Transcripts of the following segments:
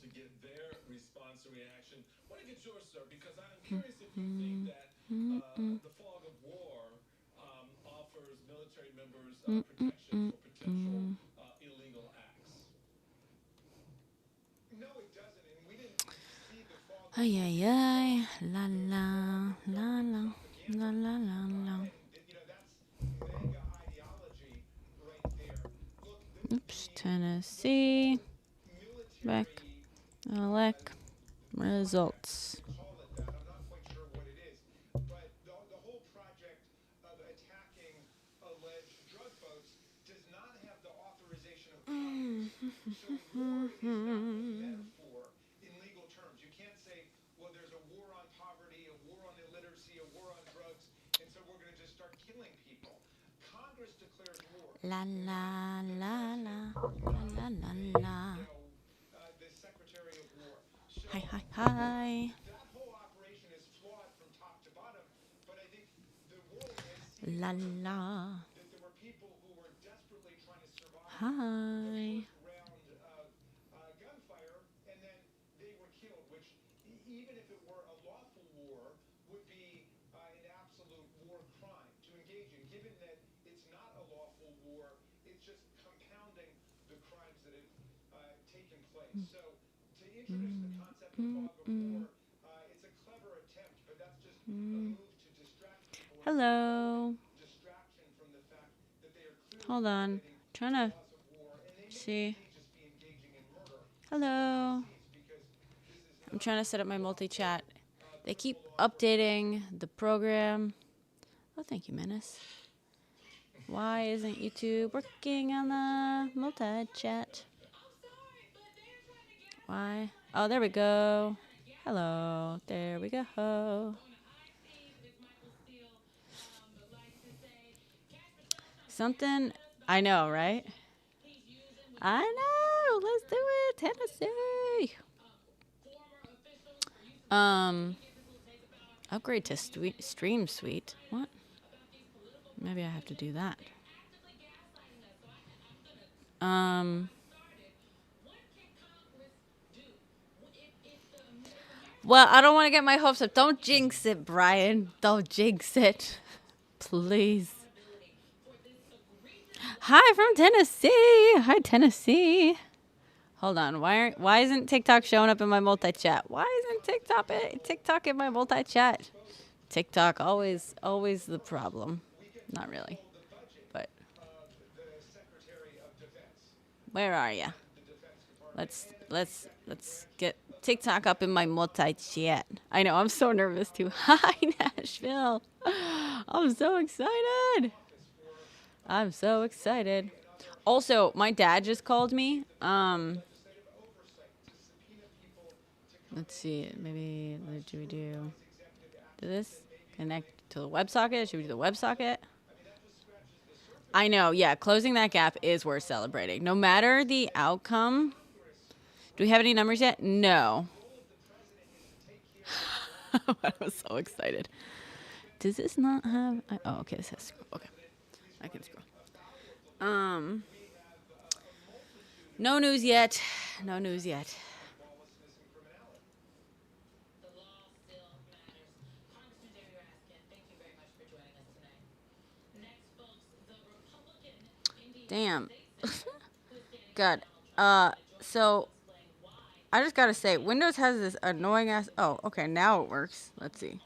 to get their response and reaction. I want to get yours, sir, because I'm curious if you think that the fog of war offers military members protection for potential illegal acts. No, it doesn't, and we didn't see the fog of war. Ay, ay, ay. La, la, la, la. La, la, la, la. Oops, Tennessee. Back. Elect. Results. La la la la la la la. Hi hi hi. La la. Hi. Hello. Hold on. Trying to see. Hello. I'm trying to set up my multi-chat. They keep updating the program. Oh, thank you, Menace. Why isn't YouTube working on the multi-chat? Why? Oh, there we go. Hello. There we go. Something. I know, right? I know. Let's do it. Tennessee. Upgrade to Stream Suite. What? Maybe I have to do that. Well, I don't want to get my hopes up. Don't jinx it, Brian. Don't jinx it. Please. Hi from Tennessee. Hi, Tennessee. Hold on. Why isn't TikTok showing up in my multi-chat? Why isn't TikTok in my multi-chat? TikTok always the problem. Not really. But where are ya? Let's get TikTok up in my multi-chat. I know, I'm so nervous too. Hi, Nashville. I'm so excited. I'm so excited. Also, my dad just called me. Let's see. Maybe what should we do? Do this? Connect to the WebSocket? Should we do the WebSocket? I know. Yeah, closing that gap is worth celebrating. No matter the outcome. Do we have any numbers yet? No. I was so excited. Does this not have... oh, okay. This has scroll. Okay. I can scroll. No news yet. No news yet. Damn. God. So I just gotta say, Windows has this annoying ass. Oh, okay. Now it works. Let's see.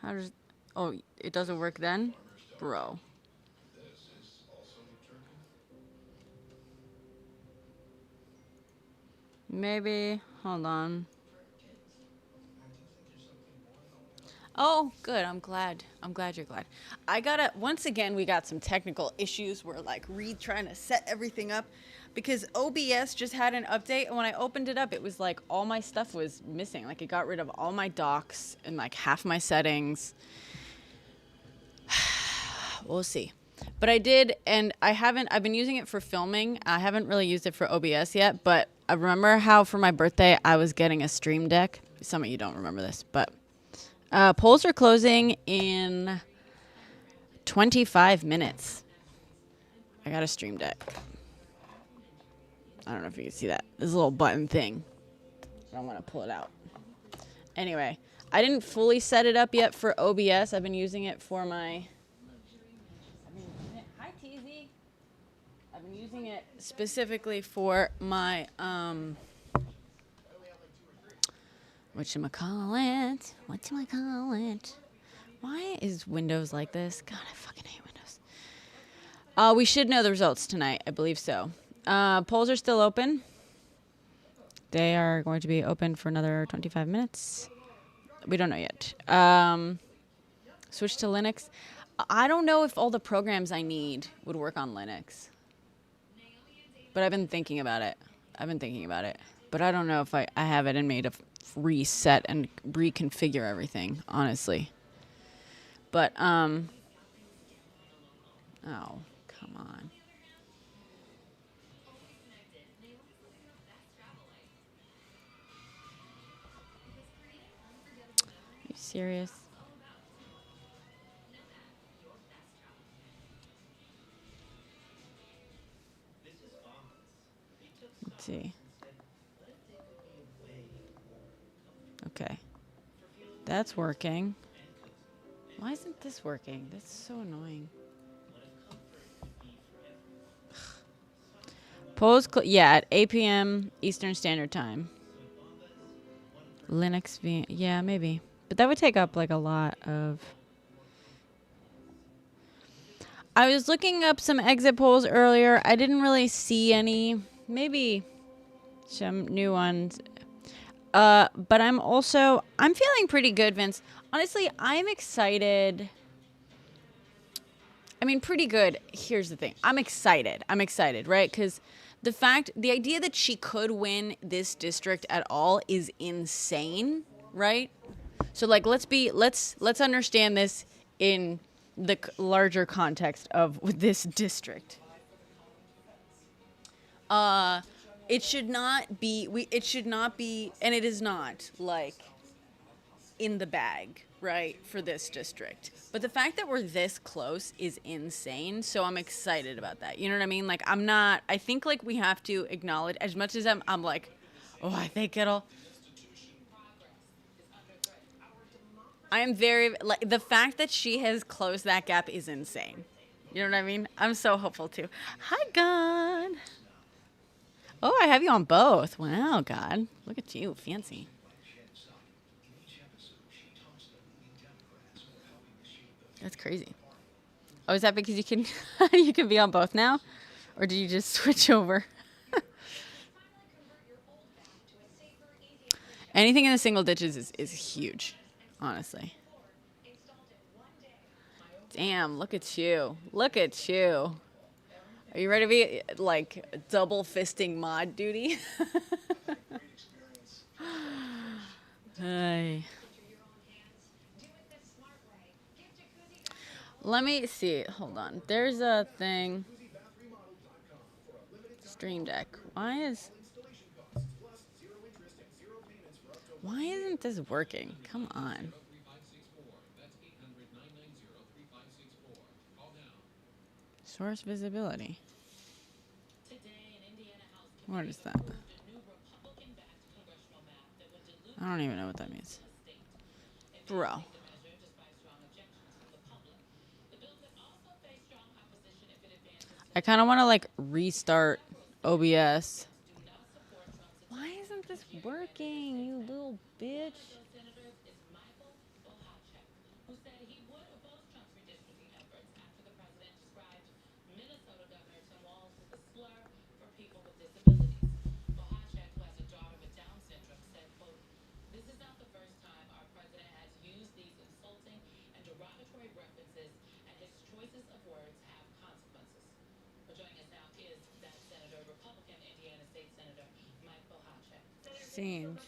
How does? Oh, it doesn't work then, bro. Maybe. Hold on. Oh, good. I'm glad. I'm glad you're glad. Once again, we got some technical issues. We're like trying to set everything up because OBS just had an update. And when I opened it up, it was like all my stuff was missing. Like it got rid of all my docs and like half my settings. We'll see. But I did, and I've been using it for filming. I haven't really used it for OBS yet, but I remember how for my birthday, I was getting a Stream Deck. Some of you don't remember this, but polls are closing in 25 minutes. I got a Stream Deck. I don't know if you can see that. This little button thing. I don't want to pull it out. Anyway, I didn't fully set it up yet for OBS. I've been using it for my... Hi, TZ. I've been using it specifically for my... Whatchamacallit? Why is Windows like this? God, I fucking hate Windows. We should know the results tonight. I believe so. Polls are still open. They are going to be open for another 25 minutes. We don't know yet. Switch to Linux. I don't know if all the programs I need would work on Linux. But I've been thinking about it. But I don't know if I have it in me to reset and reconfigure everything, honestly. But, oh, come on. Are you serious? Let's see. Okay. That's working. Why isn't this working? That's so annoying. Polls, yeah, at 8 p.m. Eastern Standard Time. Linux V, yeah, maybe. But that would take up like a lot of... I was looking up some exit polls earlier. I didn't really see any. Maybe some new ones. But I'm feeling pretty good, Vince. Honestly, I'm excited. I mean, pretty good. Here's the thing. I'm excited, right? Because the idea that she could win this district at all is insane, right? So, like, let's understand this in the larger context of this district. It should not be, and it is not, like, in the bag, right, for this district. But the fact that we're this close is insane, so I'm excited about that. You know what I mean? Like, I think, like, we have to acknowledge, as much as I'm like, oh, I think I am very, like, the fact that she has closed that gap is insane. You know what I mean? I'm so hopeful, too. Hi, God. Oh, I have you on both. Wow, God. Look at you. Fancy. That's crazy. Oh, is that because you can you can be on both now? Or did you just switch over? Anything in the single digits is huge, honestly. Damn, look at you. Look at you. Are you ready to be, like, double fisting mod duty? Hey. Let me see. Hold on. There's a thing. Stream Deck. Why isn't this working? Come on. Source visibility. What is that? I don't even know what that means. Bro. I kind of want to, like, restart OBS. Why isn't this working, you little bitch? Seems.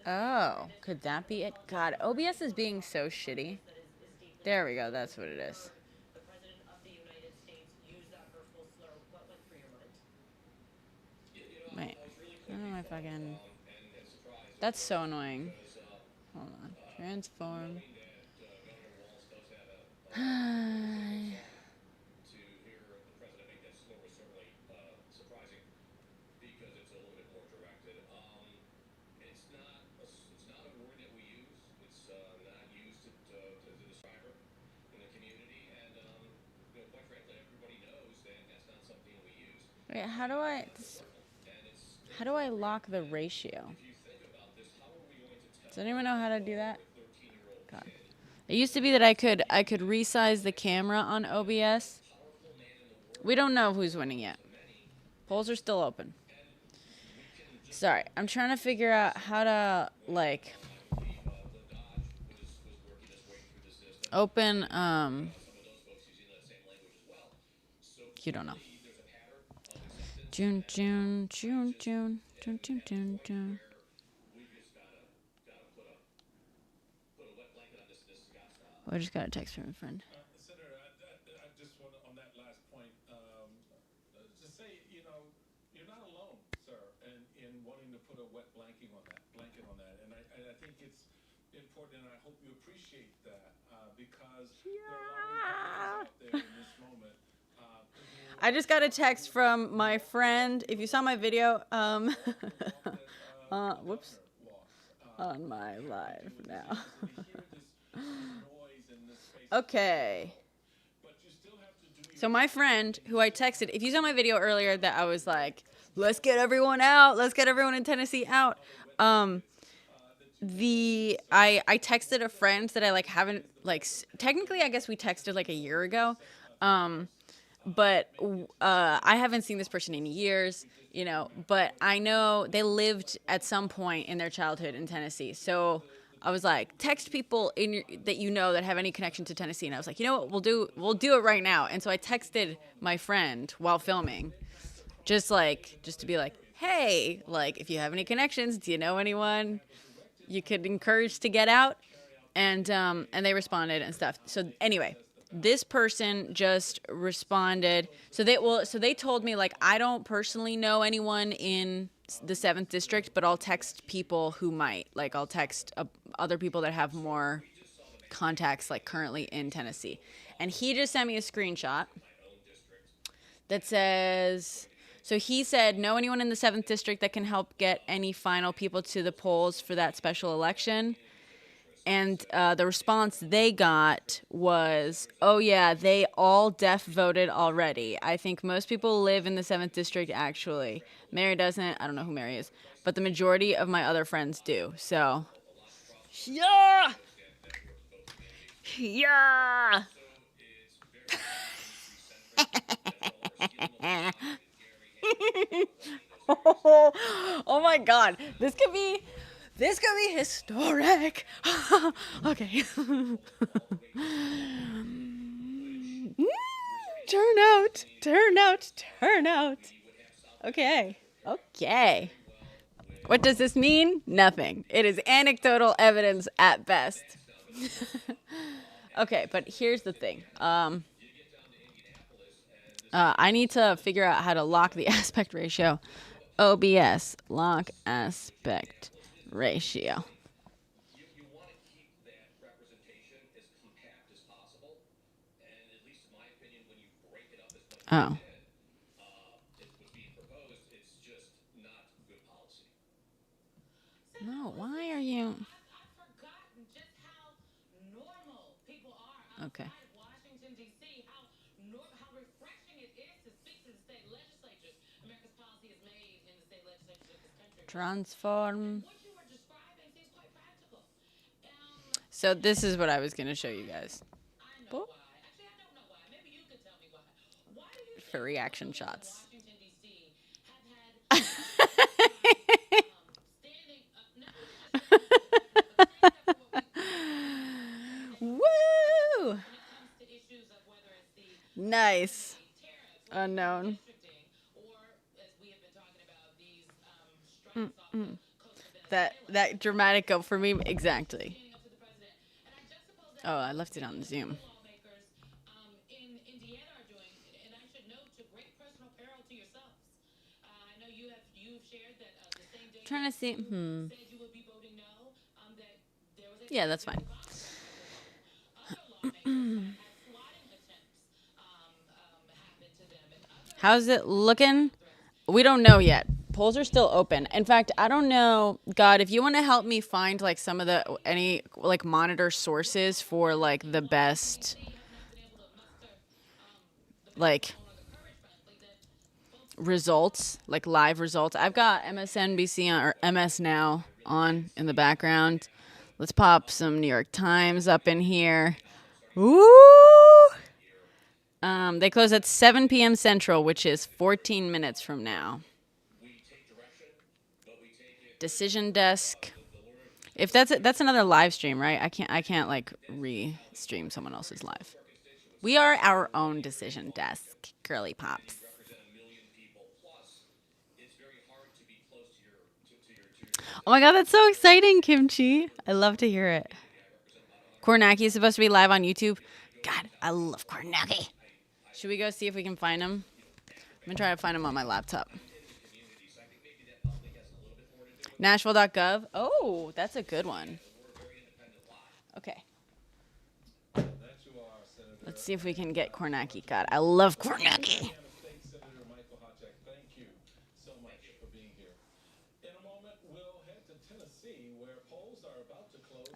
Oh, could that be it? God, OBS is being so shitty. There we go. That's what it is. Wait. I don't know if I can... That's so annoying. Hold on. Transform. Wait, how do I lock the ratio? Does anyone know how to do that? God. It used to be that I could resize the camera on OBS. We don't know who's winning yet. Polls are still open. Sorry, I'm trying to figure out how to like open you don't know. June. Oh, I just got a text from a friend. Senator, I just want to, on that last point, just say, you're not alone, sir, in wanting to put a wet blanket on that. And I think it's important, and I hope you appreciate that, because there are a lot of Republicans out there in this moment. I just got a text from my friend. If you saw my video, whoops, on my live now. Okay. So my friend, who I texted, if you saw my video earlier that I was like, let's get everyone out, let's get everyone in Tennessee out. I texted a friend that I like haven't like technically I guess we texted like a year ago. But I haven't seen this person in years, but I know they lived at some point in their childhood in Tennessee. So I was like, text people that have any connection to Tennessee. And I was like, you know what, we'll do it right now. And so I texted my friend while filming, just to be like, hey, like, if you have any connections, do you know anyone you could encourage to get out? And they responded and stuff. So anyway, this person just responded. So they told me, like, I don't personally know anyone in the 7th district, but I'll text people who might. Like, I'll text other people that have more contacts, like, currently in Tennessee. And he just sent me a screenshot that says, so he said, know anyone in the 7th district that can help get any final people to the polls for that special election? And the response they got was, oh, yeah, they all def voted already. I think most people live in the 7th district, actually. Mary doesn't. I don't know who Mary is. But the majority of my other friends do. So, yeah! Yeah! Oh, my God. This could be historic. Okay. Turn out. Okay. What does this mean? Nothing. It is anecdotal evidence at best. Okay, but here's the thing. I need to figure out how to lock the aspect ratio. OBS, lock aspect ratio. You want to keep that representation as compact as possible, and at least in my opinion, when you break it up as much as it was being proposed, it's just not good policy. No, why are you? I've forgotten just how normal people are Okay. Washington, D.C., how refreshing it is to speak to the state legislatures. America's policy is made in the state legislatures of this country. Transform. What you were describing seems quite practical. So this is what I was going to show you guys. I know why. Actually, I don't know why. Maybe you could tell me why. Why do you For reaction shots. Washington, D.C. have had standing Woo! Nice. Unknown. That dramatic go for me exactly. Oh, I left it on Zoom. In Indiana are doing, and I should note, to great personal peril to yourselves. I know you've shared that the same day Trying to see. said you would be voting no, that there was a Yeah, that's fine. other lawmakers had swatting attempts happen to them, and other How's it looking? We don't know yet. Polls are still open. In fact, I don't know. God, if you want to help me find like some of any like monitor sources for like the best, like, results, like live results. I've got MSNBC or MS Now on in the background. Let's pop some New York Times up in here. Woo! They close at 7 p.m. Central, which is 14 minutes from now. Decision Desk. If that's another live stream, right? I can't like re-stream someone else's live. We are our own Decision Desk, girly pops. Oh my god, that's so exciting, Kimchi. I love to hear it. Kornacki is supposed to be live on YouTube. God, I love Kornacki. Should we go see if we can find him? I'm gonna try to find him on my laptop. Nashville.gov. Oh, that's a good one. Okay. Let's see if we can get Kornacki. God, I love Kornacki.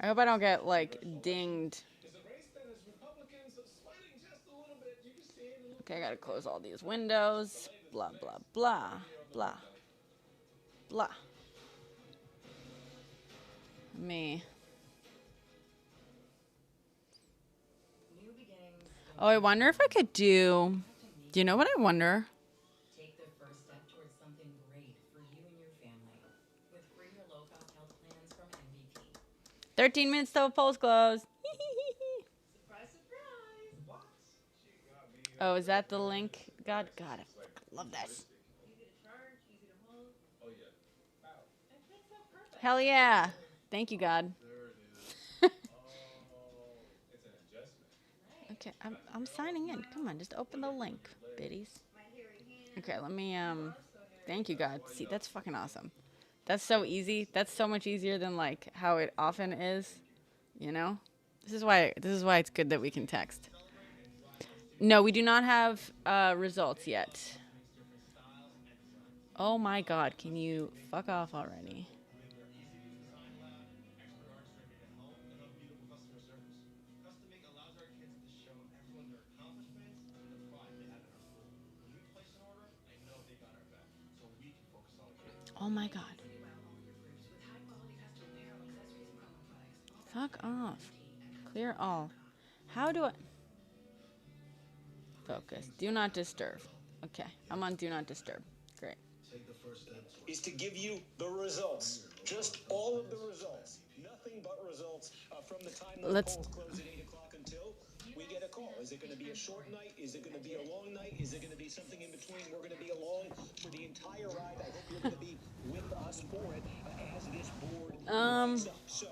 I hope I don't get like dinged. Okay, I gotta close all these windows. Blah, blah, blah, blah, blah. Me. Oh, I wonder if I could do you know what I wonder? Take the first step towards something great for you and your family with free or low-cost health plans from MVP. 13 minutes till polls close. Surprise, surprise! What? Oh, is that the link? God, I fucking love this. Easy to charge, easy to hold. Oh yeah. It fits so perfect. Hell yeah. Thank you, God. There it is. Oh, it's an adjustment. Okay, I'm signing in. Come on, just open the link, biddies. Okay, let me thank you, God. See, that's fucking awesome. That's so easy. That's so much easier than like how it often is, you know? This is why it's good that we can text. No, we do not have results yet. Oh my God, can you fuck off already? Oh my God. Fuck off. Clear all. How do I... Focus. Do not disturb. Okay, I'm on do not disturb. Great. Is to give you the results. Just all of the results. Nothing but results from the time the polls close at 8 o'clock until we get a call. Is it going to be a short night? Is it going to be a long night? Is it going to be something in between? We're going to be along for the entire ride. I hope you're going to be with us for it as this board winds up. So,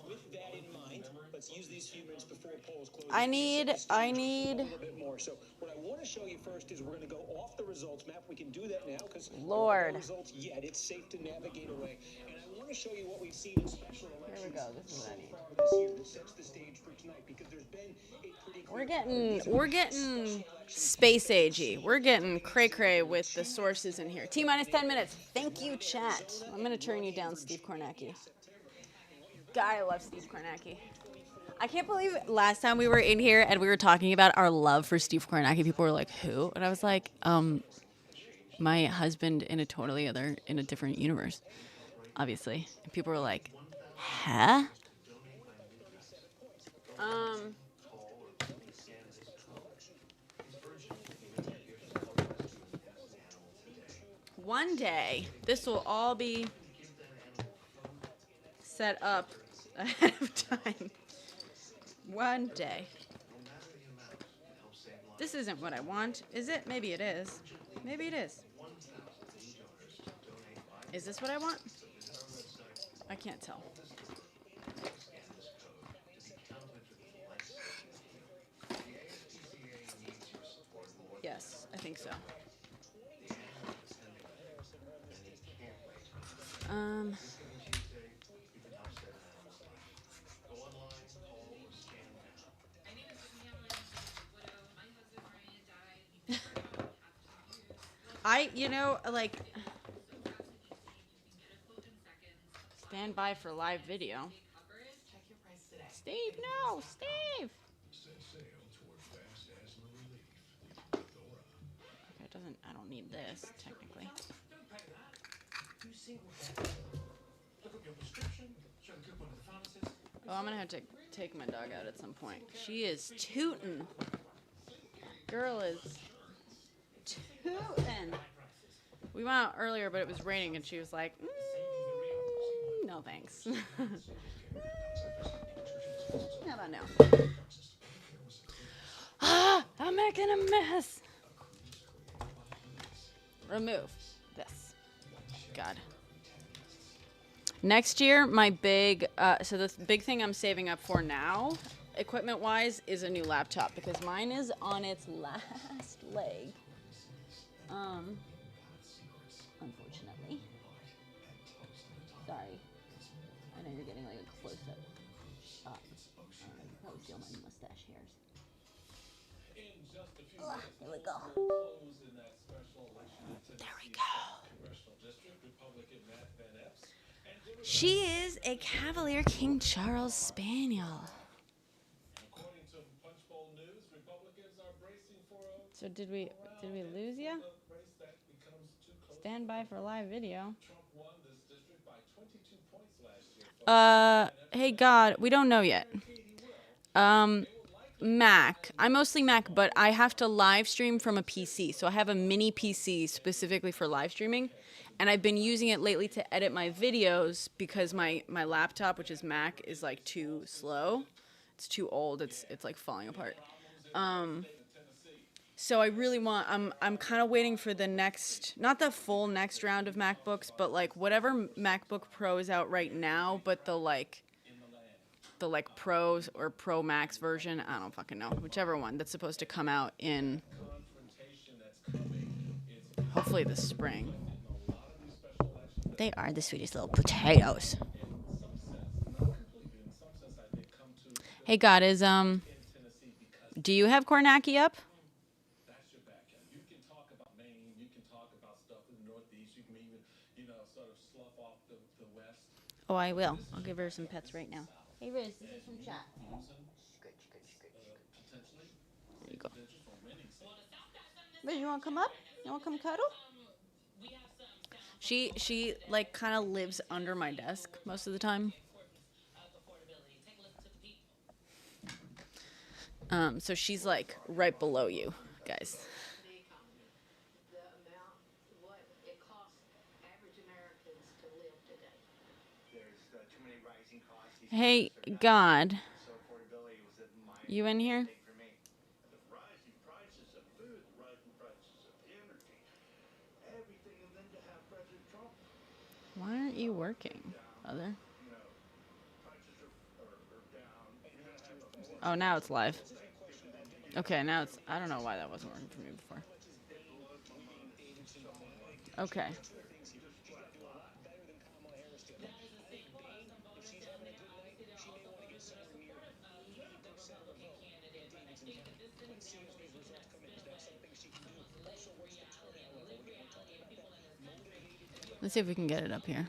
with that in mind, let's use these few minutes before polls close. I need a little bit more. So, what I want to show you first is we're going to go off the results map. We can do that now because Lord. there are no results yet. It's safe to navigate away. And I want to show you what we've seen in special elections. Here we go. This is what I need. This year that sets the stage for tonight because there's been a pretty We're getting space agey. We're getting cray with the sources in here. T-minus 10 minutes. Thank you, chat. I'm gonna turn you down, Steve Kornacki. God, I love Steve Kornacki. I can't believe last time we were in here and we were talking about our love for Steve Kornacki. People were like, "Who?" And I was like, my husband in a different universe, obviously." And people were like, "Huh?" One day, this will all be set up ahead of time. One day. This isn't what I want, is it? Maybe it is. Maybe it is. Is this what I want? I can't tell. Yes, I think so. Like, stand by for live video. Steve, no, Steve. Okay, doesn't. I don't need this technically. Don't pay that. Do single payer. Look up your prescription. Show the coupon to the pharmacist. Oh, I'm gonna have to take my dog out at some point. She is tootin'. Girl is tootin'. We went out earlier, but it was raining, and she was like, no thanks. How about now? Ah, I'm making a mess. Remove this. God. Next year, my big, so the big thing I'm saving up for now, equipment-wise, is a new laptop because mine is on its last leg. Unfortunately. Sorry. I know you're getting like a close-up. Probably feel my mustache hairs. In just a few minutes, Here we go. close in that special election in Tennessee. There we go. Congressional District, Republican Matt Van Epps. And She is a Cavalier King Charles Spaniel. according to Punchbowl News, Republicans are bracing for a So did we lose ya? race that becomes too close. Stand by for live video. Trump won this district by 22 points last year. Hey God, we don't know yet. Mac. I'm mostly Mac, but I have to live stream from a PC. So I have a mini PC specifically for live streaming. And I've been using it lately to edit my videos because my laptop, which is Mac, is like too slow. It's too old. It's like falling apart. So I really want, I'm kind of waiting for the next, not the full next round of MacBooks, but like whatever MacBook Pro is out right now, but the Pros or Pro Max version, I don't fucking know, whichever one that's supposed to come out in hopefully this spring. They are the sweetest little potatoes. Hey God, do you have Kornacki up? That's your backyard. You can talk about Maine. You can talk about stuff in the Northeast. You can even, sort of slough off the West. Oh, I will. I'll give her some pets right now. Hey, Riz, this is from chat. Potentially. There you go. Riz, you want to come up? You want to come cuddle? She like kind of lives under my desk most of the time. So she's like right below you, guys. The amount, what it costs average Americans to live today. There's too many rising costs. Hey, God. So affordability was a minor You in here? mistake for me. The rising prices of food, the rising prices of energy, everything, and then to have President Trump, Why aren't you working, other? prices are down. You're gonna have a more Oh, now it's live. Okay, now it's, I don't know why that wasn't working for me before. Okay. Let's see if we can get it up here.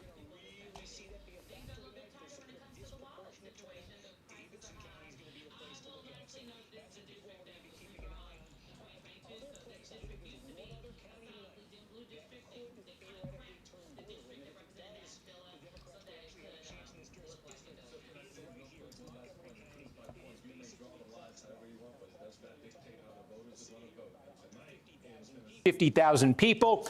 You may draw the lines however you want, but it does not dictate how the voters are going to vote. And tonight is going to 50,000 people.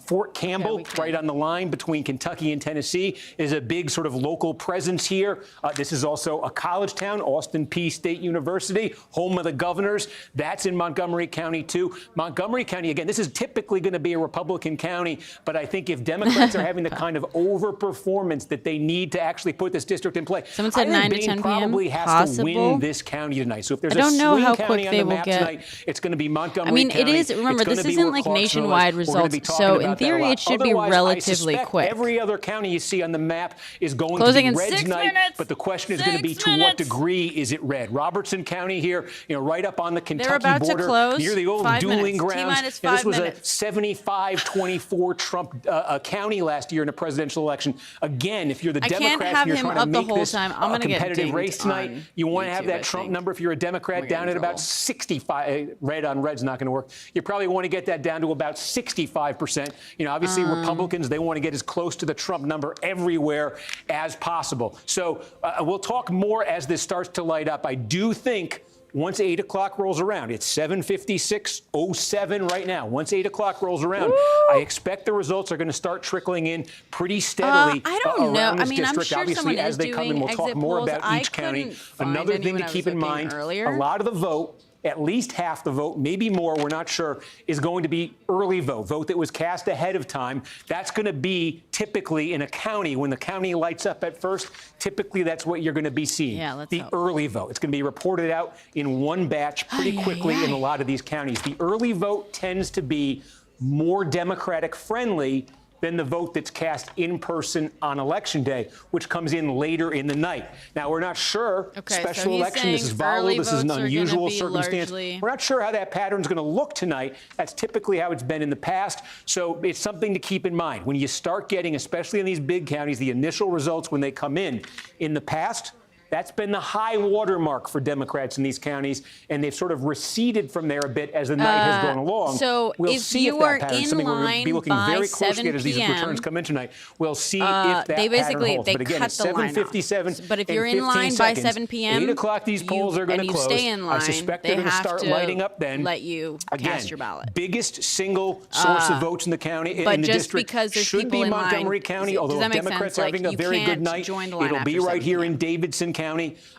Fort Campbell, we can. right on the line between Kentucky and Tennessee, is a big sort of local presence here. This is also a college town, Austin Peay State University, home of the governors. That's in Montgomery County, too. Montgomery County, again, this is typically going to be a Republican county, but I think if Democrats are having the kind of overperformance that they need to actually put this district in play, Someone said I 9 to think 10 Maine p.m. probably has Possible. to win this county tonight. So if there's I don't a know swing how county quick on they the will map get. tonight, it's going to be Montgomery I mean, County. it is, remember, It's gonna this be isn't where like Clarksville nationwide is. We're gonna be results, talking so about in that a theory lot. it should be Otherwise, relatively I suspect quick. every other county you see on the map is going Closing to in be red 6 tonight, minutes. but the question is going to be 6 to what minutes. degree is it red? Robertson County here, right up on the Kentucky about to border, close. near the old 5 dueling minutes. grounds. T-minus Now, this 5 was minutes. a 75-24 Trump county last year in a presidential election. Again, if you're the I can't Democrats have and you're him trying to up the make whole this time. I'm a gonna get competitive dinged race tonight, on you want to have YouTube, that I Trump think. number if you're a I'm Democrat gonna get down in at about trouble. 65. Red on red's not going to work. You probably want to get that that down to about 65%. You know, obviously Republicans, they want to get as close to the Trump number everywhere as possible. So we'll talk more as this starts to light up. I do think once 8 o'clock rolls around, it's 7:56:07 right now. Once 8 o'clock rolls around, I expect the results are going to start trickling in pretty steadily I don't know. around this I mean, I'm district. sure Obviously, someone as is they come in, doing we'll talk exit more polls. about I each county. couldn't find Another thing anyone to I keep was in looking mind, earlier. a lot of the vote, at least half the vote, maybe more, we're not sure, is going to be early vote that was cast ahead of time. That's going to be typically in a county, when the county lights up at first, typically that's what you're going to be seeing. Yeah, let's the hope. early vote. It's going to be reported out in one batch pretty quickly in a lot of these counties. The early vote tends to be more Democratic friendly than the vote that's cast in person on Election Day, which comes in later in the night. Now, we're not sure. Okay, so Special he's election, this is saying volatile, early this is an votes are gonna unusual be circumstance. largely- We're not sure how that pattern's going to look tonight. That's typically how it's been in the past. So it's something to keep in mind. When you start getting, especially in these big counties, the initial results when they come in the past, that's been the high watermark for Democrats in these counties, and they've sort of receded from there a bit as the night has gone along. So we'll if see you if that are pattern, in something we're going to be line looking by very closely 7 at as these p.m., returns come in tonight. We'll see if that they pattern basically holds. they But again, cut it's the line off. 7:57. But if you're and in line 15 by seconds. 7 p.m., 8 o'clock, these polls are going and to you close. stay in line, I suspect they they're going to have start to lighting up then. let you Again, cast your ballot. Biggest single source of votes in the county, but in the just district, because there's should people be in line, Montgomery County, does although that make Democrats sense? are having Like, a you very good can't night. join the line It'll be after right 7 here in p.m. Davidson County.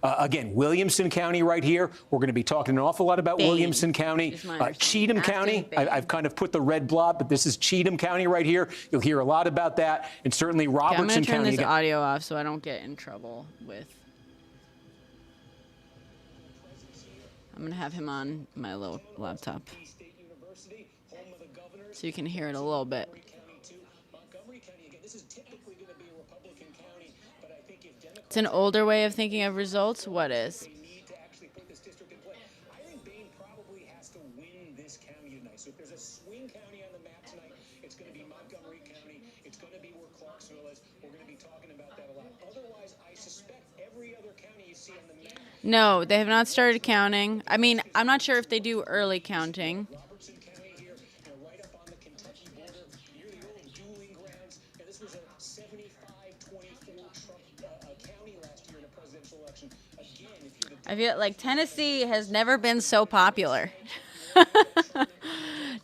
Again, Williamson County right here. We're going to be talking an awful lot about Bain Williamson County. is my understanding. Cheatham Afton County, Bain. I've kind of put the red blob, but this is Cheatham County right here. You'll hear a lot about that, and certainly Okay, I'm Robertson going to turn County. this again. audio off so I don't get in trouble with. I'm going to have him on my little laptop so you can hear it a little bit. It's an older way of thinking of results. What is? I think Bain probably has to win this county tonight. So if there's a swing county on the map tonight, it's going to be Montgomery County. It's going to be where Clarksville is. We're going to be talking about that a lot. Otherwise, I suspect every other county you see on the map. No, they have not started counting. I mean, I'm not sure if they do early counting. Robertson County here, right up on the Kentucky border, near the old dueling grounds. And this was a 75-24 Trump county last year in a presidential election. Again, if you're the I feel like Tennessee has never been so popular.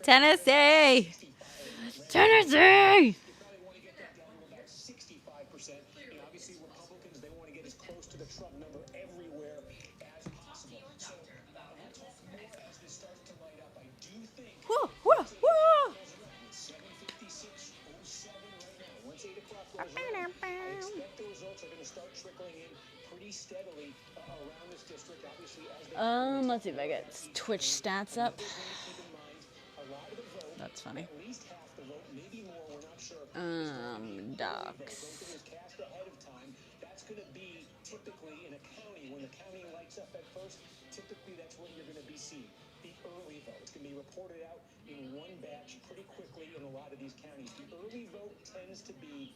Tennessee! Tennessee! probably want to get that down to about 65%. And obviously, Republicans, they want to get as close to the Trump number everywhere as possible. So we'll talk more as this starts to light up. I do think Whoa, whoa, whoa. 7:56:07 right now. Once 8 o'clock rolls around, I expect the results are going to start trickling in pretty steadily around this district. Obviously, as they Let's see if I get Twitch stats up. keep in mind, a lot of the vote, That's funny. at least half the vote, maybe more, we're not sure. Docs. Vote that was cast ahead of time. That's going to be typically in a county. When the county lights up at first, typically that's what you're going to be seeing. The early vote. It's going to be reported out in one batch pretty quickly in a lot of these counties. The early vote tends to be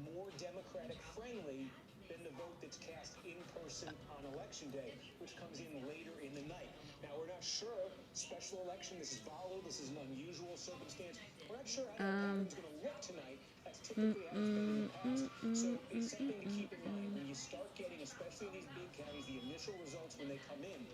more Democratic friendly than the vote that's cast in person on Election Day, which comes in later in the night. Now, we're not sure. Special election, this is volatile. This is an unusual circumstance. We're not sure how that pattern's going to look tonight. That's typically how it's been in the past. So it's something to keep in mind. When you start getting, especially in these big counties, the initial results when they come in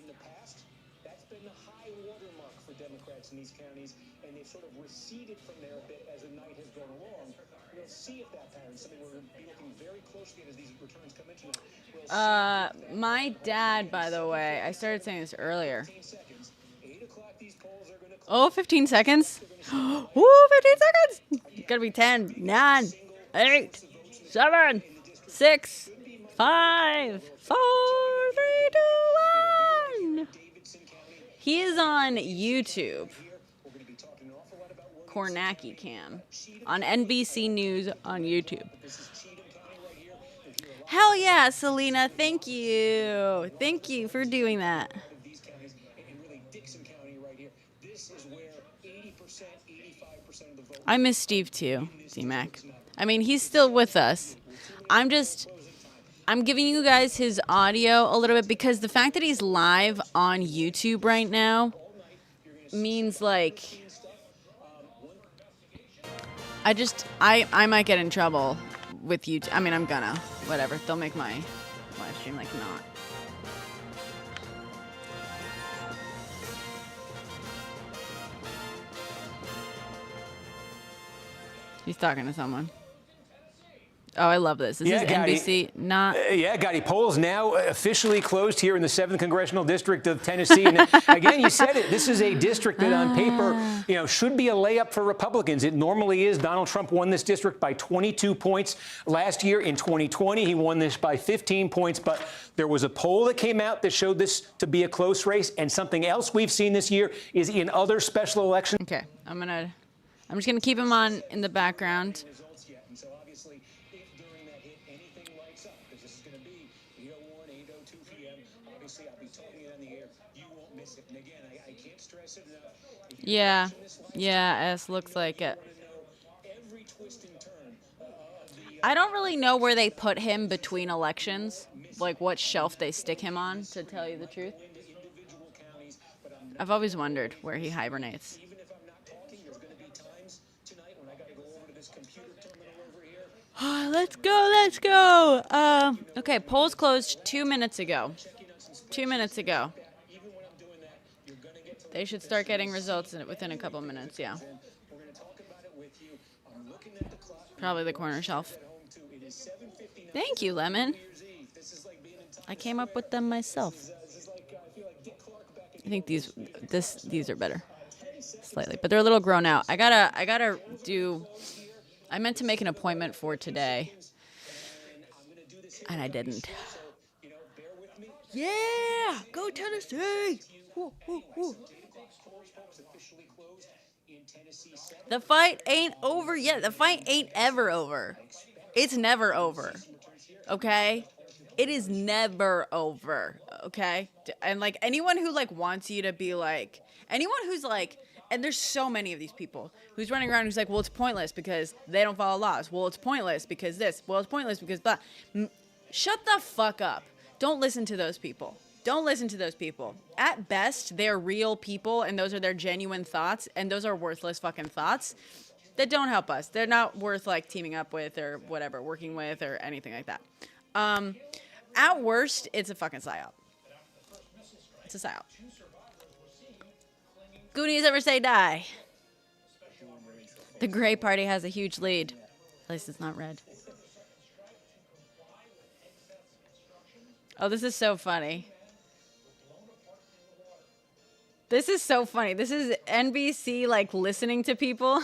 the past, that's been the high watermark for Democrats in these counties, and they've sort of receded from there a bit as the night has gone along. We'll see if that pattern is something we're going to be looking very closely at as these returns come in tonight. We'll see My dad, by the way, I started saying this earlier. 15 seconds. 8 o'clock, these polls are going to Oh, 15 seconds? Ooh, 15 seconds! Gotta be 10, 9, 8, 7, 6, 5, 4, 3, 2, 1. He is on YouTube. Kornacki Cam. On NBC News on YouTube. Hell yeah, Selena. Thank you. Thank you for doing that. these counties, and really Dixon County right here. This is where 80%, 85% of the vote. I miss Steve too, D-Mac. I mean, he's still with us. I'm giving you guys his audio a little bit because the fact that he's live on YouTube right now means like I might get in trouble with YouTube. I mean, I'm gonna. Whatever. They'll make my live stream like not. He's talking to someone. Oh, I love this. This is NBC, not... Yeah, Gotti, polls now officially closed here in the 7th Congressional District of Tennessee. And again, you said it. This is a district that on paper, should be a layup for Republicans. It normally is. Donald Trump won this district by 22 points last year. In 2020, he won this by 15 points. But there was a poll that came out that showed this to be a close race. And something else we've seen this year is in other special elections. Okay, I'm just going to keep him on in the background. Yeah, S looks like it. I don't really know where they put him between elections, like what shelf they stick him on, to tell you the truth. I've always wondered where he hibernates. Let's go. Okay, polls closed 2 minutes ago. 2 minutes ago. They should start getting results within a couple minutes, yeah. Probably the corner shelf. Thank you, Lemon. I came up with them myself. I think these are better. Slightly. But they're a little grown out. I meant to make an appointment for today. And I didn't. Yeah! Go Tennessee! Woo, woo, woo. The fight ain't over yet. The fight ain't ever over. It's never over. Okay? It is never over. Okay? And like anyone who like wants you to be like, anyone who's like, and there's so many of these people who's running around who's like, well, it's pointless because they don't follow laws. Well, it's pointless because this. Well, it's pointless because blah. Shut the fuck up. Don't listen to those people. Don't listen to those people. At best, they're real people, and those are their genuine thoughts, and those are worthless fucking thoughts that don't help us. They're not worth, like, teaming up with or whatever, working with or anything like that. At worst, it's a fucking psyop. It's a psyop. Goonies ever say die? The gray party has a huge lead. At least it's not red. Oh, this is so funny. This is so funny. This is NBC, like, listening to people.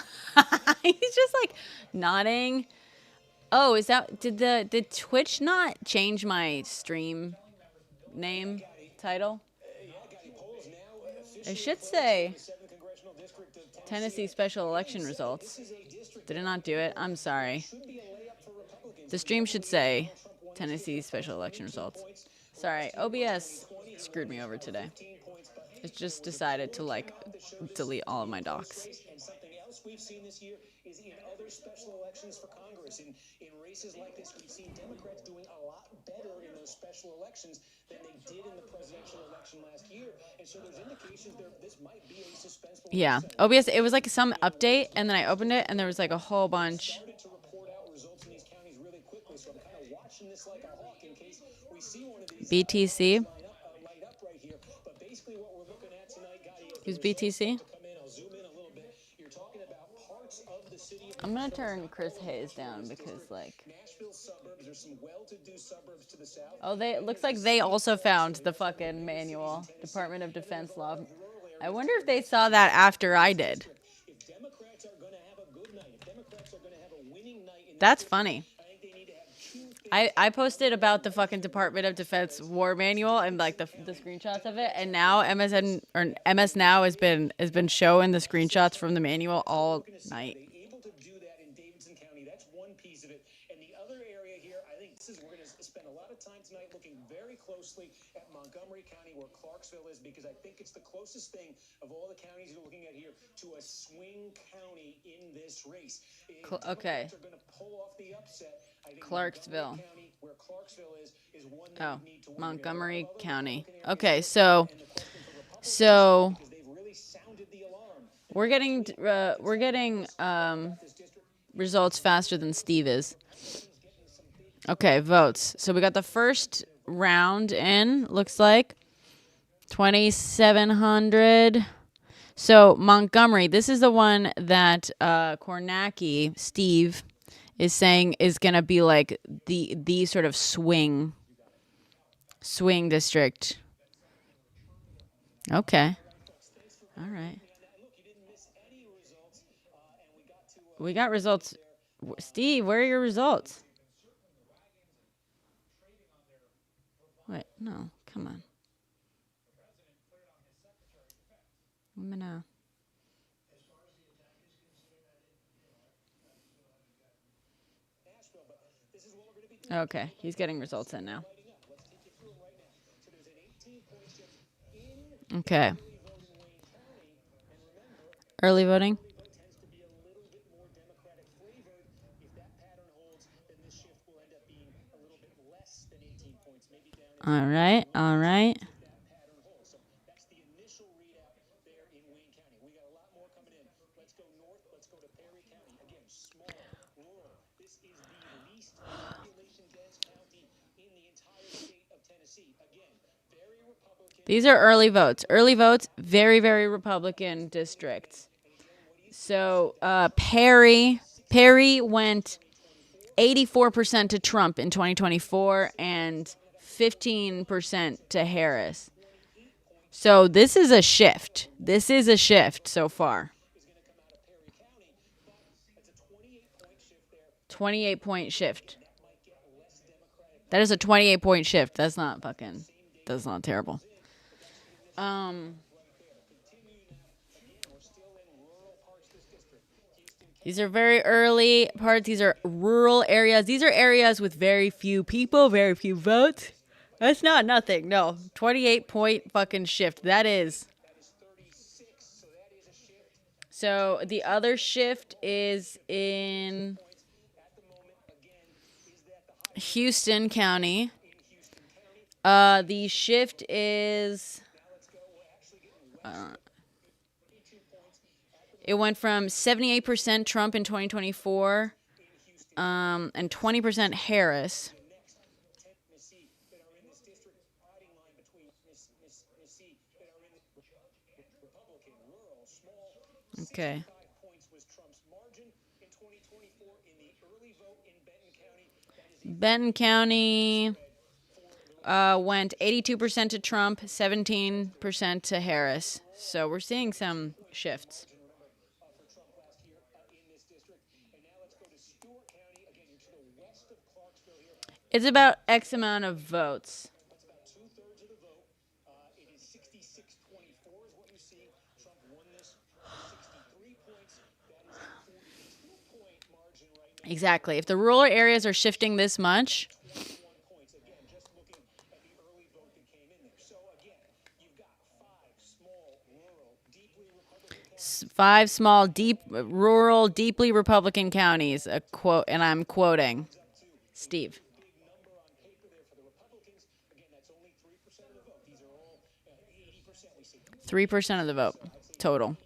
He's just, like, nodding. Oh, is that... Did Twitch not change my stream name title? It should say Tennessee special election results. Did it not do it? I'm sorry. The stream should say Tennessee special election results. Sorry, OBS screwed me over today. It just decided to, like, delete all of my docs. And something else we've seen this year is in other special elections for Congress. In races like this, we've seen Democrats doing a lot better in those special elections than they did in the presidential election last year. And so there's indications there this might be a suspenseful... Yeah, OBS, it was like some update, and then I opened it, and there was like a whole bunch. Started to report out results in these counties really quickly, so I'm kind of watching this like a hawk in case we see one of these... BTC? Light up right here. But basically what we're looking at tonight, Gotti, Who's BTC? I'll zoom in a little bit. You're talking about parts of the city of... I'm gonna turn Chris Hayes down because, like... Nashville suburbs, there's some well-to-do suburbs to the south. Oh, it looks like they also found the fucking manual. Department of Defense law. I wonder if they saw that after I did. If Democrats are going to have a good night, if Democrats are going to have a winning night... That's funny. I think they need to have two... I posted about the fucking Department of Defense war manual and like the screenshots of it, and now MS Now has been showing the screenshots from the manual all night. Able to do that in Davidson County, that's one piece of it. And the other area here, I think we're going to spend a lot of time tonight looking very closely at Montgomery County, where Clarksville is, because I think it's the closest thing of all the counties you're looking at here to a swing county in this race. Okay. Are going to pull off the upset. Clarksville. County, where Clarksville is one Oh, need to win. Montgomery County. Okay, so They've really sounded the alarm. we're getting results faster than Steve is. Okay, votes. So we got the first round in, looks like 2,700. So Montgomery, this is the one that Kornacki, Steve, is saying is going to be like the sort of swing district. Okay. All right. We got results. Steve, where are your results? Wait, no, come on. I'm gonna. Okay, he's getting results in now. Okay. Early voting. All right, all right. These are early votes. Early votes, very, very Republican districts. So Perry went 84% to Trump in 2024 and 15% to Harris. So this is a shift. This is a shift so far. 28-point shift. That is a 28-point shift. That's not terrible. These are very early parts. These are rural areas. These are areas with very few people, very few votes. That's not nothing. No, 28-point fucking shift. That is. So the other shift is in Houston County. The shift is. It went from 78% Trump in 2024 and 20% Harris. Okay. Benton County went 82% to Trump, 17% to Harris. So we're seeing some shifts. It's about X amount of votes. Exactly. If the rural areas are shifting this much, 5 small, deep, rural, deeply Republican counties. A quote, and I'm quoting Steve. 3% of the vote total.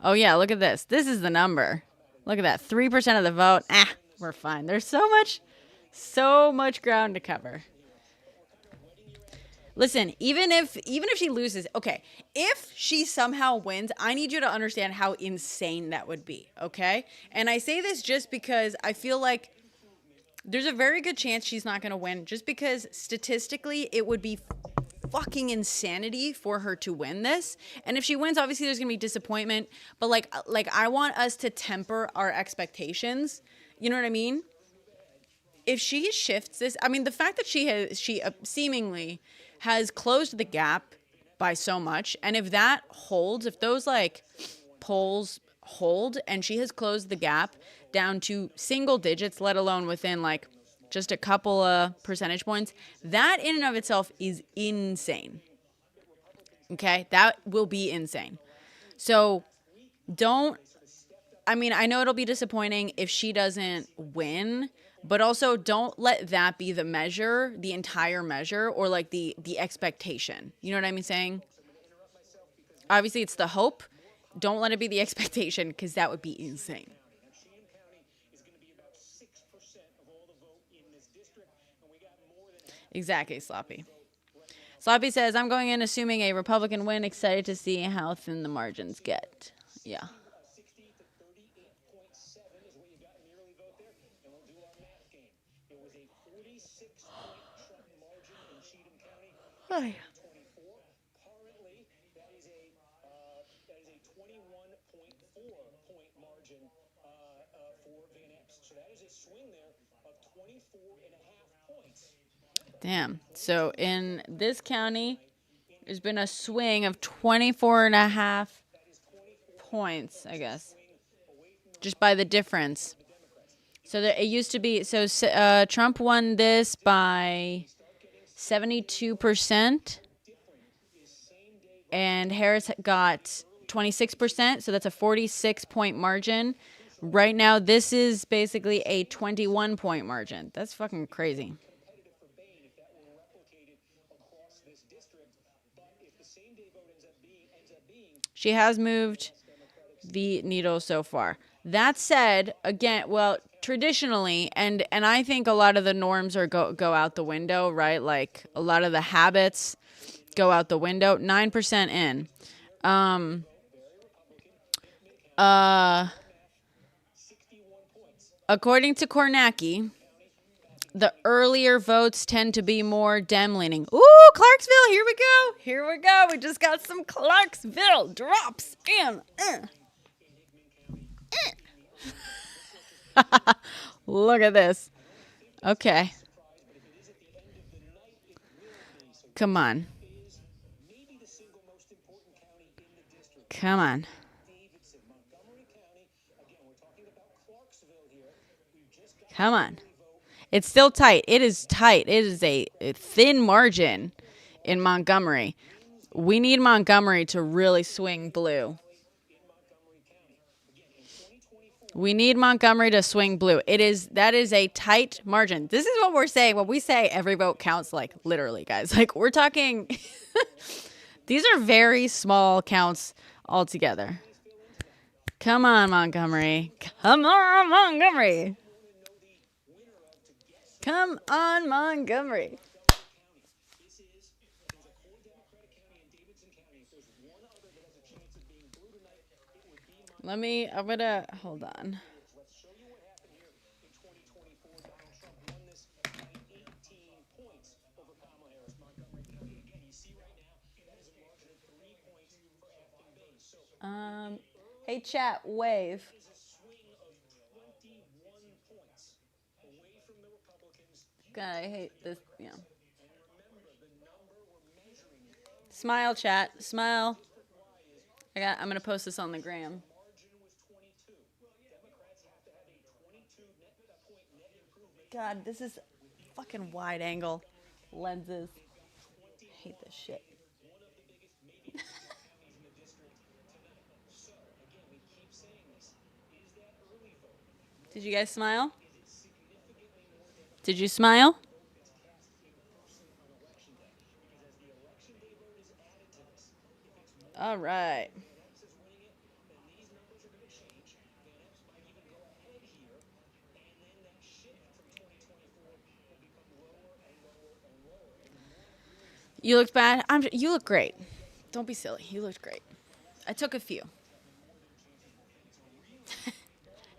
Oh yeah, look at this. This is the number. Look at that. 3% of the vote. We're fine. There's so much ground to cover. Listen, even if she loses, okay, if she somehow wins, I need you to understand how insane that would be, okay? And I say this just because I feel like there's a very good chance she's not going to win, just because statistically it would be fucking insanity for her to win this. And if she wins, obviously there's going to be disappointment, but like I want us to temper our expectations. You know what I mean? If she shifts this, I mean, the fact that she seemingly has closed the gap by so much, and if that holds, if those like polls hold and she has closed the gap down to single digits, let alone within like just a couple of percentage points, that in and of itself is insane. Okay? That will be insane. So I mean, I know it'll be disappointing if she doesn't win, but also don't let that be the measure, the entire measure, or like the expectation. You know what I'm saying? Obviously, it's the hope. Don't let it be the expectation, because that would be insane. of all the vote in this district, and we got more than half. Exactly, Sloppy. Sloppy says, I'm going in assuming a Republican win, excited to see how thin the margins get. Yeah. 60 to 38.7 is what you got in the early vote there, and we'll do our math game. It was a 46-point Trump margin in Cheatham County. Oh, yeah. 24. Currently, that is a 21.4-point margin for Van Epps. So that is a swing there of 24 and a half points. Damn. So in this county, there's been a swing of 24 and a half points, I guess, just by the difference. So there, it used to be, so Trump won this by 72%, and Harris got 26%, so that's a 46-point margin. Right now, this is basically a 21-point margin. That's fucking crazy. She has moved the needle so far. That said, again, well, traditionally, and I think a lot of the norms are go out the window, right? Like a lot of the habits go out the window. 9% in. According to Kornacki, the earlier votes tend to be more Dem leaning. Ooh, Clarksville, here we go. Here we go. We just got some Clarksville drops in. Look at this. Okay. Come on. Come on. Come on. It's still tight. It is tight. It is a thin margin in Montgomery. We need Montgomery to really swing blue. We need Montgomery to swing blue. That is a tight margin. This is what we're saying when we say every vote counts, like literally, guys. Like we're talking these are very small counts altogether. Come on, Montgomery. Come on, Montgomery. Come on, Montgomery. Hold on. Hey, chat, wave. God, I hate this. Yeah. Smile, chat. Smile. I'm gonna post this on the gram. God, this is fucking wide angle lenses. I hate this shit. Did you guys smile? Did you smile? All right. You looked bad. You look great. Don't be silly. You looked great. I took a few.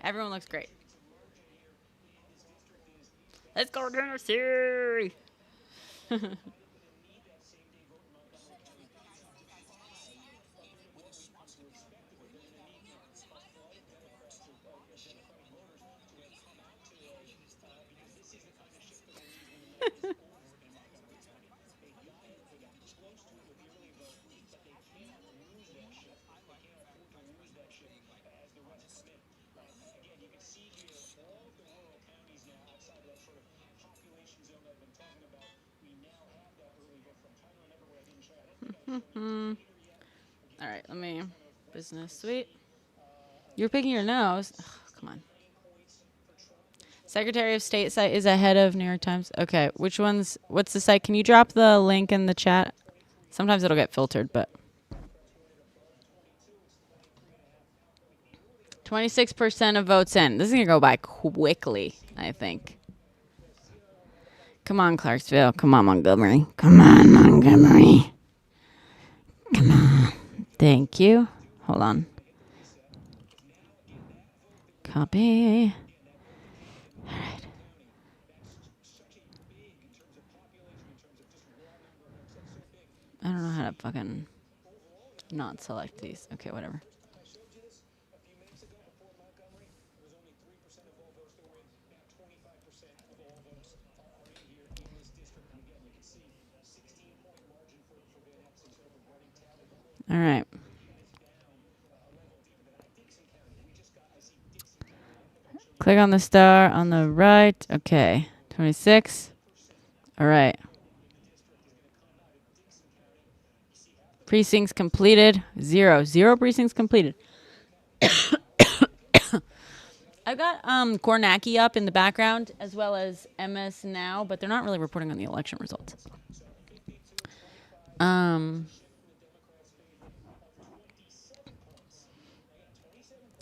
Everyone looks great. Let's go to Tennessee. All right, let me business suite. You're picking your nose. Ugh, come on. Secretary of State site is ahead of New York Times. Okay, what's the site? Can you drop the link in the chat? Sometimes it'll get filtered, but 26% of votes in. This is going to go by quickly, I think. Come on, Clarksville. Come on, Montgomery. Come on, Montgomery. Come on. Thank you. Hold on. Copy. All right. I don't know how to fucking not select these. Okay, whatever. All right. Click on the star on the right. Okay. 26. All right. Precincts completed. 0. 0 precincts completed. I've got Kornacki up in the background as well as MS Now, but they're not really reporting on the election results.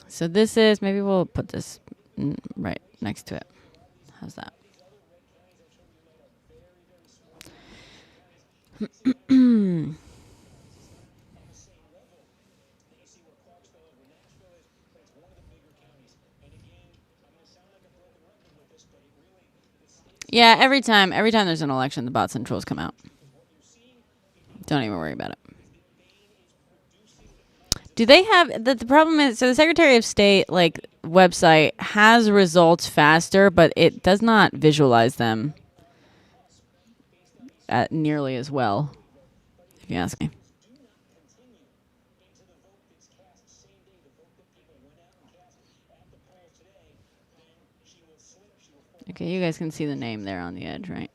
So this is, maybe we'll put this right next to it. How's that? Yeah, every time there's an election, the bots and trolls come out. Don't even worry about it. Do they have the problem is so the Secretary of State website has results faster, but it does not visualize them nearly as well, if you ask me. Okay, you guys can see the name there on the edge, right?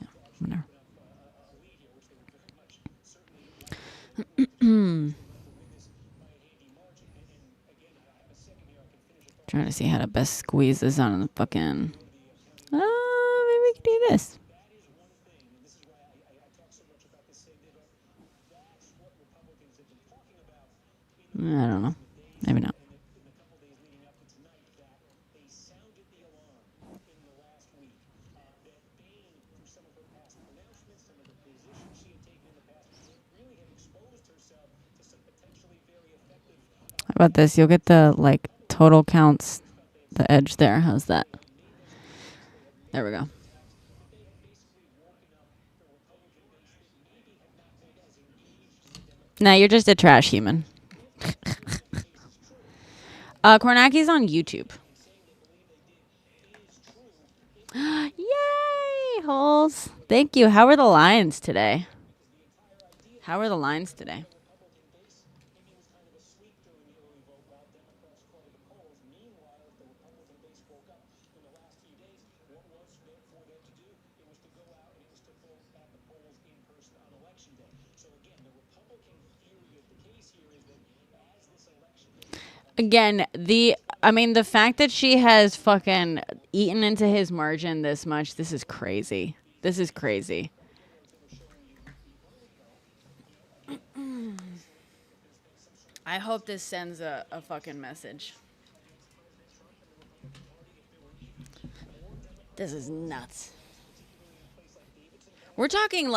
Yeah, whatever. Trying to see how to best squeeze this on the fucking. Maybe we can do this. I don't know. Maybe not. How about this? You'll get the total counts, the edge there. How's that? There we go. Nah, you're just a trash human. Kornacki's on YouTube. Yay, Holes. Thank you. How are the lines today? How are the lines today? Again, the fact that she has fucking eaten into his margin this much, this is crazy. This is crazy. I hope this sends a fucking message. This is nuts. We're talking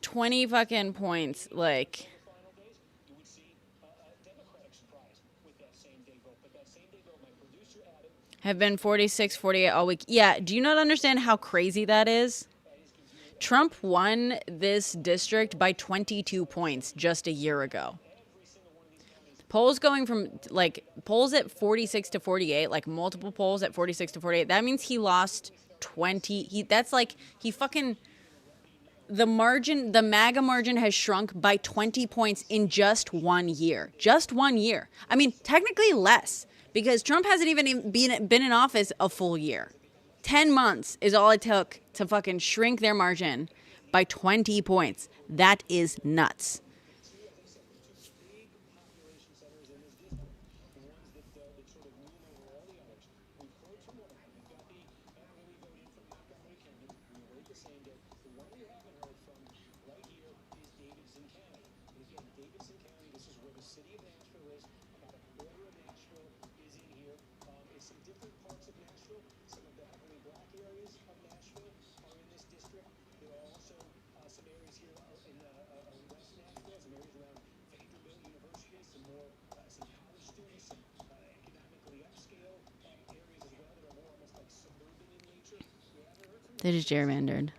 20 fucking points, have been 46, 48 all week. Yeah, do you not understand how crazy that is? Trump won this district by 22 points just a year ago. Polls going from, polls at 46 to 48, multiple polls at 46 to 48, that means he lost 20. The margin, the MAGA margin has shrunk by 20 points in just 1 year. Just 1 year. I mean, technically less. Because Trump hasn't even been in office a full year. 10 months is all it took to fucking shrink their margin by 20 points. That is nuts. They just gerrymandered.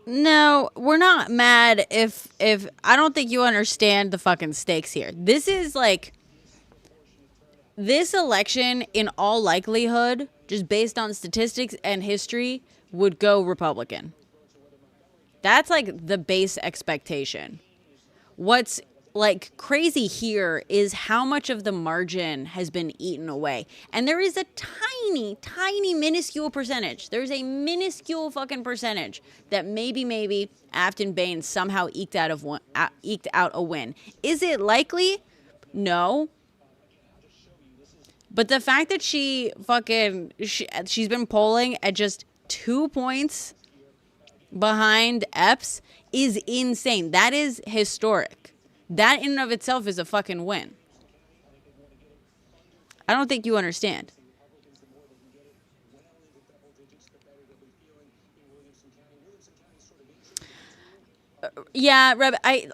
No, we're not mad if I don't think you understand the fucking stakes here. This is like this election in all likelihood, just based on statistics and history, would go Republican. That's like the base expectation. What's like crazy here is how much of the margin has been eaten away. And there is a tiny, tiny, minuscule percentage. There's a minuscule fucking percentage that maybe Afton Baines somehow eked out a win. Is it likely? No. But the fact that she's been polling at just 2 points behind Epps is insane. That is historic. That in and of itself is a fucking win. I don't think you understand. Yeah, Reb, I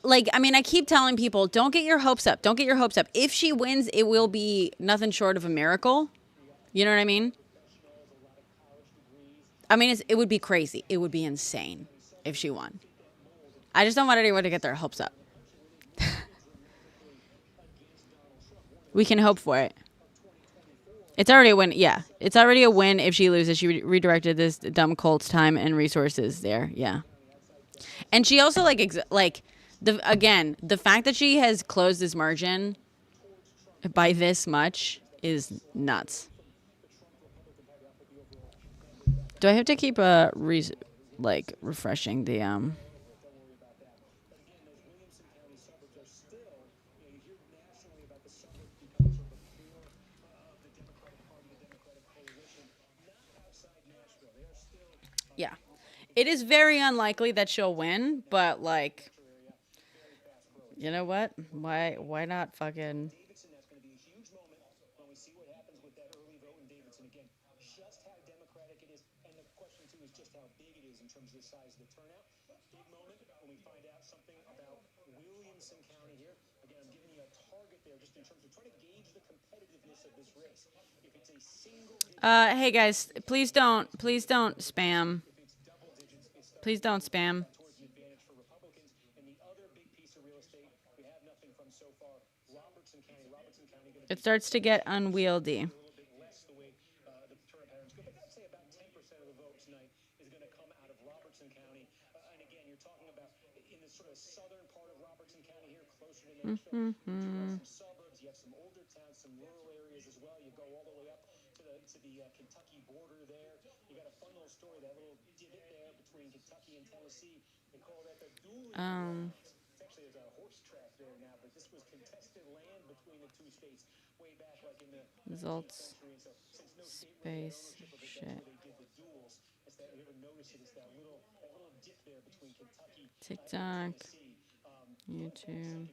keep telling people, don't get your hopes up. Don't get your hopes up. If she wins, it will be nothing short of a miracle. You know what I mean? I mean, it would be crazy. It would be insane if she won. I just don't want anyone to get their hopes up. We can hope for it. It's already a win. Yeah, it's already a win if she loses. She redirected this dumb Colts time and resources there. Yeah. And she also the fact that she has closed this margin by this much is nuts. Do I have to keep refreshing the Yeah. It is very unlikely that she'll win, but like, you know what? Why not fucking? Hey guys, please don't spam. Please don't spam. It starts to get unwieldy. Mm-hmm. Results. Space. Shit. TikTok. YouTube.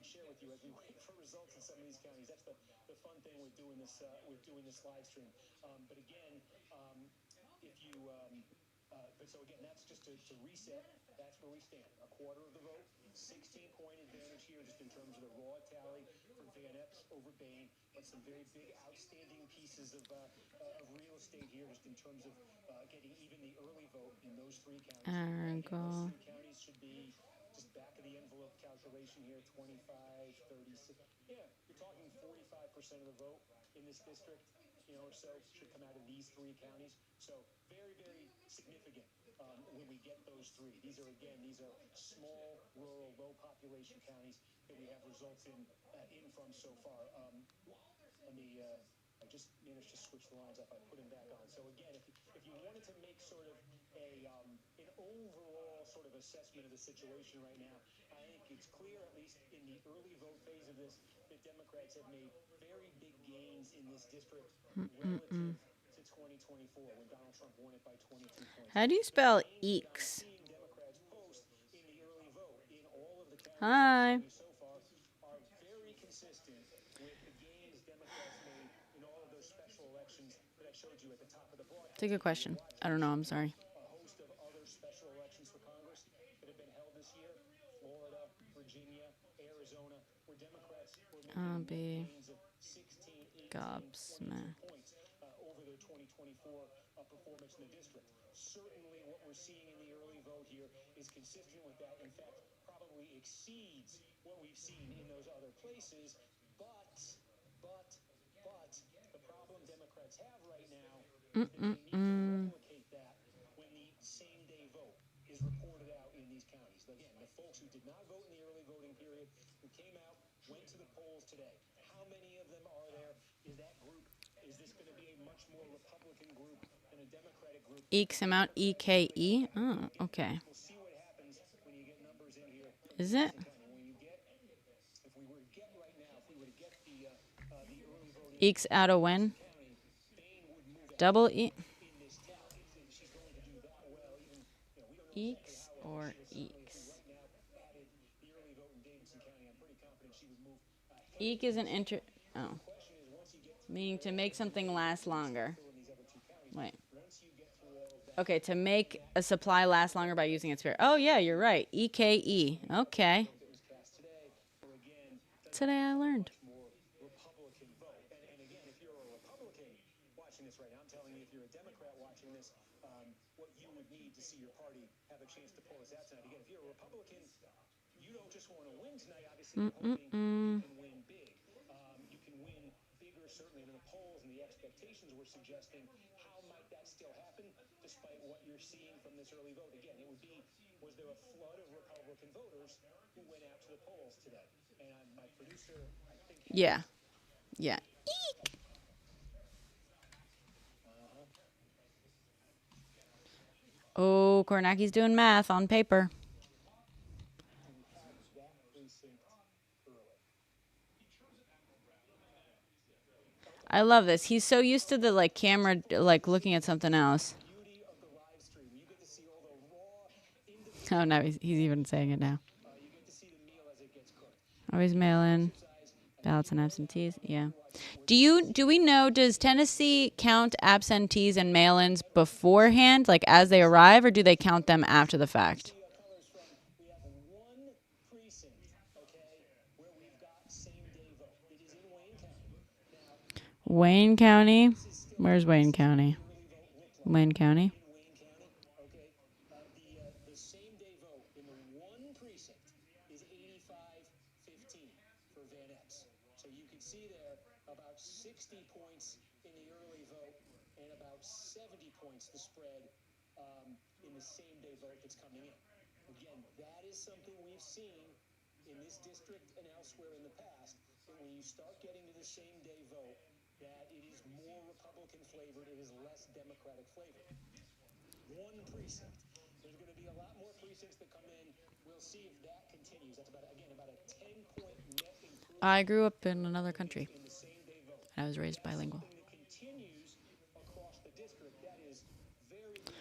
So again, that's just to reset. That's where we stand. A quarter of the vote, 16-point advantage here, just in terms of the raw tally for Van Epps over Bain. But some very big, outstanding pieces of real estate here, just in terms of getting even the early vote in those three counties. Those three counties should be just back of the envelope calculation here, 25, 36. Yeah, you're talking 45% of the vote in this district, or so should come out of these three counties. So very, very significant when we get those three. These are small, rural, low population counties that we have results in from so far. I just managed to switch the lines up. I put them back on. So again, if you wanted to make sort of an overall sort of assessment of the situation right now, I think it's clear, at least in the early vote phase of this, that Democrats have made very big gains in this district relative to 2024 when Donald Trump won it by 22 points. How do you spell eeks? Hi. It's a good question. I don't know. I'm sorry. Virginia, Arizona, where Democrats were I'll making be gains of 16, 18, 22 gobsmacked. points over their 2024 performance in the district. Certainly what we're seeing in the early vote here is consistent with that. In fact, probably exceeds what we've seen in those other places. But the problem Democrats have right now is that they need to replicate that when the same-day vote is reported out in these counties. Again, the folks who did not vote in the early voting period, who came out, went to the polls today. How many of them are there? Is that group, is this going to be a much more Republican group than a Democratic group? Eeks amount, EKE. Oh, okay. We'll see what happens when you get numbers in here. Is it? When you get, if we were to get right now, if we were to get the early voting Eeks out a win. Double E. in this town, she's going to do that well. Even, you know, we don't know Eeks or Eeks? right now added the early vote in Davidson County. I'm pretty confident she would move ahead. Eek is an oh. Meaning to make something last longer. Wait. Okay, to make a supply last longer by using its spirit. Oh yeah, you're right. EKE. Okay. Today I learned. Republican vote. And again, if you're a Republican watching this right now, I'm telling you, if you're a Democrat watching this, what you would need to see your party have a chance to pull this out tonight. Again, if you're a Republican, you don't just want to win tonight. Obviously, you're hoping you can win big. You can win bigger, certainly, than the polls and the expectations were suggesting. How might that still happen, despite what you're seeing from this early vote? Again, it would be, was there a flood of Republican voters who went out to the polls today? And my producer, I think... Yeah. Yeah. Eek. Oh, Kornaki's doing math on paper. I love this. He's so used to the like camera like looking at something else. Oh no, he's even saying it now. Always mail in ballots and absentees. Yeah. Do we know, does Tennessee count absentees and mail-ins beforehand, like as they arrive, or do they count them after the fact? We have one precinct, okay, where we've got same-day vote. It is in Wayne County. Now, Wayne County? Where's Wayne County? Wayne County? Wayne County, okay, the same-day vote in the one precinct is 85-15 for Van Epps. So you can see there about 60 points in the early vote and about 70 points the spread in the same-day vote that's coming in. Again, that is something we've seen in this district and elsewhere in the past, that when you start getting to the same-day vote, that it is more Republican flavored, it is less Democratic flavored. One precinct. There's going to be a lot more precincts that come in. We'll see if that continues. That's about, again, about a 10-point net improvement I grew up in another country. in the same-day vote. I was raised bilingual. Something that continues across the district. That is very good news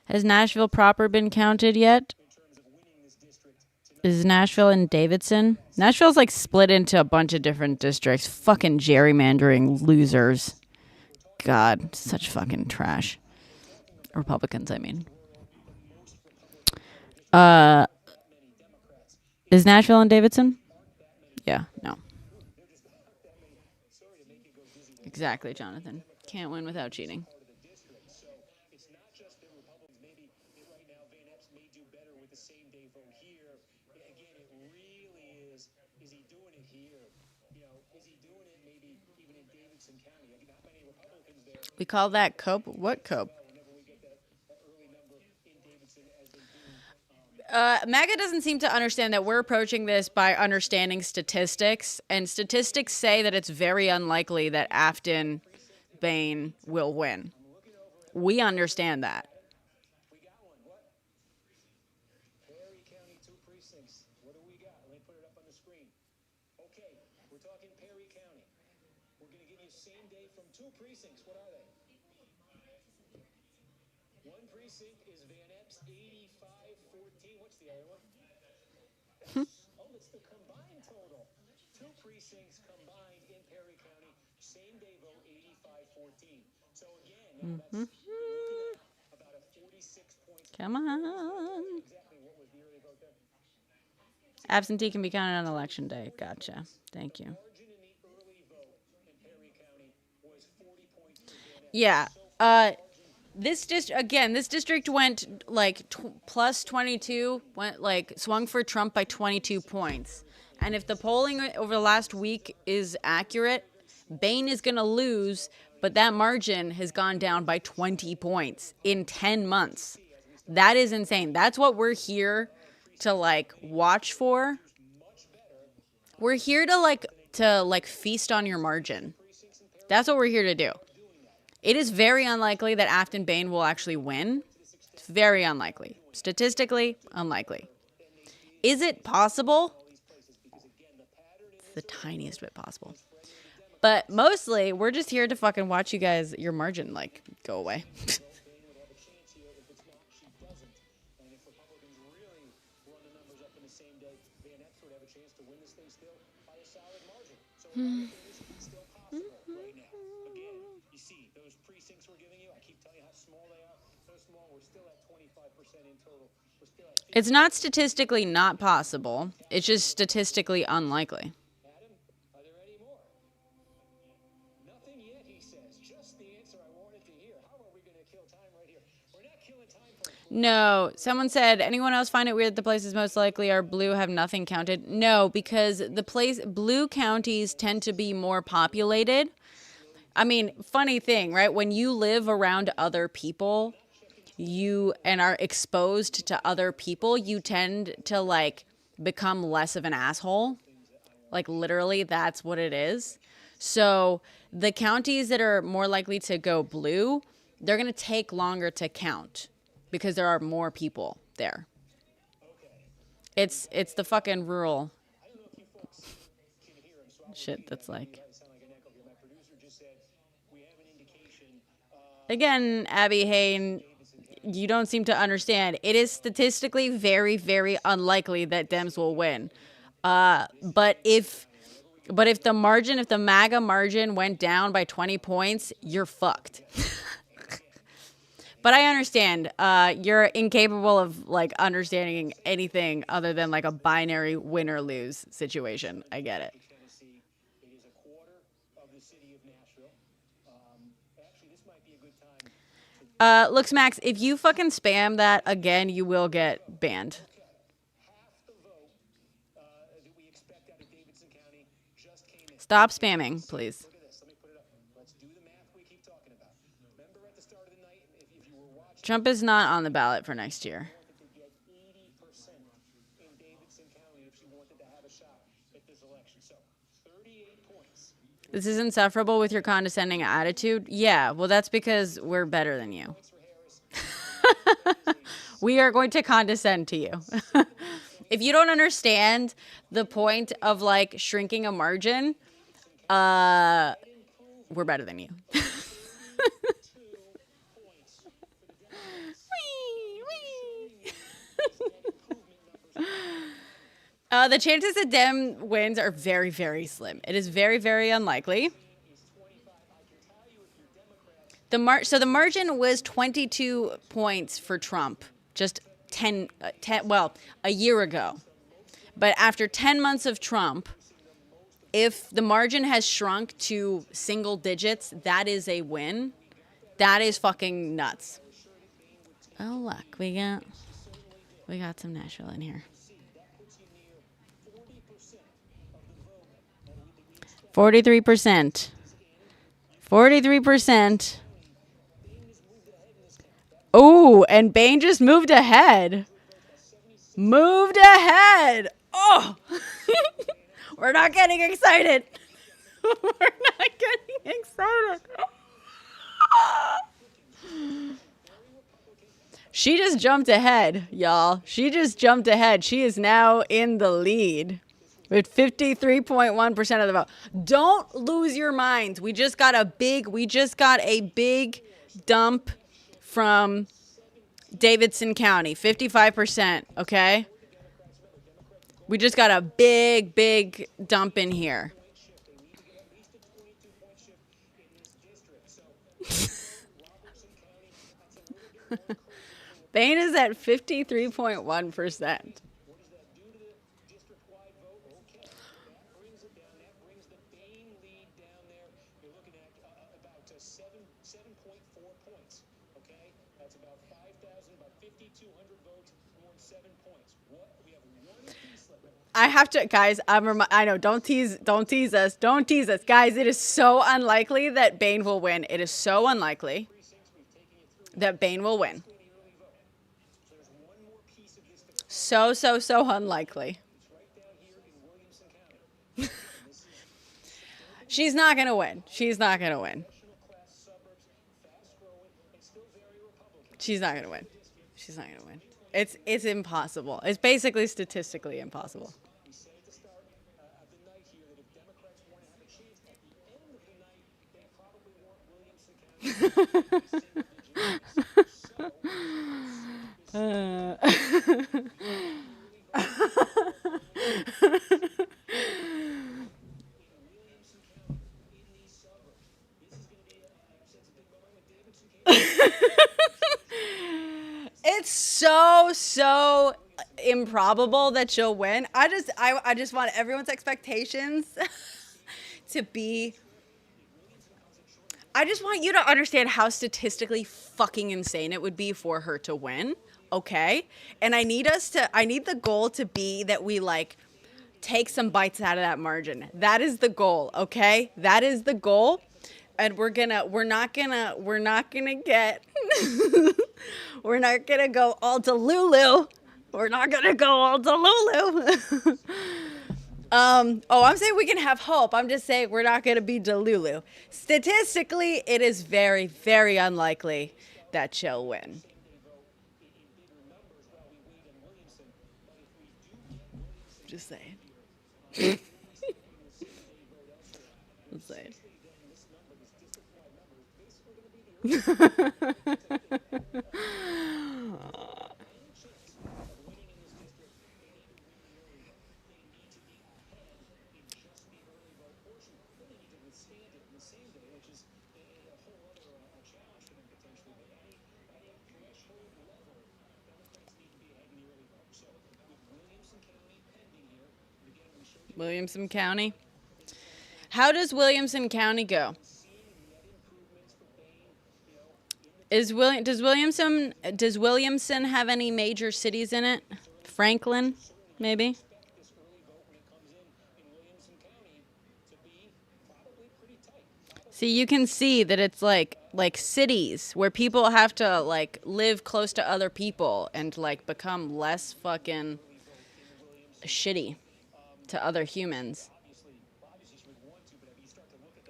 Has Nashville proper been counted yet? in terms of winning this district tonight. Is Nashville and Davidson? Nashville's like split into a bunch of different districts. Fucking gerrymandering losers. God, such fucking trash. Republicans, I mean. Is Nashville and Davidson? Yeah, no. Exactly, Jonathan. Can't win without cheating. Part of the district. So it's not just that Republicans, maybe right now Van Epps may do better with the same-day vote here. Again, it really is he doing it here? You know, is he doing it maybe even in Davidson County? Not many Republicans there. We call that cope. What cope? Whenever we get that early number in Davidson as they do. MAGA doesn't seem to understand that we're approaching this by understanding statistics, and statistics say that it's very unlikely that Afton Bain will win. We understand that. We got one. What? Perry County, 2 precincts. What do we got? Let me put it up on the screen. Okay, we're talking Perry County. We're going to give you same day from 2 precincts. What are they? One precinct is Van Epps, 85-14. What's the other one? Oh, it's the combined total. 2 precincts combined in Perry County. Same day vote, 85-14. So again, now that's you're looking at about a 46 points. Come on. Exactly what was the early vote there? Absentee can be counted on election day. Gotcha. Thank you. Yeah. This district went like plus 22, went like swung for Trump by 22 points. And if the polling over the last week is accurate, Bain is going to lose, but that margin has gone down by 20 points in 10 months. That is insane. That's what we're here to like watch for. We're here to feast on your margin. That's what we're here to do. It is very unlikely that Afton Bain will actually win. It's very unlikely. Statistically, unlikely. Is it possible? It's the tiniest bit possible. But mostly, we're just here to fucking watch you guys, your margin, like, go away. It's not statistically not possible. It's just statistically unlikely. Adam, are there any more? Nothing yet, he says. Just the answer I wanted to hear. How are we going to kill time right here? We're not killing time for... No. Someone said, anyone else find it weird that the places most likely are blue have nothing counted? No, because blue counties tend to be more populated. I mean, funny thing, right? When you live around other people, and are exposed to other people, you tend to like become less of an asshole. Like literally, that's what it is. So the counties that are more likely to go blue, they're going to take longer to count because there are more people there. It's the fucking rural shit that's like. Again, Abby Hayne, you don't seem to understand. It is statistically very, very unlikely that Dems will win. But if the MAGA margin went down by 20 points, you're fucked. But I understand. You're incapable of like understanding anything other than like a binary win or lose situation. I get it. Looks Max, if you fucking spam that again, you will get banned. Stop spamming, please. Trump is not on the ballot for next year. This is insufferable with your condescending attitude? Yeah, well, that's because we're better than you. We are going to condescend to you. If you don't understand the point of, like, shrinking a margin, we're better than you. The chances that Dem wins are very, very slim. It is very, very unlikely. So the margin was 22 points for Trump just a year ago. But after 10 months of Trump, if the margin has shrunk to single digits, that is a win. That is fucking nuts. Oh, look, we got some Nashville in here. 43%. 43%. Oh, and Bain just moved ahead. Moved ahead. Oh. We're not getting excited. We're not getting excited. She just jumped ahead, y'all. She just jumped ahead. She is now in the lead with 53.1% of the vote. Don't lose your minds. We just got a big dump from Davidson County, 55%, okay? We just got a big dump in here. Bain is at 53.1%. I have to, guys. I know. Don't tease us. Don't tease us, guys. It is so unlikely that Bane will win. It is so unlikely that Bane will win. So unlikely. She's not gonna win. She's not gonna win. She's not gonna win. She's not gonna win. It's impossible. It's basically statistically impossible. It's so improbable that she'll win. I just want everyone's expectations to be. I just want you to understand how statistically fucking insane it would be for her to win, okay? And I need the goal to be that we like take some bites out of that margin. That is the goal, okay? That is the goal. And we're not gonna get we're not gonna go all Delulu. We're not gonna go all Delulu. I'm saying we can have hope. I'm just saying we're not gonna be Delulu. Statistically, it is very, very unlikely that she'll win. Just saying. Just saying. Williamson County. How does Williamson County go? Does Williamson have any major cities in it? Franklin, maybe? See, you can see that it's like cities where people have to like live close to other people and like become less fucking shitty to other humans.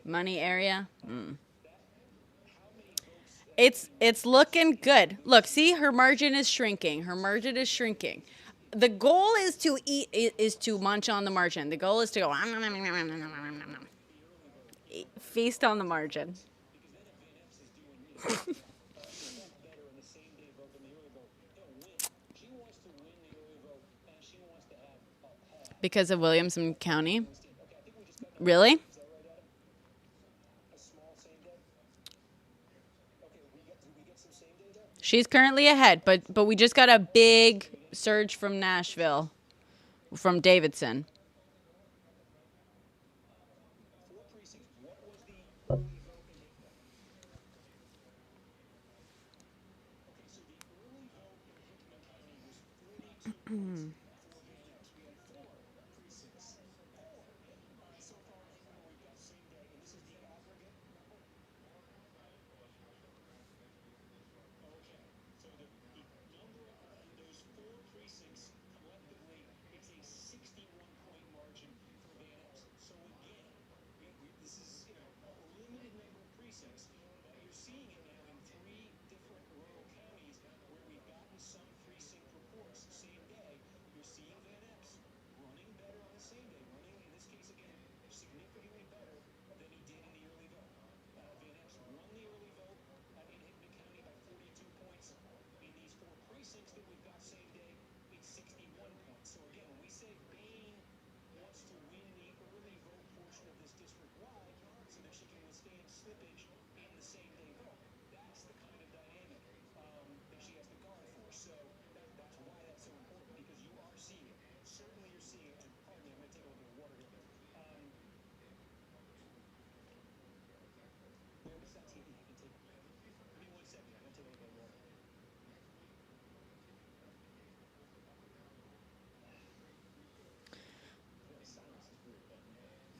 Money area? It's looking good. Look, see, her margin is shrinking. Her margin is shrinking. The goal is to munch on the margin. The goal is to go feast on the margin. Because of Williamson County? Really? She's currently ahead, but we just got a big surge from Nashville, from Davidson.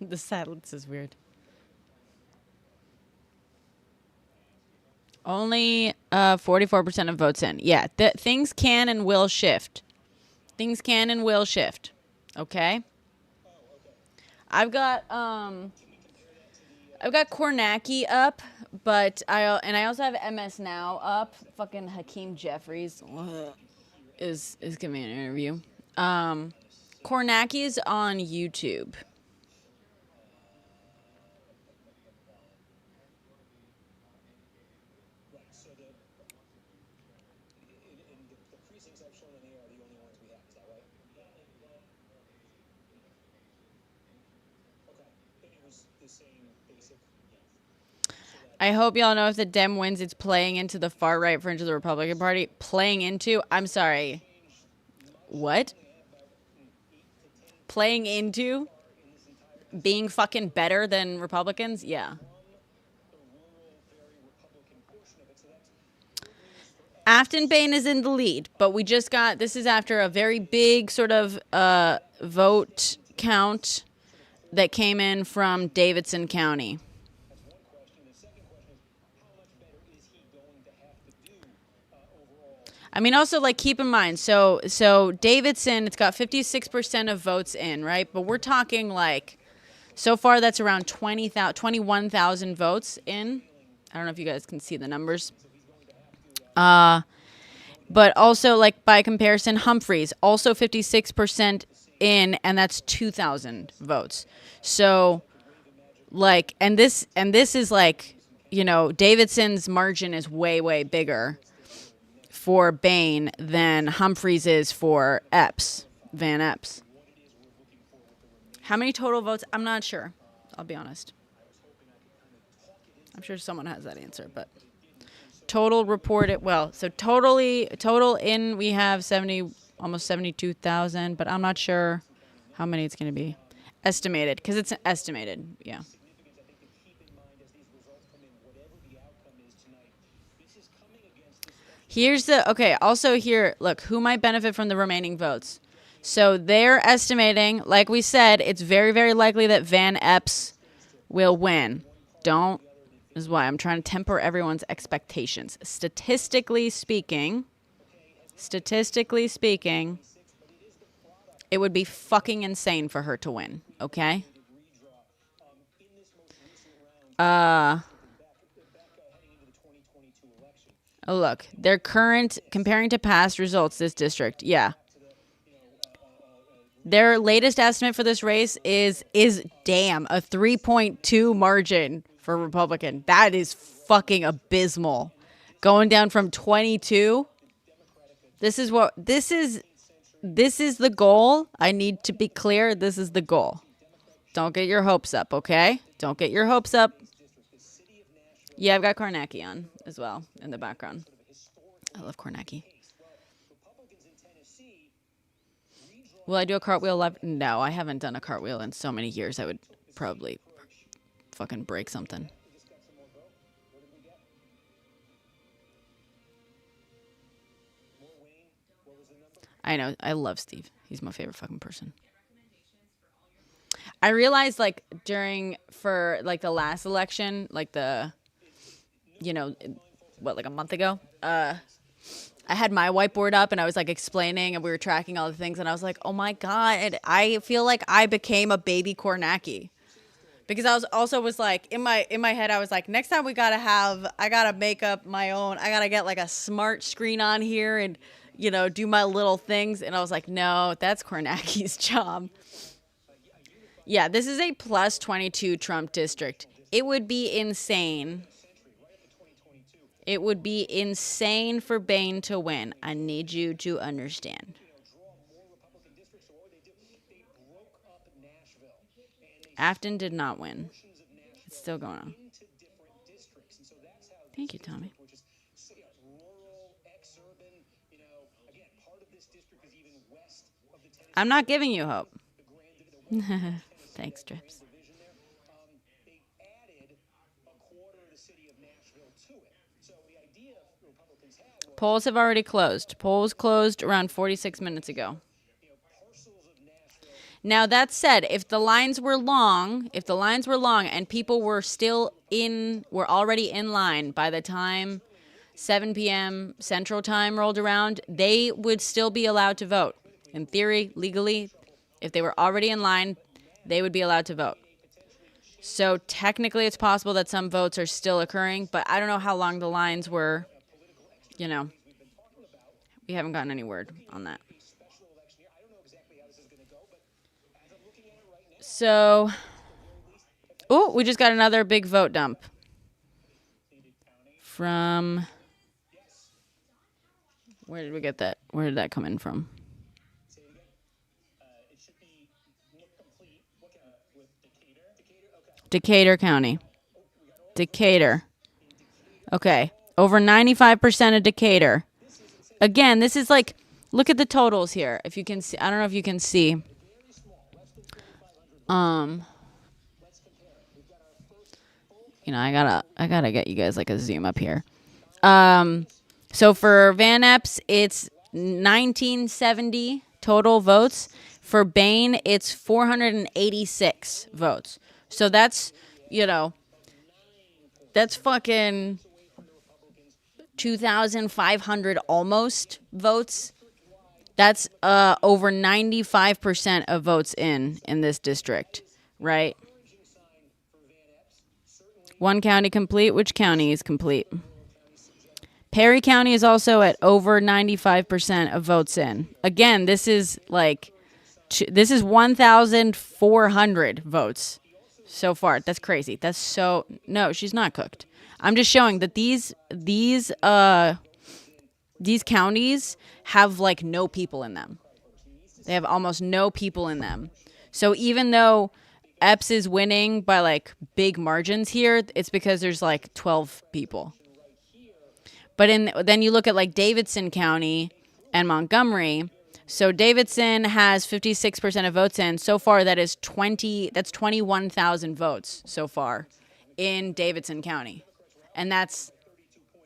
The silence is weird. Only 44% of votes in. Yeah, things can and will shift. Things can and will shift. Okay? I've got Kornacki up, but I also have MS Now up. Fucking Hakeem Jeffries is giving an interview. Kornacki is on YouTube. I hope y'all know if the Dem wins, it's playing into the far right fringe of the Republican Party. Playing into? I'm sorry. What? Playing into? Being fucking better than Republicans? Yeah. Afton Bain is in the lead, but we just got, this is after a very big sort of vote count that came in from Davidson County. I mean, also, like, keep in mind, so Davidson, it's got 56% of votes in, right? But we're talking, like, so far that's around 21,000 votes in. I don't know if you guys can see the numbers. But also, like, by comparison, Humphreys, also 56% in, and that's 2,000 votes. So, like, and this is, like, you know, Davidson's margin is way, way bigger for Bain than Humphreys is for Van Epps. How many total votes? I'm not sure. I'll be honest. I'm sure someone has that answer, but total reported, well, so total in, we have almost 72,000, but I'm not sure how many it's going to be. Estimated, because it's estimated, yeah. Here's the, okay, also here, look, who might benefit from the remaining votes? So they're estimating, like we said, it's very, very likely that Van Epps will win. This is why I'm trying to temper everyone's expectations. Statistically speaking, it would be fucking insane for her to win, okay? Oh, look, their current, comparing to past results, this district, yeah. Their latest estimate for this race is damn, a 3.2 margin for Republican. That is fucking abysmal. Going down from 22. This is the goal. I need to be clear. This is the goal. Don't get your hopes up, okay? Don't get your hopes up. Yeah, I've got Kornacki on as well in the background. I love Kornacki. Will I do a cartwheel live? No, I haven't done a cartwheel in so many years. I would probably fucking break something. I know. I love Steve. He's my favorite fucking person. I realized, like, for the last election, like like a month ago, I had my whiteboard up and I was like explaining and we were tracking all the things and I was like, oh my God, I feel like I became a baby Kornacki. Because I was like, in my head, I was like, next time I gotta make up my own, I gotta get like a smart screen on here and, you know, do my little things. And I was like, no, that's Kornacki's job. Yeah, this is a plus 22 Trump district. It would be insane. It would be insane for Bain to win. I need you to understand. Afton did not win. It's still going on. Thank you, Tommy. I'm not giving you hope. Thanks, Drips. Polls have already closed. Polls closed around 46 minutes ago. Now that said, if the lines were long and people were were already in line by the time 7 p.m. Central Time rolled around, they would still be allowed to vote. In theory, legally, if they were already in line, they would be allowed to vote. So technically it's possible that some votes are still occurring, but I don't know how long the lines were, We haven't gotten any word on that. So, we just got another big vote dump from, where did we get that? Where did that come in from? Decatur County. Decatur. Okay. Over 95% of Decatur. Again, this is like, look at the totals here. If you can see, I don't know if you can see. I gotta get you guys like a zoom up here. So for Van Epps, it's 1970 total votes. For Bain, it's 486 votes. So that's, that's fucking 2,500 almost votes. That's over 95% of votes in this district, right? One county complete. Which county is complete? Perry County is also at over 95% of votes in. Again, this is 1,400 votes so far. That's crazy. No, she's not cooked. I'm just showing that these counties have like no people in them. They have almost no people in them. So even though Epps is winning by like big margins here, it's because there's like 12 people. But then you look at like Davidson County and Montgomery. So Davidson has 56% of votes in. So far, that's 21,000 votes so far in Davidson County. And that's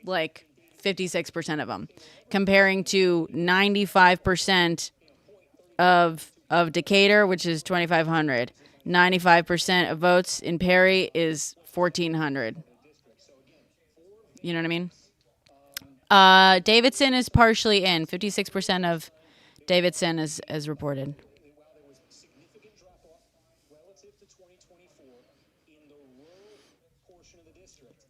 like 56% of them. Comparing to 95% of Decatur, which is 2,500. 95% of votes in Perry is 1,400. You know what I mean? Davidson is partially in. 56% of Davidson is reported.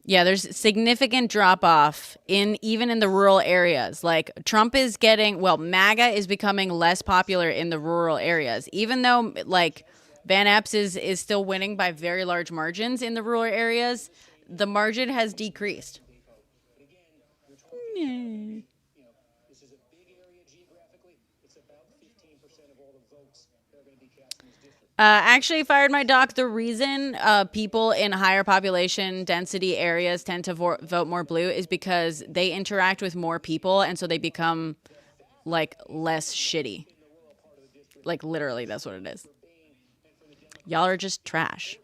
Yeah, there's significant drop off even in the rural areas. Like Trump is MAGA is becoming less popular in the rural areas. Even though like Van Epps is still winning by very large margins in the rural areas, the margin has decreased. Actually, Fired My Doc, the reason people in higher population density areas tend to vote more blue is because they interact with more people, and so they become, like, less shitty. Like, literally, that's what it is. Y'all are just trash.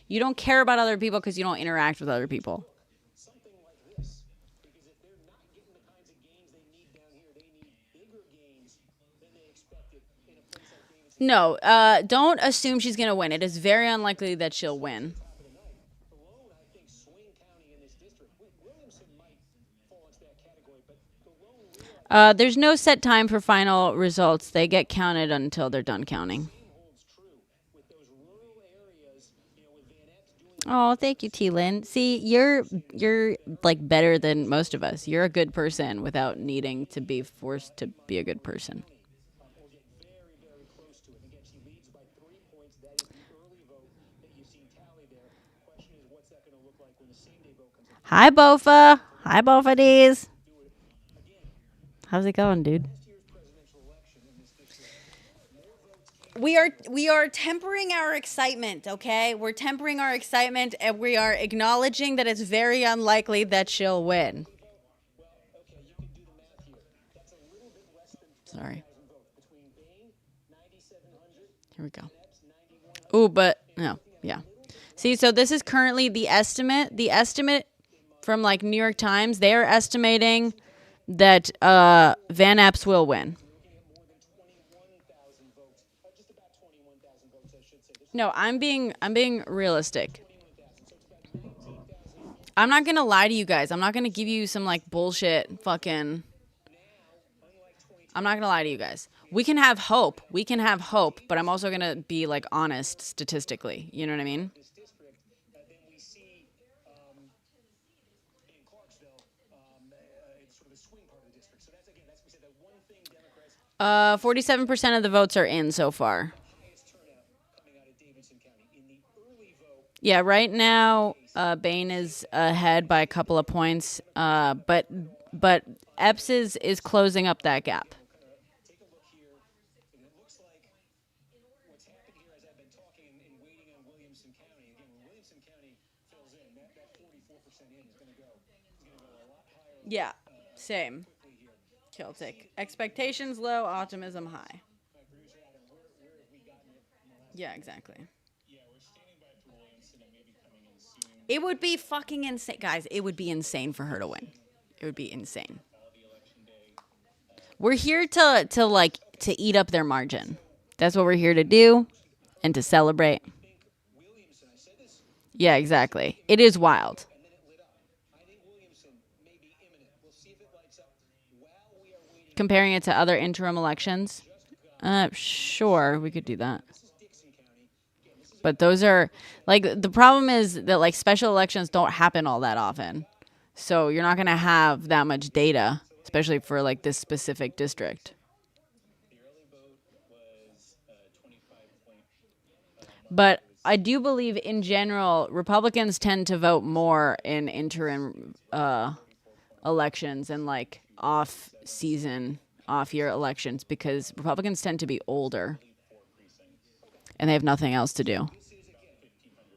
You don't care about other people because you don't interact with other people. No, don't assume she's going to win. It is very unlikely that she'll win. There's no set time for final results. They get counted until they're done counting. Oh, thank you, T-Lyn. See, you're like better than most of us. You're a good person without needing to be forced to be a good person. Hi, Bofa. Hi, Bofa D's. How's it going, dude? We are tempering our excitement, okay? We're tempering our excitement, and we are acknowledging that it's very unlikely that she'll win. Sorry. Here we go. Ooh, but no, yeah. See, so this is currently the estimate. The estimate from like New York Times, they are estimating that Van Epps will win. No, I'm being realistic. I'm not gonna lie to you guys. I'm not gonna give you some like bullshit fucking. I'm not gonna lie to you guys. We can have hope. But I'm also gonna be like honest statistically. You know what I mean? 47% of the votes are in so far. Yeah, right now, Bain is ahead by a couple of points, but Epps is closing up that gap. Yeah, same. Celtic. Expectations low, optimism high. Yeah, exactly. It would be fucking insane. Guys, it would be insane for her to win. It would be insane. We're here to eat up their margin. That's what we're here to do and to celebrate. Yeah, exactly. It is wild. Comparing it to other interim elections? Sure, we could do that. But those are, like, the problem is that, like, special elections don't happen all that often. So you're not going to have that much data, especially for, like, this specific district. But I do believe, in general, Republicans tend to vote more in interim elections and, like, off-season, off-year elections because Republicans tend to be older. And they have nothing else to do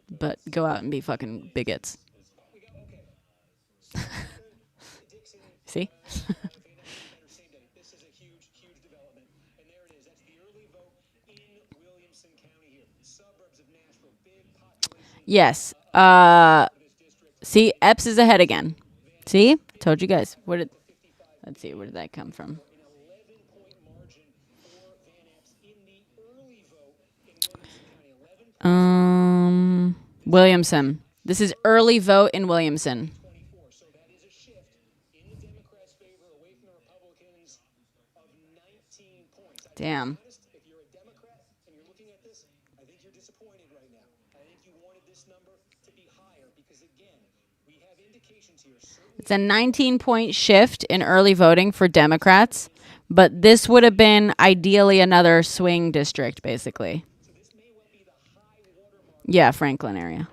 but go out and be fucking bigots. See? Yes. See, Epps is ahead again. See? Told you guys. Let's see, where did that come from? Williamson. This is early vote in Williamson. Damn. It's a 19-point shift in early voting for Democrats, but this would have been ideally another swing district, basically. Yeah, Franklin area.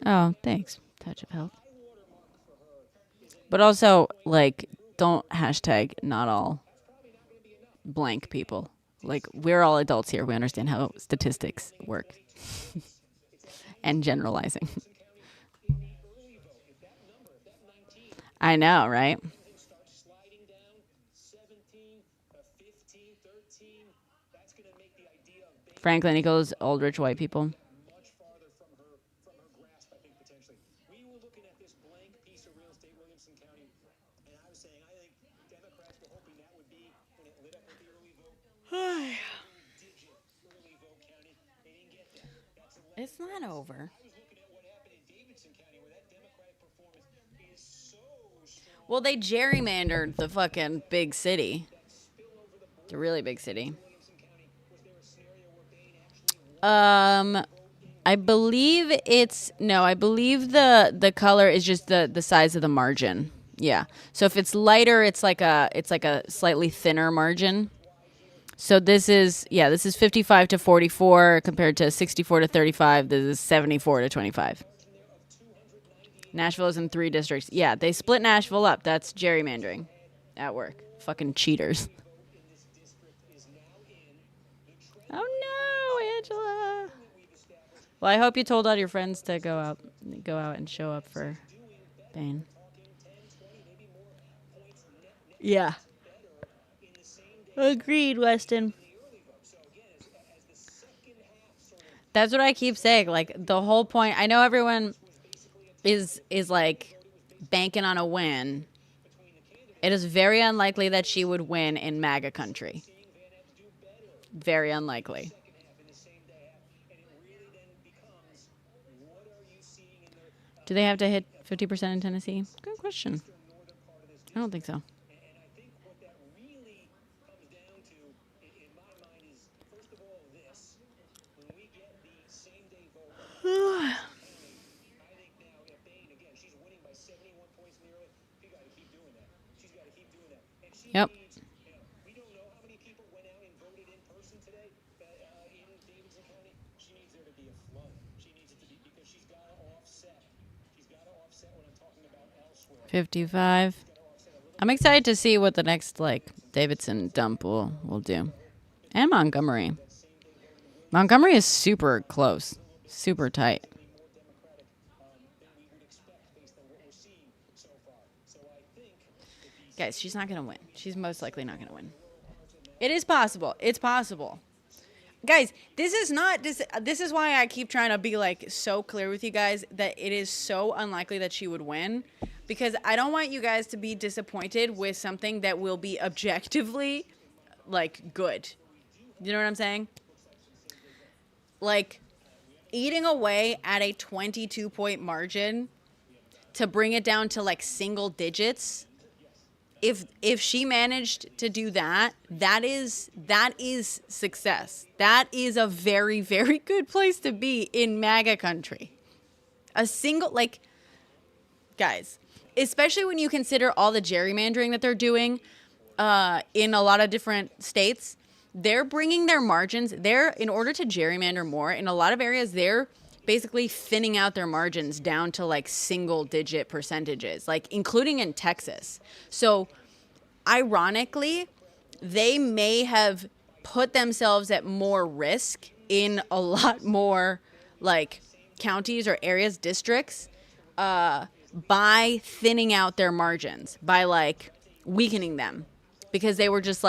Oh, thanks. Touch of health. But also, like, don't hashtag not all blank people. Like, we're all adults here. We understand how statistics work. And generalizing. I know, right? Franklin equals old rich white people. It's not over. Well, they gerrymandered the fucking big city. The really big city. I believe the color is just the size of the margin. Yeah. So if it's lighter, it's like a slightly thinner margin. So this is 55 to 44 compared to 64 to 35. This is 74 to 25. Nashville is in 3 districts. Yeah, they split Nashville up. That's gerrymandering at work. Fucking cheaters. Oh no, Angela. Well, I hope you told all your friends to go out and show up for Bain. Yeah. Agreed, Weston. That's what I keep saying. Like, the whole point, I know everyone is like banking on a win. It is very unlikely that she would win in MAGA country. Very unlikely. Do they have to hit 50% in Tennessee? Good question. I don't think so. Yep. We don't know how many people went out and voted in person today in Davidson County. She needs there to be a flood. She needs it to be because she's got to offset. She's got to offset what I'm talking about elsewhere. 55. I'm excited to see what the next Davidson dump will do. And Montgomery. Montgomery is super close. Super tight. Guys, she's not going to win. She's most likely not going to win. It is possible. It's possible. Guys, this is why I keep trying to be so clear with you guys that it is so unlikely that she would win, because I don't want you guys to be disappointed with something that will be objectively good. You know what I'm saying? Eating away at a 22-point margin to bring it down to single digits. If she managed to do that, that is success. That is a very, very good place to be in MAGA country. A single, guys, especially when you consider all the gerrymandering that they're doing in a lot of different states, they're bringing their margins. In order to gerrymander more, in a lot of areas, they're basically thinning out their margins down to single digit percentages, including in Texas. So ironically, they may have put themselves at more risk in a lot more counties or areas, districts, by thinning out their margins, by weakening them, because they were just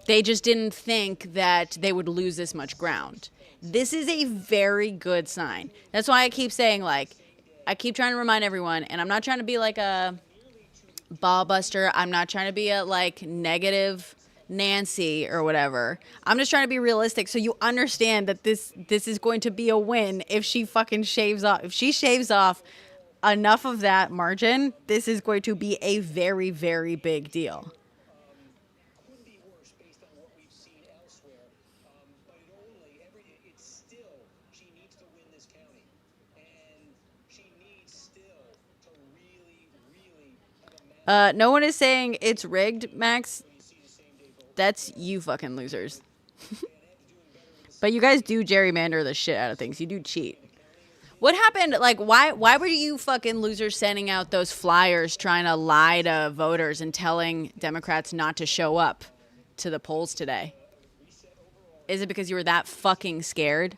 they just didn't think that they would lose this much ground. This is a very good sign. That's why I keep saying, I keep trying to remind everyone, and I'm not trying to be a ball buster. I'm not trying to be a negative Nancy or whatever. I'm just trying to be realistic so you understand that this is going to be a win if she fucking shaves off. If she shaves off enough of that margin, this is going to be a very, very big deal. No one is saying it's rigged, Max. That's you fucking losers. But you guys do gerrymander the shit out of things. You do cheat. What happened? Why were you fucking losers sending out those flyers trying to lie to voters and telling Democrats not to show up to the polls today? Is it because you were that fucking scared?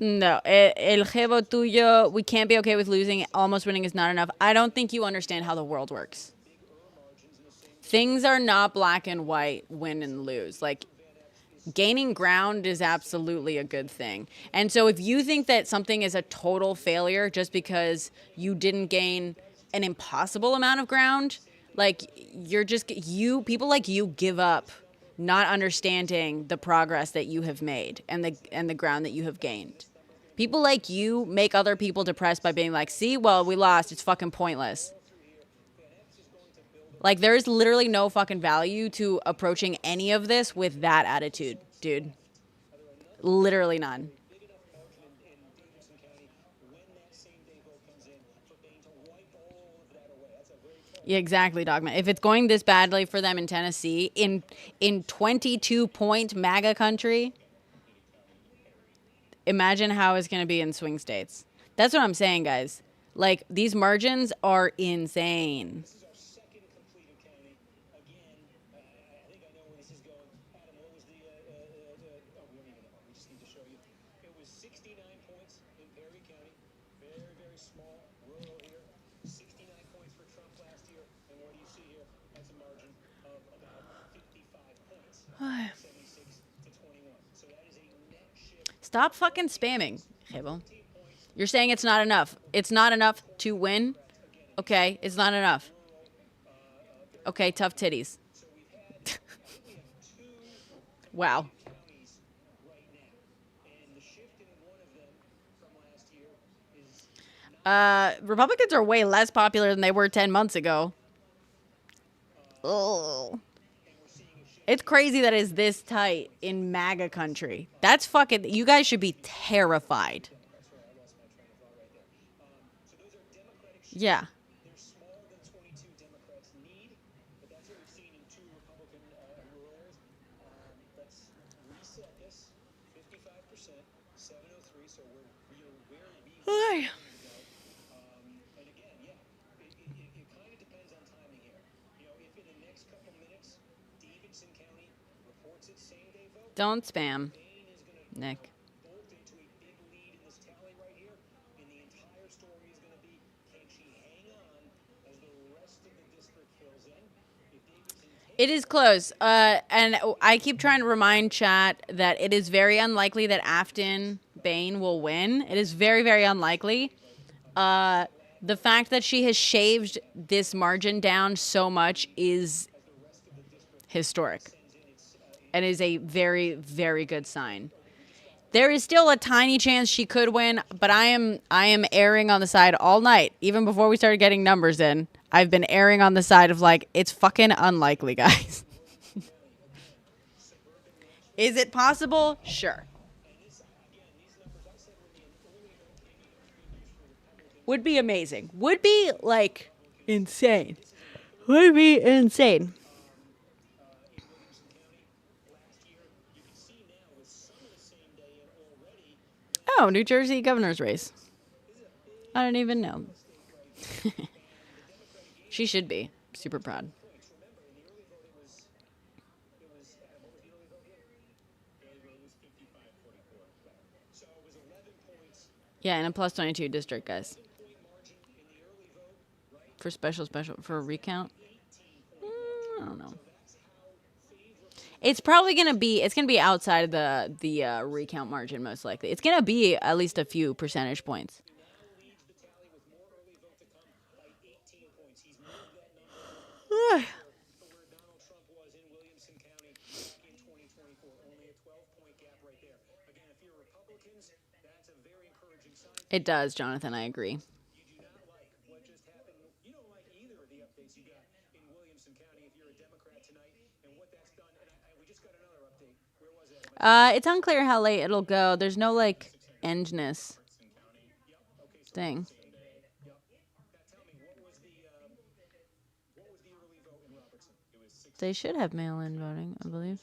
No, el jevo tuyo, we can't be okay with losing. Almost winning is not enough. I don't think you understand how the world works. Things are not black and white, win and lose. Gaining ground is absolutely a good thing. And so if you think that something is a total failure just because you didn't gain an impossible amount of ground, people like you give up not understanding the progress that you have made and the ground that you have gained. People like you make other people depressed by being see, well, we lost. It's fucking pointless. There's literally no fucking value to approaching any of this with that attitude, dude. Literally none. Yeah, exactly, Dogma. If it's going this badly for them in Tennessee, in 22-point MAGA country, imagine how it's going to be in swing states. That's what I'm saying, guys. These margins are insane. Stop fucking spamming, Hebo. You're saying it's not enough. It's not enough to win? Okay, it's not enough. Okay, tough titties. Wow. Republicans are way less popular than they were 10 months ago. Ugh. It's crazy that it's this tight in MAGA country. That's fucking... You guys should be terrified. Yeah. Hi. Don't spam, Nick. It is close. And I keep trying to remind chat that it is very unlikely that Afton Bain will win. It is very, very unlikely. The fact that she has shaved this margin down so much is historic. And is a very, very good sign. There is still a tiny chance she could win, but I am erring on the side all night, even before we started getting numbers in. I've been erring on the side of like, it's fucking unlikely, guys. Is it possible? Sure. Would be amazing. Would be like insane. Would be insane. Oh, New Jersey governor's race. I don't even know. She should be super proud. Yeah, in a plus 22 district, guys. For for a recount. I don't know. It's probably gonna be. It's gonna be outside of the recount margin, most likely. It's gonna be at least a few percentage points. It does, Jonathan. I agree. It's unclear how late it'll go. There's no, like, endness thing. They should have mail-in voting, I believe.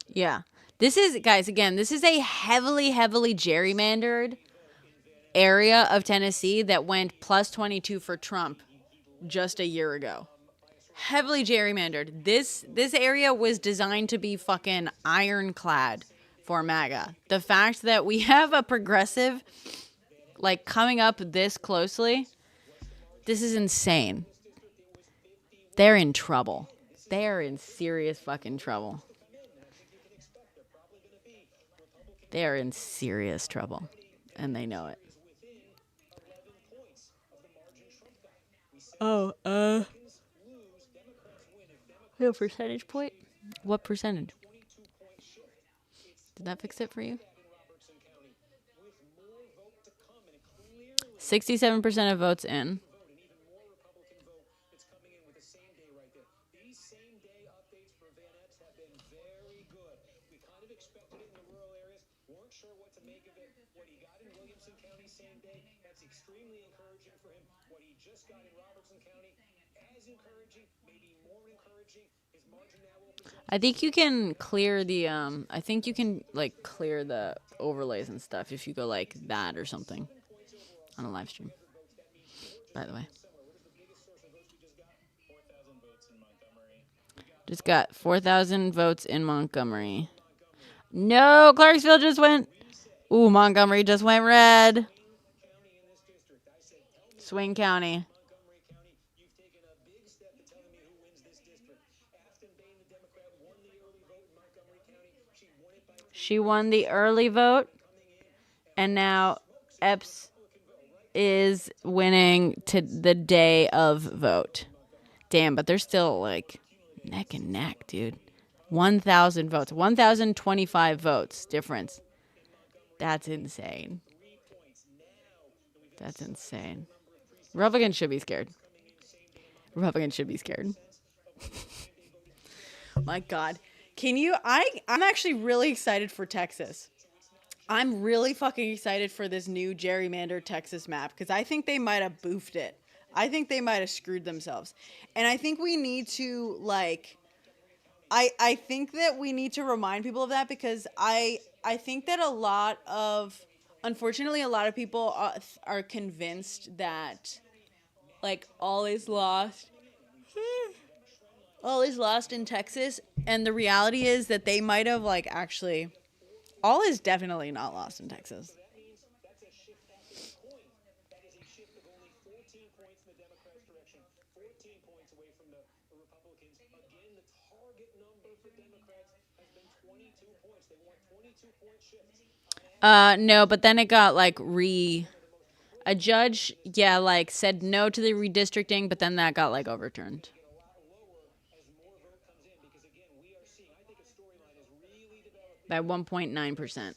Yeah. This is, guys, again, this is a heavily, heavily gerrymandered area of Tennessee that went plus 22 for Trump just a year ago. Heavily gerrymandered. This area was designed to be fucking ironclad for MAGA. The fact that we have a progressive like coming up this closely, this is insane. They're in trouble. They are in serious fucking trouble. They are in serious trouble, and they know it. Oh, a percentage point? What percentage? Did that fix it for you? 67% of votes in. I think you can clear the I think you can like clear the overlays and stuff if you go like that or something on a live stream. By the way. Just got 4,000 votes in Montgomery. No, Clarksville just went. Ooh, Montgomery just went red. Swing County. She won the early vote, and now Epps is winning to the day of vote. Damn, but they're still like neck and neck, dude. 1,000 votes. 1,025 votes difference. That's insane. That's insane. Republicans should be scared. Republicans should be scared. My God. Can you... I'm actually really excited for Texas. I'm really fucking excited for this new gerrymandered Texas map because I think they might have boofed it. I think they might have screwed themselves. And I think we need to, like... I think that we need to remind people of that because I think that unfortunately, a lot of people are convinced that, like, all is lost. All is lost in Texas. And the reality is that they might have, like, actually... All is definitely not lost in Texas. No, but then it got like a judge, yeah, like said no to the redistricting, but then that got like overturned. By 1.9%.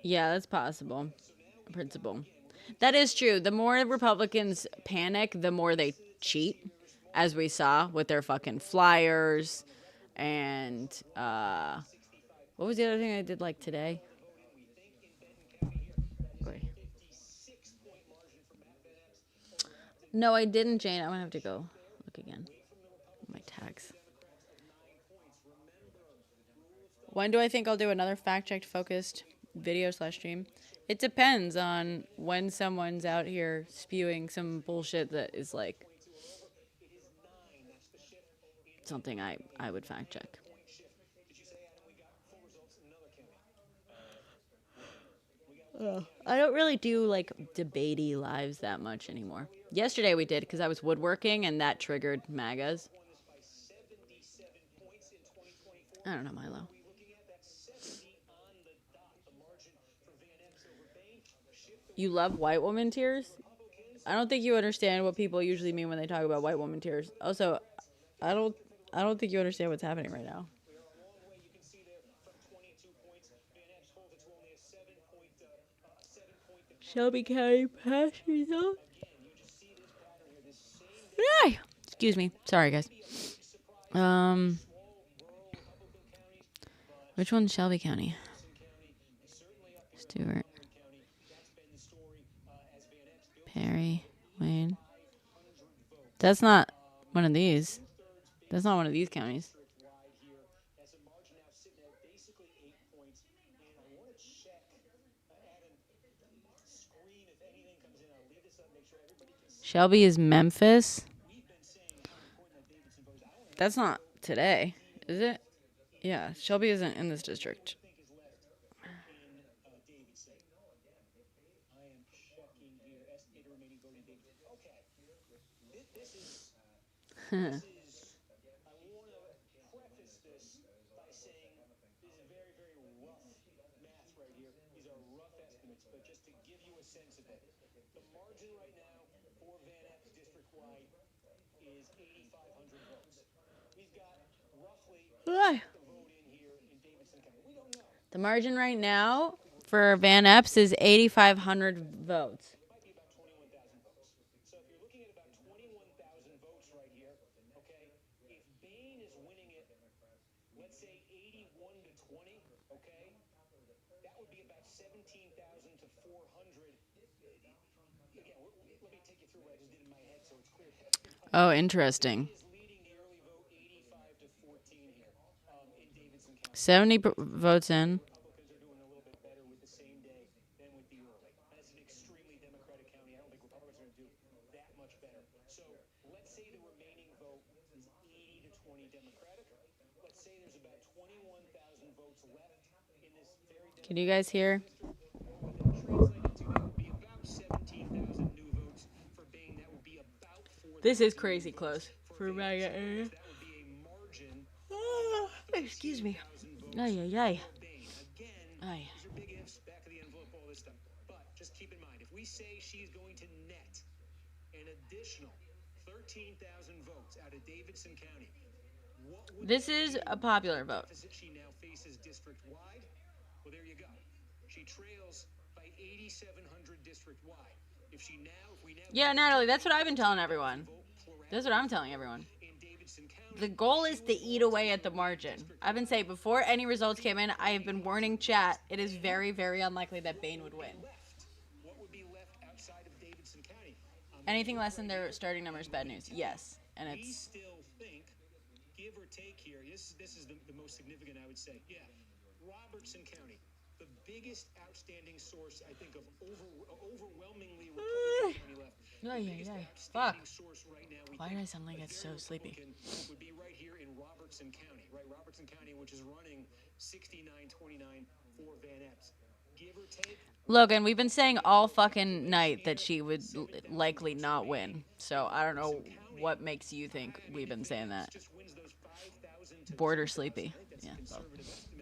Yeah, that's possible. Principle. That is true. The more Republicans panic, the more they cheat, as we saw with their fucking flyers and what was the other thing I did like today? Wait. No, I didn't, Jane. I'm gonna have to go look again. My tags. When do I think I'll do another fact-checked focused video/stream? It depends on when someone's out here spewing some bullshit that is like something I would fact check. I don't really do like debatey lives that much anymore. Yesterday we did because I was woodworking and that triggered MAGAs. I don't know, Milo. You love white woman tears? I don't think you understand what people usually mean when they talk about white woman tears. Also, I don't think you understand what's happening right now. Shelby County pass result. Excuse me. Sorry, guys. Which one's Shelby County? Stewart. Perry. Wayne. That's not one of these. That's not one of these counties. Shelby is Memphis. That's not today, is it? Yeah, Shelby isn't in this district. The margin right now for Van Epps is 8,500 votes. Oh, interesting. 70 votes in. say there's about 21,000 votes left in this very Can you guys hear? This is crazy close for MAGA area. Excuse me. Ay, ay, ay. Ay. These are big ifs, back of the envelope, all this stuff. But just keep in mind, if we say she's going to net an additional 13,000 votes out of Davidson County, what would This is a popular vote. she now faces district-wide? Well, there you go. She trails by 8,700 district-wide. If we now Yeah, Natalie, that's what I've been telling everyone. That's what I'm telling everyone. The goal is to eat away at the margin. I've been saying before any results came in, I have been warning chat. It is very, very unlikely that Bain would win. what would be left outside of Davidson County? Anything less than their starting number is bad news. Yes, and We it's still think, give or take here, this is the most significant, I would say. Yeah, Robertson County, the biggest outstanding source, I think, of overwhelmingly Republican county left. yeah, yeah, yeah. Fuck. Source right now, we Why think did I suddenly get so sleepy? would be right here in Robertson County, right? Robertson County, which is running 69-29 for Van Epps. Give or take. Logan, we've been saying all fucking night that she would likely not win. So I don't know what makes you think we've been saying that. Just wins those 5,000 Bored or sleepy? Yeah,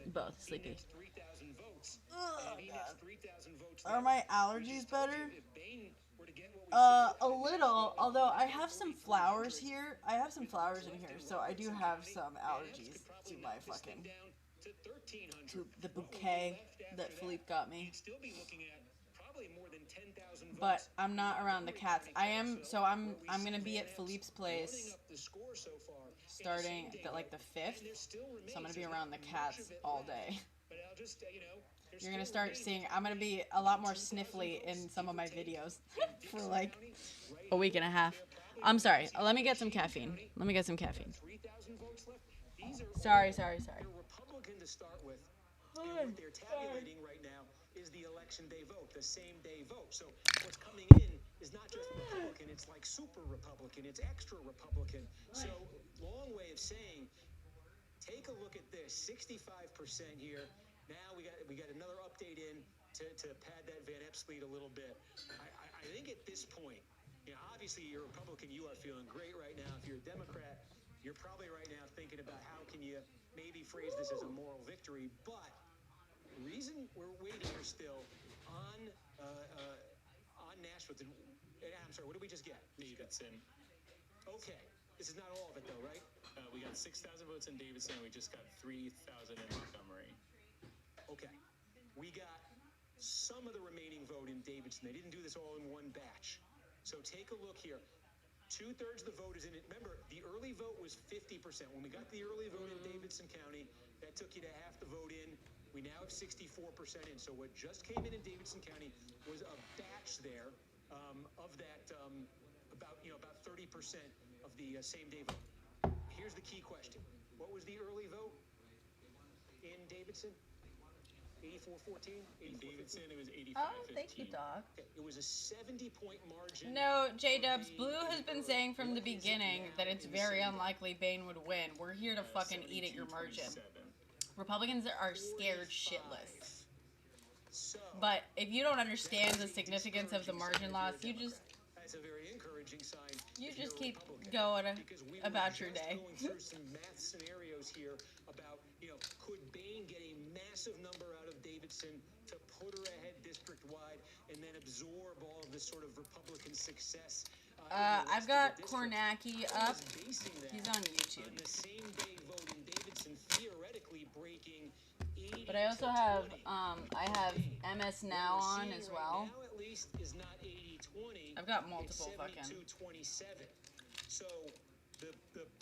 both sleepy. 3,000 votes. Are my allergies better? If Bain were to get what we A little. Although I have some flowers here. I have some flowers in here, so I do have some allergies to my fucking to 1,300, to the bouquet that Philippe got me. still be looking at probably more than 10,000 votes. But I'm not around the cats. I'm gonna be at Philippe's place The score so far, starting at like the 5th. So I'm gonna be around the cats all day. but I'll just, You're gonna start seeing. I'm gonna be a lot more sniffly in some of my videos for like a week and a half. I'm sorry. Let me get some caffeine. 3,000 votes left. These are Sorry. Republican to start with. And what they're tabulating right now is the election day vote, the same day vote. So what's coming in is not just Republican, it's like super Republican, it's extra Republican. So long way of saying, take a look at this, 65% here. Now we got another update in to pad that Van Epps lead a little bit. I think at this point, obviously you're a Republican, you are feeling great right now. If you're a Democrat, you're probably right now thinking about how can you maybe phrase this as a moral victory. But the reason we're waiting here still on Nashville. I'm sorry, what did we just get? Davidson. Okay, this is not all of it though, right? We got 6,000 votes in Davidson. We just got 3,000 in Montgomery. Okay, we got some of the remaining vote in Davidson. They didn't do this all in one batch. So take a look here. 2/3 of the vote is in it. Remember, the early vote was 50%. When we got the early vote in Davidson County, that took you to half the vote in. We now have 64% in. So what just came in Davidson County was a batch there of that about 30% of the same day vote. Here's the key question: what was the early vote in Davidson? 84-14? In Davidson, it was 85-15. Oh, thank you, dog. It was a 70-point margin. No, J-Dubs, Blue has been saying from the beginning that it's very unlikely Bain would win. We're here to fucking eat at your margin. Republicans are scared shitless. But if you don't understand the significance of the margin loss, you just That's a very encouraging sign. keep going about your day. Going through some math scenarios here about, could Bain get a massive number out of Davidson to put her ahead district-wide and then absorb all of this sort of Republican success? I've got Kornacki up. He's on YouTube. On the same day vote in Davidson, theoretically breaking 80. But I also have MS Now on as well. Now at least is not 80-20. I've got multiple fucking. 72-27. So the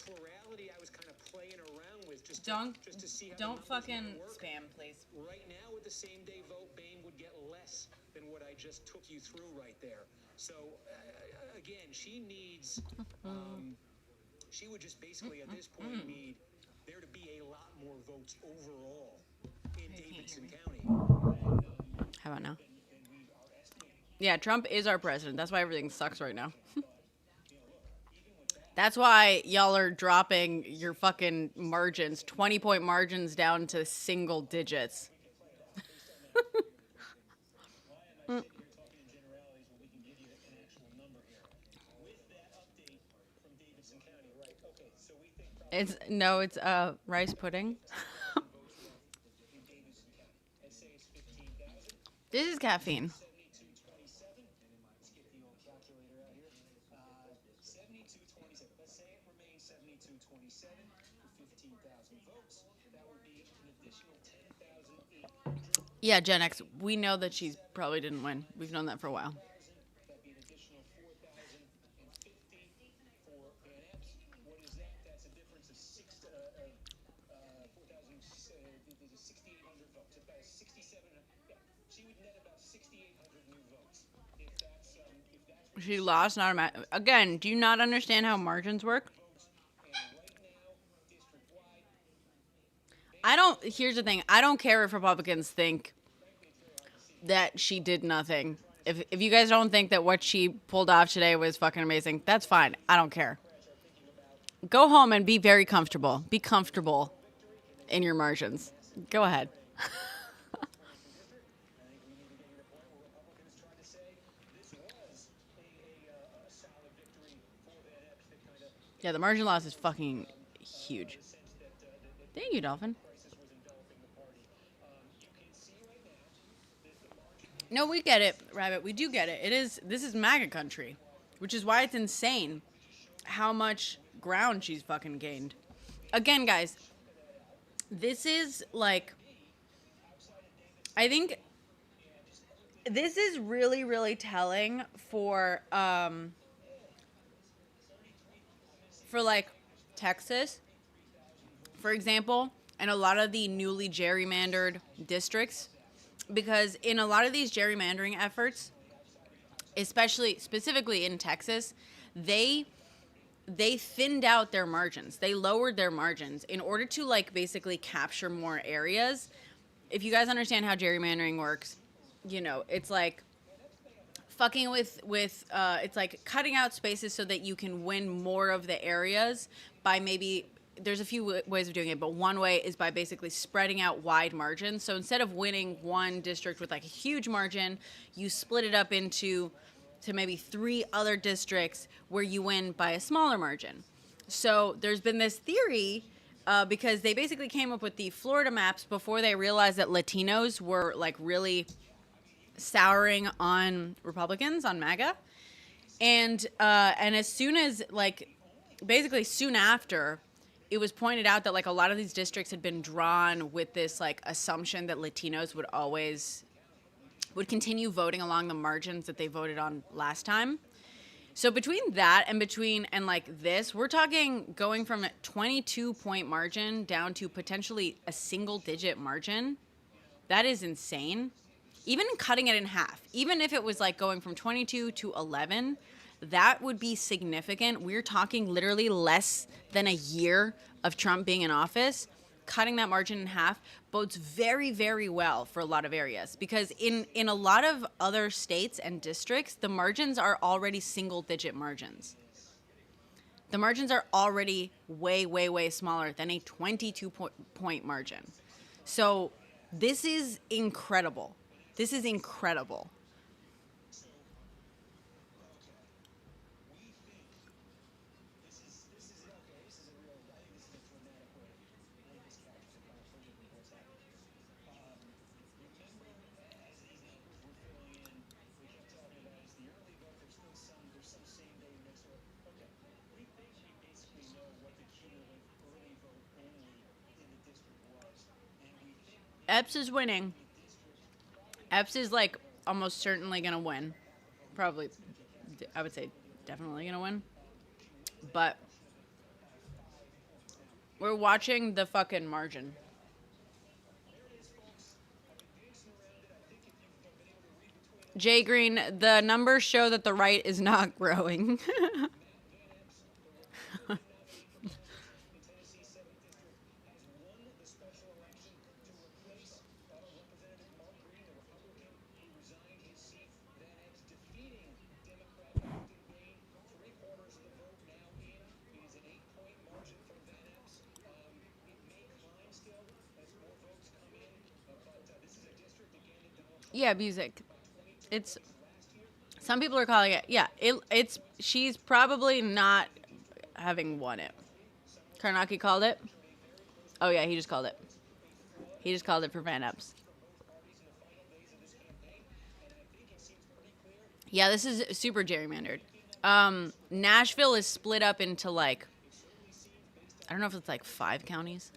plurality I was kind of playing around with just to see how Don't the numbers fucking might work. spam, please. Right now with the same day vote, Bain would get less than what I just took you through right there. So again, she needs she would just basically at this point need there to be a lot more votes overall in Davidson County. How about now? Yeah, Trump is our president. That's why everything sucks right now. That's why y'all are dropping your fucking margins, 20-point margins down to single digits. It's rice pudding. This is caffeine. Yeah, Gen X, we know that she probably didn't win. We've known that for a while. She lost, not again. Do you not understand how margins work? Here's the thing. I don't care if Republicans think that she did nothing. If you guys don't think that what she pulled off today was fucking amazing, that's fine. I don't care. Go home and be very comfortable. Be comfortable in your margins. Go ahead. Yeah, the margin loss is fucking huge. Thank you, Dolphin. No, we get it, Rabbit. We do get it. This is MAGA country, which is why it's insane how much ground she's fucking gained. Again, guys, this is like, I think this is really, really telling for like Texas, for example, and a lot of the newly gerrymandered districts. Because in a lot of these gerrymandering efforts, specifically in Texas, they thinned out their margins. They lowered their margins in order to like basically capture more areas. If you guys understand how gerrymandering works, you know, it's like fucking with it's like cutting out spaces so that you can win more of the areas by maybe. There's a few ways of doing it, but one way is by basically spreading out wide margins. So instead of winning one district with like a huge margin, you split it up to maybe 3 other districts where you win by a smaller margin. So there's been this theory because they basically came up with the Florida maps before they realized that Latinos were like really souring on Republicans, on MAGA. And as soon as like basically soon after, it was pointed out that like a lot of these districts had been drawn with this like assumption that Latinos would continue voting along the margins that they voted on last time. So between that and like this, we're talking going from a 22-point margin down to potentially a single-digit margin. That is insane. Even cutting it in half, even if it was like going from 22 to 11, that would be significant. We're talking literally less than a year of Trump being in office. Cutting that margin in half bodes very, very well for a lot of areas because in a lot of other states and districts, the margins are already single-digit margins. The margins are already way, way, way smaller than a 22-point margin. So this is incredible. This is incredible. Epps is winning. Epps is like almost certainly going to win. Probably, I would say definitely going to win. But we're watching the fucking margin. Jay Green, the numbers show that the right is not growing. Yeah, music. It's some people are calling it. Yeah, it's she's probably not having won it. Karnaki called it. Oh yeah, he just called it. He just called it for Van Epps. Yeah, this is super gerrymandered. Nashville is split up into like, I don't know if it's like 5 counties.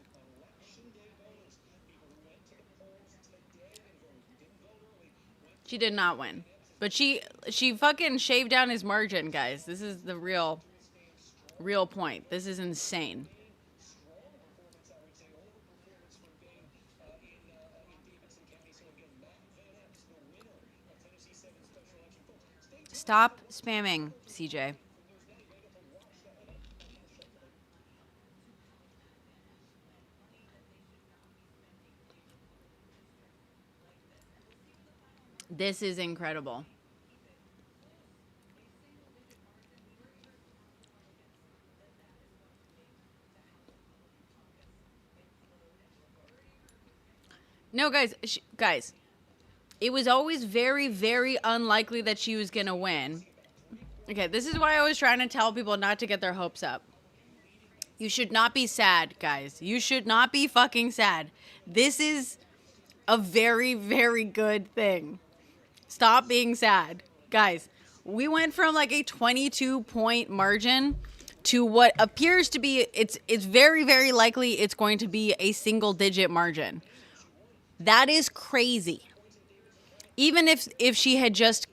She did not win. But she fucking shaved down his margin, guys. This is the real point. This is insane. Stop spamming, CJ. This is incredible. No, guys, it was always very, very unlikely that she was going to win. Okay, this is why I was trying to tell people not to get their hopes up. You should not be sad, guys. You should not be fucking sad. This is a very, very good thing. Stop being sad. Guys, we went from like a 22-point margin to what appears to be, it's very, very likely it's going to be a single-digit margin. That is crazy. Even if she had just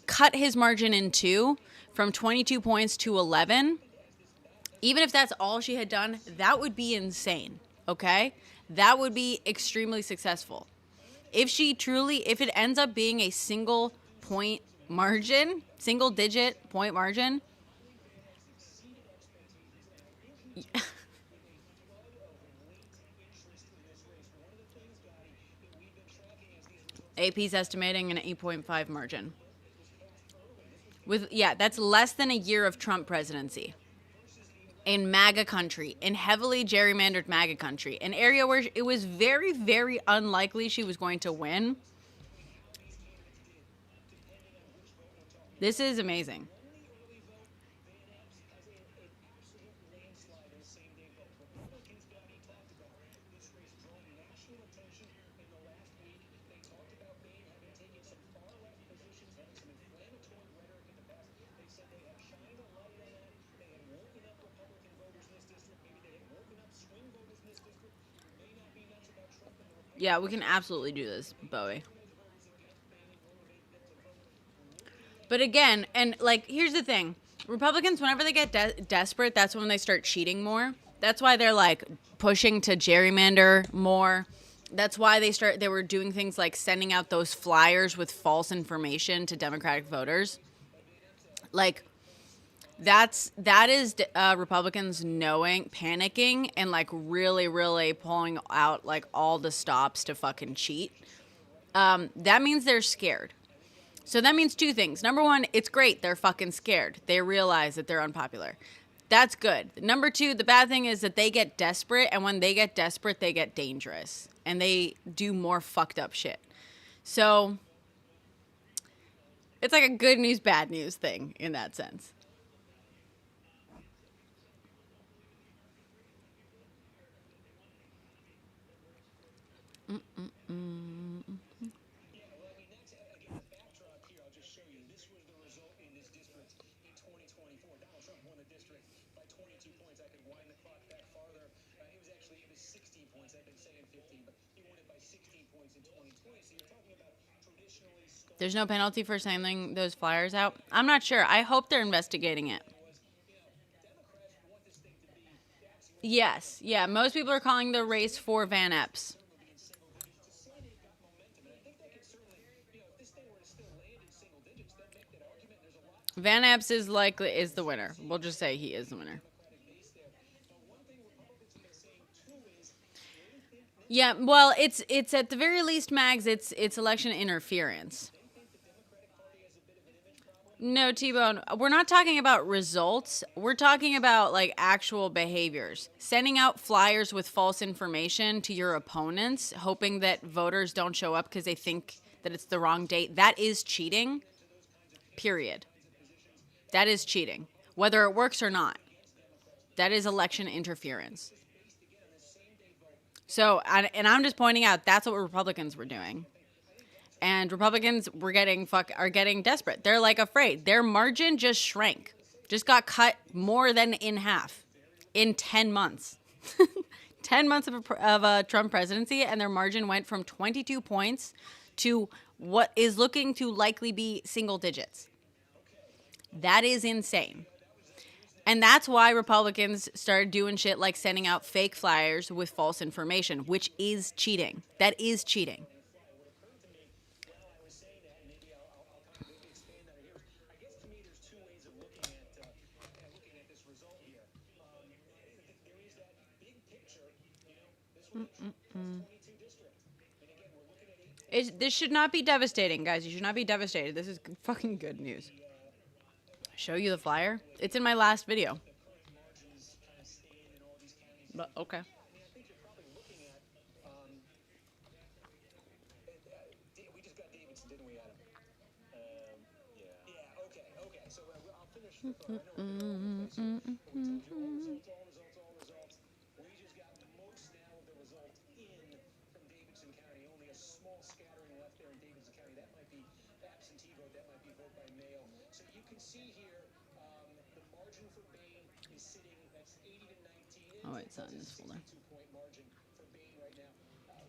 cut his margin in 2 from 22 points to 11, even if that's all she had done, that would be insane, okay? That would be extremely successful. If it ends up being a single point margin, single digit point margin, AP's estimating an 8.5 margin. That's less than a year of Trump presidency. In MAGA country, in heavily gerrymandered MAGA country, an area where it was very, very unlikely she was going to win. This is amazing. Yeah, we can absolutely do this, Bowie. But again, and like, here's the thing. Republicans, whenever they get desperate, that's when they start cheating more. That's why they're like pushing to gerrymander more. That's why they were doing things like sending out those flyers with false information to Democratic voters. Like, that is Republicans panicking, and like really, really pulling out like all the stops to fucking cheat. That means they're scared. So that means 2 things. Number 1, it's great. They're fucking scared. They realize that they're unpopular. That's good. Number 2, the bad thing is that they get desperate, and when they get desperate, they get dangerous, and they do more fucked up shit. So it's like a good news, bad news thing in that sense. There's no penalty for sending those flyers out? I'm not sure. I hope they're investigating it. Yes. Yeah, most people are calling the race for Van Epps. Van Epps is the winner. We'll just say he is the winner. Yeah, well, it's at the very least, Mags, it's election interference. No, T-Bone, we're not talking about results. We're talking about like actual behaviors. Sending out flyers with false information to your opponents, hoping that voters don't show up because they think that it's the wrong date, that is cheating. Period. That is cheating. Whether it works or not. That is election interference. So, and I'm just pointing out that's what Republicans were doing. And Republicans are getting desperate. They're like afraid. Their margin just shrank. Just got cut more than in half in 10 months. 10 months of a Trump presidency, and their margin went from 22 points to what is looking to likely be single digits. That is insane. And that's why Republicans started doing shit like sending out fake flyers with false information, which is cheating. That is cheating. This should not be devastating, guys. You should not be devastated. This is fucking good news. Show you the flyer? It's in my last video. But okay. We just got Davidson, didn't we, Adam? Yeah. Okay. So I'll finish. We just got most now of the results in from Davidson County. Only a small scattering left there in Davidson County. That might be absentee vote. That might be vote by mail. So you can see here, the margin for Bain is sitting. That's 80 to 19. Oh, it's not in this folder. 62-point margin for Bain right now.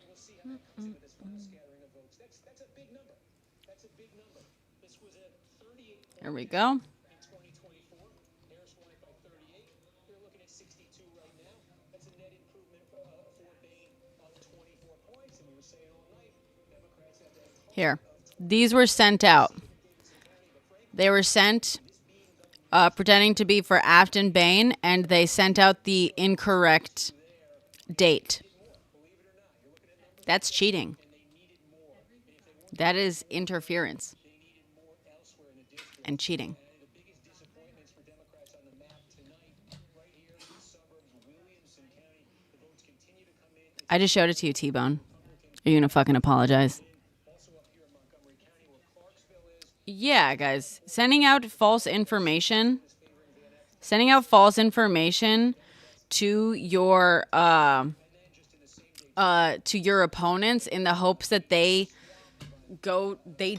We'll see how that comes into this final scattering of votes. That's a big number. That's a big number. This was a 38. There we go. In 2024, Harris won it by 38. They're looking at 62 right now. That's a net improvement for Bain of 24 points. And we were saying all night, Democrats have that. Here. These were sent out. They were sent pretending to be for Afton Bain, and they sent out the incorrect date. That's cheating. That is interference and cheating. I just showed it to you, T-Bone. Are you going to fucking apologize? Yeah, guys. Sending out false information to your opponents in the hopes that they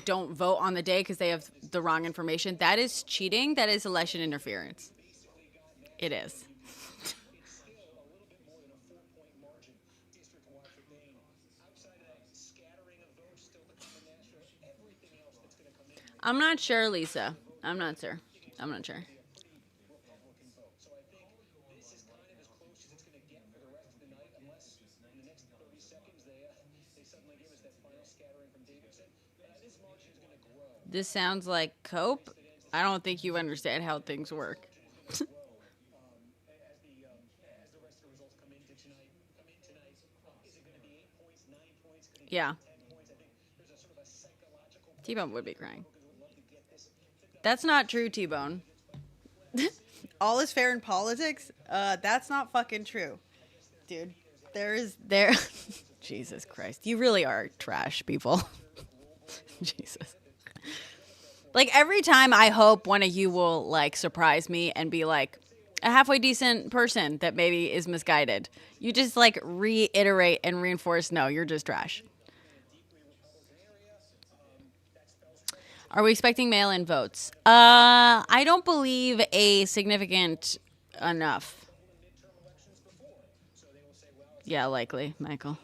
don't vote on the day because they have the wrong information. That is cheating. That is election interference. It is. I'm not sure, Lisa. I'm not sure. This sounds like cope. I don't think you understand how things work. Yeah. T-Bone would be crying. That's not true, T-Bone. All is fair in politics? That's not fucking true. Dude, there Jesus Christ. You really are trash, people. Jesus. Like, every time I hope one of you will, like, surprise me and be, like, a halfway decent person that maybe is misguided. You just, like, reiterate and reinforce, no, you're just trash. Are we expecting mail-in votes? I don't believe a significant enough. Yeah, likely, Michael.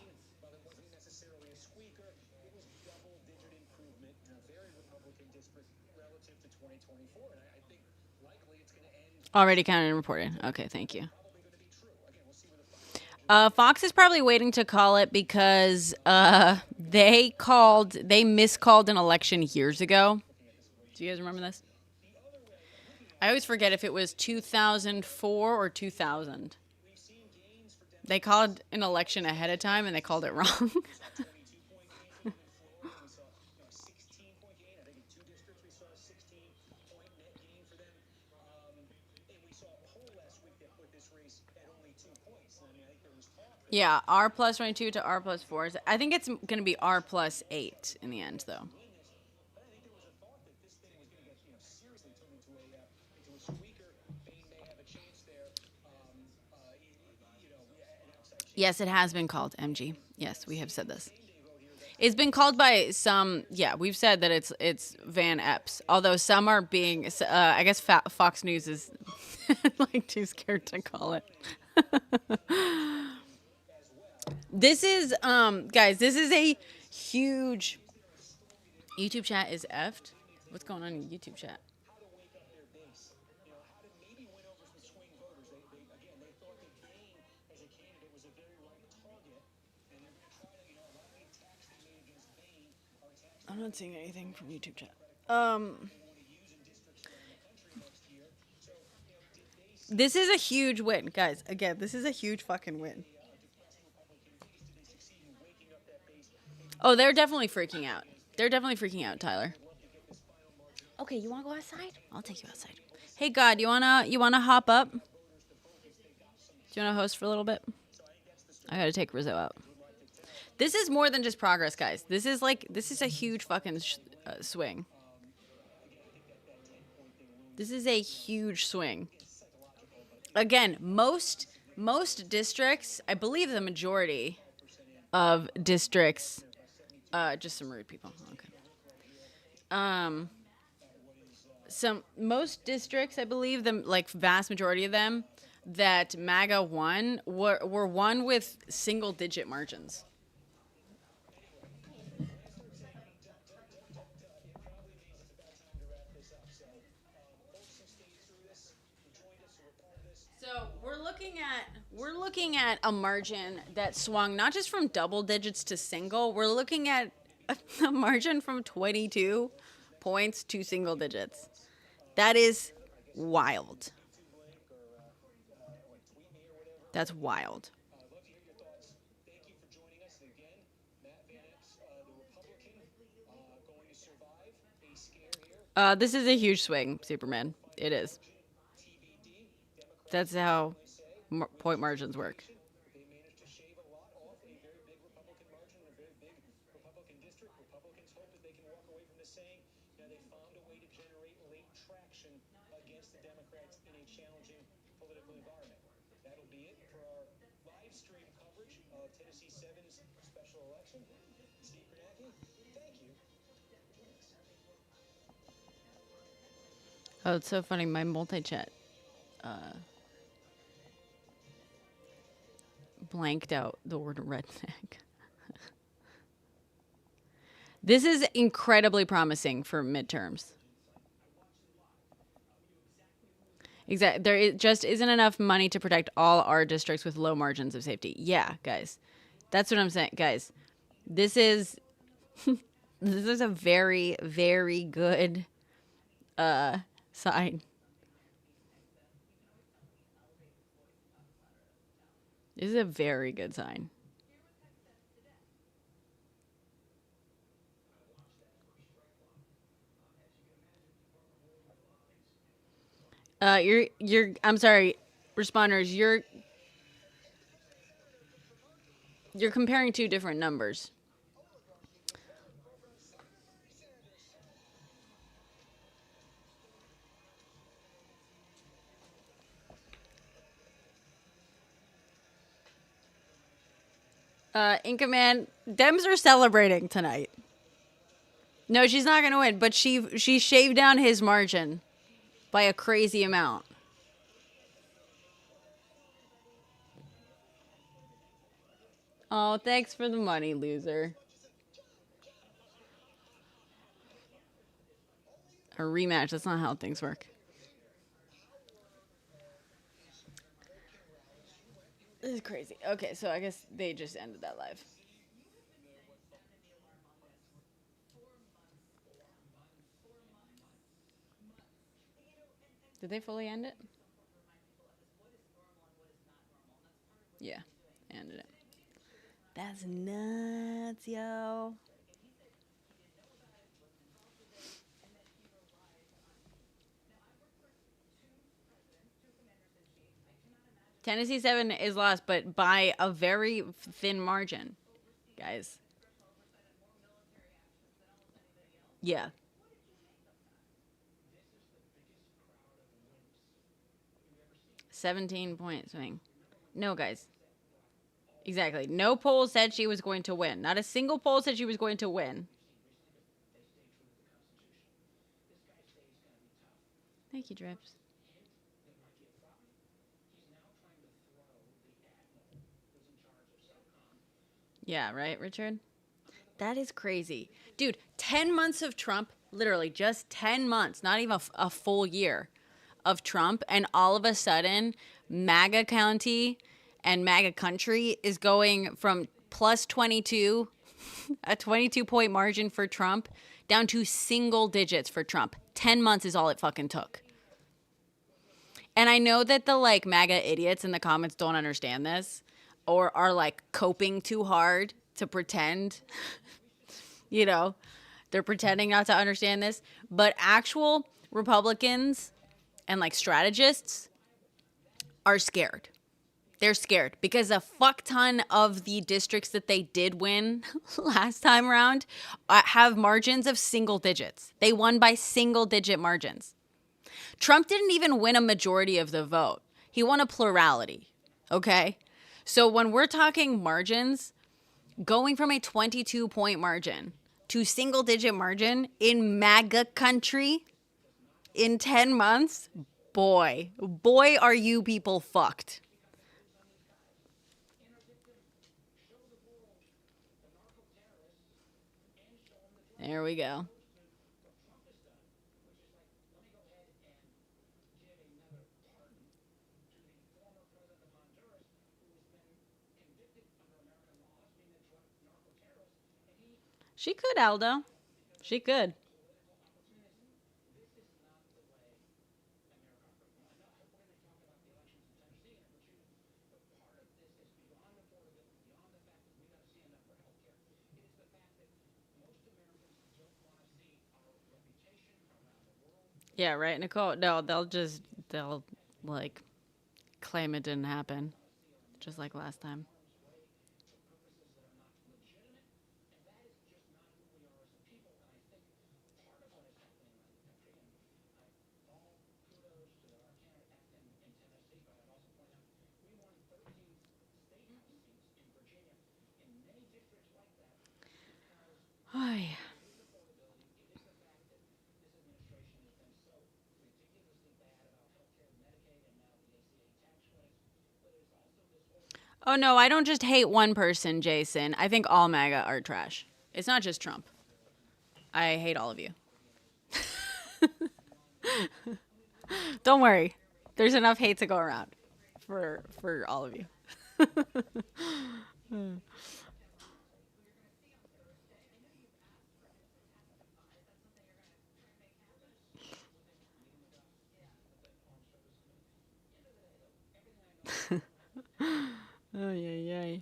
Already counted and reported. Okay, thank you. Fox is probably waiting to call it because they miscalled an election years ago. Do you guys remember this? I always forget if it was 2004 or 2000. They called an election ahead of time and they called it wrong. saw a poll last week that put this race at only 2 points. I mean, I think there was talk. Yeah, R plus 22 to R plus 4. I think it's going to be R plus 8 in the end, though. But I think there was a thought that this thing was going to get, seriously turned into a squeaker. Bane may have a chance there. An outside chance. Yes, it has been called MG. Yes, we have said this. It's been called by some. Yeah, we've said that it's Van Epps. Although some are being, I guess Fox News is like too scared to call it. This is guys. This is a huge. YouTube chat is effed. What's going on in YouTube chat? How to wake up their base. How to maybe win over some swing voters. They thought that Bane as a candidate was a very right target, and they're going to try to, a lot of the attacks they made against Bane are attacks I'm not seeing anything from YouTube chat. they want to use in districts around the country next year. So, did they see This is a huge win, guys. Again, this is a huge fucking win. depressed Republican base? Did they succeed in waking up that base? Oh, they're definitely freaking out. They're definitely freaking out, Tyler. Okay, you want to go outside? I'll take you outside. Hey, God, you wanna hop up? Do you wanna host for a little bit? I gotta take Rizzo out. This is more than just progress, guys. This is a huge fucking swing. This is a huge swing. Again, most districts, I believe the majority of districts. Just some rude people. Okay. Most districts, I believe, vast majority of them, that MAGA won were won with single-digit margins. So we're looking at a margin that swung not just from double digits to single. We're looking at a margin from 22 points to single digits. That is wild. That's wild. Thank you for joining us again. Matt Van Epps, the Republican, going to survive a scare here. This is a huge swing, Superman. It is. That's how point margins work. They managed to shave a lot off a very big Republican margin in a very big Republican district. Republicans hope that they can walk away from this saying, they found a way to generate late traction against the Democrats in a challenging political environment. That'll be it for our live stream coverage of Tennessee 7's special election. Steve Kornacki, thank you. Oh, it's so funny. My multi-chat blanked out the word redneck. This is incredibly promising for midterms. Exactly. There just isn't enough money to protect all our districts with low margins of safety. Yeah, guys. That's what I'm saying. Guys, this is this is a very, very good sign. This is a very good sign. I'm sorry, responders, you're comparing two different numbers. Inca Man, Dems are celebrating tonight. No, she's not gonna win, but she shaved down his margin by a crazy amount. Oh, thanks for the money, loser. A rematch, that's not how things work. This is crazy. Okay, so I guess they just ended that live. Did they fully end it? Yeah, ended it. That's nuts, yo. Tennessee 7 is lost, but by a very thin margin, guys. Yeah. $17-point swing. No, guys. Exactly. No poll said she was going to win. Not a single poll said she was going to win. Thank you, Drips. Yeah, right, Richard? That is crazy. Dude, 10 months of Trump, literally just 10 months, not even a full year of Trump, and all of a sudden, MAGA County and MAGA Country is going from plus 22, a 22-point margin for Trump, down to single digits for Trump. 10 months is all it fucking took. And I know that the like MAGA idiots in the comments don't understand this or are like coping too hard to pretend, you know, they're pretending not to understand this. But actual Republicans and like strategists are scared. They're scared because a fuck ton of the districts that they did win last time around have margins of single digits. They won by single digit margins. Trump didn't even win a majority of the vote. He won a plurality, okay? So when we're talking margins, going from a 22-point margin to single-digit margin in MAGA country in 10 months, boy, are you people fucked. There we go. She could, Aldo. She could. Yeah, right, Nicole? No, they'll like claim it didn't happen. Just like last time. Oh, yeah. Oh, no, I don't just hate one person, Jason. I think all MAGA are trash. It's not just Trump. I hate all of you. Don't worry. There's enough hate to go around for all of you. Oh, yeah.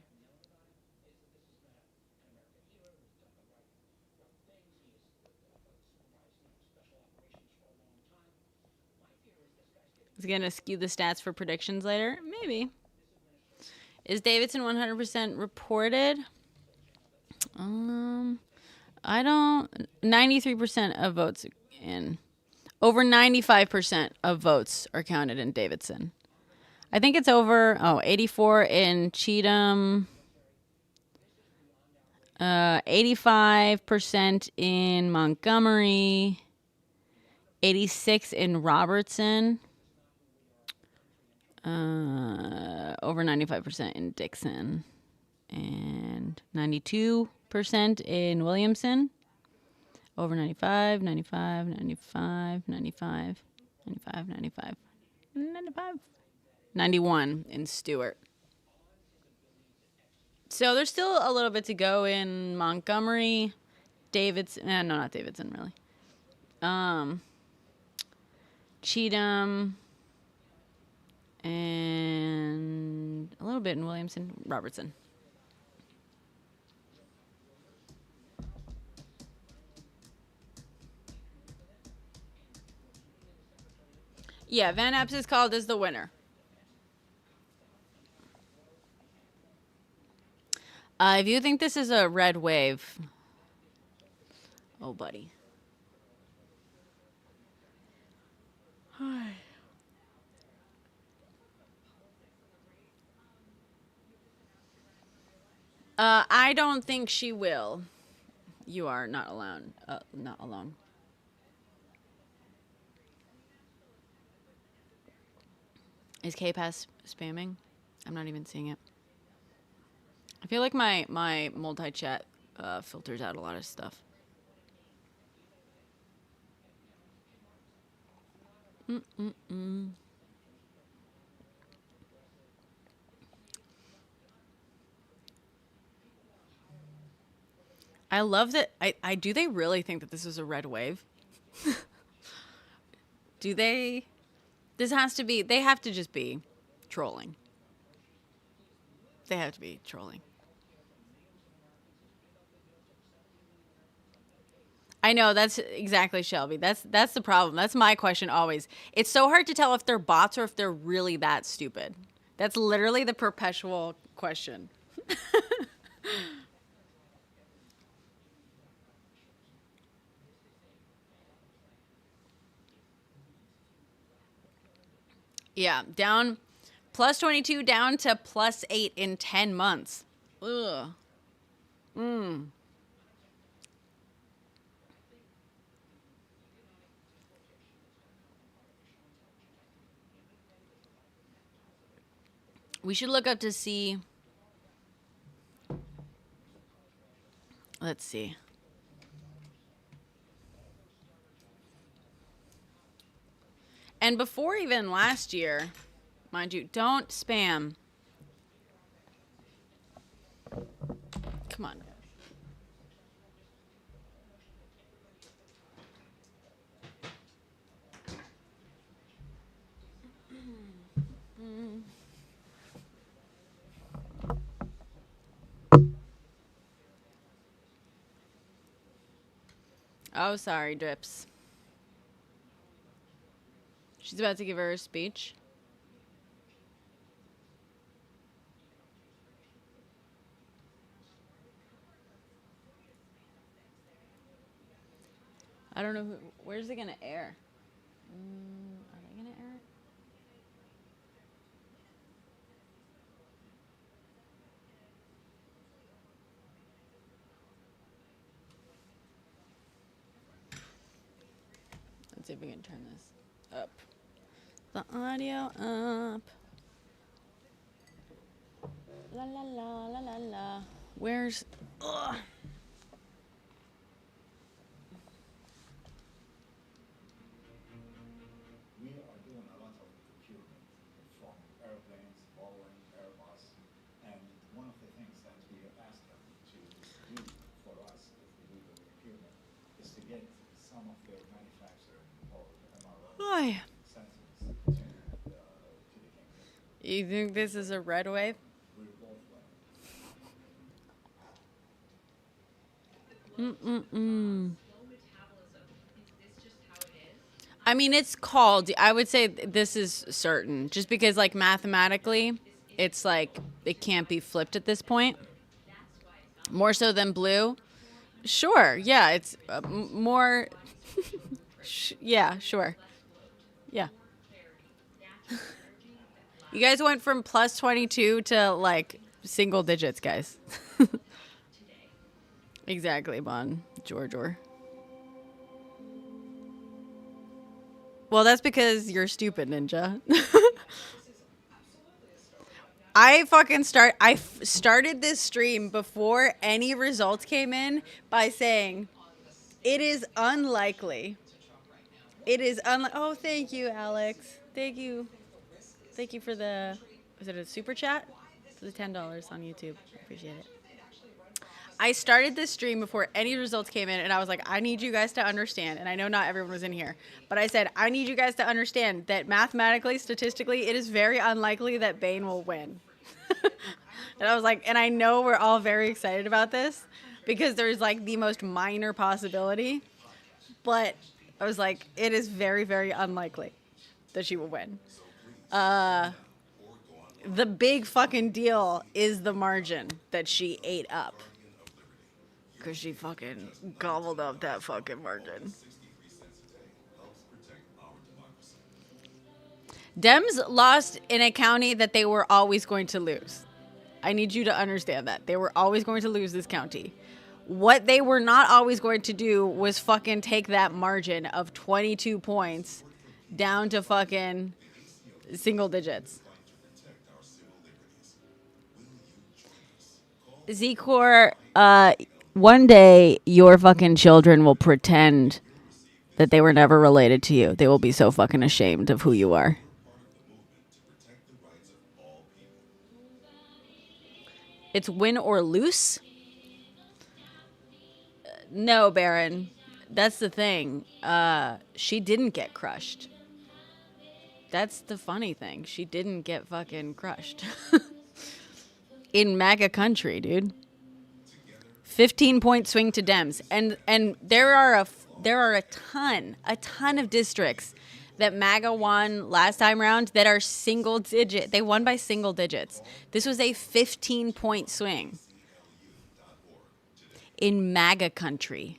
Is going to skew the stats for predictions later? Maybe. Is Davidson 100% reported? I don't. 93% of votes in. Over 95% of votes are counted in Davidson. I think it's over, 84 in Cheatham. 85% in Montgomery. 86 in Robertson. Over 95% in Dixon. And 92% in Williamson. Over 95, 95, 95, 95, 95, 95, 95. 91 in Stewart. So there's still a little bit to go in Montgomery, Davidson. No, not Davidson, really. Cheatham, and a little bit in Williamson, Robertson. Yeah, Van Epps is called as the winner. If you think this is a red wave, oh, buddy. Hi. I don't think she will. You are not alone. Not alone. Is K-Pass spamming? I'm not even seeing it. I feel like my multi-chat filters out a lot of stuff. I love that. I do they really think that this is a red wave? Do they? This has to be. They have to just be trolling. They have to be trolling. I know, that's exactly, Shelby. That's the problem. That's my question always. It's so hard to tell if they're bots or if they're really that stupid. That's literally the perpetual question. Yeah, down plus 22 down to plus 8 in 10 months. Ugh. We should look up to see. Let's see. And before even last year, mind you, don't spam. Come on. Oh, sorry, Drips. She's about to give her a speech. I don't know where's it gonna air? Are they gonna air it? Let's see if we can turn this up. The audio up. La la la la la la. Where's? Ugh. We are doing a lot of procurement from airplanes, Boeing, Airbus, and one of the things that we have asked them to do for us if we do the procurement is to get some of their manufacturing or MRO sensors to the kingdom. You think this is a red wave? We're both I mean, it's called. I would say this is certain, just because, like, mathematically, it's like it can't be flipped at this point. More so than blue. Sure. Yeah, it's more. Yeah. Sure. Yeah. You guys went from plus 22 to like single digits, guys. Exactly, Bon. George. Well, that's because you're stupid, Ninja. I started this stream before any results came in by saying it is unlikely. Oh, thank you, Alex. Thank you for the, is it a super chat? For the $10 on YouTube. Appreciate it. I started this stream before any results came in, and I was like, I need you guys to understand, and I know not everyone was in here, but I said, I need you guys to understand that mathematically, statistically, it is very unlikely that Bane will win. And I was like, and I know we're all very excited about this, because there's like the most minor possibility, but I was like, it is very, very unlikely that she will win. The big fucking deal is the margin that she ate up. Because she fucking gobbled up that fucking margin. Dems lost in a county that they were always going to lose. I need you to understand that. They were always going to lose this county. What they were not always going to do was fucking take that margin of 22 points down to fucking single digits. Z-Core, one day your fucking children will pretend that they were never related to you. They will be so fucking ashamed of who you are. It's win or lose? No, Baron. That's the thing. She didn't get crushed. That's the funny thing. She didn't get fucking crushed. In MAGA country, dude. 15-point swing to Dems. And there are a ton of districts that MAGA won last time around that are single digit. They won by single digits. This was a 15-point swing in MAGA country.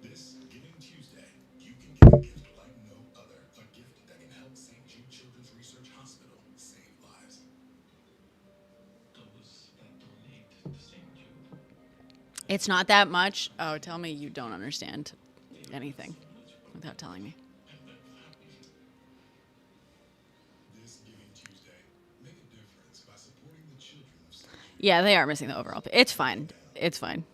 This Giving Tuesday, you can get a gift like no other. A gift that can help St. Jude Children's Research Hospital save lives. Those that donate to St. Jude. It's not that much. Oh, tell me you don't understand anything without telling me. This Giving Tuesday, make a difference by supporting the children of St. Jude. Yeah, they are missing the overall. It's fine. It's fine.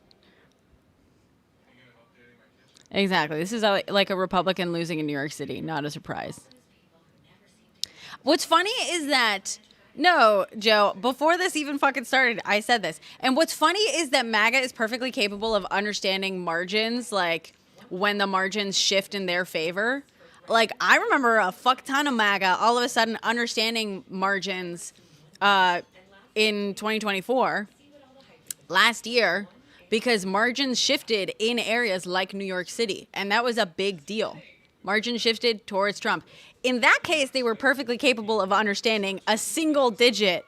Exactly. This is like a Republican losing in New York City. Not a surprise. What's funny is that, no, Joe, before this even fucking started, I said this. And what's funny is that MAGA is perfectly capable of understanding margins, like when the margins shift in their favor. Like, I remember a fuck ton of MAGA all of a sudden understanding margins in 2024, last year, because margins shifted in areas like New York City. And that was a big deal. Margin shifted towards Trump. In that case, they were perfectly capable of understanding a single digit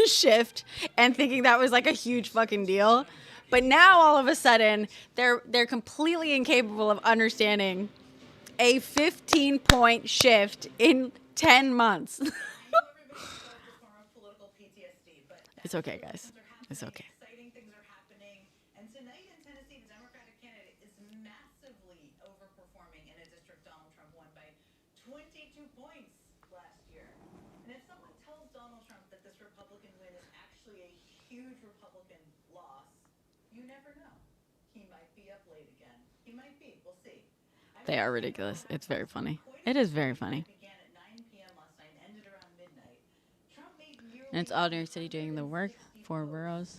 shift and thinking that was like a huge fucking deal. But now all of a sudden, they're completely incapable of understanding a 15-point shift in 10 months. It's okay, guys. It's okay. They are ridiculous. It's very funny. It is very funny. And it's all New York City doing the work. 4 boroughs.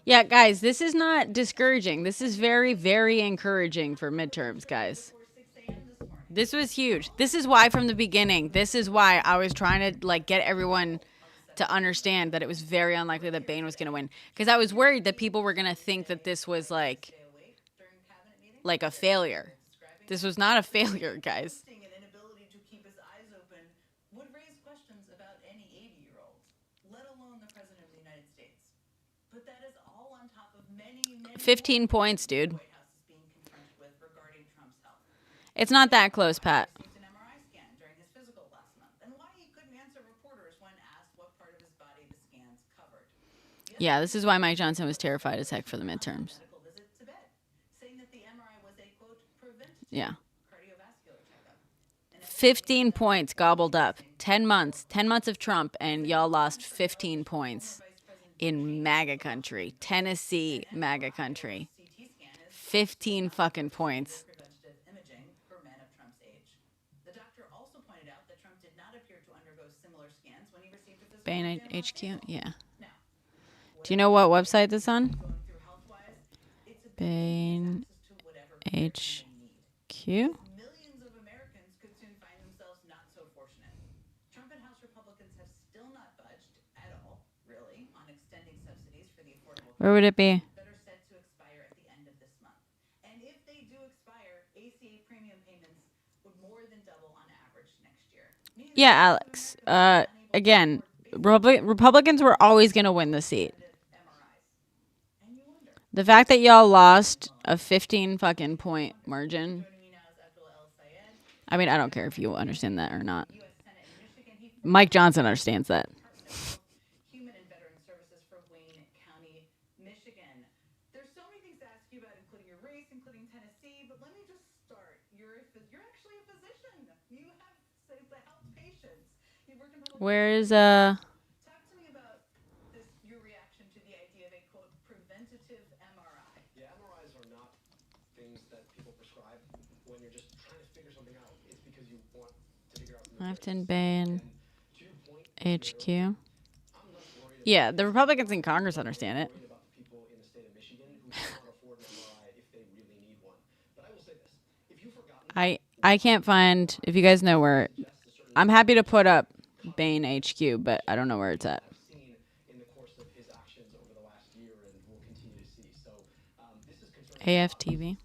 Yeah, guys, this is not discouraging. This is very, very encouraging for midterms, guys. This was huge. This is why from the beginning, this is why I was trying to like get everyone to understand that it was very unlikely that Bain was going to win. Because I was worried that people were going to think that this was like a failure. This was not a failure, guys. Would raise questions about any 80-year-old, let alone the President of the United States. But that is all on top of many 15 points, dude. White House is being confronted with regarding Trump's health. It's not that close, Pat. An MRI scan during his physical last month, and why he couldn't answer reporters when asked what part of his body the scans covered. Yeah, this is why Mike Johnson was terrified as heck for the midterms. Medical visit to bed, saying that the MRI was a quote preventative Yeah. cardiovascular checkup. 15 points gobbled up. 10 months. 10 months of Trump, and y'all lost 15 points in MAGA country. Tennessee MAGA country. 15 fucking points. Preventative imaging for men of Trump's age. The doctor also pointed out that Trump did not appear to undergo similar scans when he received a physical Bain exam last HQ? April. Yeah. Now, Do you know what website this on? going through health-wise, it's a Bain access to whatever medicine they need. HQ? Millions of Americans could soon find themselves not so fortunate. Trump and House Republicans have still not budged at all, really, on extending subsidies for the Affordable Where would it be? that are set to expire at the end of this month. And if they do expire, ACA premiums Yeah, Alex. Again, Republicans were always going to win the seat. The fact that y'all lost a 15 fucking point margin. I mean, I don't care if you understand that or not. Mike Johnson understands that. Human and Veteran Services for Wayne County, Michigan. There's so many things to ask you about, including your race, including Tennessee. But let me just start. You're actually a physician. You have helped patients. You work in public. Where is Talk to me about your reaction to the idea of a quote preventative MRI. Yeah, MRIs are not things that people prescribe when you're just trying to figure something out. It's because you want to figure out. Lefton Bain HQ? Yeah, the Republicans in Congress understand it. I can't find, if you guys know where, I'm happy to put up Bain HQ, but I don't know where it's at. AFTV.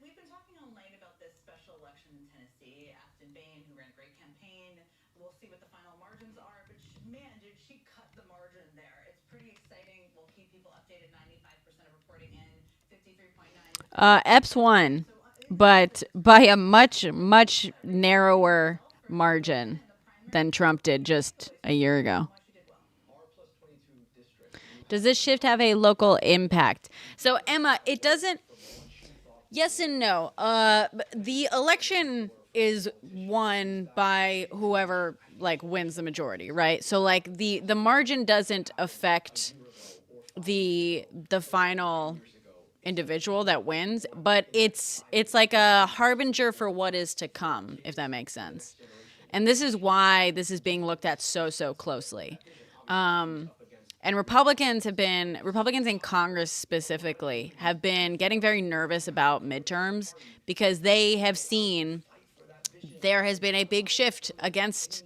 We've been talking all night about this special election in Tennessee. Afton Bain, who ran a great campaign. We'll see what the final margins are. But man, did she cut the margin there. It's pretty exciting. We'll keep people updated. 95% of reporting in, 53.9. Epps won, but by a much, much narrower margin than Trump did just a year ago. Does this shift have a local impact? So, Emma, it doesn't. Yes and no. The election is won by whoever wins the majority, right? So the margin doesn't affect the final individual that wins, but it's like a harbinger for what is to come, if that makes sense. And this is why this is being looked at so closely. And Republicans in Congress specifically, have been getting very nervous about midterms because they have seen there has been a big shift against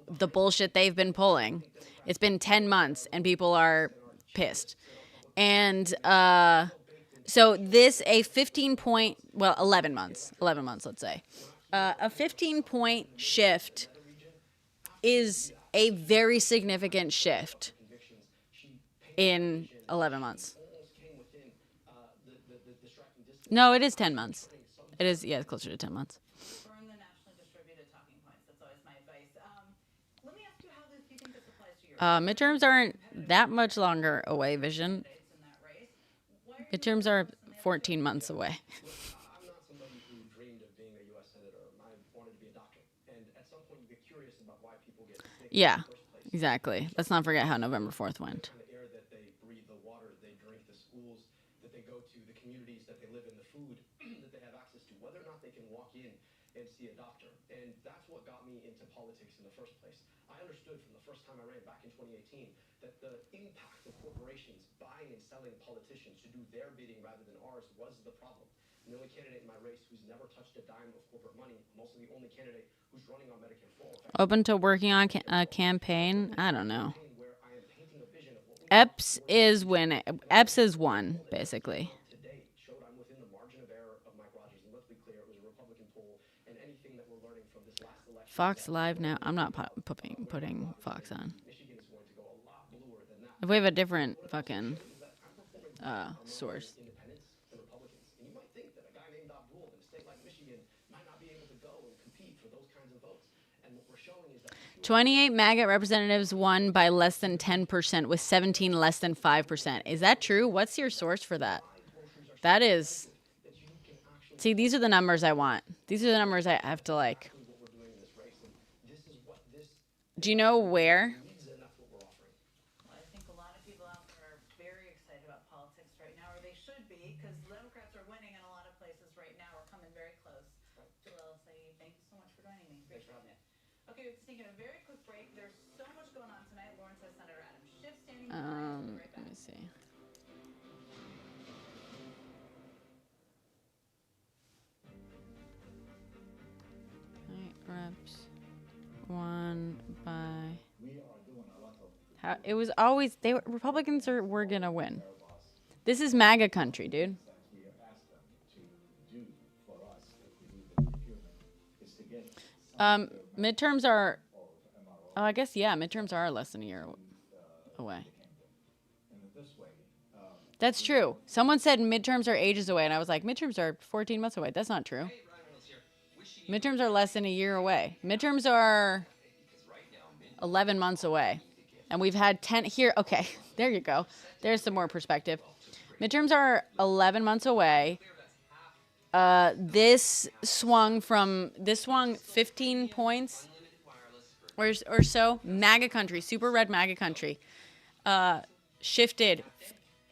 the bullshit they've been pulling. It's been 10 months and people are pissed. And so this, a 11 months, let's say. A 15-point shift is a very significant shift in 11 months. No, it is 10 months. It is, yeah, it's closer to 10 months. Burn the nationally distributed talking points. That's always my advice. Let me ask you how do you think this applies to your Midterms aren't that much longer away, Vision. Midterms are 14 months away. I'm not somebody who dreamed of being a U.S. senator. I wanted to be a doctor. And at some point, you get curious about why people get sick. Yeah, exactly. Let's not forget how November 4th went. The air that they breathe, the water they drink, the schools that they go to, the communities that they live in, the food that they have access to, whether or not they can walk in and see a doctor. And that's what got me into politics in the first place. I understood from the first time I ran back in 2018 that the impact of corporations buying and selling politicians to do their bidding rather than ours was the problem. I'm the only candidate in my race who's never touched a dime of corporate money. I'm also the only candidate who's running on Medicare for all. Open to working on a campaign? I don't know. Epps is winning. Epps is won, basically. Today showed I'm within the margin of error of Mike Rogers, and let's be clear, it was a Republican poll, and anything that we're learning from this last election. Fox Live now. I'm not putting Fox on. If we have a different fucking source. 28 MAGA representatives won by less than 10%, with 17 less than 5%. Is that true? What's your source for that? That is... See, these are the numbers I want. These are the numbers I have to like... Do you know where? Well, I think a lot of people out there are very excited about politics right now, or they should be, because Democrats are winning in a lot of places right now. We're coming very close. Jalil Saeed, thank you so much for joining me. Thanks for having me. Okay, let's take a very quick break. There's so much going on tonight. Lawrence has Senator Adam Schiff standing by. We'll be right back. Let me see. Reps won by. We are doing a lot of How it was always Republicans were gonna win. This is MAGA country, dude. that we have asked them to do for us if we do the procurement is to get Midterms are, oh, I guess, yeah, midterms are less than a year away. and in this way, That's true. Someone said midterms are ages away, and I was like, midterms are 14 months away. That's not true. Midterms are less than a year away. Midterms are 11 months away. And we've had 10 here. Okay, there you go. There's some more perspective. Midterms are 11 months away. This swung 15 points or so. MAGA country, super red MAGA country, shifted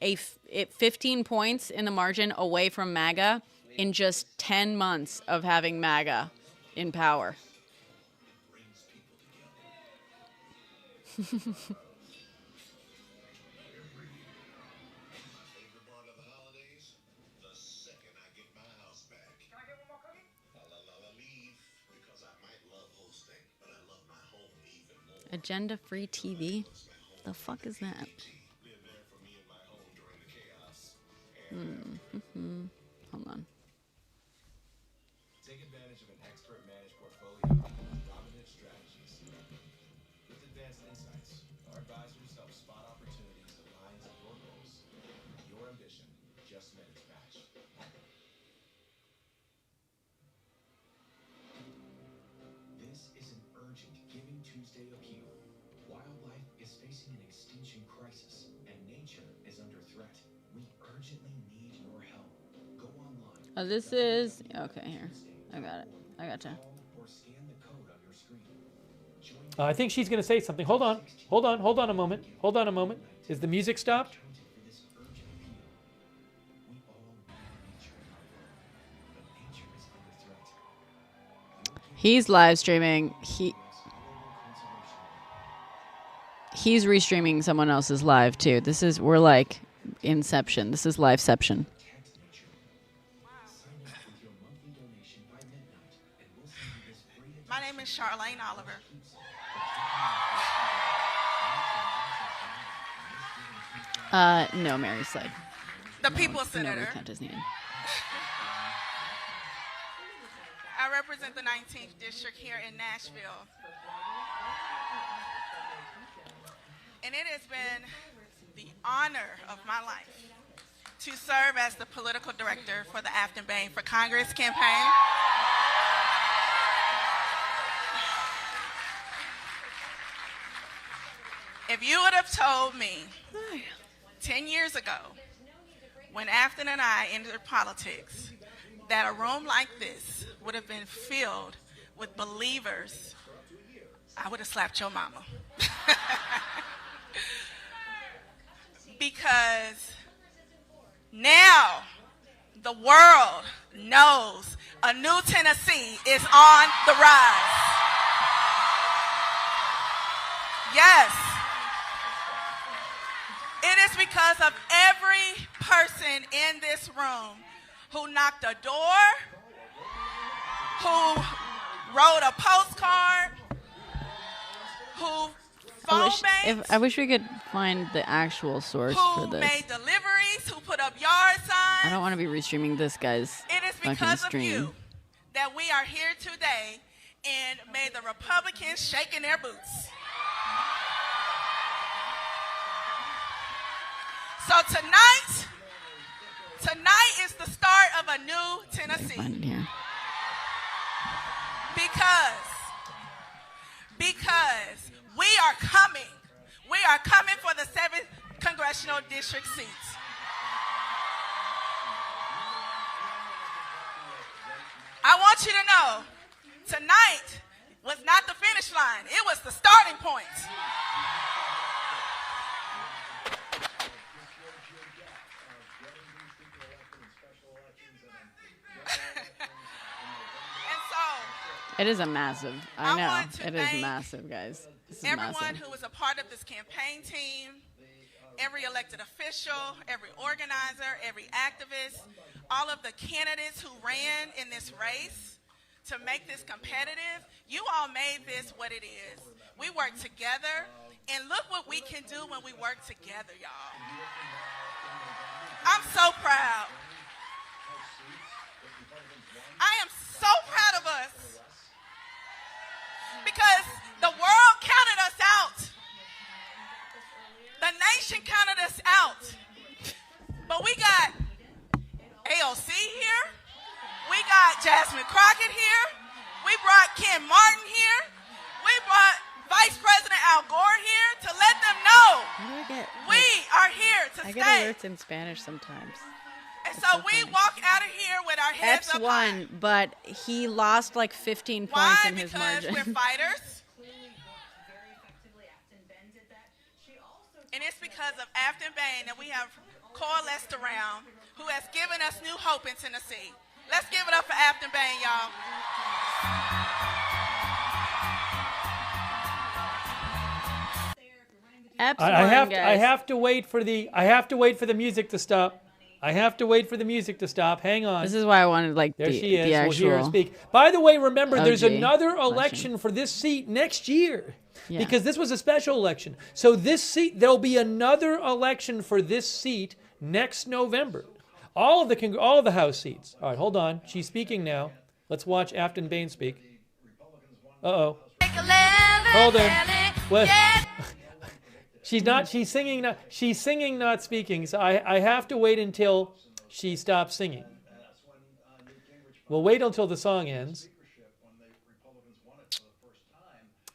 15 points in the margin away from MAGA in just 10 months of having MAGA in power. Agenda-free TV? The fuck is that? Hold on. Take advantage of an expert managed portfolio with Robinhood strategies. With advanced insights, our advisors help spot opportunities aligned to your goals. Your ambition just met its match. This is an urgent Giving Tuesday appeal. Wildlife is facing an extinction crisis, and nature is under threat. We urgently need your help. Go online. Oh, this is okay. Here, I got it. I gotcha. Or scan the code on your screen. I think she's going to say something. Hold on a moment. Hold on a moment. Is the music stopped? For this urgent appeal. We all need nature in our world, but nature is under threat. He's live streaming. He's restreaming someone else's live too. We're like Inception. This is Liveception. My name is Charlene Oliver. No, Mary Slade. The People's No, we Senator. can't his name. I represent the 19th District here in Nashville. And it has been the honor of my life to serve as the political director for the Afton Bain for Congress campaign. If you would have told me 10 years ago, when Afton and I entered politics, that a room like this would have been filled with believers, I would have slapped your mama. Because now the world knows a new Tennessee is on the rise. Yes. It is because of every person in this room who knocked a door, who wrote a postcard, who phone banked, I wish we could find the actual source for who this. made deliveries, who put up yard signs. I don't want to be restreaming this guy's It is fucking because of stream. you that we are here today, and may the Republicans shake in their boots. So tonight is the start of a new Tennessee. Find it here. Because we are coming. We are coming for the 7th congressional district seats. I want you to know, tonight was not the finish line. It was the starting point. It is a massive. I know. want to It is thank massive, guys. This is Everyone massive. who was a part of this campaign team, every elected official, every organizer, every activist, all of the candidates who ran in this race to make this competitive, you all made this what it is. We worked together, and look what we can do when we work together, y'all. I'm so proud. I am so proud of us. Because the world counted us out. The nation counted us out. But we got AOC here. We got Jasmine Crockett here. We brought Ken Martin here. We brought Vice President Al Gore here to let them know we are here to stay. I get alerts in Spanish sometimes. And so we walk out of here with our heads Epps up high. won, but he lost like 15 points in his margin. Because we're fighters. And it's because of Afton Bain that we have coalesced around, who has given us new hope in Tennessee. Let's give it up for Afton Bain, y'all. I have to wait for the music to stop. I have to wait for the music to stop. Hang on. This is why I wanted like there the, she is. the actual. We'll hear her speak. By the way, remember there's OG another election for this seat next year. Yeah. Because this was a special election. So this seat, there'll be another election for this seat next November. All of the House seats. All right, hold on. She's speaking now. Let's watch Afton Bain speak. Uh-oh. Hold on. What? She's singing, not speaking. So I have to wait until she stops singing. We'll wait until the song ends.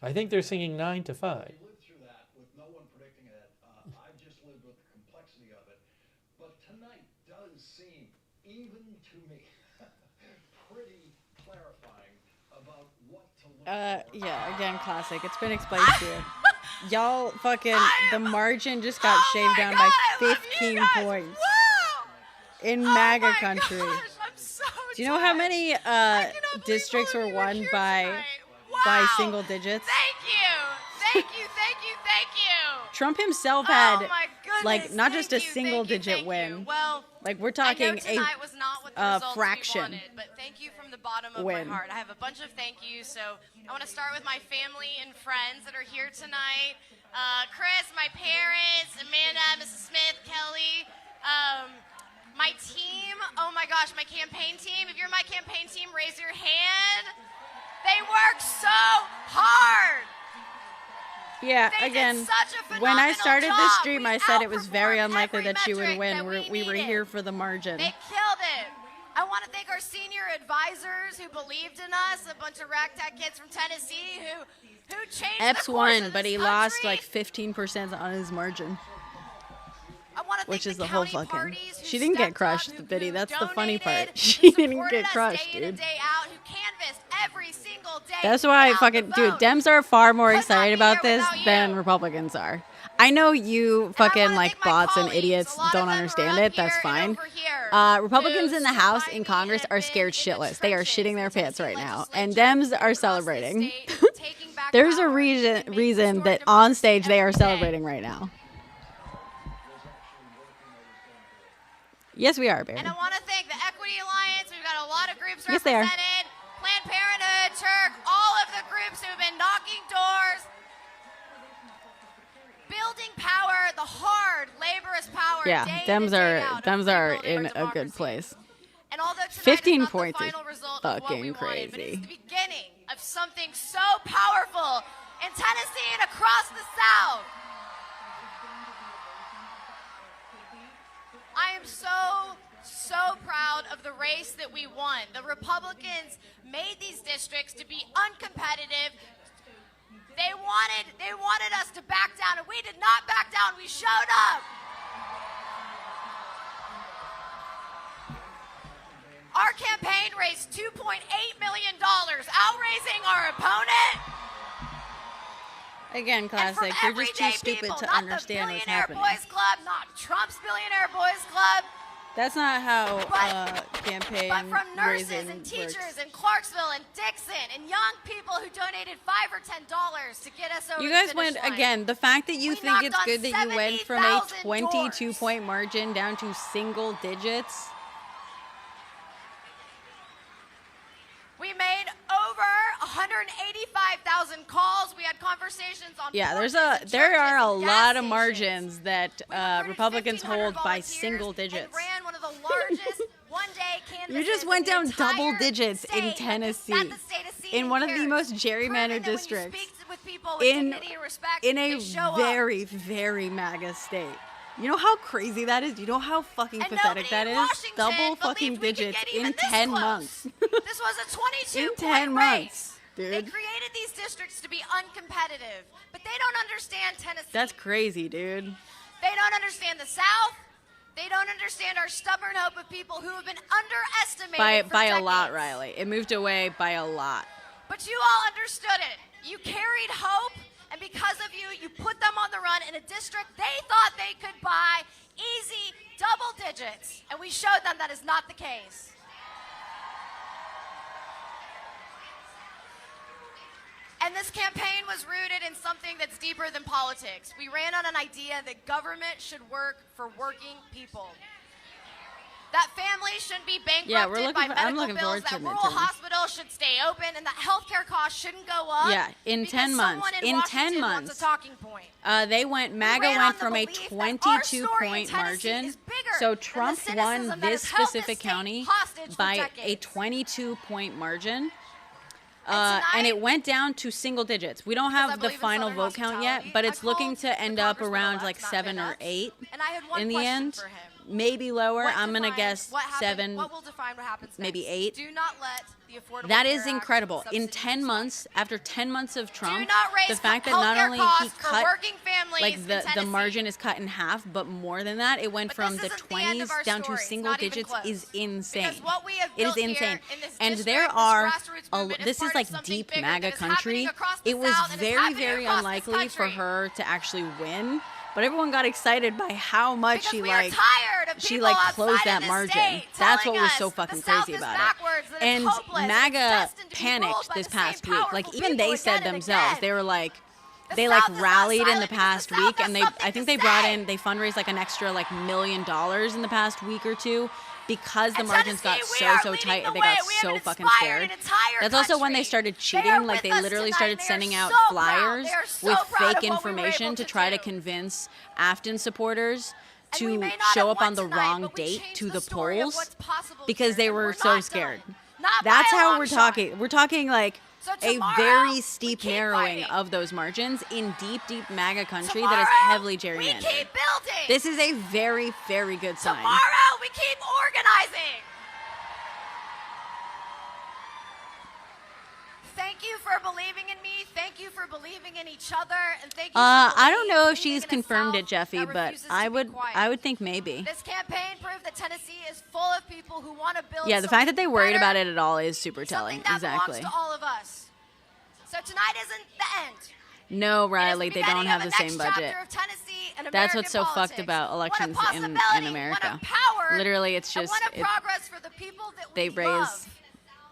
I think they're singing 9 to 5. I lived through that with no one predicting it. I've just lived with the complexity of it. But tonight does seem, even to me, pretty clarifying about what to look for. Yeah, again, classic. It's been explained to you. Y'all fucking, the margin just got shaved down by 15 points. In MAGA country. Do you know how many districts were won by single digits? Thank you. Trump himself had my goodness, like not just a thank you, single thank you, digit thank win. you. Well, like we're I know talking tonight was not what the results fraction. we wanted, but thank you from the bottom of win. my heart. I have a bunch of thank yous, so I want to start with my family and friends that are here tonight. Chris, my parents, Amanda, Mrs. Smith, Kelly, my team. Oh my gosh, my campaign team. If you're my campaign team, raise your hand. They work so hard. Yeah, They again, did such a when I phenomenal started this job. stream, We I said it was very outperformed unlikely every that she would metric win. that We were needed. here for the margin. They killed it. I want to thank our senior advisors who believed in us, a bunch of ragtag kids from Tennessee who changed Epps the course won, of but this he lost country. like 15% on his margin. I want to Which thank is the the whole county fucking. parties who She didn't get stepped crushed, up, who Biddy. That's the funny donated, part. She who didn't supported get us crushed, day in and dude. day out, who canvassed every single day. That's why without fucking the dude, vote. Dems are far more Could not excited be about here this without than you. Republicans are. I know you fucking like bots and idiots don't understand it. That's fine. Republicans in the House and Congress are scared shitless. They are shitting their pants right now, and Dems are celebrating. There's a reason that on stage they are celebrating right now. Yes, we are, Barry. And I want to thank the Equity Alliance. We've got a lot of groups Yes, they are. represented. Planned Parenthood, Turk, all of the groups who've been knocking doors. Building power, the hard, laborious power. Yeah, day in Dems and day are out of Dems are rebuilding in our a good democracy. place. And although tonight 15 is not points the is final result of what we fucking wanted, but it's crazy. the beginning of something so powerful in Tennessee and across the South. I am so proud of the race that we won. The Republicans made these districts to be uncompetitive. They wanted us to back down, and we did not back down. We showed up. Our campaign raised $2.8 million, outraising our opponent. Again, classic. You're just too stupid to understand what's happening. Boys Club, not Trump's Billionaire Boys Club. That's not how campaign But from nurses raising and teachers works. in Clarksville and Dixon and young people who donated $5 or $10 to get us over You the guys finish went line. again. The fact that you We think knocked it's on good that you went from a 70,000 22-point margin down to single digits. We made over $185,000 1,000 calls. We had conversations on Yeah, porches there and are a churches and gas lot of stations. margins that Republicans 1,500 hold by volunteers single and digits. ran one of the largest one-day canvases You just went in down the entire double digits in state. Tennessee, At the state of seating in one of the here. most Proving gerrymandered that when you districts, speak with people with dignity and respect, in they a show up. very, very MAGA state. You know how crazy that is? You know how fucking And pathetic nobody that in is? Washington Double believed fucking we could digits get even in this 10 close. months. This was a 22 In 10 point months, race. They dude. created these districts to be uncompetitive, but they don't understand Tennessee. That's crazy, dude. They don't understand the South. They don't understand our stubborn hope of people who have been underestimated for By a decades. lot, Riley. It moved away by a lot. But you all understood it. You carried hope, and because of you, you put them on the run in a district they thought they could buy easy double digits, and we showed them that is not the case. And this campaign was rooted in something that's deeper than politics. We ran on an idea that government should work for working people. That families shouldn't be bankrupted by I'm medical looking bills, forward to that rural midterms. hospitals should stay open, and that healthcare costs shouldn't go up. Yeah, in because 10 months. someone In 10 Washington wants months. a talking point. MAGA ran on went the from a belief that our story in 22-point Tennessee margin. is bigger So than the Trump cynicism won that this has held this specific state county hostage for by a decades. 22-point margin. And And it went down to single digits. We don't I have the believe in final Southern vote count yet, hospitality, but I it's looking called to end the up congressman around elect, like Matt 7 or Vaness, 8 and I had one in the question end. for him. Maybe lower. What I'm going to defines guess what happened- 7, What will define what happens maybe next? 8. Do not let the Affordable That Care is Act incredible. In subsidies 10 months, after 10 months of Trump, not raise the fact that not healthcare only he costs for cut, working families like in the Tennessee. margin is cut in half, but more than that, it went from the this isn't the end of 20s our down to story. It's single not even digits close. is insane. Because what we have It is built here insane. in this And district, there this are, grassroots movement, is this is part of like something deep bigger MAGA that is happening country. across the It was South and is very, happening very across this unlikely for country. her to actually win. But everyone got excited by how much Because she we are like tired of she people like outside closed of that this margin. state That's telling what was us so that fucking the South crazy is about backwards, it. that it's And hopeless, and it's MAGA destined to be panicked ruled by this the same past week. Like powerful even people they said again and themselves, again. they were like The they South like is not rallied in the silent because past the South week has and they something I think to they brought say. in they fundraised like an extra like $1 million in the past week or two because the And margins got Tennessee, we are so leading tight the they way. got We have so an fucking inspired scared. an entire That's also when they country. started They cheating. are Like with they us literally tonight, started and they are sending out so proud. flyers They are so with proud of fake what we were information able to to try to do. convince Afton supporters And we to may not show have up on won the tonight, wrong but we date changed to the the story of polls what's possible because they here, and were we're so not scared. done. Not by That's a how long we're shot. talking. We're talking like So a tomorrow, very steep keep narrowing fighting. of those margins in deep, deep MAGA country Tomorrow, that is heavily we gerrymandered. keep building. This is a very, very good sign. Tomorrow, we keep organizing. Thank you for believing in me. Thank you for believing in each other, and thank you. For I don't know if believing she's in a confirmed South it, Jeffy, that but refuses I to be would quiet. think maybe. This campaign proved that Tennessee is full of people who want to build. Yeah, the fact that they something worried better, about it at all is super telling. something that Exactly. belongs to all of us. So tonight isn't the end. No, It is Riley, the they don't beginning have of the a same next budget. chapter of Tennessee and That's American what's so politics. fucked about elections What a in possibility, America. What a power, Literally, it's and just what a progress for the people that they we raise love.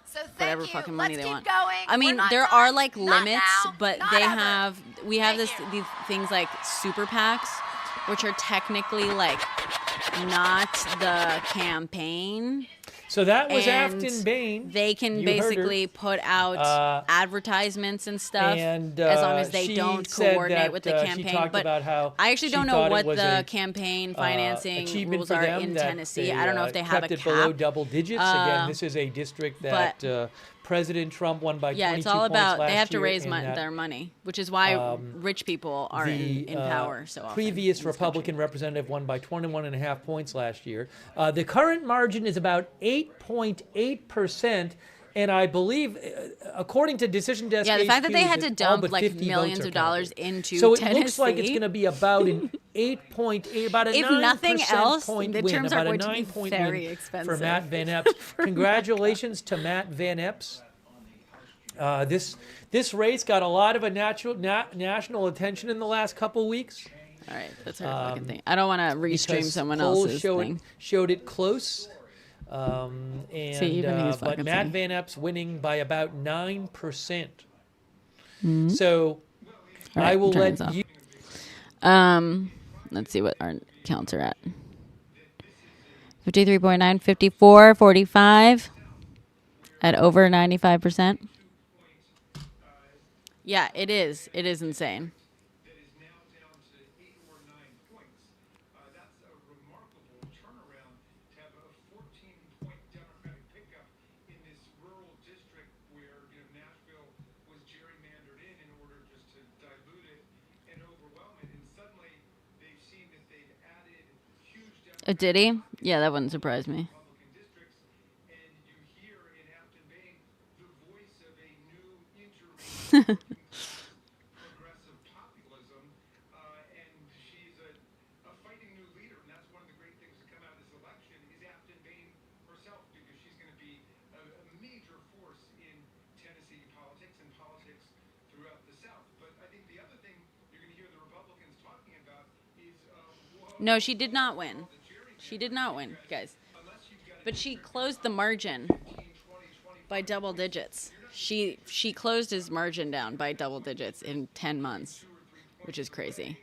So thank whatever you. fucking money Let's they keep want. Going. I mean, We're not there done. are like Not limits, now, but not they ever. we have these things like super PACs, which are technically like not the campaign. So that was And Afton Bain. They can You heard her. basically put out advertisements and stuff And as long as they she don't said coordinate that, with the campaign. She talked but about how I actually she don't know thought it what was the a, campaign financing achievement rules for are them in that Tennessee. they, I don't know if they have kept a it cap. below double digits. Uh, Again, this is a district that President Trump won by 22 yeah, points it's all about last they have to year, raise and that, their money, which is why rich people are in power so often. Previous Republican representative won by 21.5 points last year. The current margin is about 8.8%. And I believe, according to Decision Desk, Yeah, the fact that they HQ, had to all dump but like 50 votes millions are of dollars counted. into so it Tennessee. looks like it's going to be about an 8.8, about a If 9% nothing else, point the win, terms are about a going to be 9-point very win expensive. for Matt Van Epps. Congratulations to Matt Van Epps. This race got a lot of national attention in the last couple weeks. All right, that's our fucking thing. I don't want to restream because someone polls else's thing. showed it close. See, even he's But fucking Matt saying. Van Epps winning by about 9%. Mhm. So All right, I will turn let this off. you. Let's see what our counts are at. 53.9, 54, 45 at over 95%. Yeah, it is. It is insane. That is now down to 8 or 9 points. That's a remarkable turnaround to have a 14-point Democratic pickup in this rural district where Nashville was gerrymandered in order just to dilute it and overwhelm it. And suddenly they've seen that they've added huge Did he? Yeah, that wouldn't surprise me. Republican districts, and you hear in Hampton Bain the voice of a new interracial progressive populism, and she's a fighting new leader, and that's one of the great things that come out of this election is Hampton Bain herself, because she's going to be a major force in Tennessee politics and politics throughout the South. But I think the other thing you're going to hear the Republicans talking about is No, she did not win. She did not win, guys. But she closed the margin by double digits. She closed his margin down by double digits in 10 months, which is crazy.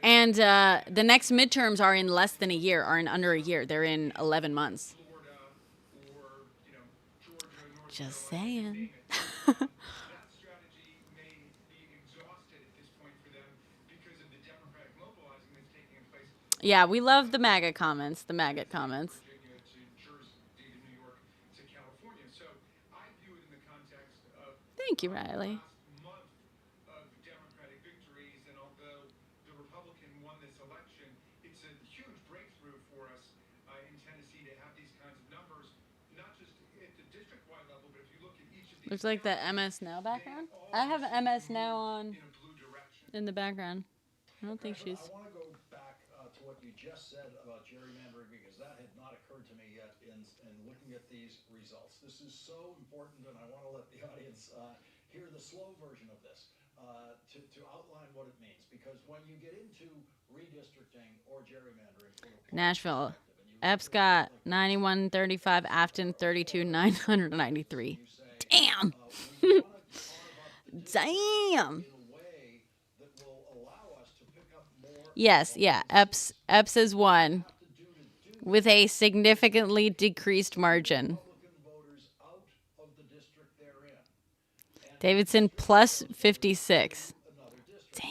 And the next midterms are in less than a year, are in under a year. They're in 11 months. Just saying. that strategy may be exhausted at this point for them because of the Democratic mobilizing that's taking place. Yeah, we love the MAGA comments, the maggot comments. Virginia to Jersey to New York to California. So I view it in the context of Thank you, Riley. last month of Democratic victories, and although the Republican won this election, it's a huge breakthrough for us in Tennessee to have these kinds of numbers, not just at the district-wide level, but if you look at each of these. Looks like the MS Now background. I have MS Now on in the background. I don't think she's. I want to go back to what you just said about gerrymandering, because that had not occurred to me yet in looking at these results. This is so important, and I want to let the audience hear the slow version of this to outline what it means. Because when you get into redistricting or gerrymandering, Nashville. Epps got 9135, Afton 32,993. Damn. Damn. Yes, yeah. Epps is one with a significantly decreased margin. Davidson plus 56. Damn.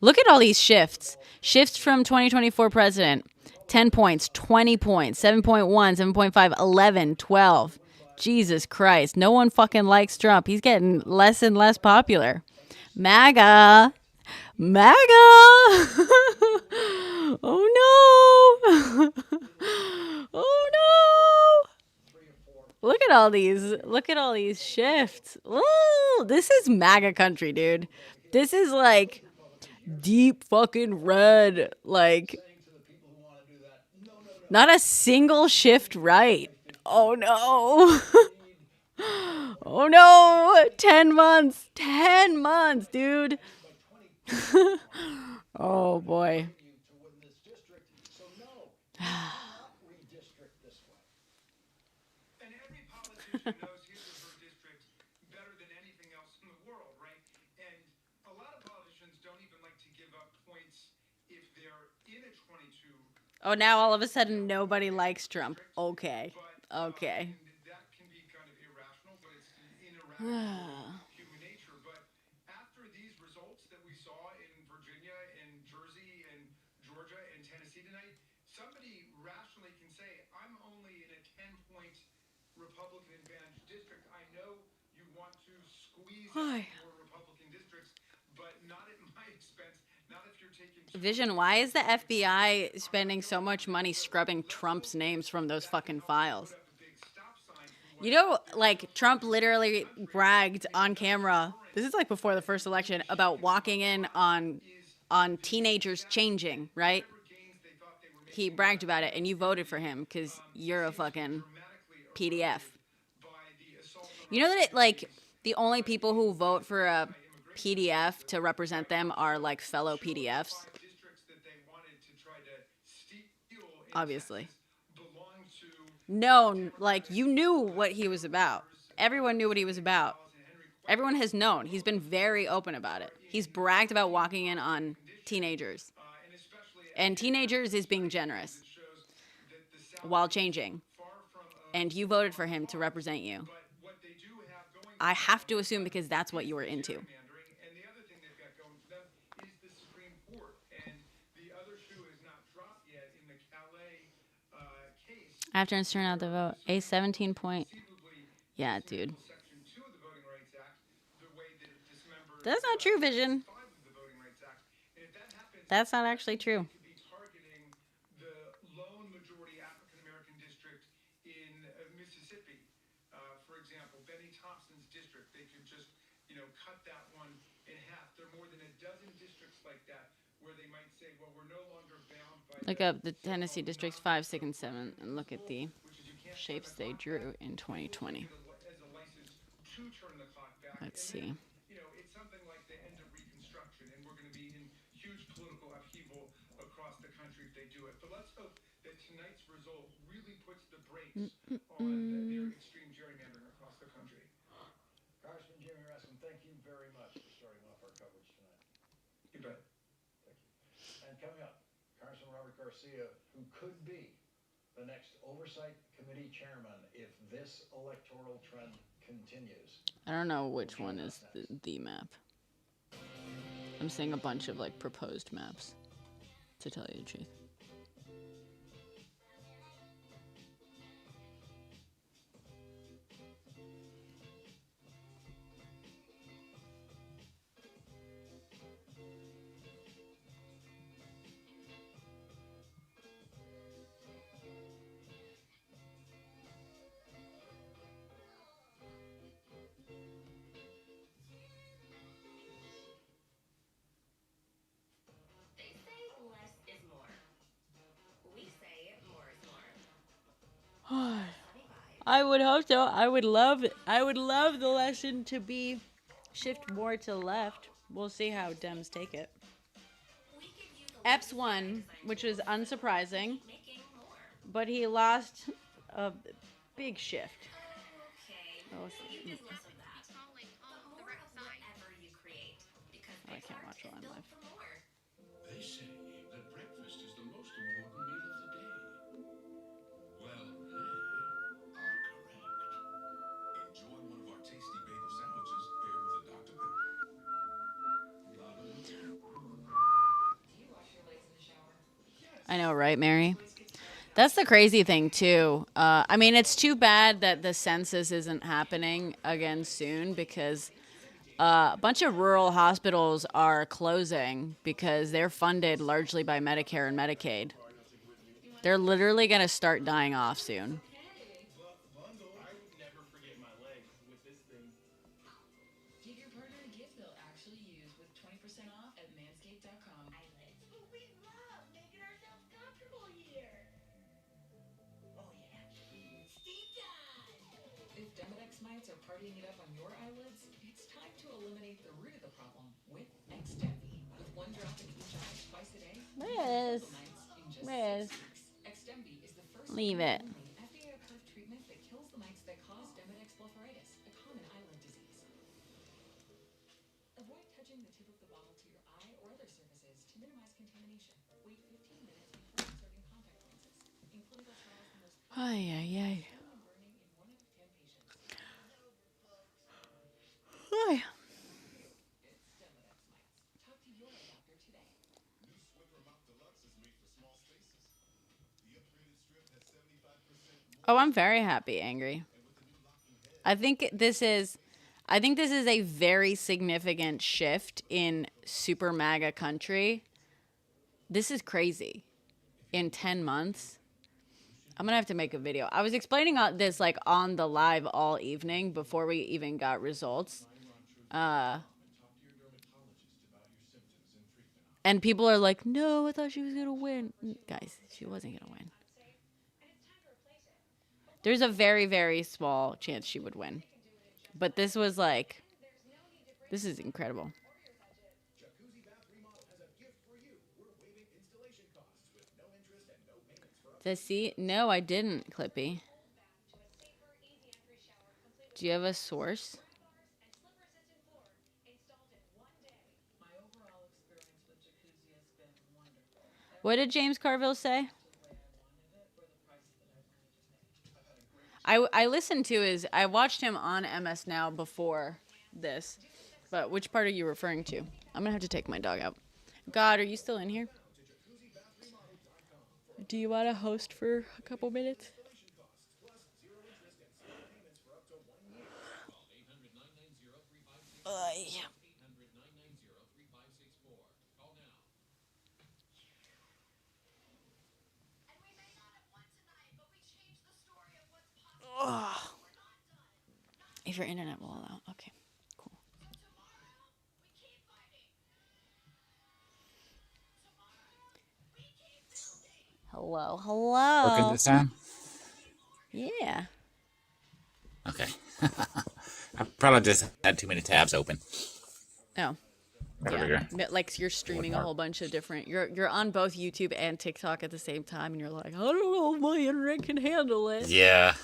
Look at all these shifts. Shifts from 2024 president. 10 points, 20 points, 7.1, 7.5, 11, 12. Jesus Christ. No one fucking likes Trump. He's getting less and less popular. MAGA. MAGA. Oh no. Oh no. Look at all these. Look at all these shifts. Ooh, this is MAGA country, dude. This is like deep fucking red. Like, not a single shift right. Oh no. Oh no. 10 months. 10 months, dude. Oh boy. And every politician knows his or her district better than anything else in the world, right? And a lot of politicians don't even like to give up points if they're in a 22. Oh, now all of a sudden nobody likes Trump. Okay. Okay. That can be kind of irrational, but it's an irrational human nature. But after these results that we saw in Virginia and Jersey and Georgia and Tennessee tonight, somebody rationally can say, I'm only in a 10-point Republican advantage district. I know you want to squeeze out more Republican districts, but not at my expense. Not if you're taking Vision, why is the FBI spending so much money scrubbing Trump's names from those fucking files? You know, like, Trump literally bragged on camera, this is like before the first election, about walking in on teenagers changing, right? He bragged about it, and you voted for him because you're a fucking PDF. You know that it, like, the only people who vote for a PDF to represent them are, like, fellow PDFs? Obviously. No, like, you knew what he was about. Everyone knew what he was about. Everyone has known. He's been very open about it. He's bragged about walking in on teenagers. And teenagers is being generous while changing. And you voted for him to represent you. I have to assume because that's what you were into. Gerrymandering, and the other thing they've got going for them is the Supreme Court. And the other shoe has not dropped yet in the Calais case. After turn out the vote, a 17 point. Yeah, dude. Section 2 of the Voting Rights Act, the way that it dismembers That's not true, Vision. 5 of the Voting Rights Act. And if that happens, That's not actually true. could be targeting the lone majority African American district in Mississippi. For example, Benny Thompson's district, they could just, cut that one in half. There are more than a dozen districts like that where they might say, well, we're no longer bound by Look up the Tennessee districts 5, 6, and 7 and look at the shapes they drew in 2020. as a license to turn the clock back. Let's And see. then, it's something like the end of Reconstruction, and we're going to be in huge political upheaval across the country if they do it. But let's hope that tonight's result really puts the brakes on their extreme gerrymandering across the country. Congressman Jimmy Raskin, thank you very much for starting off our coverage tonight. You bet. Thank you. And coming up, Congressman Robert Garcia, who could be the next Oversight Committee chairman if this electoral trend continues. I don't know which one is the map. I'm seeing a bunch of like proposed maps, to tell you the truth. They say less is more. We say more is more. I would hope so. I would love the lesson to be shift more to the left. We'll see how Dems take it. Epps won, which was unsurprising, but he lost a big shift. Oh, I can't watch while I'm live. They say that breakfast is the most important meal of the day. Well, they are correct. Enjoy one of our tasty bagel sandwiches paired with a Dr. Pepper. Do you wash your legs in the shower? I know, right, Mary? That's the crazy thing, too. I mean, it's too bad that the census isn't happening again soon because a bunch of rural hospitals are closing because they're funded largely by Medicare and Medicaid. They're literally going to start dying off soon. I would never forget my legs with this thing. Give your partner a gift they'll actually use with 20% off at manscaped.com. We love making ourselves comfortable here. Oh yeah. Steam time! If Demodex mites are partying it up on your eyelids, it's time to eliminate the root of the problem with Extembi. With one drop in each eye twice a day, Liz. Liz. Extembi is the first Leave it. FDA-approved treatment that kills the mites that cause Demodex blepharitis, a common eyelid disease. Avoid touching the tip of the bottle to your eye or other surfaces to minimize contamination. Wait 15 minutes before inserting contact lenses. In clinical trials, the most Ay, ay, ay. burning in 1 out of 10 patients. Ay. It's Demodex mites. Talk to your doctor today. New Swiffer Mop Deluxe is made for small spaces. The upgraded strip has 75% more. Oh, I'm very happy, Angry. I think this is a very significant shift in super MAGA country. This is crazy. In 10 months. I'm going to have to make a video. I was explaining this like on the live all evening before we even got results. And people are like, no, I thought she was going to win. Guys, she wasn't going to win. There's a very, very small chance she would win. But this was like, this is incredible. Jacuzzi bath remodel has a gift for you. We're waiving installation costs with no interest and no payments for up To see? No, I didn't, Clippy. Do you have a source? My overall experience with jacuzzi has been wonderful. What did James Carville say? I listened to I watched him on MS Now before this, but which part are you referring to? I'm gonna have to take my dog out. God, are you still in here? Do you want to host for a couple minutes? Yeah. Ugh. If your internet will allow. Okay, cool. Hello, Working hello. this time? Yeah. Okay. I probably just had too many tabs open. Oh. Earlier. Yeah. Like you're streaming a whole bunch of different. You're on both YouTube and TikTok at the same time, and you're like, I don't know if my internet can handle it. Yeah.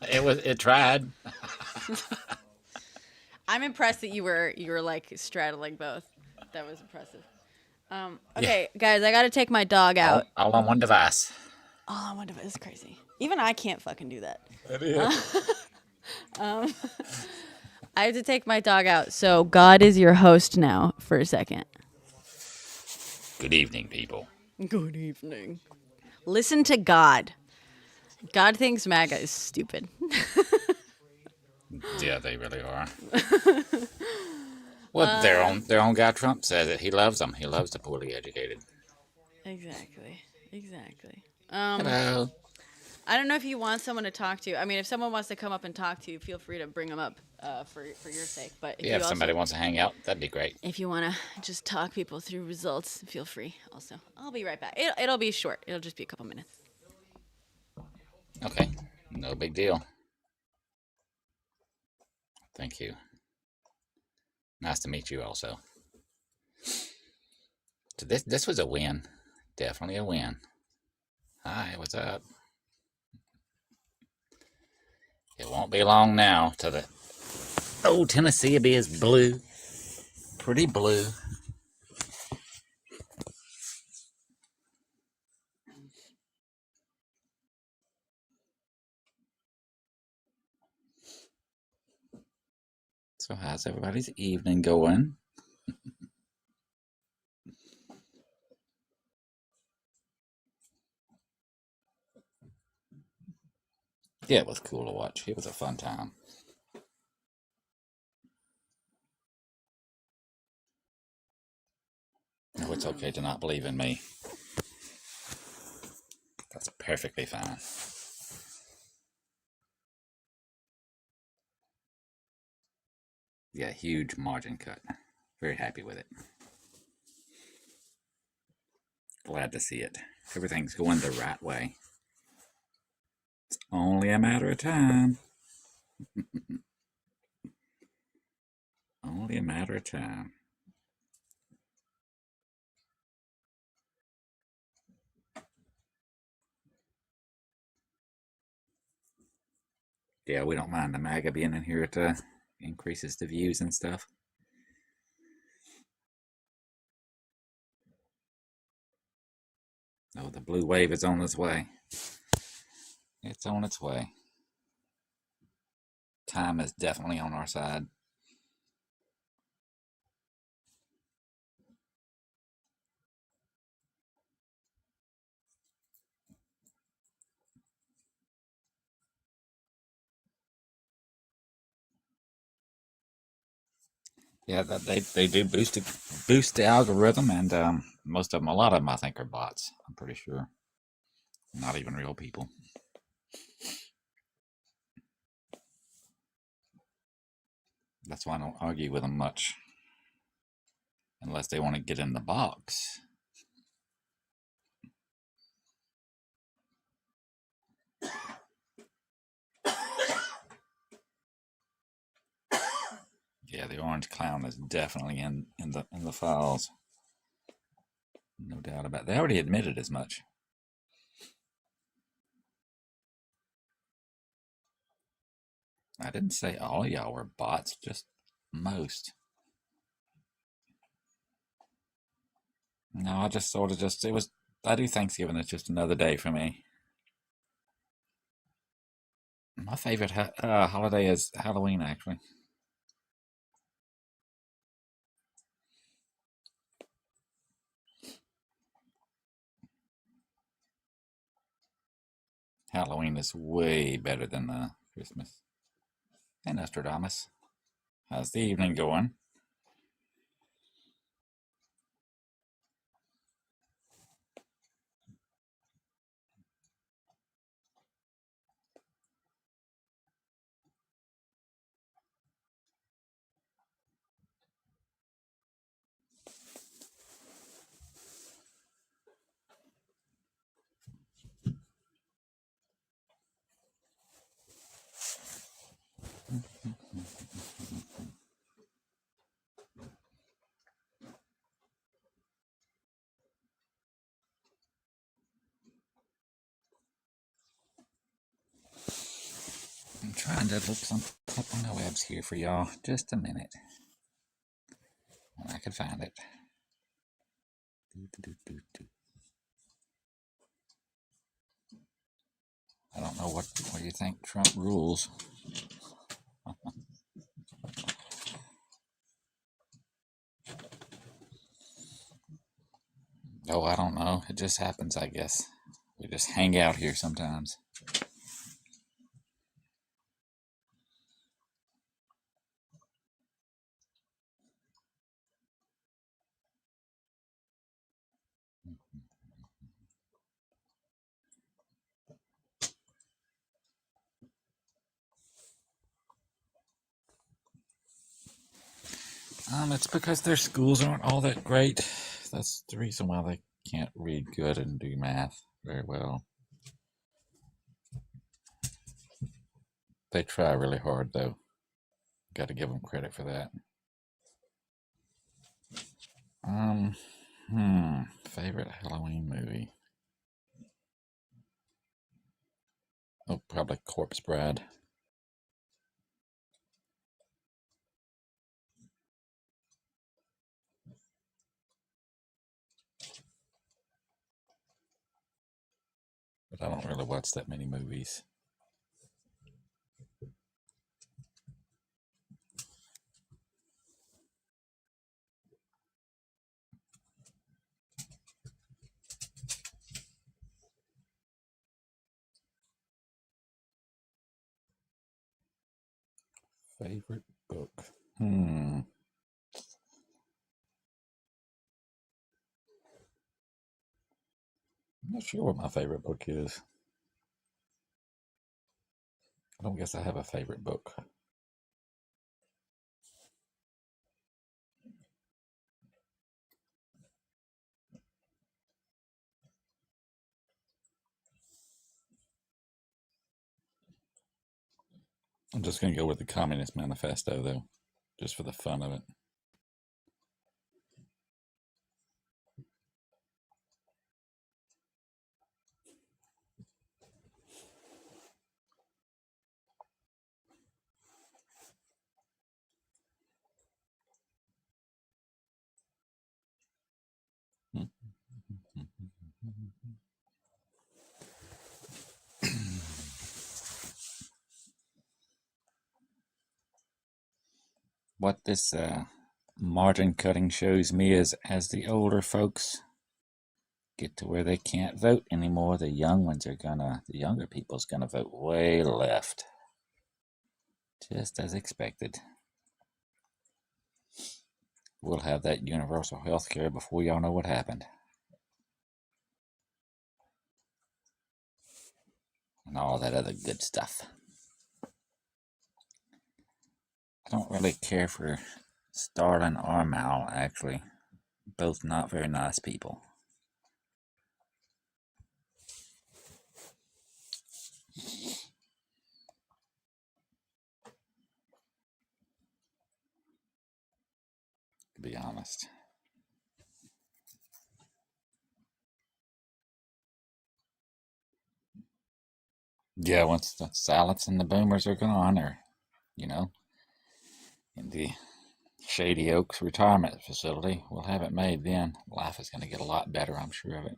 It tried. I'm impressed that you were like straddling both. That was impressive. Okay, guys, I gotta take my dog out. All on one device. All on one device is crazy. Even I can't fucking do that. It is. I have to take my dog out, so God is your host now for a second. Good evening, people. Good evening. Listen to God. God thinks MAGA is stupid. Yeah, they really are. Well, their own guy Trump says it. He loves them. He loves the poorly educated. Exactly. Hello. I don't know if you want someone to talk to. I mean, if someone wants to come up and talk to you, feel free to bring them up for your sake. But if Yeah, if somebody wants to hang out, that'd be great. If you want to just talk people through results, feel free. Also, I'll be right back. It'll be short. It'll just be a couple minutes. Okay, no big deal. Thank you. Nice to meet you also. So this was a win. Definitely a win. Hi, what's up? It won't be long now till the Tennessee will be as blue. Pretty blue. So how's everybody's evening going? Yeah, it was cool to watch. It was a fun time. No, it's okay to not believe in me. That's perfectly fine. Yeah, huge margin cut. Very happy with it. Glad to see it. Everything's going the right way. It's only a matter of time. Only a matter of time. Yeah, we don't mind the MAGA being in here. It increases the views and stuff. Oh, the blue wave is on its way. It's on its way. Time is definitely on our side. Yeah, they do boost the algorithm, and most of them, a lot of them, I think, are bots. I'm pretty sure, not even real people. That's why I don't argue with them much, unless they want to get in the box. Yeah, the orange clown is definitely in the files. No doubt about it. They already admitted as much. I didn't say all of y'all were bots, just most. No, I just sort of I do Thanksgiving. It's just another day for me. My favorite holiday is Halloween, actually. Halloween is way better than Christmas. Hey, Nostradamus. How's the evening going? I'm trying to look something up on the webs here for y'all. Just a minute. When I can find it. I don't know what do you think Trump rules. Oh, I don't know. It just happens, I guess. We just hang out here sometimes. It's because their schools aren't all that great. That's the reason why they can't read good and do math very well. They try really hard, though. Got to give them credit for that. Favorite Halloween movie? Oh, probably Corpse Bride. But I don't really watch that many movies. Favorite book? I'm not sure what my favorite book is. I don't guess I have a favorite book. I'm just going to go with the Communist Manifesto, though, just for the fun of it. What this margin cutting shows me is as the older folks get to where they can't vote anymore, the younger people's gonna vote way left. Just as expected. We'll have that universal health care before y'all know what happened. And all that other good stuff. I don't really care for Starlin or Mal, actually. Both not very nice people. To be honest. Yeah, once the Silence and the Boomers are gone, or, in the Shady Oaks retirement facility, we'll have it made then. Life is going to get a lot better, I'm sure of it.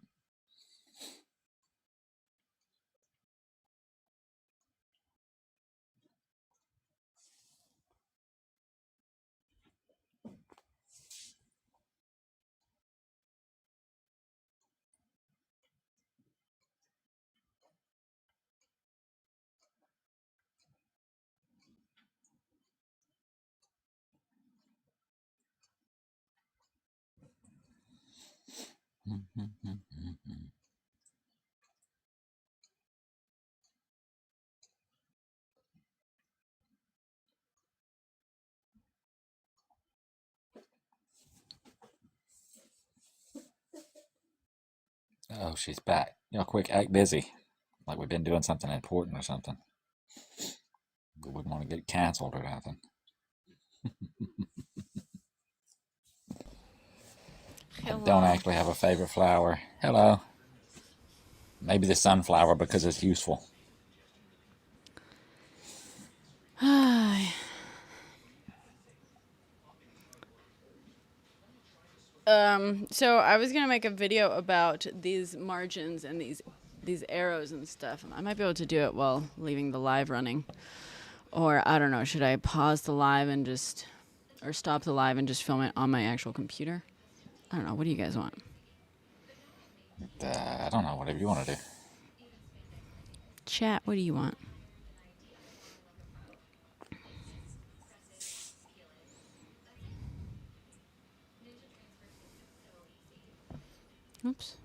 Oh, she's back. Y'all quick, act busy. Like we've been doing something important or something. We wouldn't want to get canceled or nothing. I don't actually have a favorite flower. Hello. Maybe the sunflower because it's useful. So I was gonna make a video about these margins and these arrows and stuff. I might be able to do it while leaving the live running, or I don't know. Should I pause the live and or stop the live and just film it on my actual computer? I don't know. What do you guys want? I don't know. Whatever you want to do. Chat. What do you want? Oops.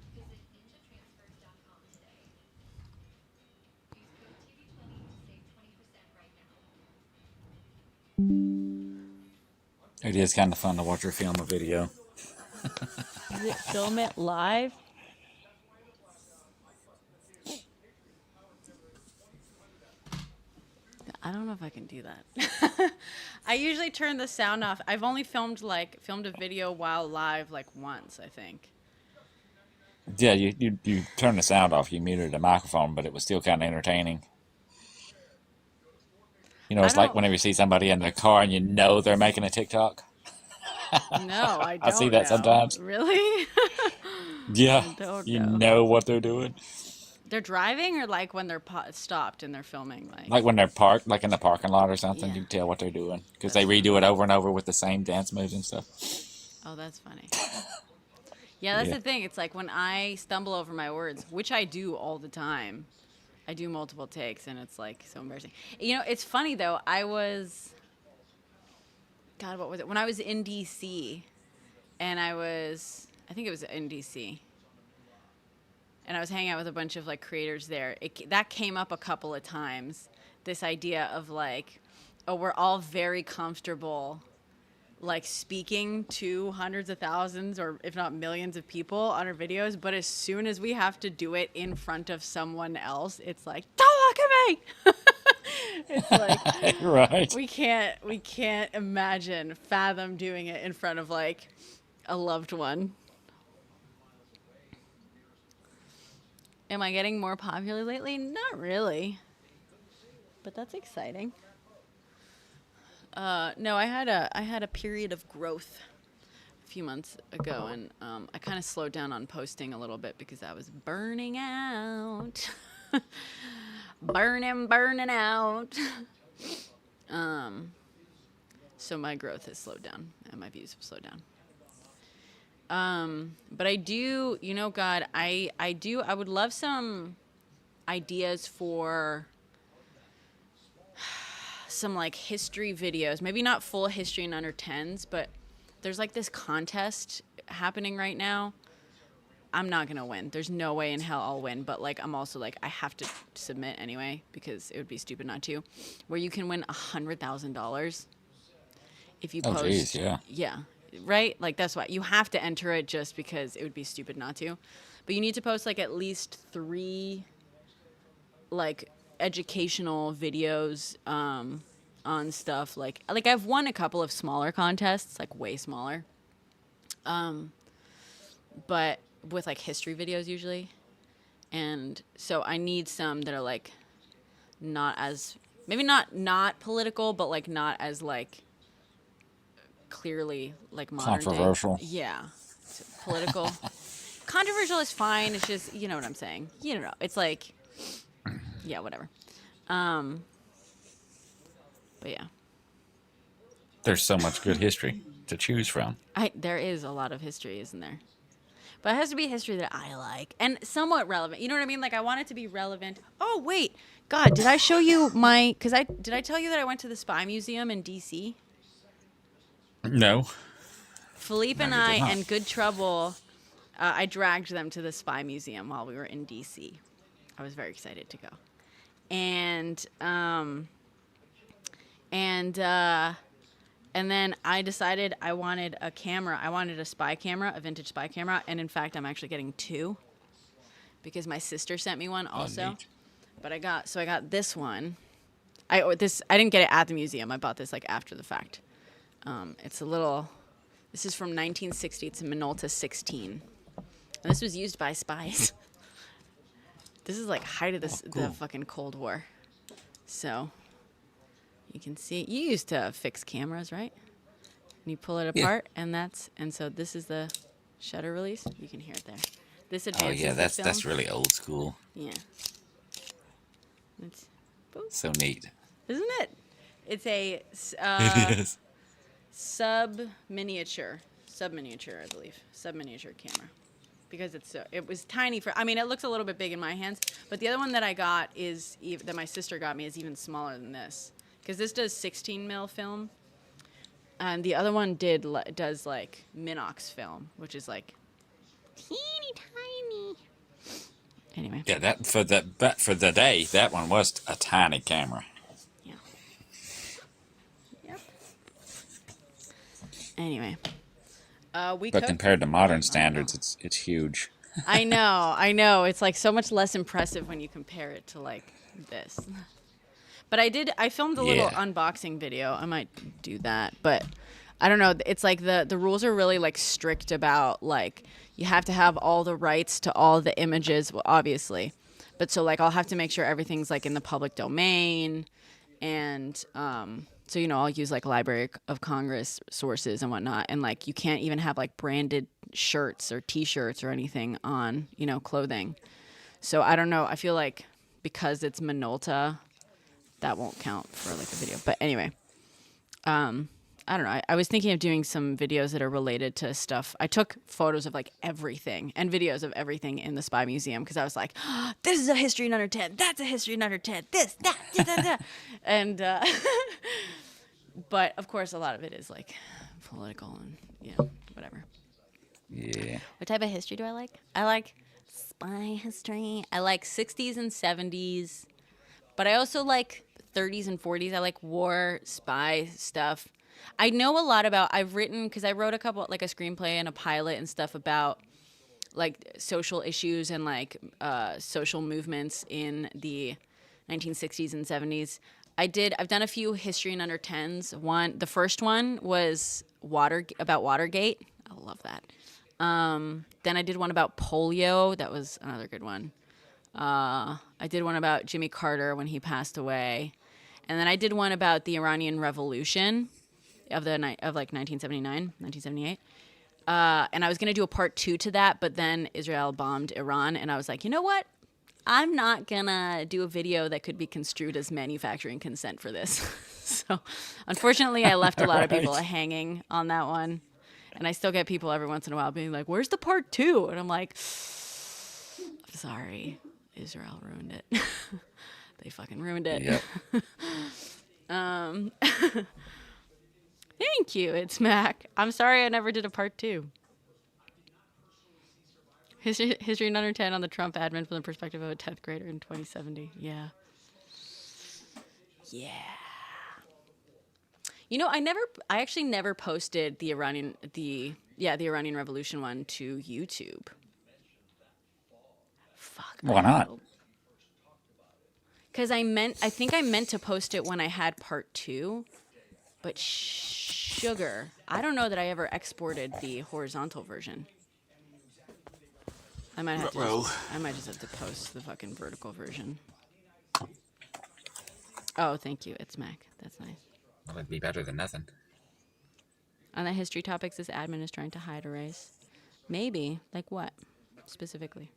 It is kind of fun to watch her film a video. Is it film it live? I don't know if I can do that. I usually turn the sound off. I've only filmed a video while live once, I think. Yeah, you turn the sound off. You muted the microphone, but it was still kind of entertaining. You know, it's like whenever you see somebody in the car and you know they're making a TikTok. No, I don't. I see that sometimes. Really? Yeah, I don't you know what they're doing. They're driving, or when they're stopped and they're filming, like when they're parked, like in the parking lot or something. Yeah. You can tell what they're doing because they redo it over and over with the same dance moves and stuff. Oh, that's funny. Yeah, that's the thing. It's like when I stumble over my words, which I do all the time. I do multiple takes, and it's so embarrassing. You know, it's funny though. God, what was it? When I was in DC, and I think it was in DC, and I was hanging out with a bunch of creators there. That came up a couple of times. This idea of we're all very comfortable speaking to hundreds of thousands or if not millions of people on our videos, but as soon as we have to do it in front of someone else, it's like, don't look at me. It's right. We can't fathom doing it in front of a loved one. Am I getting more popular lately? Not really, but that's exciting. No, I had a period of growth a few months ago, and I kind of slowed down on posting a little bit because I was burning out. burning out. So my growth has slowed down, and my views have slowed down. But I do, God, I would love some ideas for some history videos, maybe not full history in under 10s, but there's this contest happening right now. I'm not gonna win. There's no way in hell I'll win, but I'm also I have to submit anyway because it would be stupid not to, where you can win $100,000 if you post. Oh geez, yeah. Yeah, right? That's why you have to enter it, just because it would be stupid not to. But you need to post at least 3 educational videos on stuff I've won a couple of smaller contests, way smaller, but with history videos usually, and so I need some that are not as, maybe not political, but not as clearly modern controversial day. Yeah, political. Controversial is fine. It's just, you know what I'm saying. You know, it's yeah, whatever. But yeah. There's so much good history to choose from. There is a lot of history, isn't there? But it has to be history that I like and somewhat relevant. You know what I mean? I want it to be relevant. Oh, wait. God, did I show you did I tell you that I went to the Spy Museum in DC? No. Philippe and I and Good Trouble I dragged them to the Spy Museum while we were in D.C. I was very excited to go. And then I decided I wanted a camera. I wanted a spy camera, a vintage spy camera. And in fact, I'm actually getting 2 because my sister sent me one also. Neat. But I got this one. I didn't get it at the museum. I bought this like after the fact. It's a little. This is from 1960. It's a Minolta 16. And this was used by spies. This is like height of the fucking Cold War. So you can see you used to fix cameras, right? And you pull it apart, and so this is the shutter release. You can hear it there. This advances the film. that's really old school. Yeah. So neat. Isn't it? It's a It is. sub miniature, I believe, sub miniature camera, because it was tiny for. I mean, it looks a little bit big in my hands, but the other one that I got that my sister got me is even smaller than this, because this does 16 mil film, and the other one does like Minox film, which is like teeny tiny. Anyway. Yeah, but for the day, that one was a tiny camera. Yeah. Yep. Anyway, But compared to modern standards, it's huge. I know. It's like so much less impressive when you compare it to like this. But I filmed a little unboxing video. I might do that, but I don't know. It's like the rules are really like strict about like you have to have all the rights to all the images, well, obviously. But so like I'll have to make sure everything's like in the public domain, and so I'll use like Library of Congress sources and whatnot, and like you can't even have like branded shirts or T-shirts or anything on clothing. So I don't know. I feel like because it's Minolta, that won't count for like a video. But anyway, I don't know. I was thinking of doing some videos that are related to stuff. I took photos of like everything and videos of everything in the Spy Museum because I was like, oh, this is a history in under 10. That's a history in under 10. This, that, da, da, da. And, but of course, a lot of it is like political and, whatever. Yeah. What type of history do I like? I like spy history. I like 60s and 70s. But I also like 30s and 40s. I like war, spy stuff. I know a lot about, because I wrote a couple, like a screenplay and a pilot and stuff about like social issues and like social movements in the 1960s and 70s. I've done a few history in under 10s. The first one was about Watergate. I love that. Then I did one about polio. That was another good one. I did one about Jimmy Carter when he passed away. And then I did one about the Iranian Revolution of 1979, 1978. And I was going to do a part 2 to that, but then Israel bombed Iran. And I was like, you know what? I'm not going to do a video that could be construed as manufacturing consent for this. So unfortunately, I left a lot of people hanging on that one. And I still get people every once in a while being like, where's the part 2? And I'm like, I'm sorry. Israel ruined it. They fucking ruined it. Yep. Thank you, it's Mac. I'm sorry I never did a part 2. History in under 10 on the Trump admin from the perspective of a 10th grader in 2070. Yeah. Yeah. I actually never posted the Iranian Revolution one to YouTube. Fuck. Why not? Because I think I meant to post it when I had part 2, but sugar. I don't know that I ever exported the horizontal version. I might just have to post the fucking vertical version. Oh, thank you. It's Mac. That's nice. Well, it'd be better than nothing. On the history topics, this admin is trying to hide a race. Maybe. Like what? Specifically.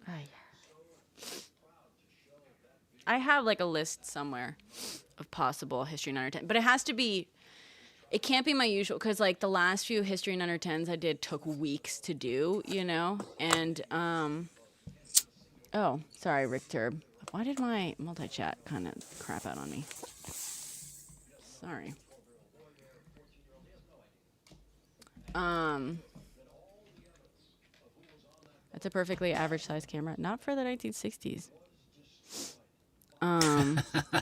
Oh, yeah. I have like a list somewhere of possible history in under 10, but it can't be my usual, because like the last few history in under 10s I did took weeks to do, and oh, sorry, Richter. Why did my multi-chat kind of crap out on me? Sorry. That's a perfectly average size camera. Not for the 1960s.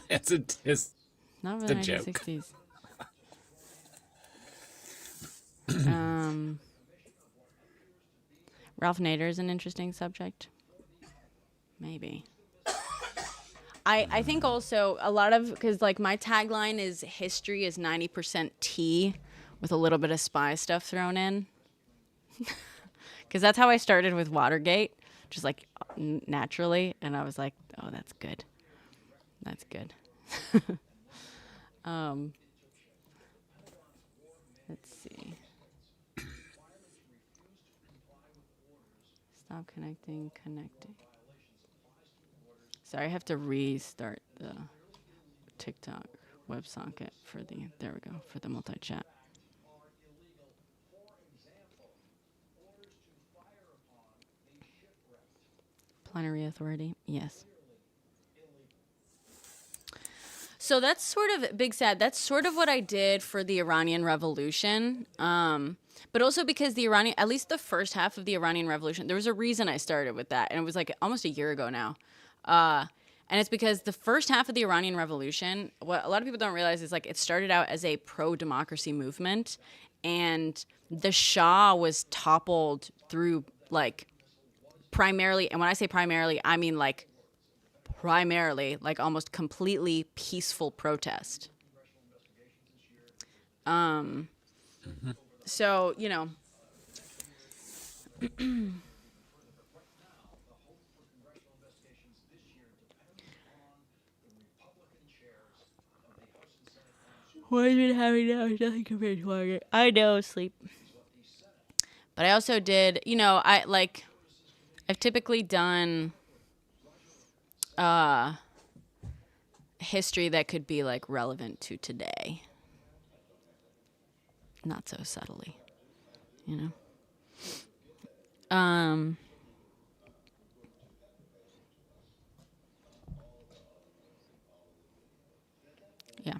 it's Not for a the joke. 1960s. Ralph Nader is an interesting subject. Maybe. I think also a lot of, because like my tagline is history is 90% tea with a little bit of spy stuff thrown in. Because that's how I started with Watergate, just like naturally. And I was like, oh, that's good. That's good. Let's see. Stop connecting. Sorry, I have to restart the TikTok WebSocket for the, there we go, for the multi-chat. Plenary authority, yes. So that's sort of big sad. That's sort of what I did for the Iranian Revolution. But also because the Iranian, at least the first half of the Iranian Revolution, there was a reason I started with that. And it was like almost a year ago now. And it's because the first half of the Iranian Revolution, what a lot of people don't realize is like it started out as a pro-democracy movement. And the Shah was toppled through like primarily, and when I say primarily, I mean like primarily, like almost completely peaceful protest. So, you know, what has been happening now is nothing compared to Margaret. I know, sleep. But I also did, you know, I've typically done history that could be like relevant to today. Not so subtly, you know. Yeah.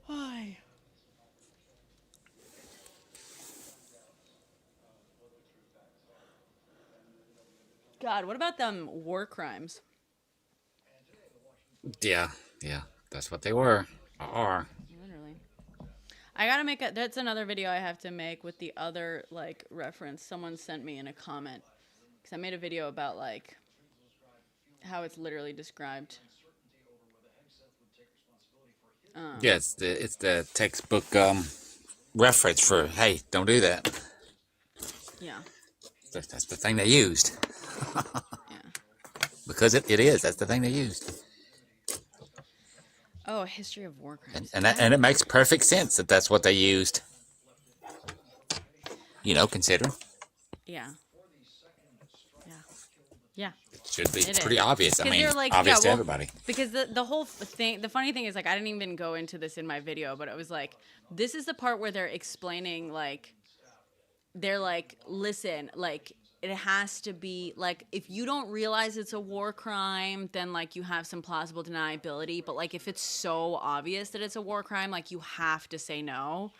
Hi. God, what about them war crimes? Yeah, that's what they were. Are. Literally. I gotta make a, that's another video I have to make with the other, like, reference someone sent me in a comment. Because I made a video about, like, how it's literally described. Yeah, it's the textbook reference for, hey, don't do that. Yeah. That's the thing they used. Yeah. Because it is. That's the thing they used. Oh, a history of war crimes. And it makes perfect sense that that's what they used. You know, consider. Yeah. Yeah. Yeah. It should be It pretty is. obvious. I mean, like, obvious yeah, to well, everybody. Because the whole thing, the funny thing is, like, I didn't even go into this in my video, but it was like, this is the part where they're explaining, like, they're like, listen, like, it has to be, like, if you don't realize it's a war crime, then, like, you have some plausible deniability. But, like, if it's so obvious that it's a war crime, like, you have to say no.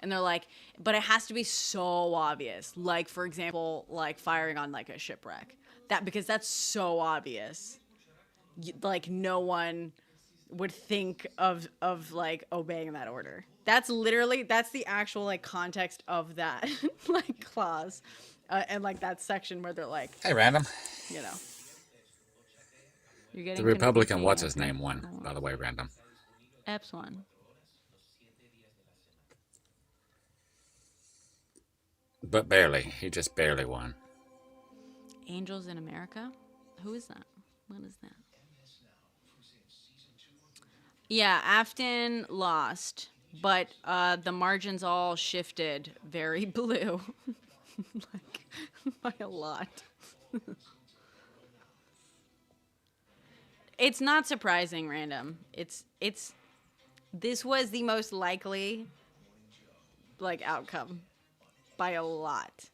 And they're like, but it has to be so obvious. Like, for example, like, firing on, like, a shipwreck. Because that's so obvious. Like, no one would think of like, obeying that order. That's the actual, like, context of that, like, clause. And, like, that section where they're like... Hey, random. You know. You're getting The Republican, confusing, what's his name, won, by the way, random. Epps won. But barely. He just barely won. Angels in America? Who is that? What is that? Yeah, Afton lost, but the margins all shifted very blue. Like, by a lot. It's not surprising, random. This was the most likely, like, outcome by a lot.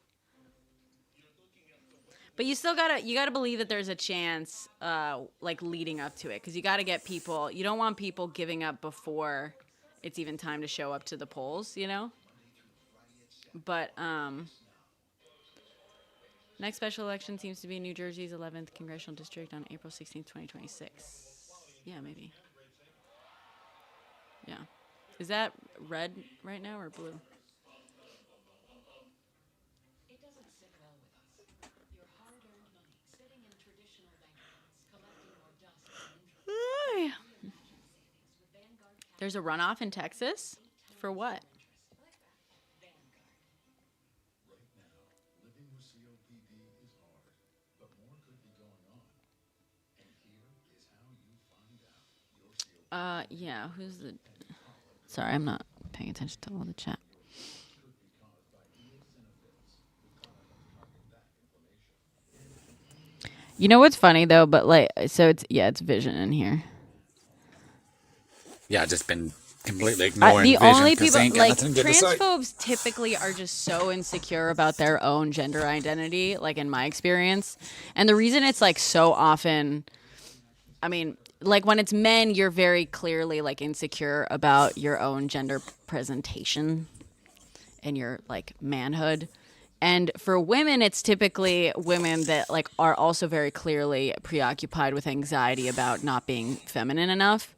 But you still gotta believe that there's a chance, like, leading up to it, because you gotta get people. You don't want people giving up before it's even time to show up to the polls, you know? But next special election seems to be New Jersey's 11th congressional district on April 16th, 2026. Yeah, maybe. Yeah. Is that red right now or blue? It doesn't sit well with us. Your hard-earned money sitting in traditional bank accounts, collecting more dust than interest. There's a runoff in Texas? For what? Living with COPD is hard, but more could be going on. And here is how you find out your Yeah, who's the... Sorry, I'm not paying attention to all the chat. You know what's funny though, but like, so it's Vision in here. Yeah, I've just been completely ignoring The Vision only 'cause people they ain't got like nothing good to say. transphobes typically are just so insecure about their own gender identity, like in my experience. And the reason it's like so often, I mean, like when it's men, you're very clearly like insecure about your own gender presentation and your like manhood. And for women, it's typically women that like are also very clearly preoccupied with anxiety about not being feminine enough.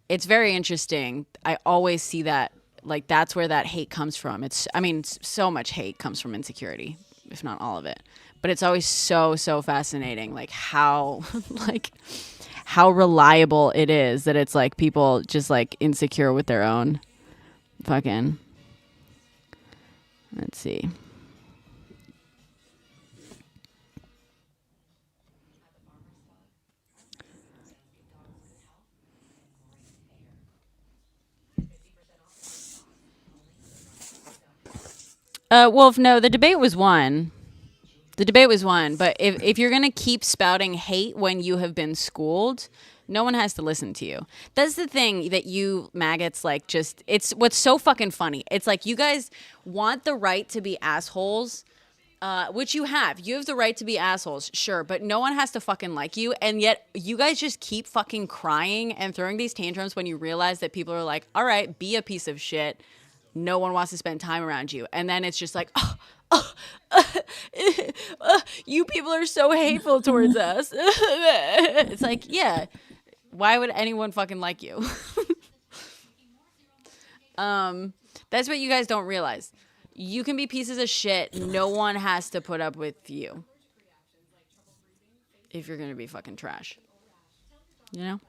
It's very interesting. I always see that, like, that's where that hate comes from. So much hate comes from insecurity, if not all of it. But it's always so fascinating, like how reliable it is that it's like people just like insecure with their own fucking. Let's see. Well, no, the debate was won. But if you're going to keep spouting hate when you have been schooled, no one has to listen to you. That's the thing that you maggots like just, it's what's so fucking funny. It's like you guys want the right to be assholes, which you have. You have the right to be assholes, sure, but no one has to fucking like you. And yet you guys just keep fucking crying and throwing these tantrums when you realize that people are like, all right, be a piece of shit. No one wants to spend time around you. And then it's just like, you people are so hateful towards us. It's like, yeah, why would anyone fucking like you? That's what you guys don't realize. You can be pieces of shit. No one has to put up with you if you're going to be fucking trash. You know?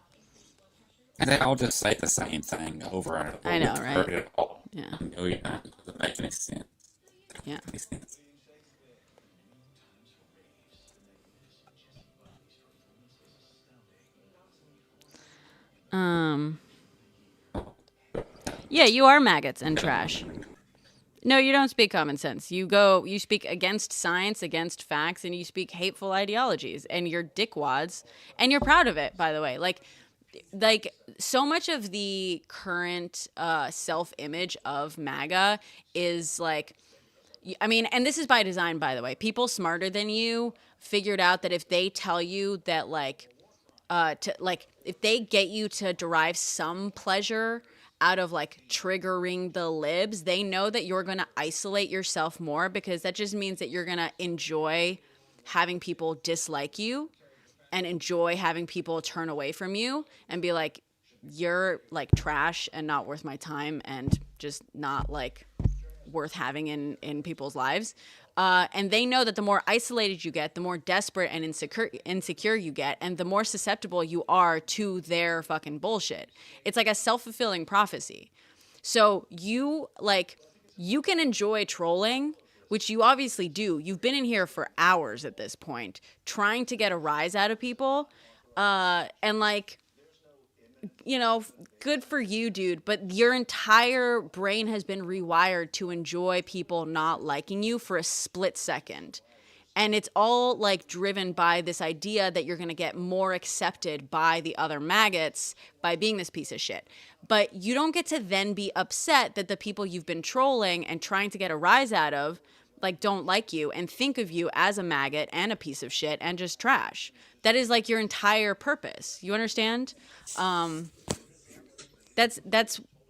And they all just say the same thing over and over. I know, right? Heard it all. Yeah. No, you're not. It doesn't make any sense. Yeah. Any sense. Yeah, you are maggots and trash. No, you don't speak common sense. You speak against science, against facts, and you speak hateful ideologies, and you're dickwads, and you're proud of it, by the way. Like so much of the current self-image of MAGA is like, I mean, and this is by design, by the way. People smarter than you figured out that if they tell you that if they get you to derive some pleasure out of like triggering the libs, they know that you're going to isolate yourself more, because that just means that you're going to enjoy having people dislike you and enjoy having people turn away from you and be like, you're like trash and not worth my time and just not like worth having in people's lives. And they know that the more isolated you get, the more desperate and insecure you get, and the more susceptible you are to their fucking bullshit. It's like a self-fulfilling prophecy. So you can enjoy trolling, which you obviously do. You've been in here for hours at this point, trying to get a rise out of people. And like, you know, good for you, dude. But your entire brain has been rewired to enjoy people not liking you for a split second. And it's all like driven by this idea that you're going to get more accepted by the other maggots by being this piece of shit. But you don't get to then be upset that the people you've been trolling and trying to get a rise out of like don't like you and think of you as a maggot and a piece of shit and just trash. That is like your entire purpose. You understand? That's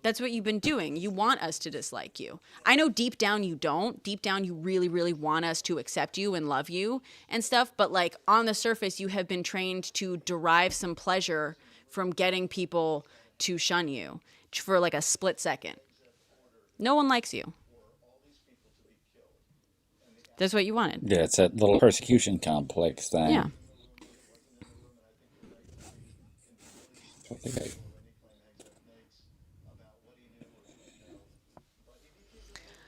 That's what you've been doing. You want us to dislike you. I know deep down you don't. Deep down you really, really want us to accept you and love you and stuff. But like on the surface, you have been trained to derive some pleasure from getting people to shun you for like a split second. No one likes you. That's what you wanted. Yeah, it's that little persecution complex thing. Yeah.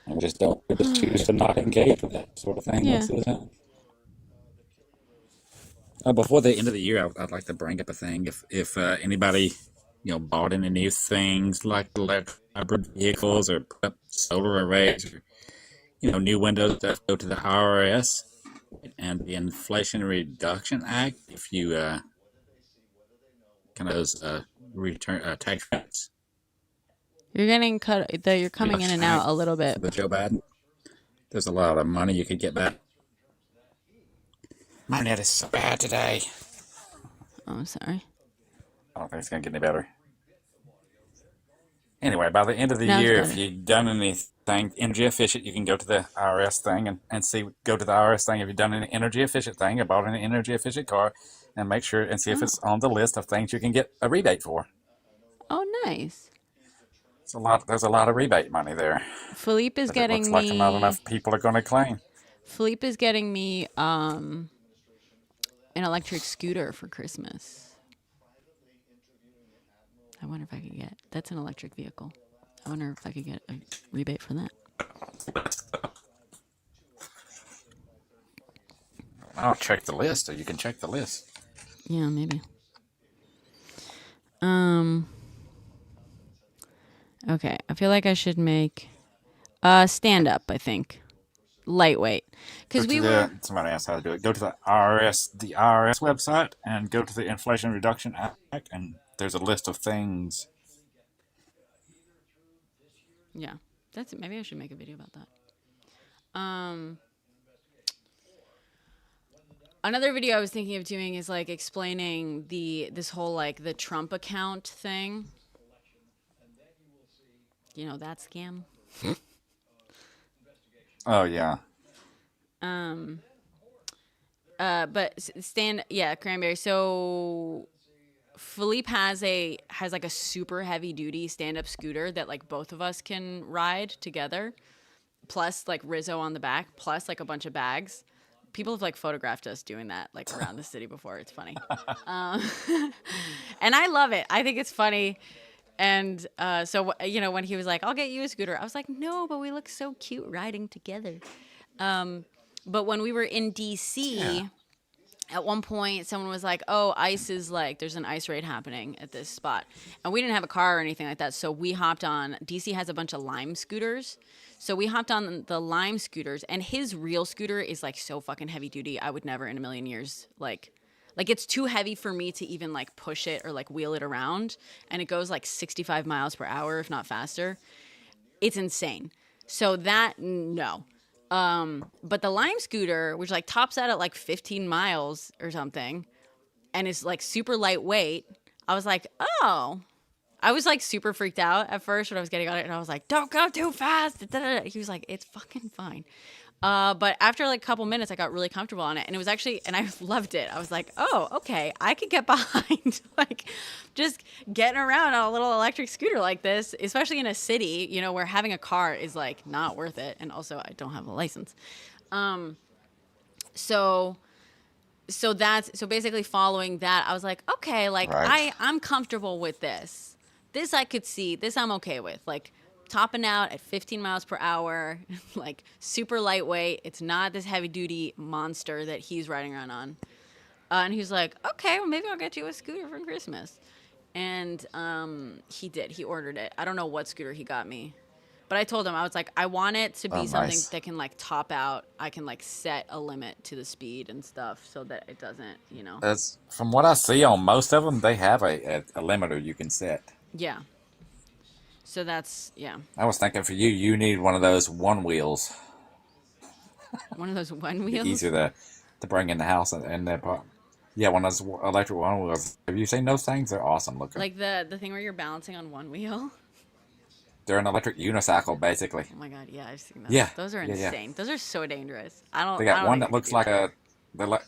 I just choose to not engage with that sort of thing most of the time. Before the end of the year, I'd like to bring up a thing. If anybody, bought any new things like electric hybrid vehicles or put up solar arrays or, new windows that go to the IRS and the Inflation Reduction Act, if you kind of those return tax credits. You're getting cut. You're coming in and out a little bit. The Joe Biden. There's a lot of money you could get back. My net is so bad today. Oh, I'm sorry. I don't think it's going to get any better. Anyway, by the end of the year, if you've done anything energy efficient, you can go to the IRS thing and see. Go to the IRS thing if you've done an energy efficient thing or bought an energy efficient car, and make sure and see if it's on the list of things you can get a rebate for. Oh, nice. There's a lot of rebate money there. Philippe is getting me. Looks like not enough people are going to claim. Philippe is getting me an electric scooter for Christmas. I wonder if I could get. That's an electric vehicle. I wonder if I could get a rebate for that. I'll check the list, or you can check the list. Yeah, maybe. Okay, I feel like I should make stand up, I think. Lightweight. Because somebody asked how to do it. Go to the IRS website and go to the Inflation Reduction Act, and there's a list of things. Yeah. That's it. Maybe I should make a video about that. Another video I was thinking of doing is like explaining this whole like the Trump account thing. You know that scam? Oh yeah. But Cranberry. So Philippe has like a super heavy duty stand-up scooter that like both of us can ride together, plus like Rizzo on the back, plus like a bunch of bags. People have like photographed us doing that like around the city before. It's funny. And I love it. I think it's funny. And so, when he was like, I'll get you a scooter, I was like, no, but we look so cute riding together. But when we were in D.C., at one point, someone was like, oh, there's an ice raid happening at this spot. And we didn't have a car or anything like that, so we hopped on. D.C. has a bunch of Lime scooters. So we hopped on the Lime scooters, and his real scooter is like so fucking heavy duty. I would never in a million years, like it's too heavy for me to even like push it or like wheel it around. And it goes like 65 miles per hour, if not faster. It's insane. So no. But the Lime scooter, which like tops out at like 15 miles or something, and is like super lightweight, I was like, oh. I was like super freaked out at first when I was getting on it, and I was like, don't go too fast. He was like, it's fucking fine. But after like a couple minutes, I got really comfortable on it, and it was actually, and I loved it. I was like, oh, okay, I could get behind like just getting around on a little electric scooter like this, especially in a city, where having a car is like not worth it, and also I don't have a license. So basically following that, I was like, okay, like right. I'm comfortable with this. This I could see. This I'm okay with. Like topping out at 15 miles per hour, like super lightweight. It's not this heavy duty monster that he's riding around on. And he's like, okay, well maybe I'll get you a scooter for Christmas. And he did. He ordered it. I don't know what scooter he got me. But I told him, I was like, I want it to be something that can like top out. I can like set a limit to the speed and stuff so that it doesn't, That's from what I see on most of them, they have a limiter you can set. Yeah. So that's, yeah. I was thinking for you need one of those one wheels. One of those one wheels? Easier to bring in the house and the apartment. Yeah, one of those electric one wheels. Have you seen those things? They're awesome looking. Like the thing where you're balancing on one wheel. They're an electric unicycle, basically. Oh my god, yeah, I've seen those. Yeah. Those are Yeah. insane. Those are so dangerous. They I got don't one think that I looks could do like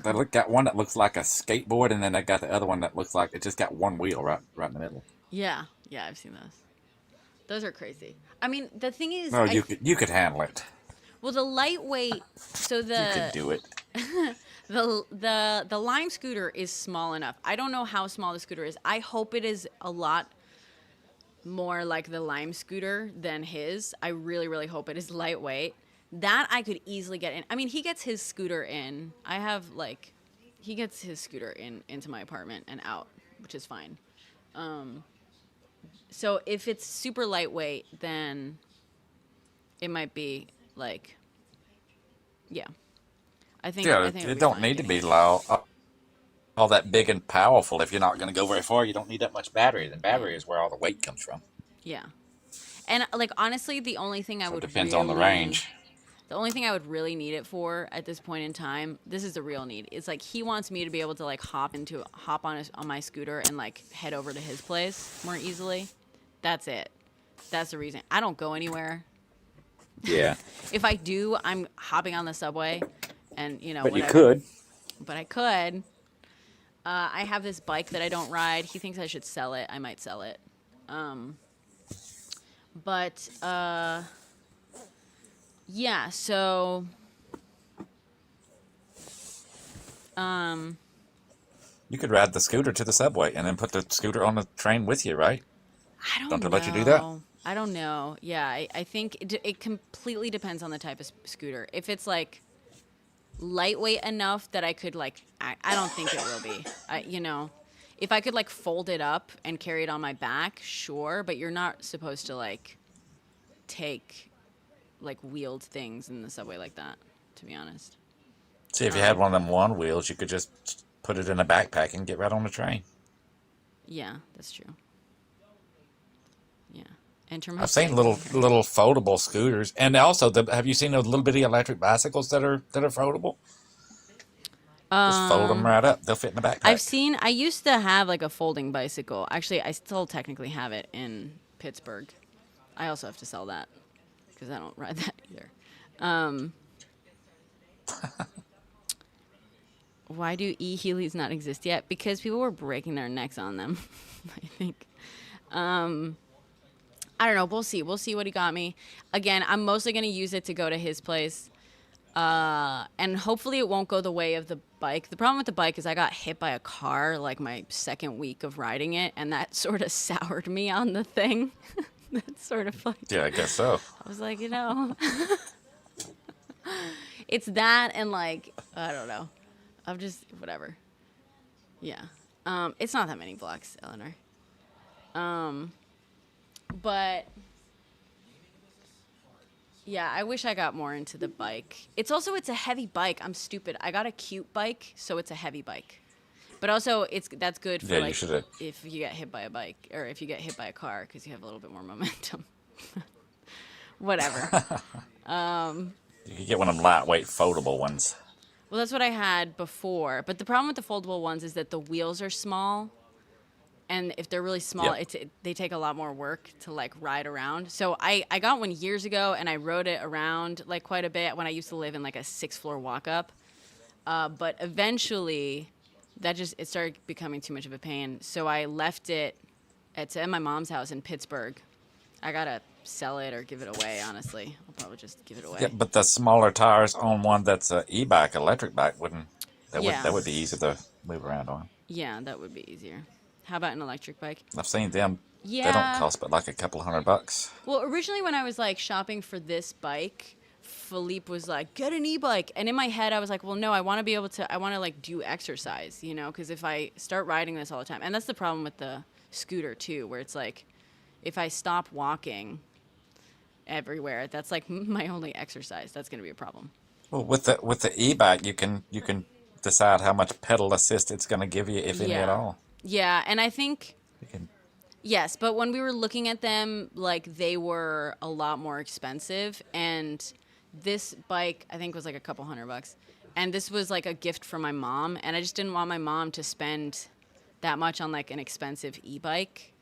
that. got one that looks like a skateboard, and then they got the other one that looks like it just got one wheel right in the middle. Yeah, I've seen those. Those are crazy. I mean, the thing is, No, you could handle it. well, the lightweight. So the You could do it. the Lime scooter is small enough. I don't know how small the scooter is. I hope it is a lot more like the Lime scooter than his. I really, really hope it is lightweight. That I could easily get in. I mean, he gets his scooter in. He gets his scooter into my apartment and out, which is fine. So if it's super lightweight, then it might be like, yeah. I think it don't need to be loud, all that big and powerful. If you're not going to go very far, you don't need that much battery. The battery is where all the weight comes from. Yeah. And like honestly, the only thing I would depends on the range. The only thing I would really need it for at this point in time, this is the real need. It's like he wants me to be able to like hop on my scooter and like head over to his place more easily. That's it. That's the reason. I don't go anywhere. Yeah. If I do, I'm hopping on the subway, and But whatever. you could. But I could. I have this bike that I don't ride. He thinks I should sell it. I might sell it. Yeah, so You could ride the scooter to the subway and then put the scooter on the train with you, right? Don't they let you do that? I don't know. Yeah, I think it completely depends on the type of scooter. If it's like lightweight enough that I could like, I don't think it will be. If I could like fold it up and carry it on my back, sure. But you're not supposed to like take like wheeled things in the subway like that, to be honest. See, if you had one of them one wheels, you could just put it in a backpack and get right on the train. Yeah, that's true. Yeah. Enter my I've seen little foldable scooters, and also have you seen those little bitty electric bicycles that are foldable? Just fold them right up; they'll fit in the backpack. I used to have like a folding bicycle. Actually, I still technically have it in Pittsburgh. I also have to sell that because I don't ride that either. Why do e-Heelys not exist yet? Because people were breaking their necks on them, I think. I don't know. We'll see. We'll see what he got me. Again, I'm mostly going to use it to go to his place. And hopefully it won't go the way of the bike. The problem with the bike is I got hit by a car like my second week of riding it, and that sort of soured me on the thing. That's sort of like... Yeah, I guess so. I was like, it's that and like, I don't know. I'm just, whatever. Yeah. It's not that many blocks, Eleanor. But yeah, I wish I got more into the bike. It's a heavy bike. I'm stupid. I got a cute bike, so it's a heavy bike. But also, that's good for like if you get hit by a bike or if you get hit by a car because you have a little bit more momentum. Whatever. You could get one of them lightweight foldable ones. Well, that's what I had before. But the problem with the foldable ones is that the wheels are small. And if they're really small, they take a lot more work to like ride around. So I got one years ago and I rode it around like quite a bit when I used to live in like a 6th-floor walk-up. But eventually it started becoming too much of a pain. So I left it at my mom's house in Pittsburgh. I got to sell it or give it away, honestly. I'll probably just give it away. Yeah, but the smaller tires on one that's an e-bike, electric bike, that would be easy to move around on. Yeah, that would be easier. How about an electric bike? I've seen them. Yeah. They don't cost but like a couple $100. Well, originally when I was like shopping for this bike, Philippe was like, get an e-bike. And in my head, I was like, well, no, I want to like do exercise, because if I start riding this all the time, and that's the problem with the scooter too, where it's like, if I stop walking everywhere, that's like my only exercise. That's going to be a problem. Well, with the e-bike, you can decide how much pedal assist it's going to give you, if any at all. Yeah, and I think yes, but when we were looking at them, like they were a lot more expensive, and this bike I think was like a couple $100. and this was like a gift from my mom, and I just didn't want my mom to spend that much on like an expensive e-bike.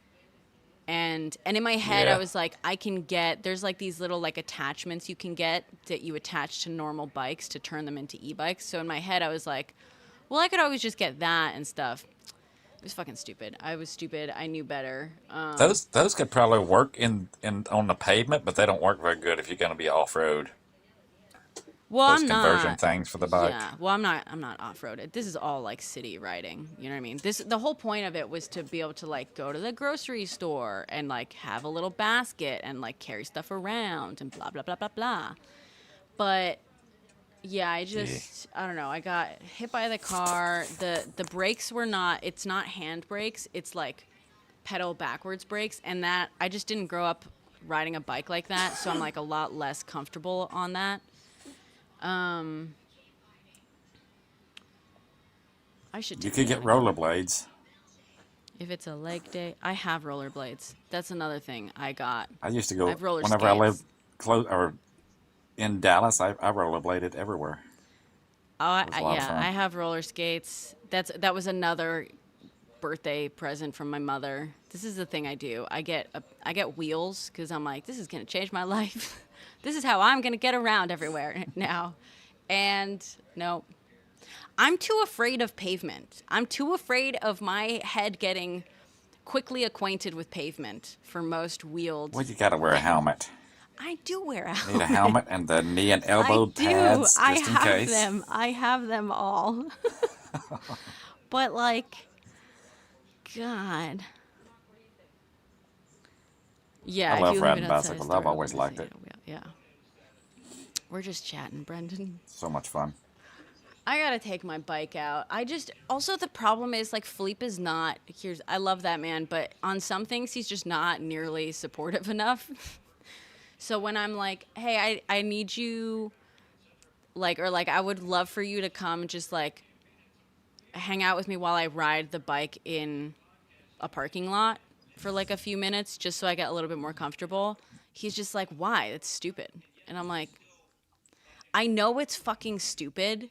And in my head, I Yeah. was like, I can get, there's like these little like attachments you can get that you attach to normal bikes to turn them into e-bikes. So in my head, I was like, well, I could always just get that and stuff. It was fucking stupid. I was stupid. I knew better. Those could probably work in on the pavement, but they don't work very good if you're going to be off road. Well, Those I'm conversion not. things for the bike. Yeah. Well, I'm not. I'm not off-roaded. This is all like city riding. You know what I mean? The whole point of it was to be able to like go to the grocery store and like have a little basket and like carry stuff around and blah blah blah blah blah. But yeah, I don't know. I got hit by the car. The brakes were not. It's not hand brakes. It's like pedal backwards brakes, and that I just didn't grow up riding a bike like that, so I'm like a lot less comfortable on that. I should. You Take could me get out again. rollerblades. If it's a leg day, I have rollerblades. That's another thing I got. I used to I go have roller whenever I lived skates. close or in Dallas. I rollerbladed everywhere. Oh, It was a lot of yeah, fun. I have roller skates. That was another birthday present from my mother. This is the thing I do. I get wheels because I'm like, this is gonna change my life. This is how I'm gonna get around everywhere now. And no, I'm too afraid of pavement. I'm too afraid of my head getting quickly acquainted with pavement for most wheeled. Well, you got to wear a helmet. I do wear a Need helmet. a helmet and the knee and I elbow do. pads I just in have case. them. I have them all. But like, God. Yeah, I if love you riding leave it outside bicycles. the I've door, always it'll liked say it. it'll be- Yeah. We're just chatting, Brendan. So much fun. I gotta take my bike out. Also the problem is like Philippe is not, I love that man, but on some things he's just not nearly supportive enough. So when I'm like, hey, I need you, like, or like I would love for you to come just like hang out with me while I ride the bike in a parking lot for like a few minutes just so I get a little bit more comfortable. He's just like, why? It's stupid. And I'm like, I know it's fucking stupid.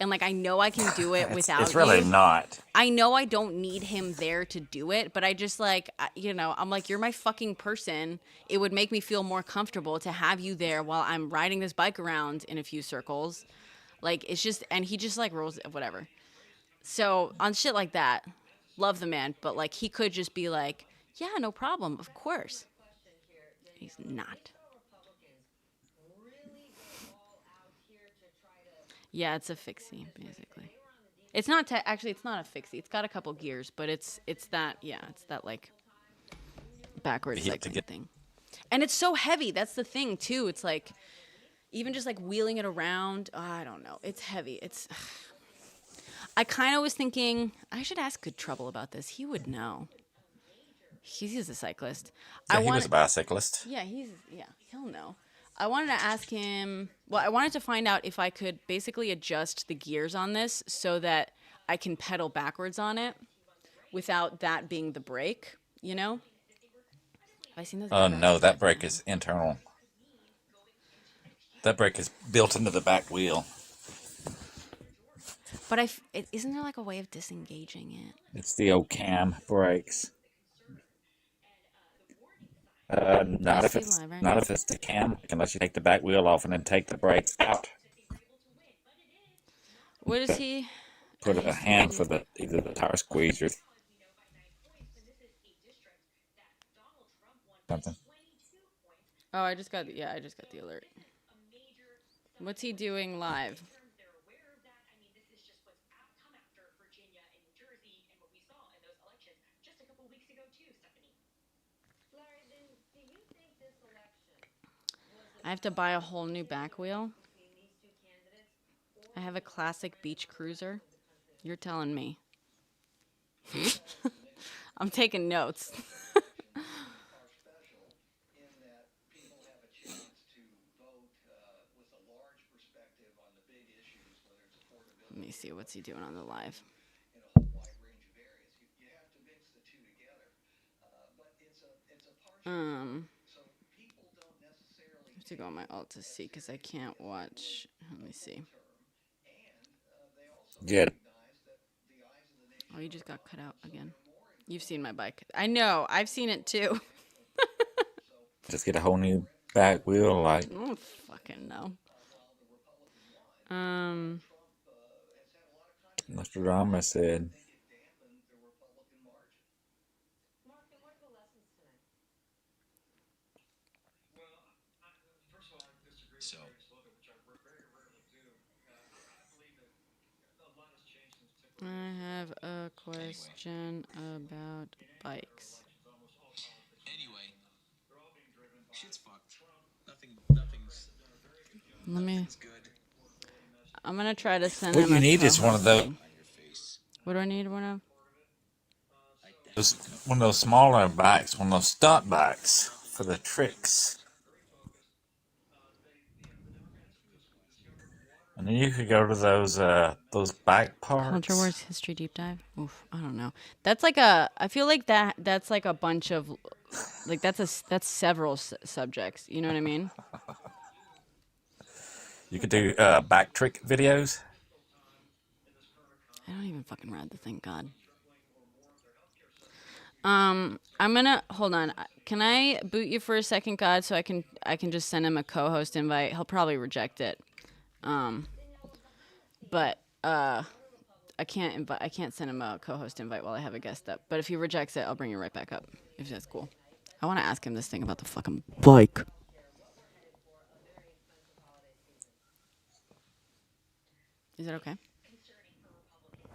And like, I know I can do it without It's really you. not. I know I don't need him there to do it, but I just like, I'm like, you're my fucking person. It would make me feel more comfortable to have you there while I'm riding this bike around in a few circles. Like, it's just, and he just like rolls, whatever. So on shit like that, love the man, but like, he could just be like, yeah, no problem, of course. He's not. Yeah, it's a fixie, basically. It's not actually. It's not a fixie. It's got a couple gears, but it's that. Yeah, it's that like backwards You have to cycling get- thing. And it's so heavy. That's the thing too. It's like even just like wheeling it around. I don't know. It's heavy. It's. I kind of was thinking I should ask Good Trouble about this. He would know. He's a cyclist. Yeah, he was a bicyclist. Yeah, he'll know. I wanted to ask him, I wanted to find out if I could basically adjust the gears on this so that I can pedal backwards on it without that being the brake, you know? Have I seen those? Oh no, that brake is internal. That brake is built into the back wheel. But isn't there like a way of disengaging it? It's the old cam brakes. Not if it's the cam, unless you take the back wheel off and then take the brakes out. What is he? Put a hand for either the tire squeeze or something. Oh, I just got the alert. What's he doing live? I have to buy a whole new back wheel. I have a classic beach cruiser. You're telling me. I'm taking notes. Let me see, what's he doing on the live? I have to go on my alt to see because I can't watch. Let me see. Good. Oh, you just got cut out again. You've seen my bike. I know. I've seen it too. Just get a whole new back wheel, like. I don't fucking know. Mr. Rama said. So, I have a question about bikes. anyway, shit's fucked. Nothing's Let me. nothing's good. I'm gonna try to send What him you a need is one of co-host those. thing. What do I need? One of? One of those smaller bikes, one of those stunt bikes for the tricks. And then you could go to those bike Culture parks. Wars History Deep Dive. Oof, I don't know. That's like a. I feel like that's like a bunch of, like that's several subjects. You know what I mean? You could do bike trick videos. I don't even fucking ride the thing. God. I'm gonna hold on. Can I boot you for a second, God, so I can just send him a co-host invite. He'll probably reject it. But I can't send him a co-host invite while I have a guest up. But if he rejects it, I'll bring you right back up. If that's cool. I want to ask him this thing about the fucking bike. Is that okay?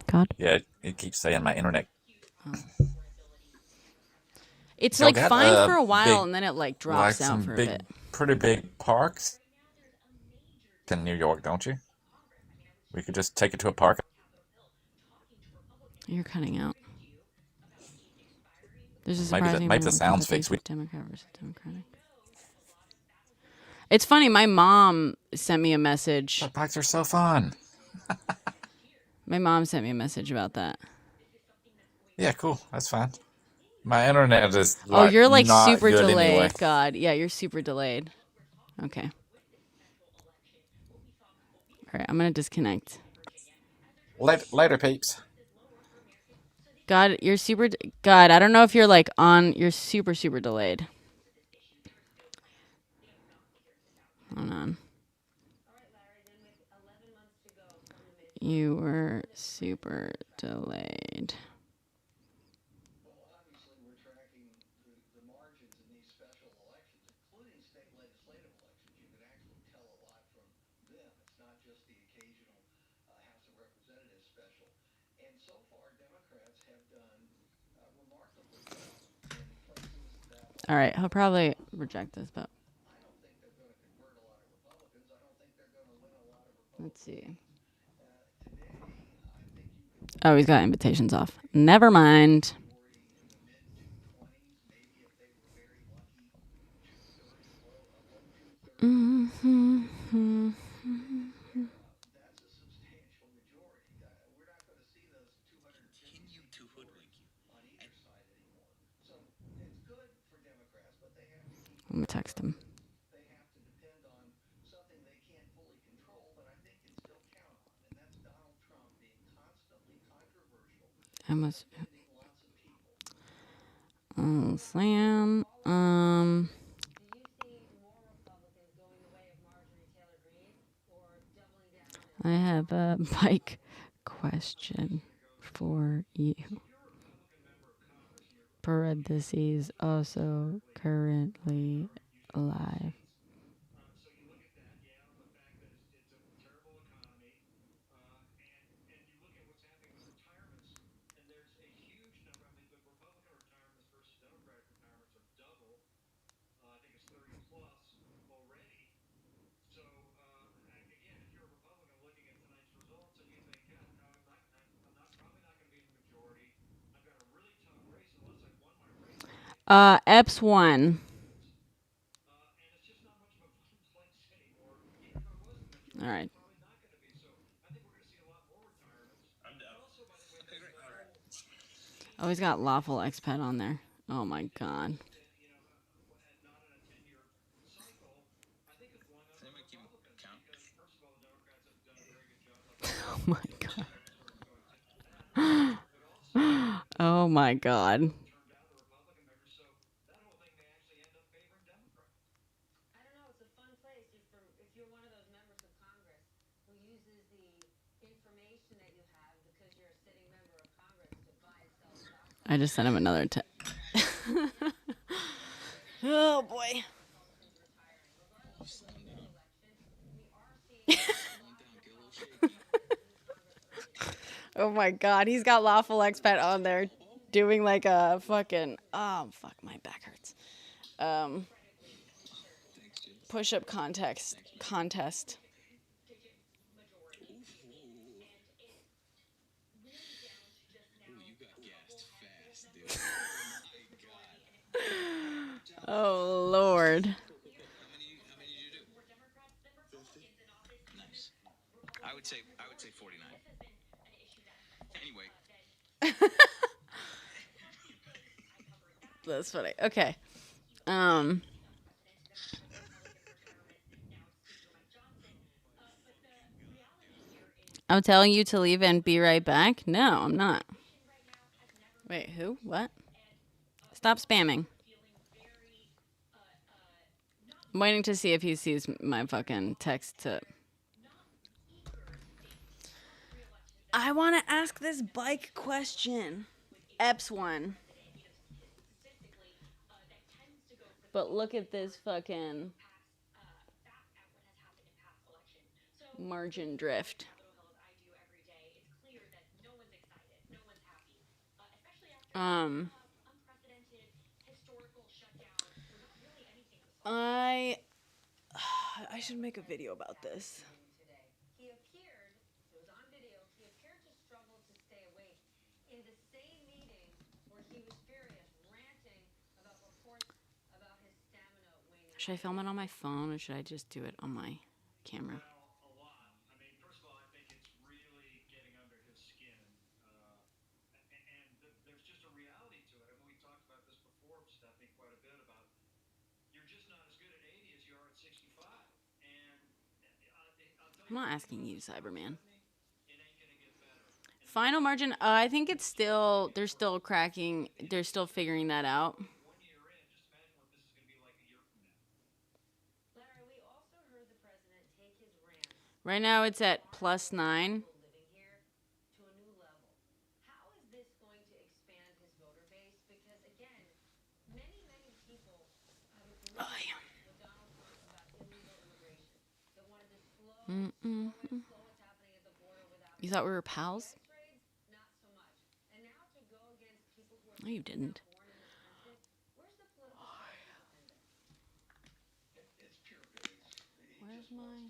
God. Yeah, it keeps saying my internet. It's Y'all like got, fine for a while, big, and then it like like drops out some for a big, bit. pretty big parks in New York, don't you? We could just take it to a park. You're cutting out. There's a Maybe surprising maybe amount the of sound's sympathy fixed. for Democrat versus Democratic. It's funny. My mom sent me a message. Bikes are so fun. My mom sent me a message about that. Yeah, cool. That's fine. My internet is Oh, you're like not super good delayed. anyway. God, yeah, you're super delayed. Okay. All right, I'm gonna disconnect. Later, peeps. God, you're super. God, I don't know if you're like on. You're super delayed. Hold on. You were super delayed. All right, he'll probably reject this, but let's see. Oh, he's got invitations off. Never mind. Continue to hoodwink you. I'm gonna text him. I must. Slam. I have a bike question for you. Parentheses also currently alive. Epps won. All right. Oh, he's got lawful expat on there. Oh my god. Oh my god. Oh my God. I don't know. It's a fun place if you're one of those members of Congress who uses the information that you have because you're a sitting member of Congress to buy and sell stocks. I just sent him another Oh boy. Oh my God, he's got Lawful Expat on there doing like a fucking fuck, my back hurts. Push-up contest. Oh Lord. Nice. I would say 49. Anyway. That's funny. Okay. I'm telling you to leave and be right back? No, I'm not. Wait, who? What? Stop spamming. I'm waiting to see if he sees my fucking text to... I want to ask this bike question. Epps one. But look at this fucking... margin drift. I should make a video about this. He appeared, it was on video, he appeared to struggle to stay awake in the same meeting where he was furious, ranting about reports about his stamina waning. Should I film it on my phone or should I just do it on my camera? A lot. I mean, first of all, I think it's really getting under his skin. And there's just a reality to it. I mean, we talked about this before, Stephanie, quite a bit about you're just not as good at 80 as you are at 65. And I'm not asking you, Cyberman. Final margin, I think it's still, they're still cracking, they're still figuring that out. Right now it's at +9. You thought we were pals? No, you didn't. Where's my...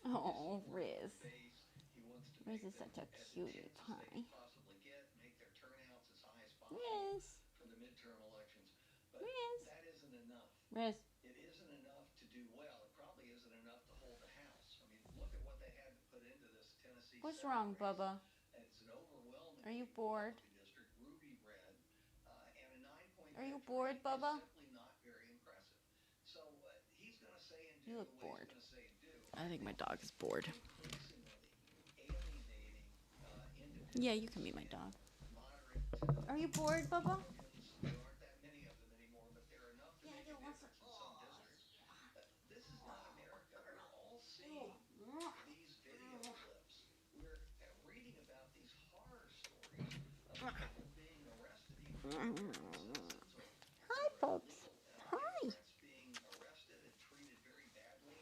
Oh, Riz. Riz is such a cutie pie. Riz. Riz. That isn't enough. Riz. It isn't enough to do well. It probably isn't enough to hold the House. I mean, look at what they had to put into this Tennessee. What's wrong, Bubba? It's an overwhelming. Are you bored? District, ruby red, and a 9-point. Are you bored, Bubba? Simply not very impressive. So he's going to say and do. You look bored. He's say and do. I think my dog is bored. Yeah, you can meet my dog. Are you bored, Bubba? There aren't that many of them anymore, but there are enough to make a difference in some districts. This is not America. We're all seeing these video clips. We're reading about these horror stories of people being arrested. Hi, folks. Hi. Being arrested and treated very badly.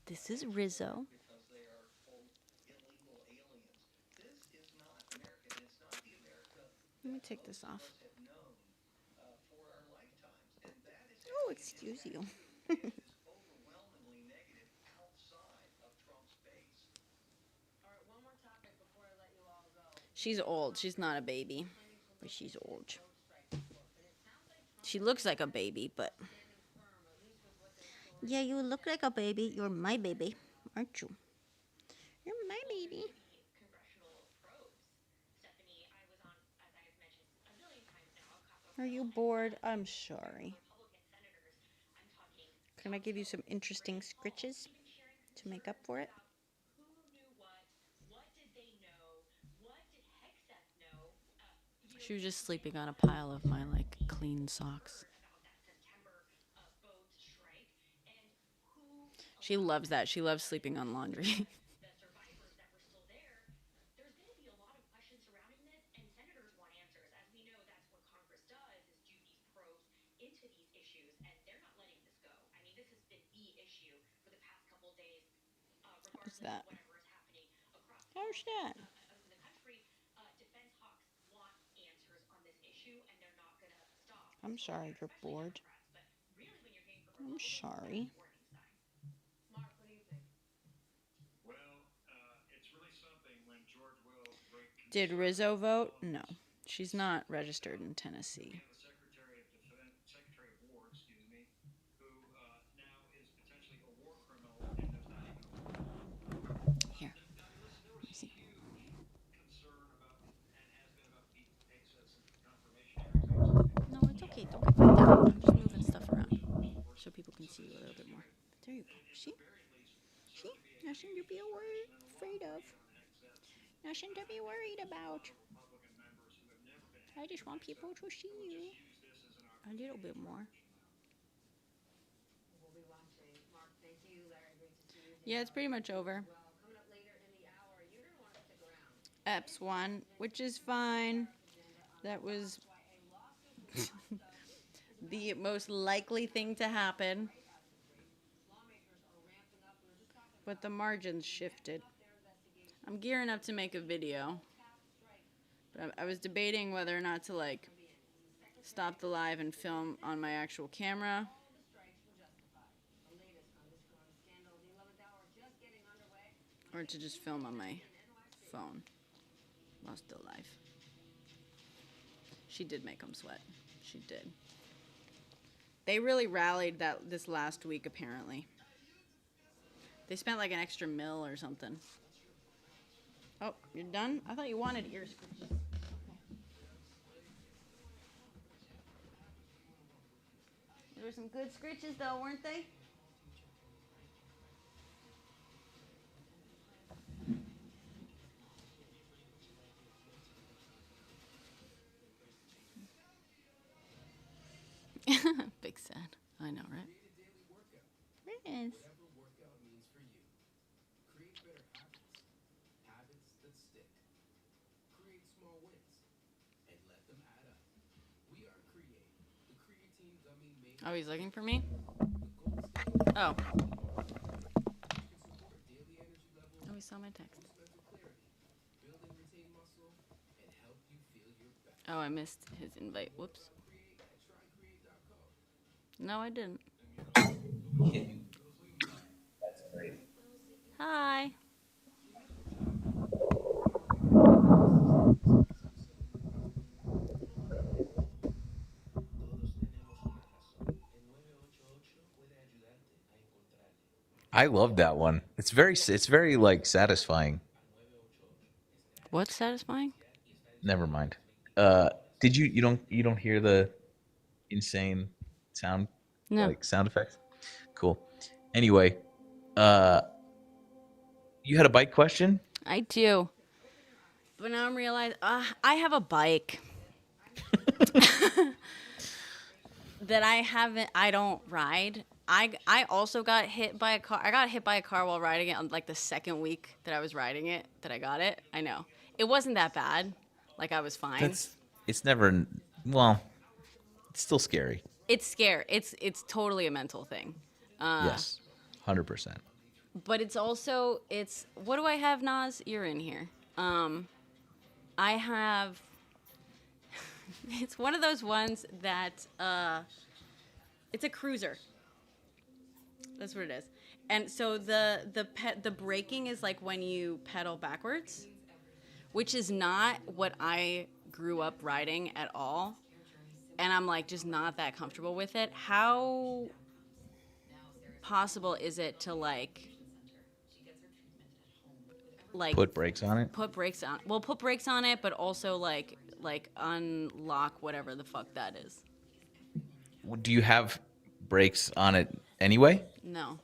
This is Rizzo. Because they are, quote, illegal aliens. This is not America. It's not the America. Let me take this off. For our lifetimes. And that is Oh, excuse you. overwhelmingly negative outside of Trump's base. All right, one more topic before I let you all go. She's old. She's not a baby, but she's old. She looks like a baby, but... Yeah, you look like a baby. You're my baby, aren't you? You're my baby. Are you bored? I'm sorry. Can I give you some interesting scritches to make up for it? She was just sleeping on a pile of my like clean socks. She loves that. She loves sleeping on laundry. What's that? How's that? I'm sorry you're bored. I'm sorry. Mark, what do you think? Did Rizzo vote? No. She's not registered in Tennessee. Here. Let me see. No, it's okay. Don't get freaked out. I'm just moving stuff around so people can see you a little bit more. There you go. See? See? Nothing to be afraid of. Nothing to be worried about. I just want people to see you a little bit more. We'll be watching. Mark, thank you. Larry, great to see you. Yeah, it's pretty much over. Well, coming up later in the hour, you're going to want to stick around. Eps 1, which is fine. That was the most likely thing to happen. But the margins shifted. I'm gearing up to make a video. But I was debating whether or not to like stop the live and film on my actual camera. Or to just film on my phone while still live. She did make them sweat. She did. They really rallied this last week, apparently. They spent like an extra $1 or something. Oh, you're done? I thought you wanted ear scratches. Okay. There were some good scratches, though, weren't they? Big sad. I know, right? Yes. Whatever workout means for you. Create better habits. Habits that stick. Create small wins. And let them add up. We are Create. The creatine gummy made. Oh, he's looking for me? Oh. Oh, he saw my text. Oh, I missed his invite. Whoops. No, I didn't. Hi. I love that one. It's very like satisfying. What's satisfying? Never mind. Did you don't hear the insane sound No. like sound effects? Cool. Anyway, you had a bike question? I do. But now I'm realizing I have a bike that I don't ride. I also got hit by a car. I got hit by a car while riding it on like the second week that I was riding it, that I got it. I know. It wasn't that bad. Like I was fine. It's never, well, it's still scary. It's scary. It's totally a mental thing. Yes. 100%. But it's also, what do I have, Naz? You're in here. I have, it's one of those ones that, it's a cruiser. That's what it is. And so the braking is like when you pedal backwards, which is not what I grew up riding at all. And I'm like just not that comfortable with it. How possible is it to like put brakes on it? Put brakes on. Well, put brakes on it, but also like unlock whatever the fuck that is. Do you have brakes on it anyway? No.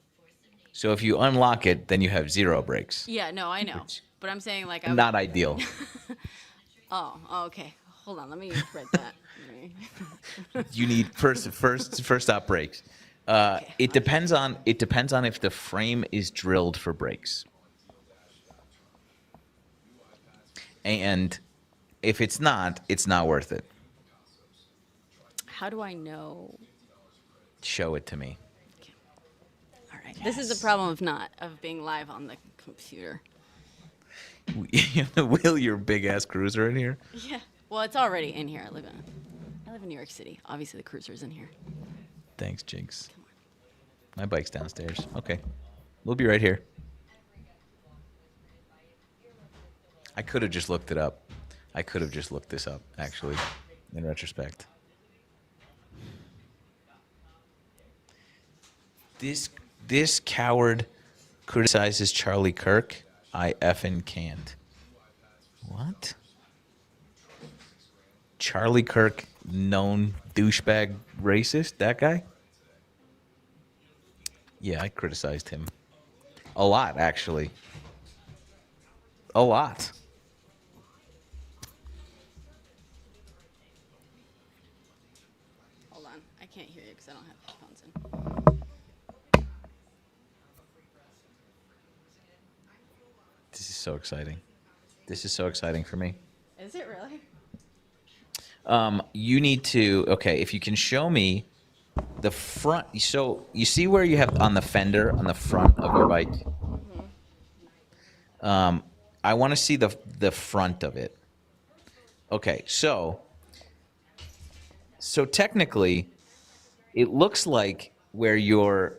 So if you unlock it, then you have 0 brakes. Yeah, no, I know. But I'm saying like Not ideal. Oh, okay. Hold on, let me write that. You need first stop brakes. It depends on if the frame is drilled for brakes. And if it's not worth it. How do I know? Show it to me. All right. This is the problem of being live on the computer. You have to wheel your big ass cruiser in here. Yeah. Well, it's already in here. I live in New York City. Obviously, the cruiser's in here. Thanks, Jinx. My bike's downstairs. Okay. We'll be right here. I could have just looked it up. I could have just looked this up, actually, in retrospect. This coward criticizes Charlie Kirk. I effing can't. What? Charlie Kirk, known douchebag racist? That guy? Yeah, I criticized him. A lot, actually. A lot. Hold on. I can't hear you because I don't have headphones in. This is so exciting. This is so exciting for me. Is it really? You need to, okay, if you can show me the front. So you see where you have on the fender on the front of your bike? I want to see the front of it. Okay, so technically, it looks like where your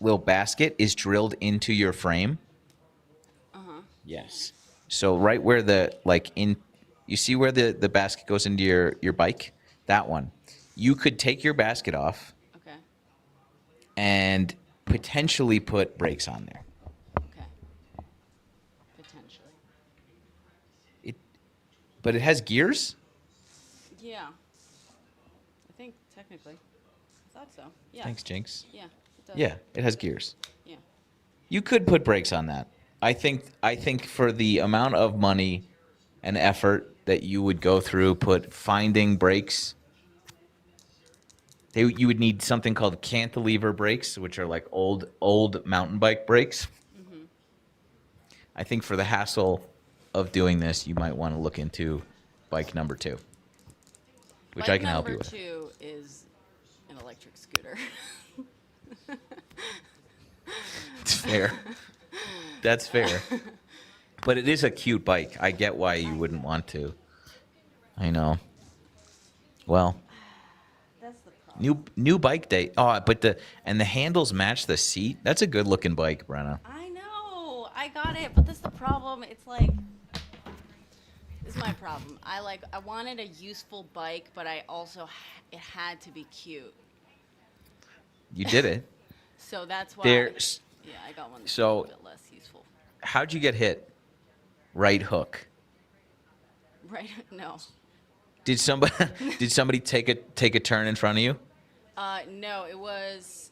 little basket is drilled into your frame. Yes. So right where you see where the basket goes into your bike? That one. You could take your basket off. Okay. And potentially put brakes on there. Okay. Potentially. But it has gears? Yeah. I think technically. I thought so. Yeah. Thanks, Jinx. Yeah. It does. Yeah, it has gears. Yeah. You could put brakes on that. I think for the amount of money and effort that you would go through finding brakes, you would need something called cantilever brakes, which are like old mountain bike brakes. Mm-hmm. I think for the hassle of doing this, you might want to look into bike number 2, which I can help you with. Bike number 2 is an electric scooter. It's fair. That's fair. But it is a cute bike. I get why you wouldn't want to. I know. Well, That's the problem. new bike day. Oh, but the handles match the seat. That's a good looking bike, Brenna. I know. I got it, but this is the problem. It's like this is my problem. I wanted a useful bike, but it had to be cute. You did it. So that's why I got one that's a little bit less useful. How'd you get hit? Right hook. Right? No. Did somebody take a turn in front of you? No, it was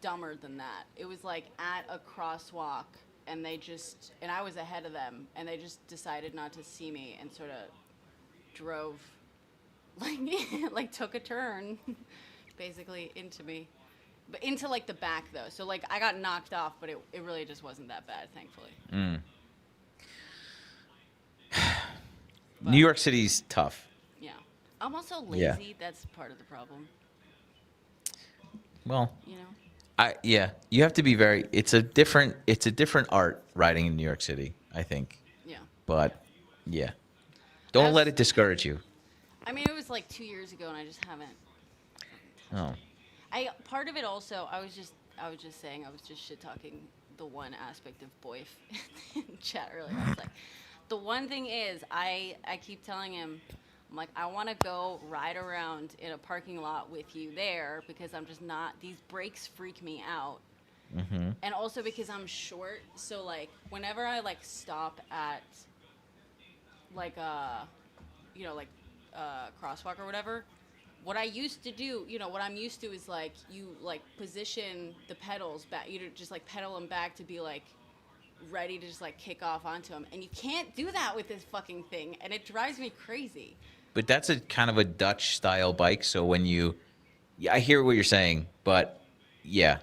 dumber than that. It was like at a crosswalk, and I was ahead of them, and they just decided not to see me and sort of drove, like took a turn, basically into me, but into like the back though. So like I got knocked off, but it really just wasn't that bad, thankfully. New York City's tough. Yeah. I'm also lazy. Yeah. That's part of the problem. Well, You know? you have to be very. It's a different art riding in New York City, I think. Yeah. But yeah, don't let it discourage you. I mean, it was like 2 years ago, and I just haven't. Oh, Part of it also, I was just saying, I was just shit talking the one aspect of Boyf in chat earlier. I was like, the one thing is, I keep telling him, I'm like, I want to go ride around in a parking lot with you there because I'm just not. These brakes freak me out. Mm-hmm. And also because I'm short, so like whenever I like stop at like crosswalk or whatever, what I used to do, what I'm used to is like you like position the pedals back, just like pedal them back to be like ready to just like kick off onto him, and you can't do that with this fucking thing, and it drives me crazy. But that's a kind of a Dutch style bike. So when I hear what you're saying, but yeah,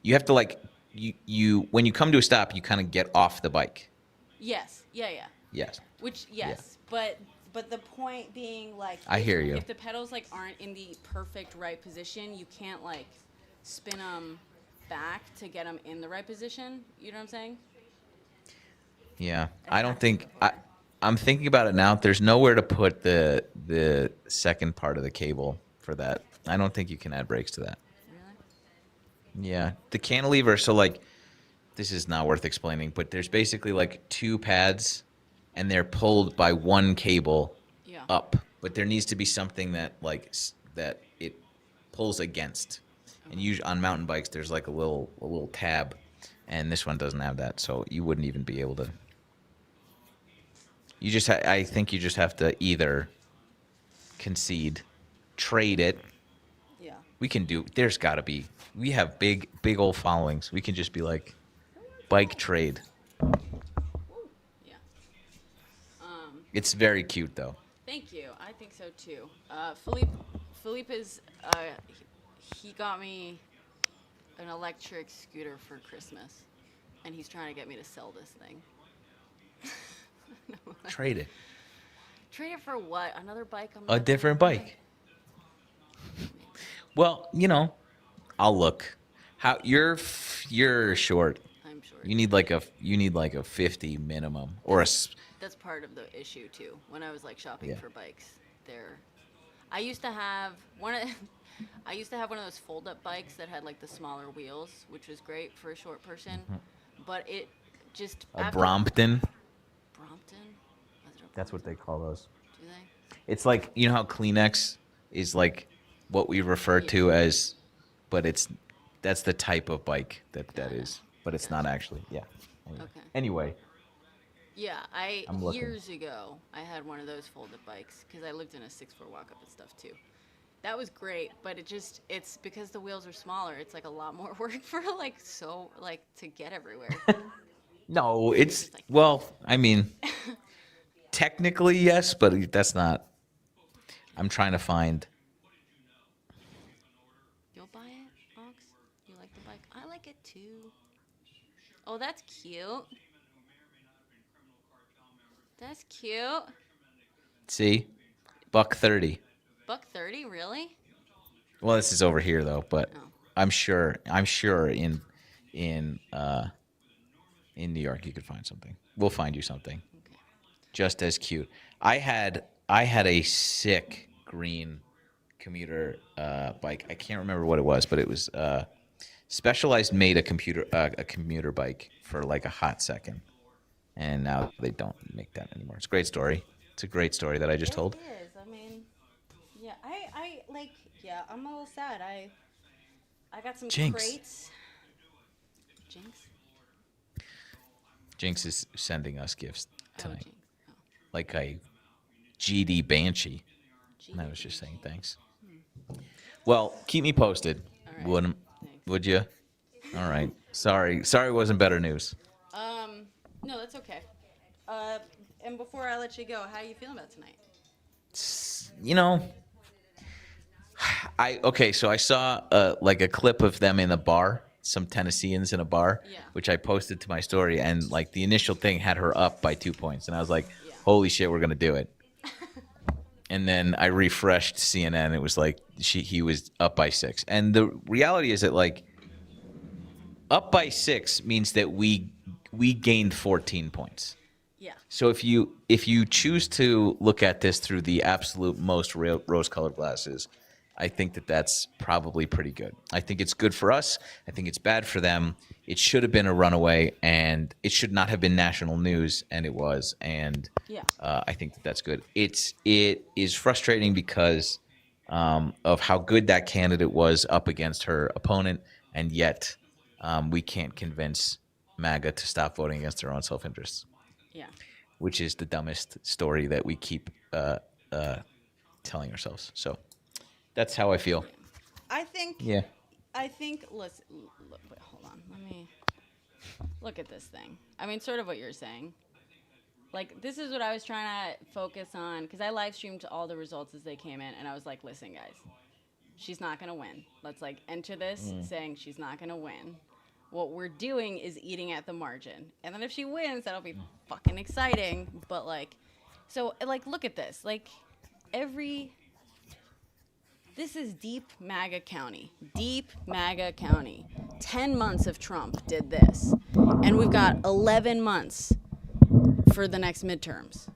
you have to like, you when you come to a stop, you kind of get off the bike. Yes. Yeah. Yes. Which yes, but the point being like, I hear you. If the pedals like aren't in the perfect right position, you can't like spin them back to get them in the right position. You know what I'm saying? Yeah, I don't think I'm thinking about it now. There's nowhere to put the second part of the cable for that. I don't think you can add brakes to that. Really? Yeah, the cantilever. So like, this is not worth explaining, but there's basically like two pads, and they're pulled by one cable up. But there needs to be something that like that it pulls against. And usually on mountain bikes, there's like a little tab, and this one doesn't have that, so you wouldn't even be able to. You just, I think you just have to either concede, trade it. Yeah. We can do. There's got to be. We have big old followings. We can just be like, bike trade. Yeah. It's very cute though. Thank you. I think so too. Philippe is he got me an electric scooter for Christmas, and he's trying to get me to sell this thing. Trade it. Trade it for what? Another bike? A different bike. Well, I'll look. How you're short. I'm short. You need like a 50 minimum or a. That's part of the issue too. When I was like shopping for bikes, I used to have one of those fold-up bikes that had like the smaller wheels, which was great for a short person, but it just Brompton. Brompton? That's what they call those. Do they? It's like, how Kleenex is like what we refer to as, but that's the type of bike that is, but it's not actually. Yeah. Anyway. Yeah, I'm looking. years ago I had one of those folded bikes because I lived in a 6-4 walk-up and stuff too. That was great, but it's because the wheels are smaller. It's like a lot more work for to get everywhere. No, I mean, technically yes, but that's not. I'm trying to find. You'll buy it, Ox? You like the bike? I like it too. Oh, that's cute. That's cute. See, $130. $130, really? Well, this is over here though, but I'm sure in New York you could find something. We'll find you something. Okay. Just as cute. I had a sick green commuter bike. I can't remember what it was, but it was Specialized made a commuter bike for like a hot second, and now they don't make that anymore. It's a great story. It's a great story that I just told. It is. I mean, yeah, I like, yeah, I'm a little sad. I got some Jinx. crates. Jinx is sending us gifts tonight. Like a GD Banshee. And I was just saying thanks. Well, keep me posted. Right. Would you? All right. Sorry it wasn't better news. No, that's okay. And before I let you go, how are you feeling about tonight? So I saw like a clip of them in a bar, some Tennesseans in a bar, which I posted to my story, and like the initial thing had her up by 2 points, and I was like, holy shit, we're gonna do it. And then I refreshed CNN, it was like he was up by 6. And the reality is that like up by 6 means that we gained 14 points. Yeah. So if you choose to look at this through the absolute most rose-colored glasses, I think that that's probably pretty good. I think it's good for us. I think it's bad for them. It should have been a runaway, and it should not have been national news, and it was. And I think that that's good. It is frustrating because of how good that candidate was up against her opponent, and yet we can't convince MAGA to stop voting against their own self-interests. Yeah. Which is the dumbest story that we keep telling ourselves. So that's how I feel. I think. Yeah. I think. Listen. Look, wait, hold on. Let me. look at this thing. I mean, sort of what you're saying. Like, this is what I was trying to focus on, because I live streamed all the results as they came in, and I was like, listen, guys, she's not going to win. Let's, like, enter this saying she's not going to win. What we're doing is eating at the margin. And then if she wins, that'll be fucking exciting. But, like, so, like, look at this. Like, this is deep MAGA County. Deep MAGA County. 10 months of Trump did this. And we've got 11 months for the next midterms.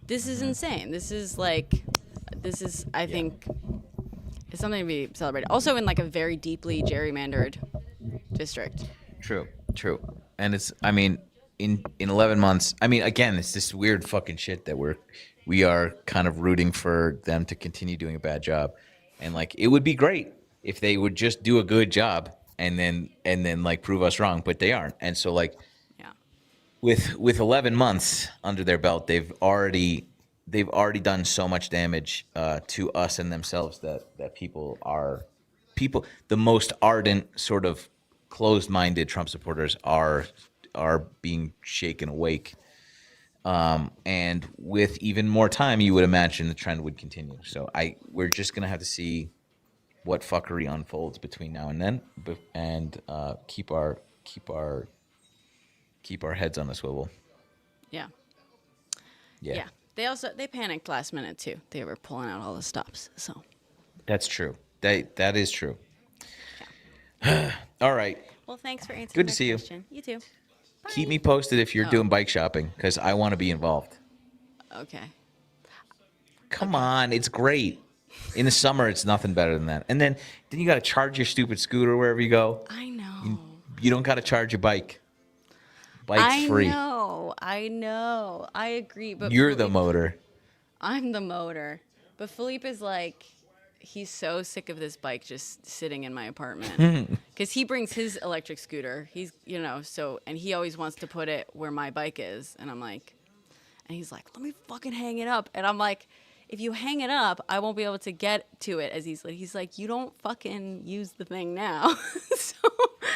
This is insane. This is, I think, it's something to be celebrated. Also in, like, a very deeply gerrymandered district. True. And it's, I mean, in 11 months, I mean, again, it's this weird fucking shit that we are kind of rooting for them to continue doing a bad job. And, like, it would be great if they would just do a good job and then like prove us wrong, but they aren't. And so, like, with 11 months under their belt, they've already done so much damage to us and themselves that people, the most ardent, sort of closed-minded Trump supporters are being shaken awake. And with even more time, you would imagine the trend would continue. So we're just gonna have to see what fuckery unfolds between now and then, and keep our heads on a swivel. Yeah. They panicked last minute too. They were pulling out all the stops. So that's true. That is true. Yeah. All right. Well, thanks for answering. Good to see question. You too. Bye. Keep me posted if you're doing bike shopping, because I want to be involved. Okay. Come on, it's great. In the summer, it's nothing better than that. And then you got to charge your stupid scooter wherever you go. I know. You don't got to charge your bike. Bike's free. I know. I agree. But You're the motor. I'm the motor. But Philippe is like, he's so sick of this bike just sitting in my apartment. Because he brings his electric scooter. He's, and he always wants to put it where my bike is. And I'm like, and he's like, let me fucking hang it up. And I'm like, if you hang it up, I won't be able to get to it as easily. He's like, you don't fucking use the thing now. That's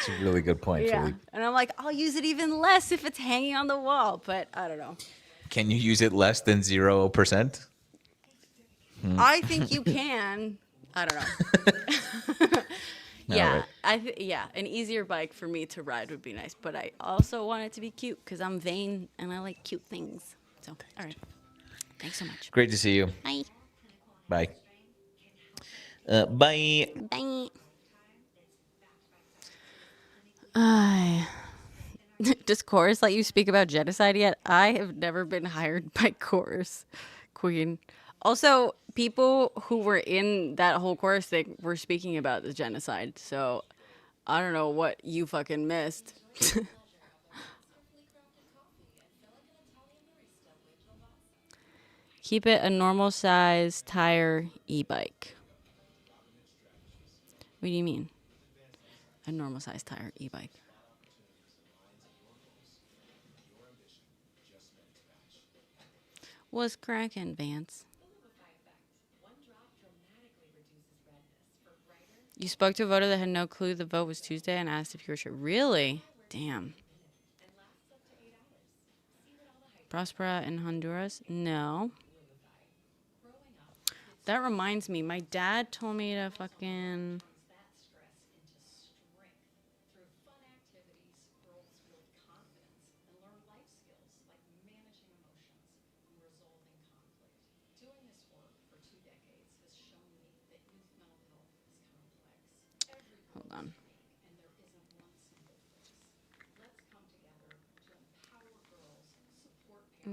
a really good point, Philippe. And I'm like, I'll use it even less if it's hanging on the wall. But I don't know. Can you use it less than 0%? I think you can. I don't know. Yeah, right. An easier bike for me to ride would be nice. But I also want it to be cute because I'm vain and I like cute things. So, all right. Thanks so much. Great to see you. Bye. Bye. Bye. Bye. Does Chorus let you speak about genocide yet? I have never been hired by Chorus Queen. Also, people who were in that whole chorus thing were speaking about the genocide. So I don't know what you fucking missed. Keep it a normal size tire e-bike. What do you mean? A normal size tire e-bike. What's cracking, Vance? You spoke to a voter that had no clue the vote was Tuesday and asked if you were sure. Really? Damn. Prospera in Honduras? No. That reminds me, my dad told me to fucking... Hold on.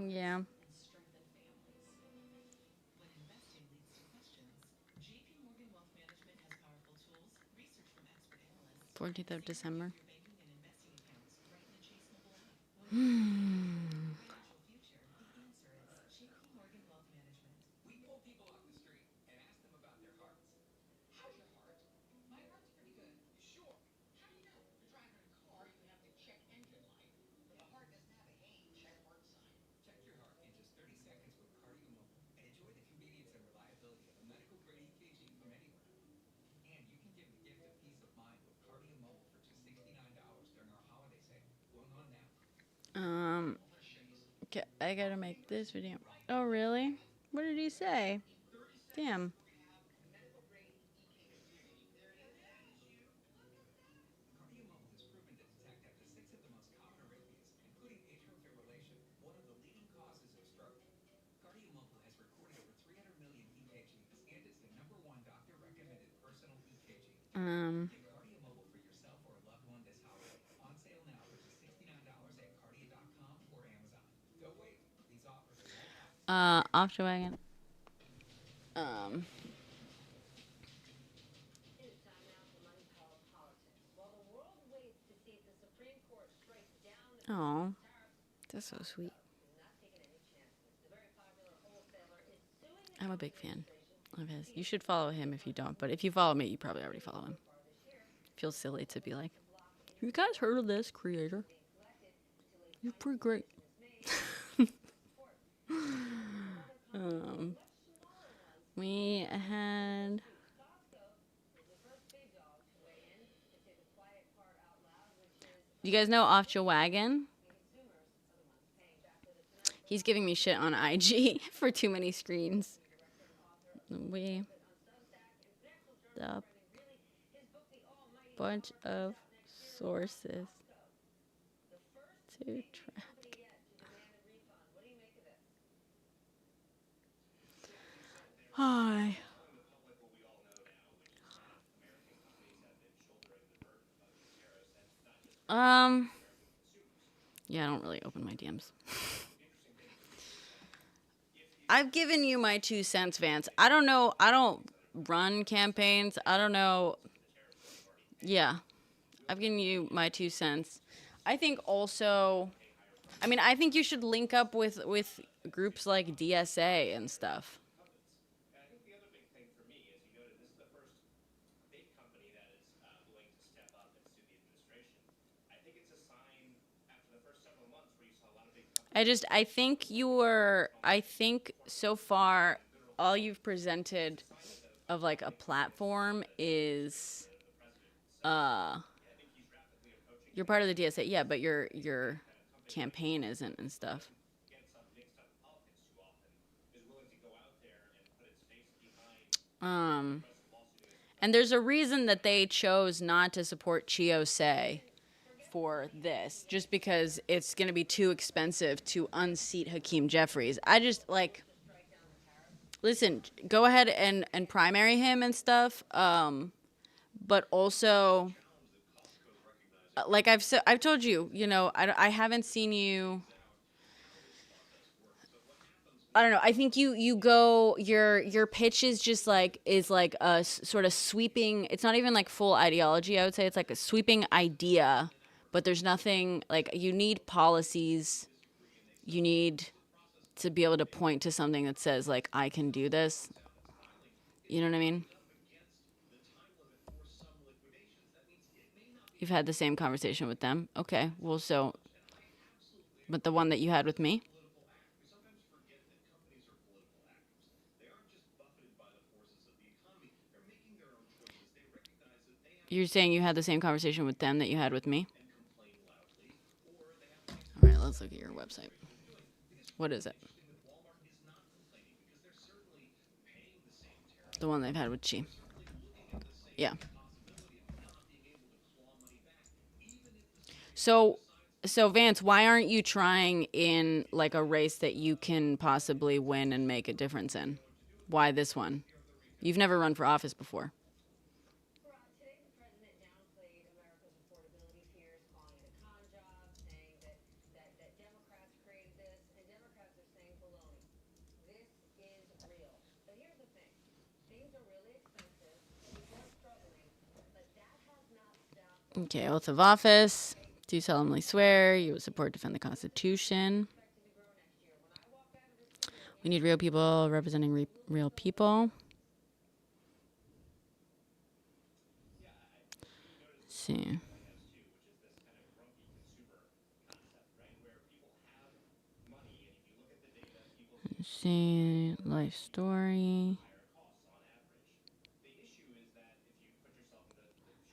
Yeah. '14th of December. Okay, I gotta make this video. Oh, really? What did he say? Damn. Um. Off to wagon. Um. Oh, that's so sweet. I'm a big fan of his. You should follow him if you don't, but if you follow me, you probably already follow him. Feels silly to be like, you guys heard of this creator? You're pretty great. We had. You guys know Off Your Wagon? He's giving me shit on IG for too many screens. We. The bunch of sources to track. Hi. Yeah, I don't really open my DMs. I've given you my 2 cents, Vance. I don't know. I don't run campaigns. I don't know. Yeah. I've given you my 2 cents. I think also, I mean, I think you should link up with groups like DSA and stuff. I think so far, all you've presented of like a platform is, you're part of the DSA, yeah, but your campaign isn't and stuff. And there's a reason that they chose not to support Chiosei for this, just because it's going to be too expensive to unseat Hakeem Jeffries. I just like, listen, go ahead and primary him and stuff. But also, like I've told you, you know, I haven't seen you. I don't know. I think you go, your pitch is just like, a sort of sweeping. It's not even like full ideology. I would say it's like a sweeping idea, but there's nothing like, you need policies. You need to be able to point to something that says like, I can do this. You know what I mean? You've had the same conversation with them. Okay. Well, so, but the one that you had with me? You're saying you had the same conversation with them that you had with me? All right, let's look at your website. What is it? The one they've had with Chi. Yeah. So Vance, why aren't you trying in like a race that you can possibly win and make a difference in? Why this one? You've never run for office before. Okay, oath of office. Do solemnly swear you will support, defend the Constitution. We need real people representing real people. Let's see. Let's see. Life story.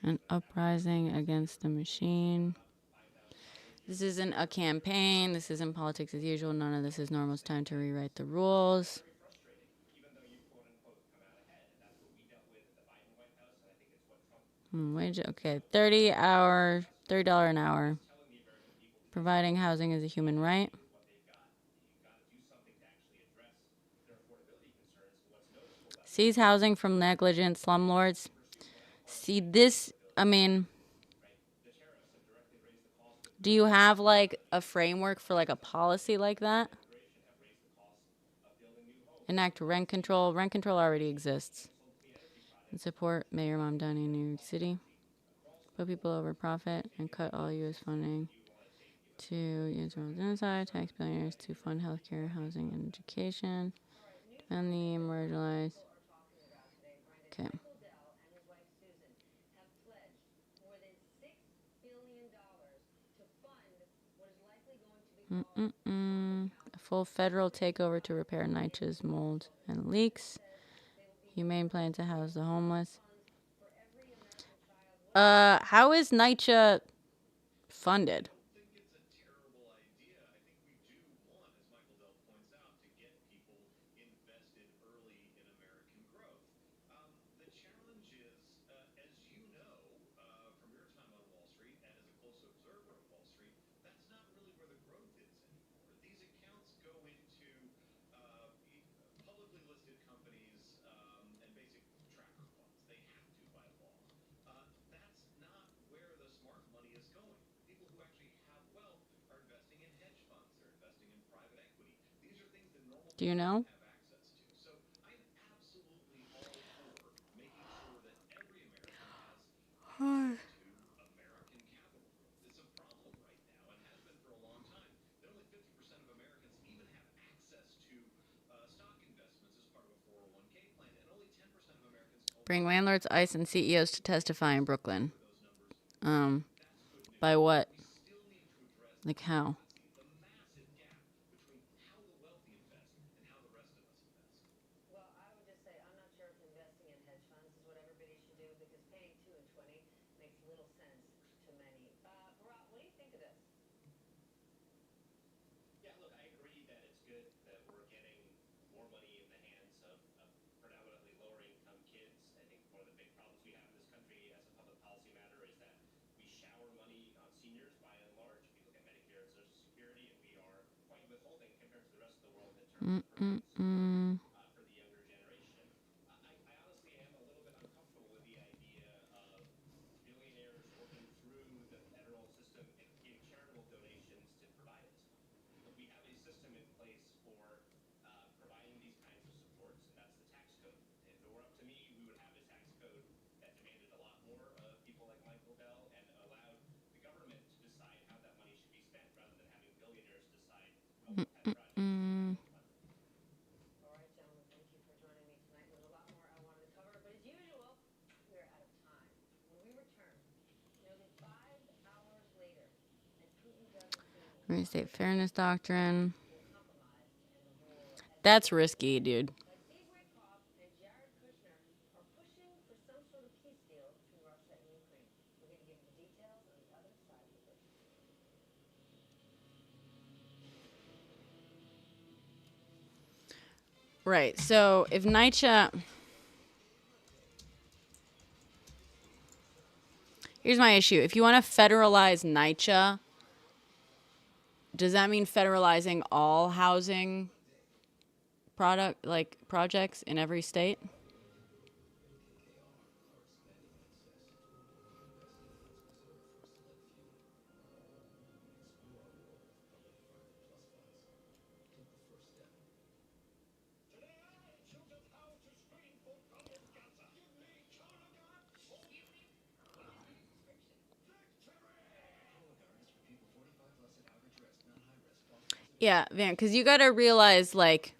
An uprising against the machine. This isn't a campaign. This isn't politics as usual. None of this is normal. It's time to rewrite the rules. Wage, okay, $30 an hour. Providing housing is a human right. Seize housing from negligent slumlords. See this, I mean, do you have like a framework for like a policy like that? Enact rent control. Rent control already exists. And support Mayor Mamdani in New York City. Put people over profit and cut all U.S. funding to use genocide, tax billionaires to fund healthcare, housing, and education. Defend the marginalized. Okay. A full federal takeover to repair NYCHA's mold and leaks. Humane plan to house the homeless. How is NYCHA funded? Do you know? Bring landlords, ICE, and CEOs to testify in Brooklyn. By what? Like how? State fairness doctrine. That's risky, dude. Right. So if NYCHA... Here's my issue. If you want to federalize NYCHA, does that mean federalizing all housing projects in every state? Yeah, Van, because you got to realize, like,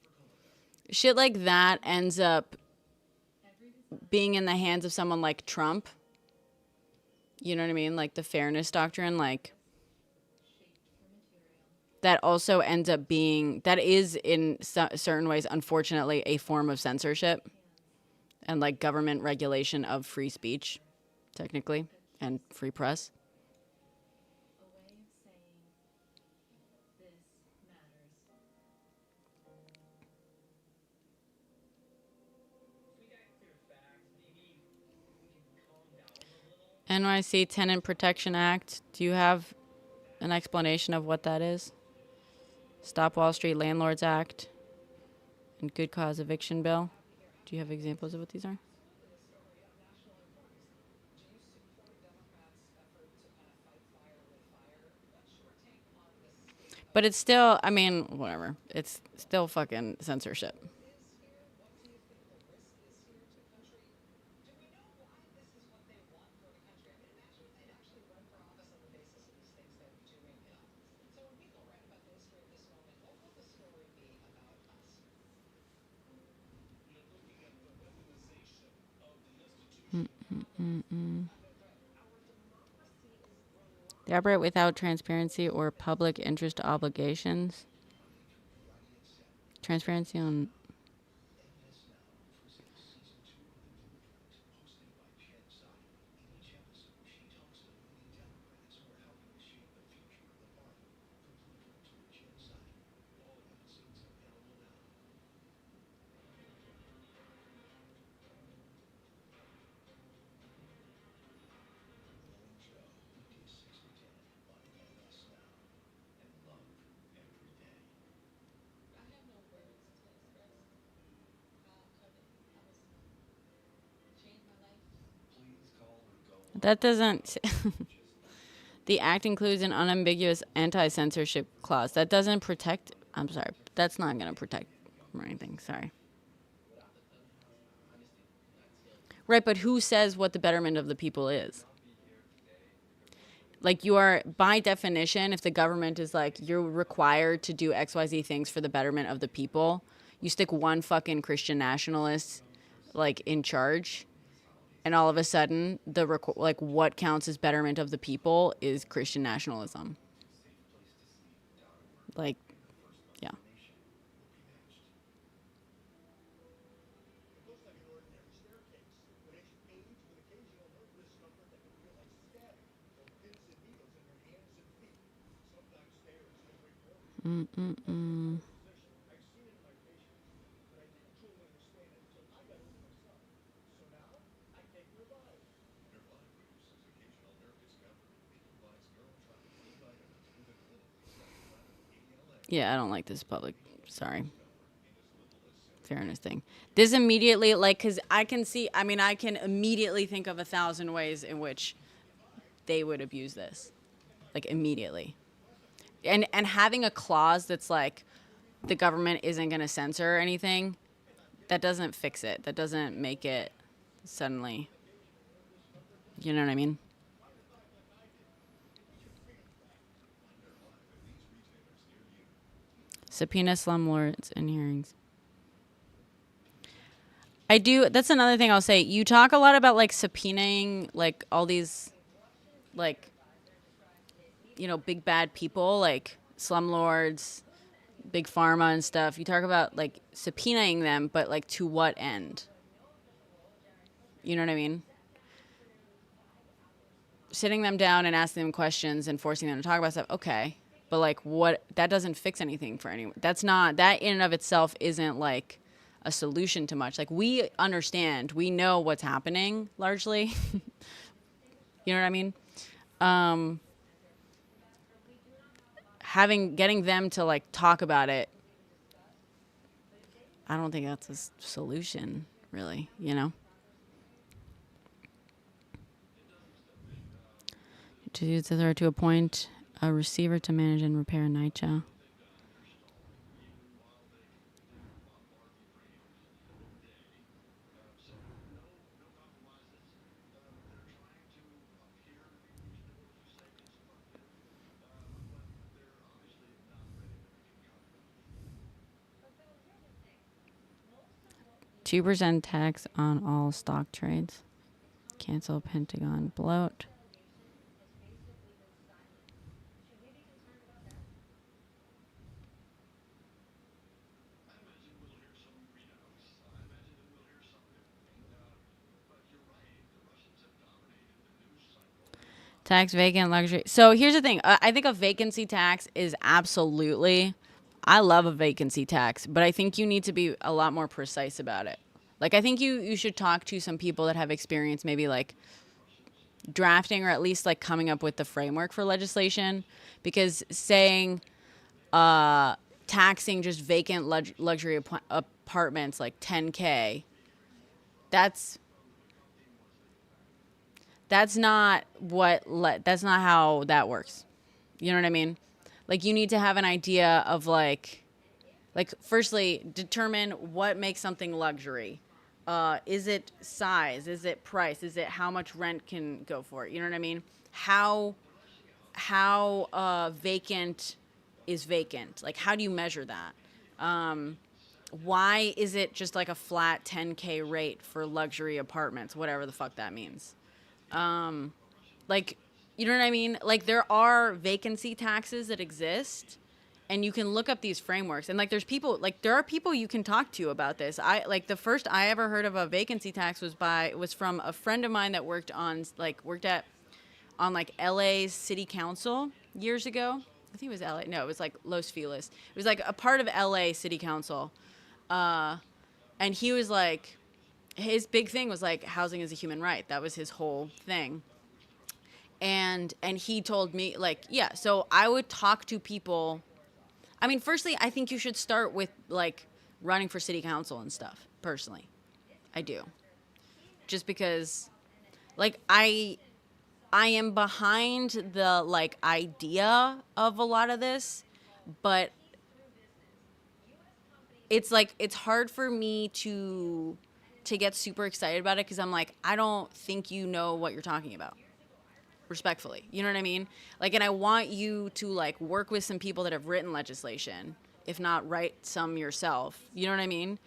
shit like that ends up being in the hands of someone like Trump. You know what I mean? Like the fairness doctrine, like, that also ends up being, that is in certain ways, unfortunately, a form of censorship and like government regulation of free speech, technically, and free press. NYC Tenant Protection Act. Do you have an explanation of what that is? Stop Wall Street Landlords Act and Good Cause Eviction Bill. Do you have examples of what these are? But it's still, I mean, whatever. It's still fucking censorship. They operate without transparency or public interest obligations. Transparency on... That doesn't... The act includes an unambiguous anti-censorship clause. That doesn't protect... I'm sorry. That's not going to protect or anything. Sorry. Right, but who says what the betterment of the people is? Like, you are, by definition, if the government is like, you're required to do XYZ things for the betterment of the people, you stick one fucking Christian nationalist, like, in charge, and all of a sudden, like, what counts as betterment of the people is Christian nationalism. Like, yeah. Mm-mm-mm. Yeah, I don't like this public. Sorry. Fairness thing. This immediately, like, because I can see, I mean, I can immediately think of 1,000 ways in which they would abuse this. Like, immediately. And having a clause that's like, the government isn't going to censor anything, that doesn't fix it. That doesn't make it suddenly, you know what I mean? Subpoena slumlords in hearings. I do. That's another thing I'll say. You talk a lot about like subpoenaing like all these, like, you know, big bad people like slumlords, big pharma and stuff. You talk about like subpoenaing them, but like to what end? You know what I mean? Sitting them down and asking them questions and forcing them to talk about stuff. Okay. But like what, that doesn't fix anything for anyone. That's not, that in and of itself isn't like a solution to much. Like we understand, we know what's happening largely. You know what I mean? Getting them to like talk about it, I don't think that's a solution really, you know? To use the authority to appoint a receiver to manage and repair a NYCHA. $2% tax on all stock trades. Cancel Pentagon bloat. Tax vacant luxury. So here's the thing. I think a vacancy tax is absolutely, I love a vacancy tax, but I think you need to be a lot more precise about it. Like, I think you should talk to some people that have experience maybe like drafting or at least like coming up with the framework for legislation, because saying taxing just vacant luxury apartments like 10K, that's not that's not how that works. You know what I mean? Like, you need to have an idea of like firstly, determine what makes something luxury. Is it size? Is it price? Is it how much rent can go for it? You know what I mean? How vacant is vacant? Like, how do you measure that? Why is it just like a flat 10K rate for luxury apartments, whatever the fuck that means? Like, you know what I mean? Like, there are vacancy taxes that exist, and you can look up these frameworks. And like, there are people you can talk to about this. The first I ever heard of a vacancy tax was from a friend of mine that worked on LA's city council years ago. I think it was LA. No, it was like Los Feliz. It was like a part of LA city council. And he was like, his big thing was like, housing is a human right. That was his whole thing. And he told me, like, yeah, so I would talk to people. I mean, firstly, I think you should start with like running for city council and stuff. Personally, I do. Just because, like, I am behind the like idea of a lot of this, but it's like, it's hard for me to get super excited about it, because I'm like, I don't think you know what you're talking about. Respectfully, you know what I mean? Like, and I want you to like work with some people that have written legislation, if not write some yourself. You know what I mean?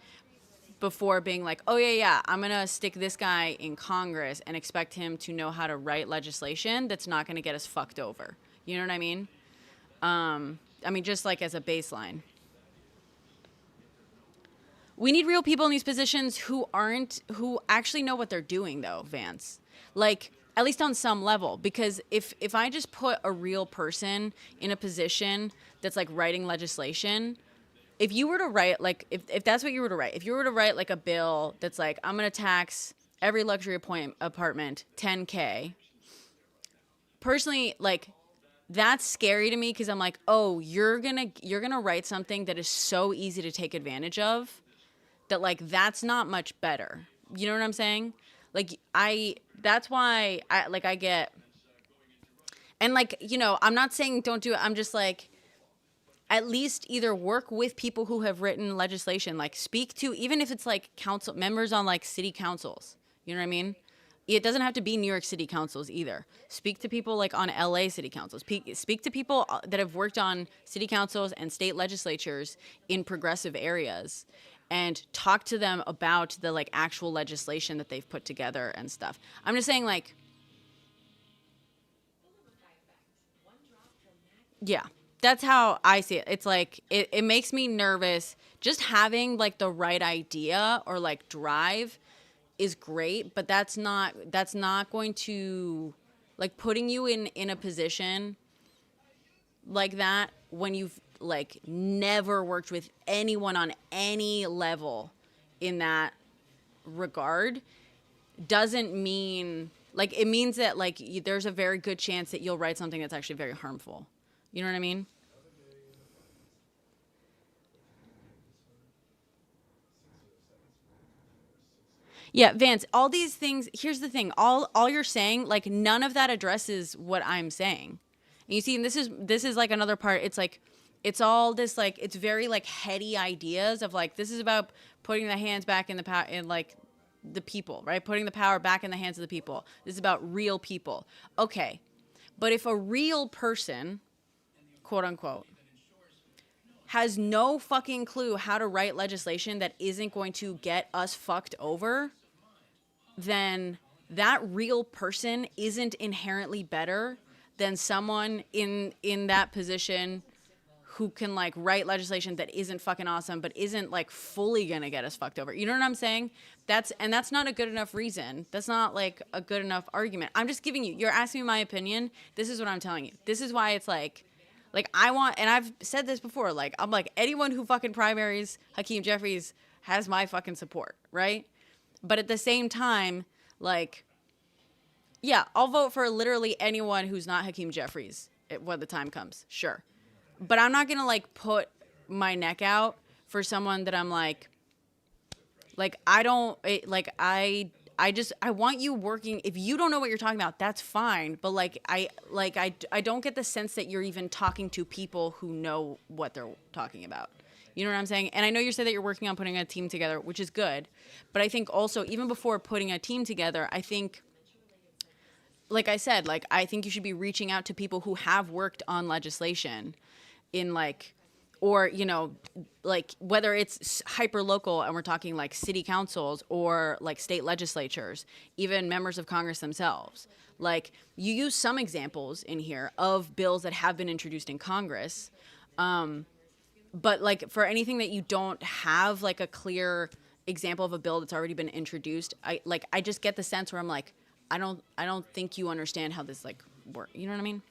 Before being like, oh yeah, I'm gonna stick this guy in Congress and expect him to know how to write legislation that's not gonna get us fucked over. You know what I mean? Just like as a baseline. We need real people in these positions who actually know what they're doing, though, Vance. Like, at least on some level, because if I just put a real person in a position that's like writing legislation, if you were to write, like, if that's what you were to write, if you were to write like a bill that's like, I'm going to tax every luxury apartment 10K, personally, like, that's scary to me, because I'm like, oh, you're gonna write something that is so easy to take advantage of that, like, that's not much better. You know what I'm saying? Like, that's why I get, and like, you know, I'm not saying don't do it. I'm just like, at least either work with people who have written legislation, like speak to, even if it's like council members on like city councils, you know what I mean? It doesn't have to be New York City councils either. Speak to people like on LA city councils. Speak to people that have worked on city councils and state legislatures in progressive areas, and talk to them about the like actual legislation that they've put together and stuff. I'm just saying, like, yeah, that's how I see it. It's like, it makes me nervous. Just having like the right idea or like drive is great, but that's not going to, like, putting you in a position like that when you've like never worked with anyone on any level in that regard doesn't mean, like, it means that like there's a very good chance that you'll write something that's actually very harmful. You know what I mean? Yeah, Vance, all these things, here's the thing, all you're saying, like, none of that addresses what I'm saying. And you see, and this is like another part, it's like, it's all this, like, it's very like heady ideas of like, this is about putting the hands back in the power, in like the people, right? Putting the power back in the hands of the people. This is about real people. Okay. But if a real person, quote unquote, has no fucking clue how to write legislation that isn't going to get us fucked over, then that real person isn't inherently better than someone in that position who can like write legislation that isn't fucking awesome, but isn't like fully gonna get us fucked over. You know what I'm saying? That's not a good enough reason. That's not like a good enough argument. I'm just giving you, you're asking me my opinion. This is what I'm telling you. This is why it's like I want, and I've said this before, like, I'm like, anyone who fucking primaries Hakeem Jeffries has my fucking support, right? But at the same time, like, Yeah, I'll vote for literally anyone who's not Hakeem Jeffries when the time comes. Sure. But I'm not going to like put my neck out for someone that I'm like I don't I want you working. If you don't know what you're talking about, that's fine. But I don't get the sense that you're even talking to people who know what they're talking about. You know what I'm saying? And I know you said that you're working on putting a team together, which is good. But I think also, even before putting a team together, I think, like I said, I think you should be reaching out to people who have worked on legislation in or, you know, whether it's hyper local and we're talking like city councils or like state legislatures, even members of Congress themselves. Like, you use some examples in here of bills that have been introduced in Congress. But like, for anything that you don't have like a clear example of a bill that's already been introduced, I just get the sense where I'm like, I don't think you understand how this like works. You know what I mean?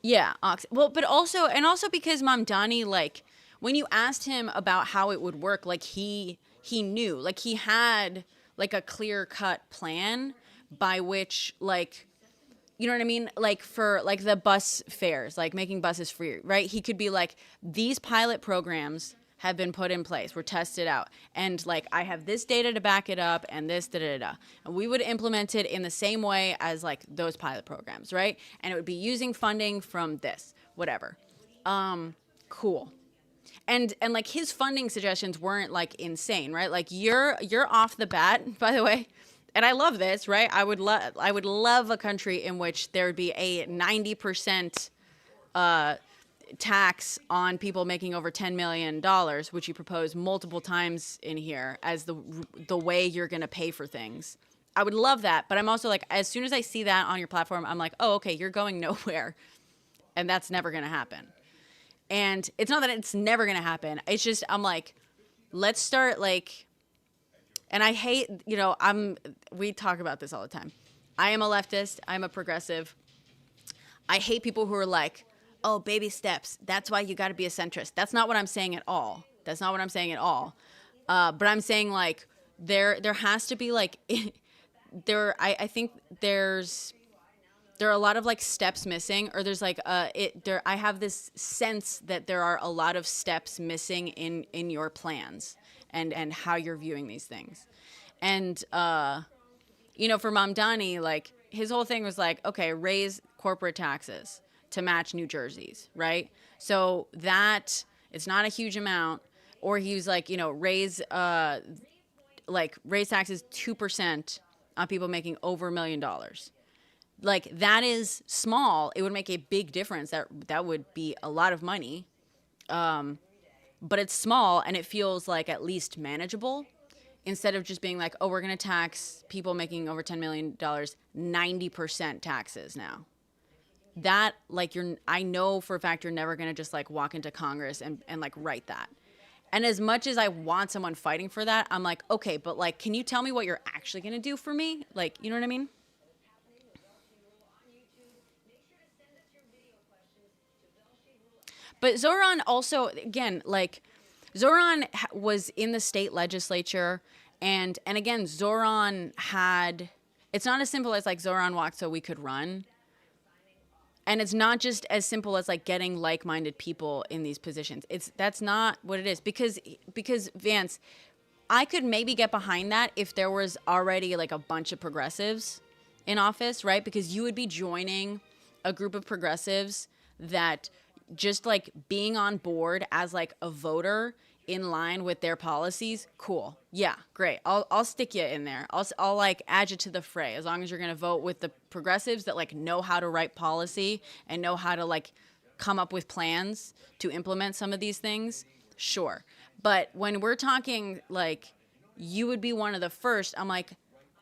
Yeah. Well, but also because Mamdani, like, when you asked him about how it would work, like he knew, like he had like a clear cut plan by which, like, you know what I mean? Like, for like the bus fares, like making buses free, right? He could be like, these pilot programs have been put in place, were tested out, and like I have this data to back it up, and this and we would implement it in the same way as like those pilot programs, right? And it would be using funding from this, whatever. Cool. And like his funding suggestions weren't like insane, right? Like you're off the bat, by the way. And I love this, right? I would love a country in which there would be a 90% tax on people making over $10 million, which you propose multiple times in here as the way you're going to pay for things. I would love that. But I'm also like, as soon as I see that on your platform, I'm like, oh, okay, you're going nowhere. And that's never going to happen. And it's not that it's never going to happen. It's just, I'm like, let's start like, and I hate, you know, we talk about this all the time. I am a leftist. I'm a progressive. I hate people who are like, oh, baby steps. That's why you got to be a centrist. That's not what I'm saying at all. That's not what I'm saying at all. But I'm saying like there has to be like I think there are a lot of like steps missing, or there's like I have this sense that there are a lot of steps missing in your plans and how you're viewing these things. And you know, for Mamdani, like his whole thing was like, okay, raise corporate taxes to match New Jersey's, right? So that it's not a huge amount. Or he was like, you know, raise taxes 2% on people making over $1 million. Like, that is small. It would make a big difference. That would be a lot of money. But it's small, and it feels like at least manageable, instead of just being like, oh, we're going to tax people making over $10 million 90% taxes now. That, like, I know for a fact you're never going to just like walk into Congress and like write that. And as much as I want someone fighting for that, I'm like, okay, but like, can you tell me what you're actually going to do for me? Like, you know what I mean? But Zoran also, again, like, Zoran was in the state legislature, and again, Zoran had, it's not as simple as like Zoran walked so we could run. And it's not just as simple as like getting like-minded people in these positions. That's not what it is. Because Vance, I could maybe get behind that if there was already like a bunch of progressives in office, right? Because you would be joining a group of progressives that just like being on board as like a voter in line with their policies. Cool. Yeah, great. I'll stick you in there. I'll like add you to the fray, as long as you're going to vote with the progressives that like know how to write policy and know how to like come up with plans to implement some of these things. Sure. But when we're talking like you would be one of the first, I'm like,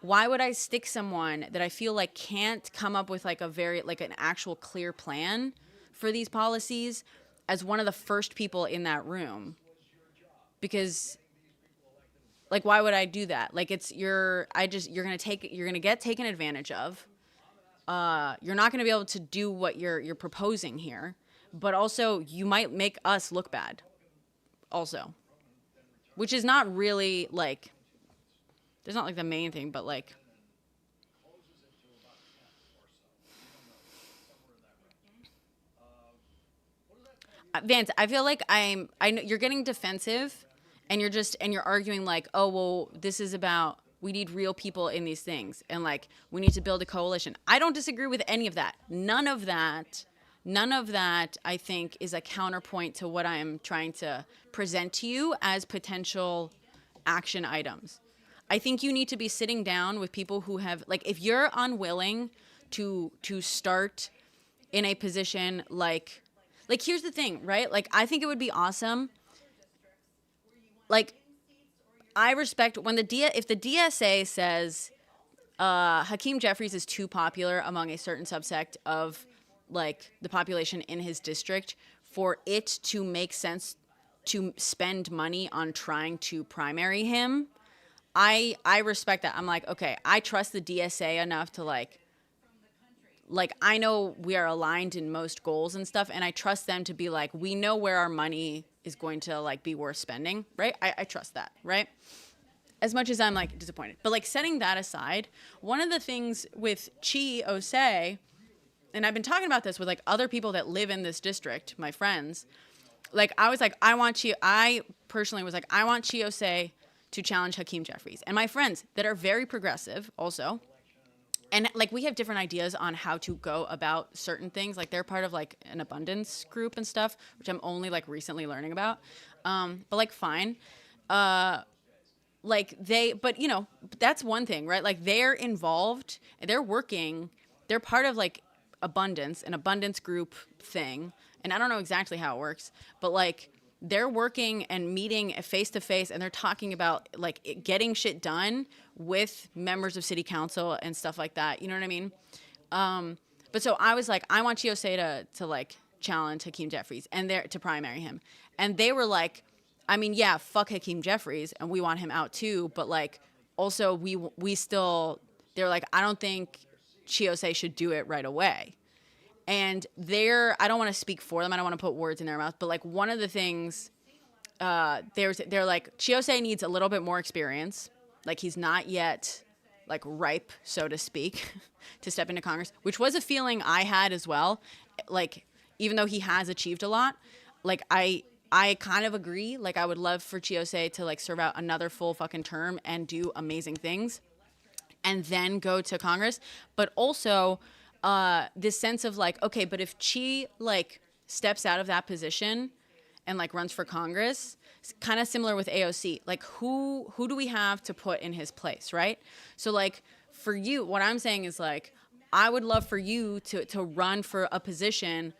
why would I stick someone that I feel like can't come up with like a very like an actual clear plan for these policies as one of the first people in that room? Because like, why would I do that? Like, you're going to get taken advantage of. You're not going to be able to do what you're proposing here, but also you might make us look bad also. which is not really like, there's not like the main thing, but like, Vance, I feel like I know you're getting defensive, and you're arguing like, oh well, this is about, we need real people in these things, and like we need to build a coalition. I don't disagree with any of that. None of that I think is a counterpoint to what I'm trying to present to you as potential action items. I think you need to be sitting down with people who have, like, if you're unwilling to start in a position like here's the thing, right? Like, I think it would be awesome. Like, I respect when if the DSA says Hakeem Jeffries is too popular among a certain subsect of like the population in his district for it to make sense to spend money on trying to primary him. I respect that. I'm like, okay, I trust the DSA enough to like I know we are aligned in most goals and stuff, and I trust them to be like, we know where our money is going to like be worth spending, right? I trust that, right? As much as I'm like disappointed. But like setting that aside, one of the things with Chi Osei, and I've been talking about this with like other people that live in this district, my friends, like I was like, I personally was like, I want Chi Osei to challenge Hakeem Jeffries. And my friends that are very progressive also, and like we have different ideas on how to go about certain things. Like they're part of like an abundance group and stuff, which I'm only like recently learning about. But like fine. Like but you know, that's one thing, right? Like they're involved, they're working, they're part of like an abundance group thing. And I don't know exactly how it works, but like they're working and meeting face to face, and they're talking about like getting shit done with members of city council and stuff like that. You know what I mean? But so I was like, I want Chiosei to like challenge Hakeem Jeffries and to primary him. And they were like, I mean, yeah, fuck Hakeem Jeffries, and we want him out too. But like, also we still, they're like, I don't think Chiosei should do it right away. And I don't want to speak for them. I don't want to put words in their mouth. But like one of the things, they're like, Chiosei needs a little bit more experience. Like he's not yet like ripe, so to speak, to step into Congress, which was a feeling I had as well. Like, even though he has achieved a lot, like I kind of agree. Like I would love for Chiosei to like serve out another full fucking term and do amazing things and then go to Congress. But also, this sense of like, okay, but if Chi like steps out of that position and like runs for Congress, it's kind of similar with AOC. Like who do we have to put in his place, right? So like for you, what I'm saying is like, I would love for you to run for a position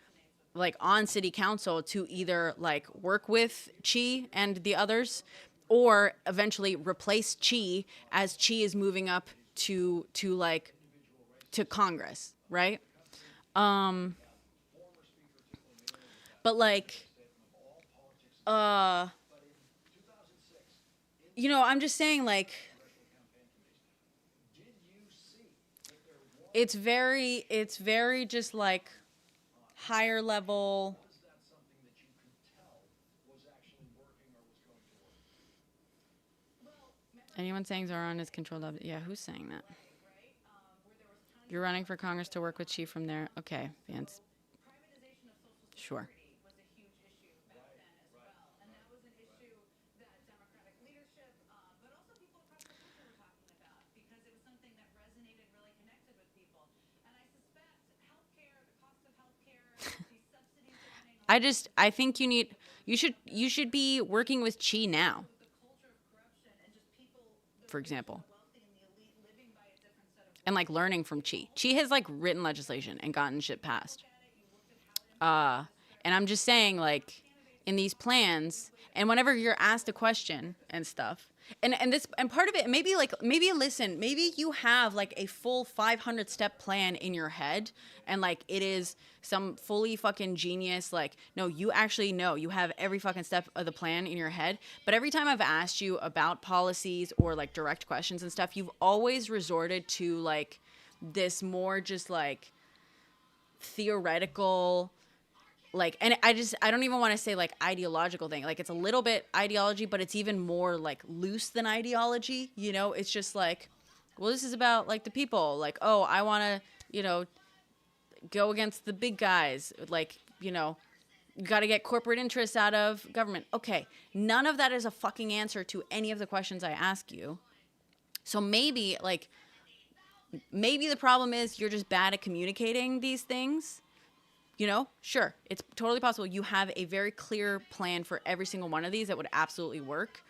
like on city council to either like work with Chi and the others, or eventually replace Chi as Chi is moving up to Congress. Right? But like, you know, I'm just saying like, it's very just like higher level. Anyone saying Zoran is controlled of? Yeah, who's saying that? You're running for Congress to work with Chief from there. Okay, Vance. Sure. I think you should be working with Chi now. For example. And like learning from Chi. Chi has like written legislation and gotten shit passed. And I'm just saying like in these plans, and whenever you're asked a question and stuff, and part of it, maybe you have like a full 500 step plan in your head, and like it is some fully fucking genius, like, no, you actually know you have every fucking step of the plan in your head. But every time I've asked you about policies or like direct questions and stuff, you've always resorted to like this more just like theoretical, like, and I don't even want to say like ideological thing. Like, it's a little bit ideology, but it's even more like loose than ideology. You know, it's just like, well, this is about like the people. Like, oh, I want to, you know, go against the big guys. Like, you know, you got to get corporate interests out of government. Okay, none of that is a fucking answer to any of the questions I ask you. So maybe the problem is you're just bad at communicating these things. You know, sure, it's totally possible you have a very clear plan for every single one of these that would absolutely work.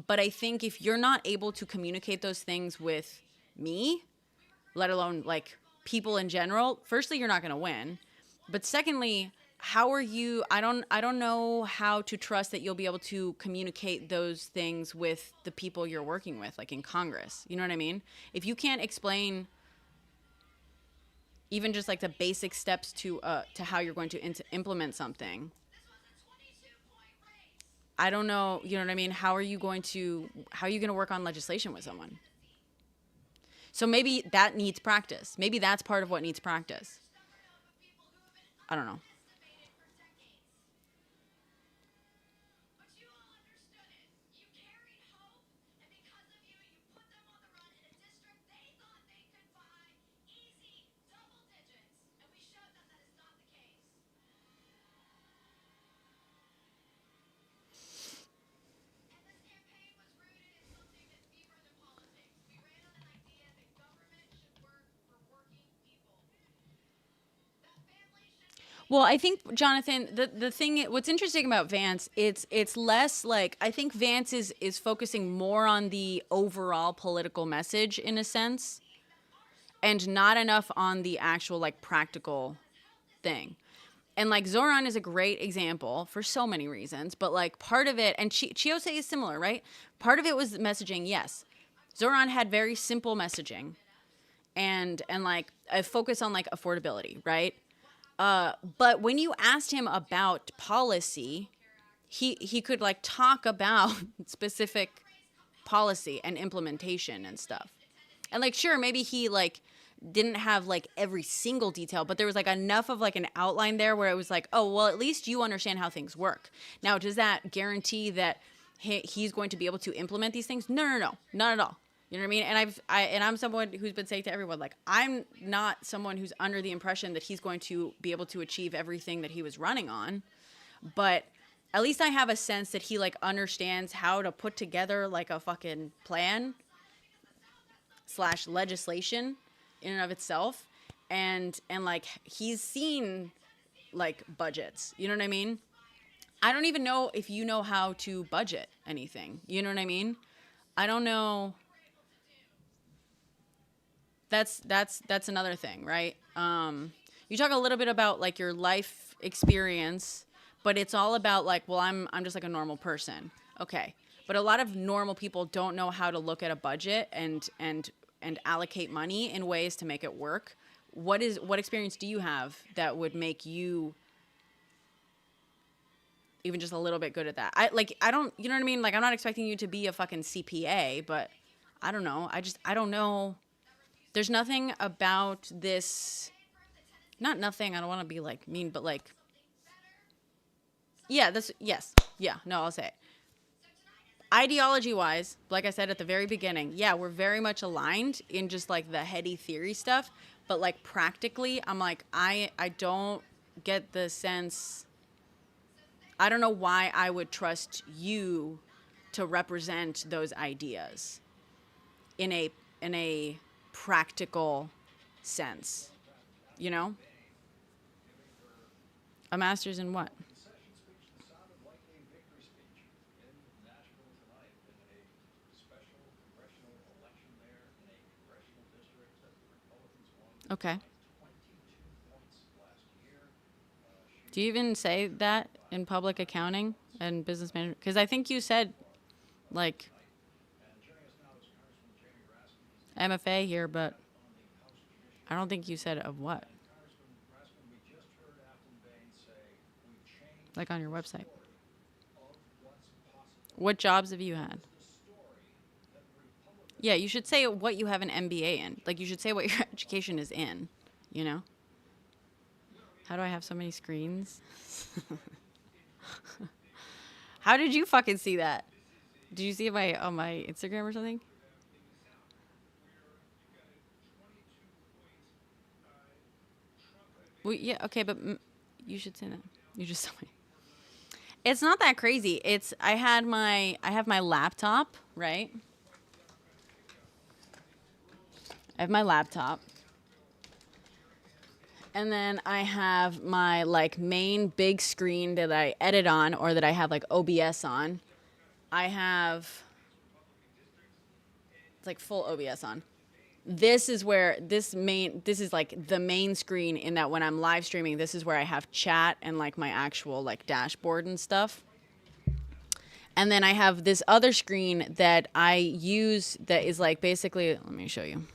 But I think if you're not able to communicate those things with me, let alone like people in general, firstly, you're not going to win. But secondly, how are you? I don't know how to trust that you'll be able to communicate those things with the people you're working with, like in Congress. You know what I mean? If you can't explain even just like the basic steps to how you're going to implement something, I don't know. You know what I mean? How are you going to work on legislation with someone? So maybe that needs practice. Maybe that's part of what needs practice. I don't know. Well, I think, Jonathan, the thing, what's interesting about Vance, it's less like, I think Vance is focusing more on the overall political message in a sense, and not enough on the actual like practical thing. And like Zoran is a great example for so many reasons, but like part of it, and Chiose is similar, right? Part of it was messaging, yes. Zoran had very simple messaging and like a focus on like affordability, right? But when you asked him about policy, he could like talk about specific policy and implementation and stuff. And like, sure, maybe he like didn't have like every single detail, but there was like enough of like an outline there where it was like, oh, well, at least you understand how things work. Now, does that guarantee that he's going to be able to implement these things? No, not at all. You know what I mean? And I'm someone who's been saying to everyone, like, I'm not someone who's under the impression that he's going to be able to achieve everything that he was running on. But at least I have a sense that he like understands how to put together like a fucking plan / legislation in and of itself. And like he's seen like budgets. You know what I mean? I don't even know if you know how to budget anything. You know what I mean? I don't know. That's another thing, right? You talk a little bit about like your life experience, but it's all about like, well, I'm just like a normal person. Okay. But a lot of normal people don't know how to look at a budget and allocate money in ways to make it work. What experience do you have that would make you even just a little bit good at that? I don't, you know what I mean? Like, I'm not expecting you to be a fucking CPA, but I don't know. I don't know. There's nothing about this, not nothing, I don't want to be like mean, but like, yeah, no, I'll say it. Ideology wise, like I said at the very beginning, yeah, we're very much aligned in just like the heady theory stuff, but like practically, I'm like, I don't get the sense, I don't know why I would trust you to represent those ideas in a practical sense, you know? A master's in what? Okay. Do you even say that in public accounting and business management? Because I think you said, like, MFA here, but I don't think you said of what. Like on your website. What jobs have you had? Yeah, you should say what you have an MBA in. Like, you should say what your education is in, you know? How do I have so many screens? How did you fucking see that? Did you see it on my Instagram or something? Well, yeah, okay, but you should say that. You just told me. It's not that crazy. I have my laptop, right? I have my laptop. And then I have my like main big screen that I edit on or that I have like OBS on. I have it's like full OBS on. This is where this is like the main screen in that when I'm live streaming, this is where I have chat and like my actual like dashboard and stuff. And then I have this other screen that I use that is like basically, let me show you.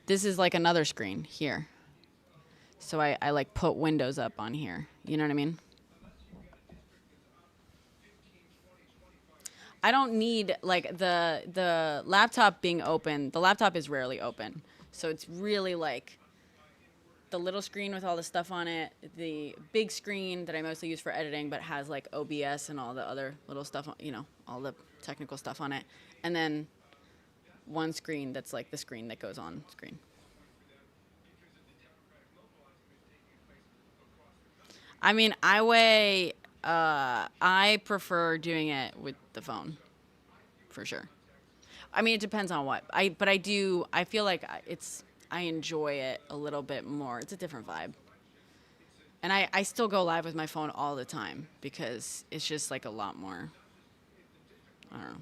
This is like another screen here. So I like put windows up on here. You know what I mean? I don't need like the laptop being open. The laptop is rarely open. So it's really like the little screen with all the stuff on it, the big screen that I mostly use for editing, but has like OBS and all the other little stuff, you know, all the technical stuff on it. And then one screen that's like the screen that goes on screen. I mean, I prefer doing it with the phone, for sure. I mean, it depends on what. I feel like I enjoy it a little bit more. It's a different vibe. And I still go live with my phone all the time because it's just like a lot more, I don't know.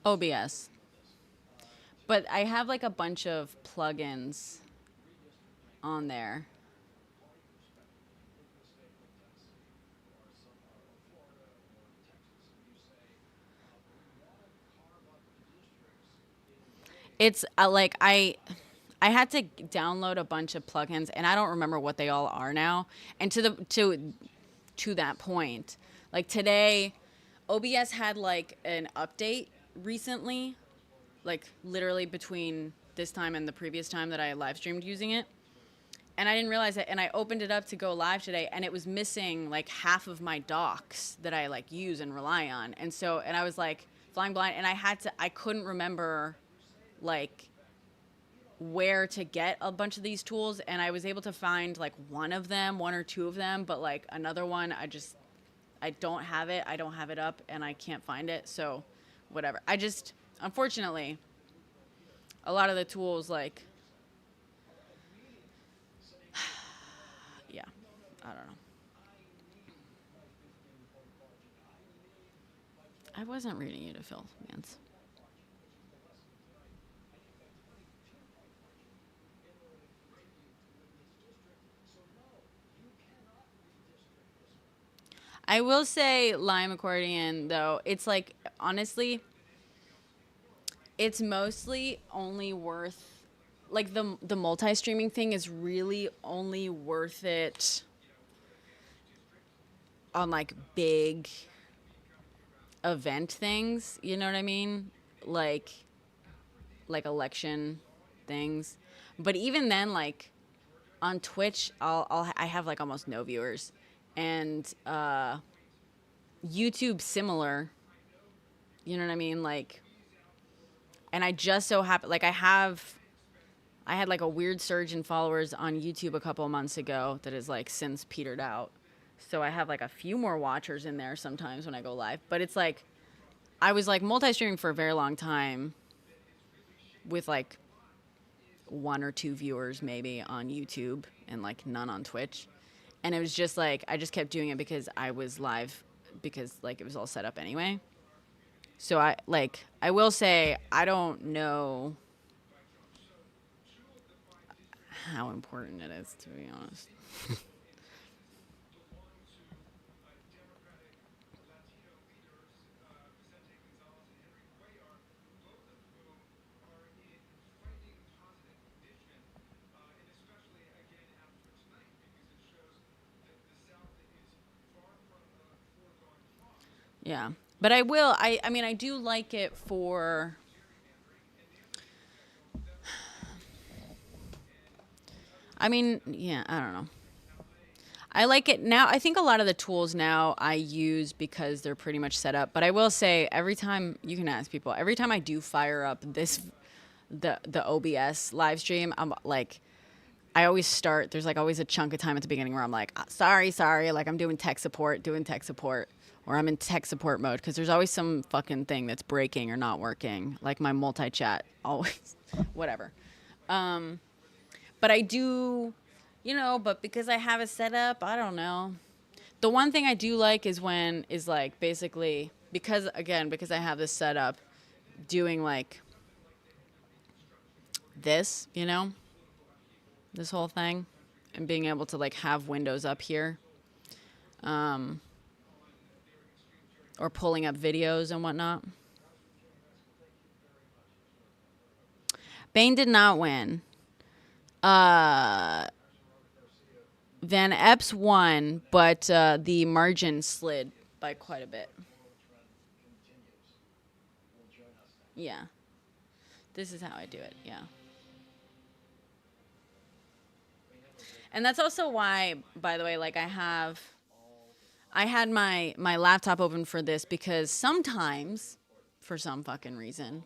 OBS. But I have like a bunch of plugins on there. It's like I had to download a bunch of plugins and I don't remember what they all are now. And to that point, like today OBS had like an update recently, like literally between this time and the previous time that I live streamed using it. And I didn't realize it. And I opened it up to go live today and it was missing like half of my docs that I like use and rely on. And I was like flying blind and I couldn't remember like where to get a bunch of these tools. And I was able to find like one or two of them, but like another one, I don't have it. I don't have it up and I can't find it. So whatever. Unfortunately, a lot of the tools like, yeah, I don't know. I wasn't reading you to Phil Mans. I will say Lime Accordion, though, it's like, honestly, it's mostly only worth, like the multi-streaming thing is really only worth it on like big event things, you know what I mean? Like election things. But even then, like on Twitch, I have like almost no viewers. And YouTube similar, you know what I mean? Like, and I just so happen, like I had like a weird surge in followers on YouTube a couple of months ago that is like since petered out. So I have like a few more watchers in there sometimes when I go live. But it's like, I was like multi-streaming for a very long time with like 1 or 2 viewers maybe on YouTube and like none on Twitch. And it was just like, I just kept doing it because I was live because like it was all set up anyway. So I will say, I don't know how important it is, to be honest. Yeah. But I will. I mean, I do like it for. I mean, yeah, I don't know. I like it now. I think a lot of the tools now I use because they're pretty much set up. But I will say, every time you can ask people, every time I do fire up the OBS live stream, I'm like, I always start. There's like always a chunk of time at the beginning where I'm like, sorry, like I'm doing tech support, or I'm in tech support mode because there's always some fucking thing that's breaking or not working, like my multi-chat, always, whatever. But I do, but because I have it set up, I don't know. The one thing I do like is like basically, because I have this set up, doing like this, this whole thing, and being able to like have windows up here, or pulling up videos and whatnot. Bane did not win. Van Epps won, but the margin slid by quite a bit. Yeah. This is how I do it, yeah. And that's also why, by the way, like I had my laptop open for this because sometimes, for some fucking reason,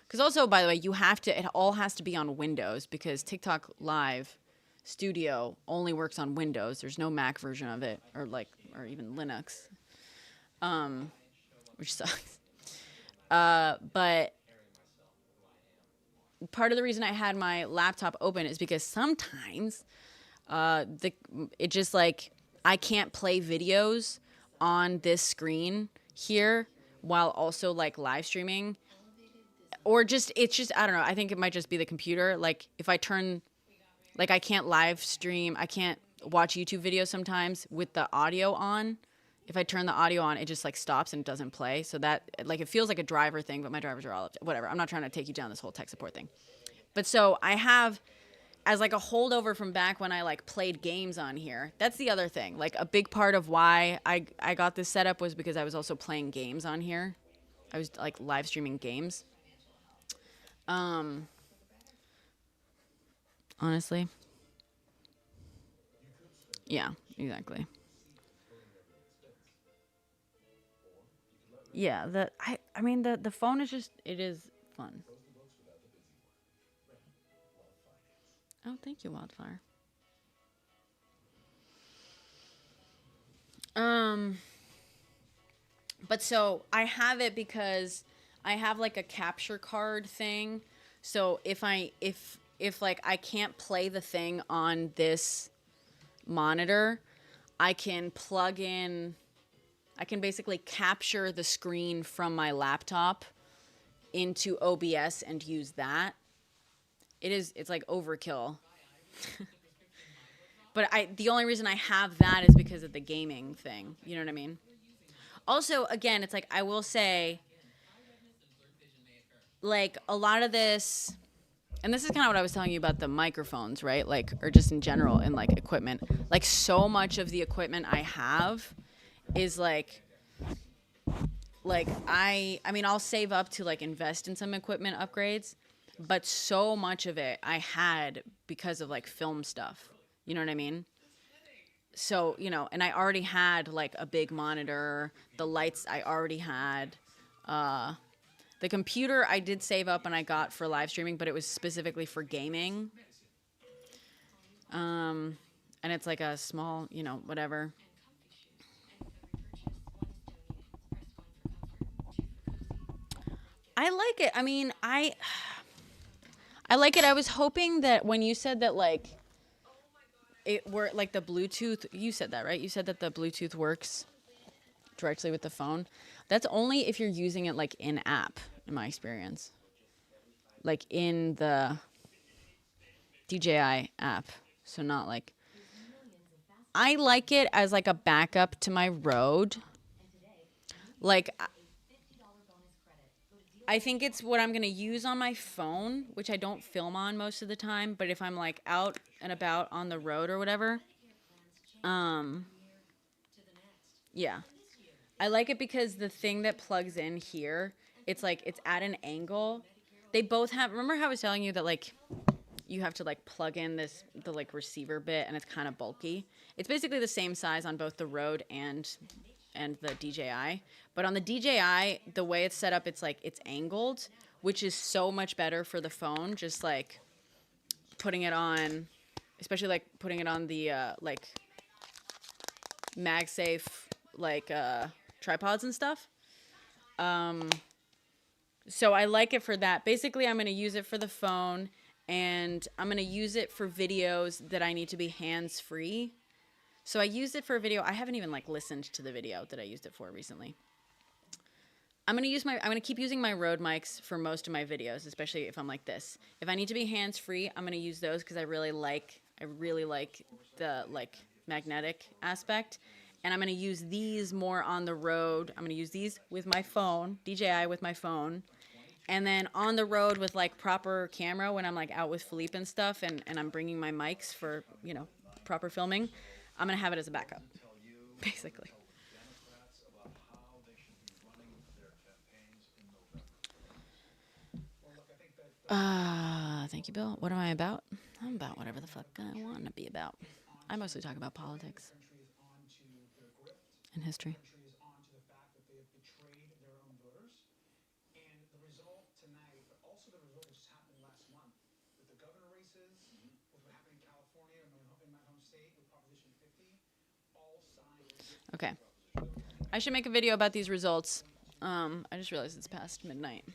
because also, by the way, it all has to be on Windows because TikTok Live Studio only works on Windows. There's no Mac version of it, or even Linux, which sucks. But part of the reason I had my laptop open is because sometimes it just like I can't play videos on this screen here while also like live streaming, or it's just I don't know. I think it might just be the computer. Like if I turn, like I can't live stream, I can't watch YouTube videos sometimes with the audio on. If I turn the audio on, it just like stops and it doesn't play. So that like it feels like a driver thing, but my drivers are all whatever. I'm not trying to take you down this whole tech support thing. But so I have, as like a holdover from back when I like played games on here. That's the other thing. Like a big part of why I got this set up was because I was also playing games on here. I was like live streaming games. Honestly. Yeah, exactly. Yeah, I mean the phone is just, it is fun. Oh, thank you, Wildfire. But so I have it because I have like a capture card thing. So if like I can't play the thing on this monitor, I can basically capture the screen from my laptop into OBS and use that. It's like overkill. But the only reason I have that is because of the gaming thing. You know what I mean? Also, again, it's like I will say, like a lot of this, and this is kind of what I was telling you about the microphones, right? Like, or just in general in like equipment. Like so much of the equipment I have is like I mean, I'll save up to like invest in some equipment upgrades, but so much of it I had because of like film stuff. You know what I mean? So, and I already had like a big monitor, the lights I already had, the computer I did save up and I got for live streaming, but it was specifically for gaming. And it's like a small, whatever. I like it. I mean, I like it. I was hoping that when you said that, like, it worked, like the Bluetooth, you said that, right? You said that the Bluetooth works directly with the phone. That's only if you're using it, like, in-app, in my experience. Like, in the DJI app. So not, like... I like it as, like, a backup to my Rode. Like... I think it's what I'm going to use on my phone, which I don't film on most of the time. But if I'm like out and about on the road or whatever, yeah, I like it because the thing that plugs in here, it's like it's at an angle. They both have. Remember how I was telling you that like you have to like plug in the like receiver bit, and it's kind of bulky. It's basically the same size on both the Rode and the DJI. But on the DJI, the way it's set up, it's like it's angled, which is so much better for the phone. Just like putting it on, especially like putting it on the like MagSafe like tripods and stuff. So I like it for that. Basically, I'm going to use it for the phone, and I'm going to use it for videos that I need to be hands-free. So I used it for a video. I haven't even like listened to the video that I used it for recently. I'm going to keep using my Rode mics for most of my videos, especially if I'm like this. If I need to be hands-free, I'm going to use those because I really like the like magnetic aspect. And I'm going to use these more on the road. I'm going to use these with my phone, DJI with my phone. And then on the road with like proper camera when I'm like out with Philippe and stuff and I'm bringing my mics for, you know, proper filming, I'm going to have it as a backup, basically. Thank you, Bill. What am I about? I'm about whatever the fuck I want to be about. I mostly talk about politics and history. Okay. I should make a video about these results. I just realized it's past midnight.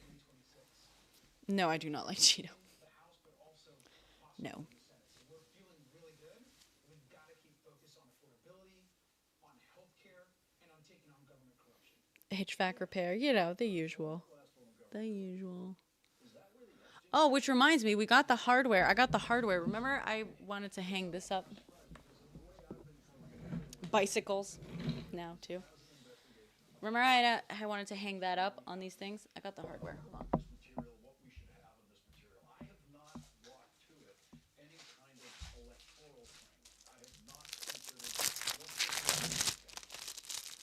No, I do not like Cheeto. No. HVAC repair, you know, the usual. The usual. Oh, which reminds me, we got the hardware. I got the hardware. Remember I wanted to hang this up? Bicycles now, too. Remember I wanted to hang that up on these things? I got the hardware. Hold on.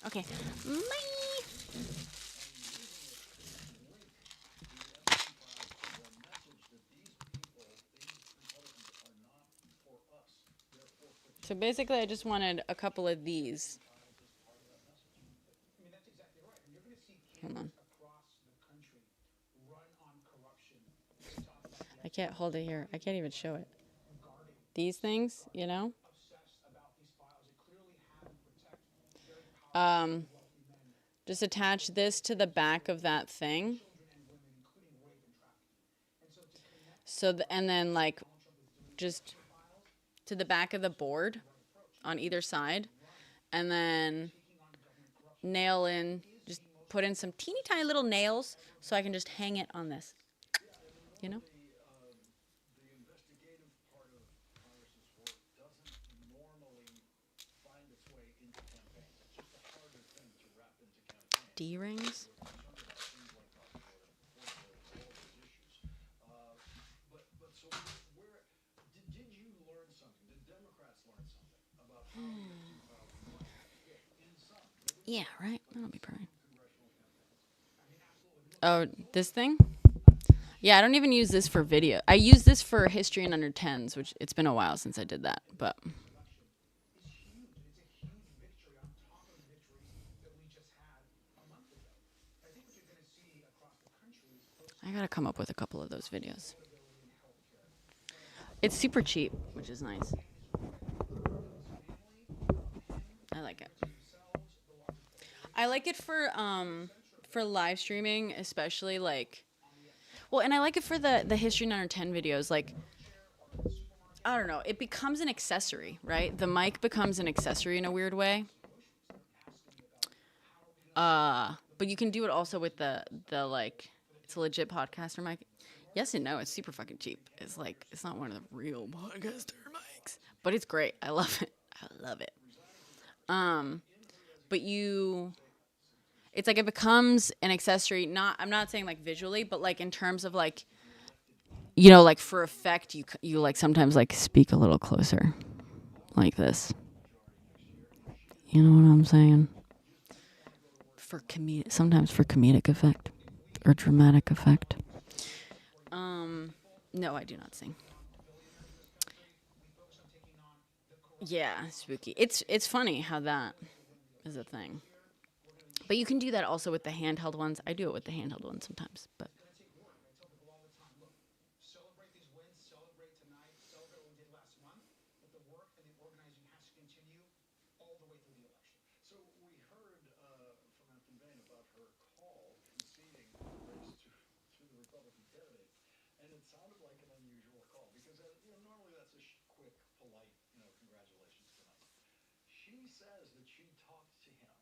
Okay. So basically, I just wanted a couple of these. Hold on. I can't hold it here. I can't even show it. These things, you know? Just attach this to the back of that thing. So, and then like, just to the back of the board on either side. And then nail in, just put in some teeny tiny little nails so I can just hang it on this, you know? D-rings? Yeah, right? That'll be perfect. Oh, this thing? Yeah, I don't even use this for video. I use this for history and under 10s, which it's been a while since I did that, but... I gotta come up with a couple of those videos. It's super cheap, which is nice. I like it. I like it for live streaming, especially like, well, and I like it for the history 9 or 10 videos. Like, I don't know, it becomes an accessory, right? The mic becomes an accessory in a weird way. But you can do it also with the like, it's a legit podcaster mic. Yes and no, it's super fucking cheap. It's like, it's not one of the real podcaster mics, but it's great. I love it. I love it. But it's like it becomes an accessory. I'm not saying like visually, but like in terms of like, you know, like for effect, you like sometimes like speak a little closer, like this. You know what I'm saying? sometimes for comedic effect or dramatic effect. No, I do not sing. Yeah, spooky. It's funny how that is a thing. But you can do that also with the handheld ones. I do it with the handheld ones sometimes, but Celebrate these wins, celebrate tonight, celebrate what we did last month, but the work and the organizing has to continue all the way through the election. So we heard from Anthony Bain about her call conceding the race to the Republican candidate, and it sounded like an unusual call because normally that's a quick, polite, congratulations tonight. She says that she talked to him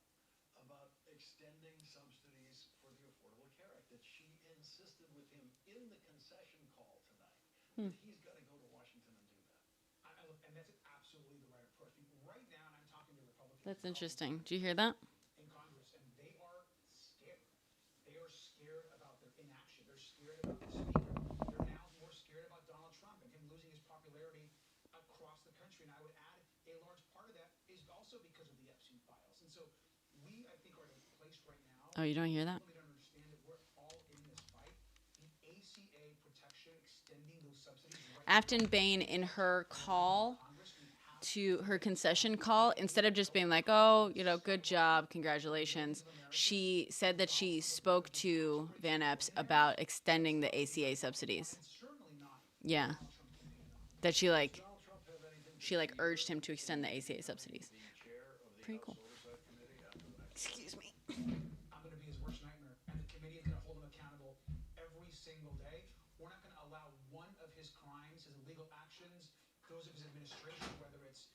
about extending subsidies for the Affordable Care Act, that she insisted with him in the concession call tonight that he's got to go to Washington and do that. And that's absolutely the right approach. Right now, and I'm talking to Republicans. that's interesting. Do you hear that? In Congress, and they are scared. They are scared about their inaction. They're scared about the speaker. They're now more scared about Donald Trump and him losing his popularity across the country. And I would add a large part of that is also because of the Epstein files. And so we, I think, are at a place right now. Oh, you don't hear that? Really don't understand that we're all in this fight. The ACA protection, extending those subsidies. Afton Bain, in her call to her concession call, instead of just being like, oh, good job, congratulations, she said that she spoke to Van Epps about extending the ACA subsidies. Yeah. That she urged him to extend the ACA subsidies. Pretty cool. Excuse me. I'm going to be his worst nightmare, and the committee is going to hold him accountable every single day. We're not going to allow one of his crimes, his illegal actions, those of his administration, whether it's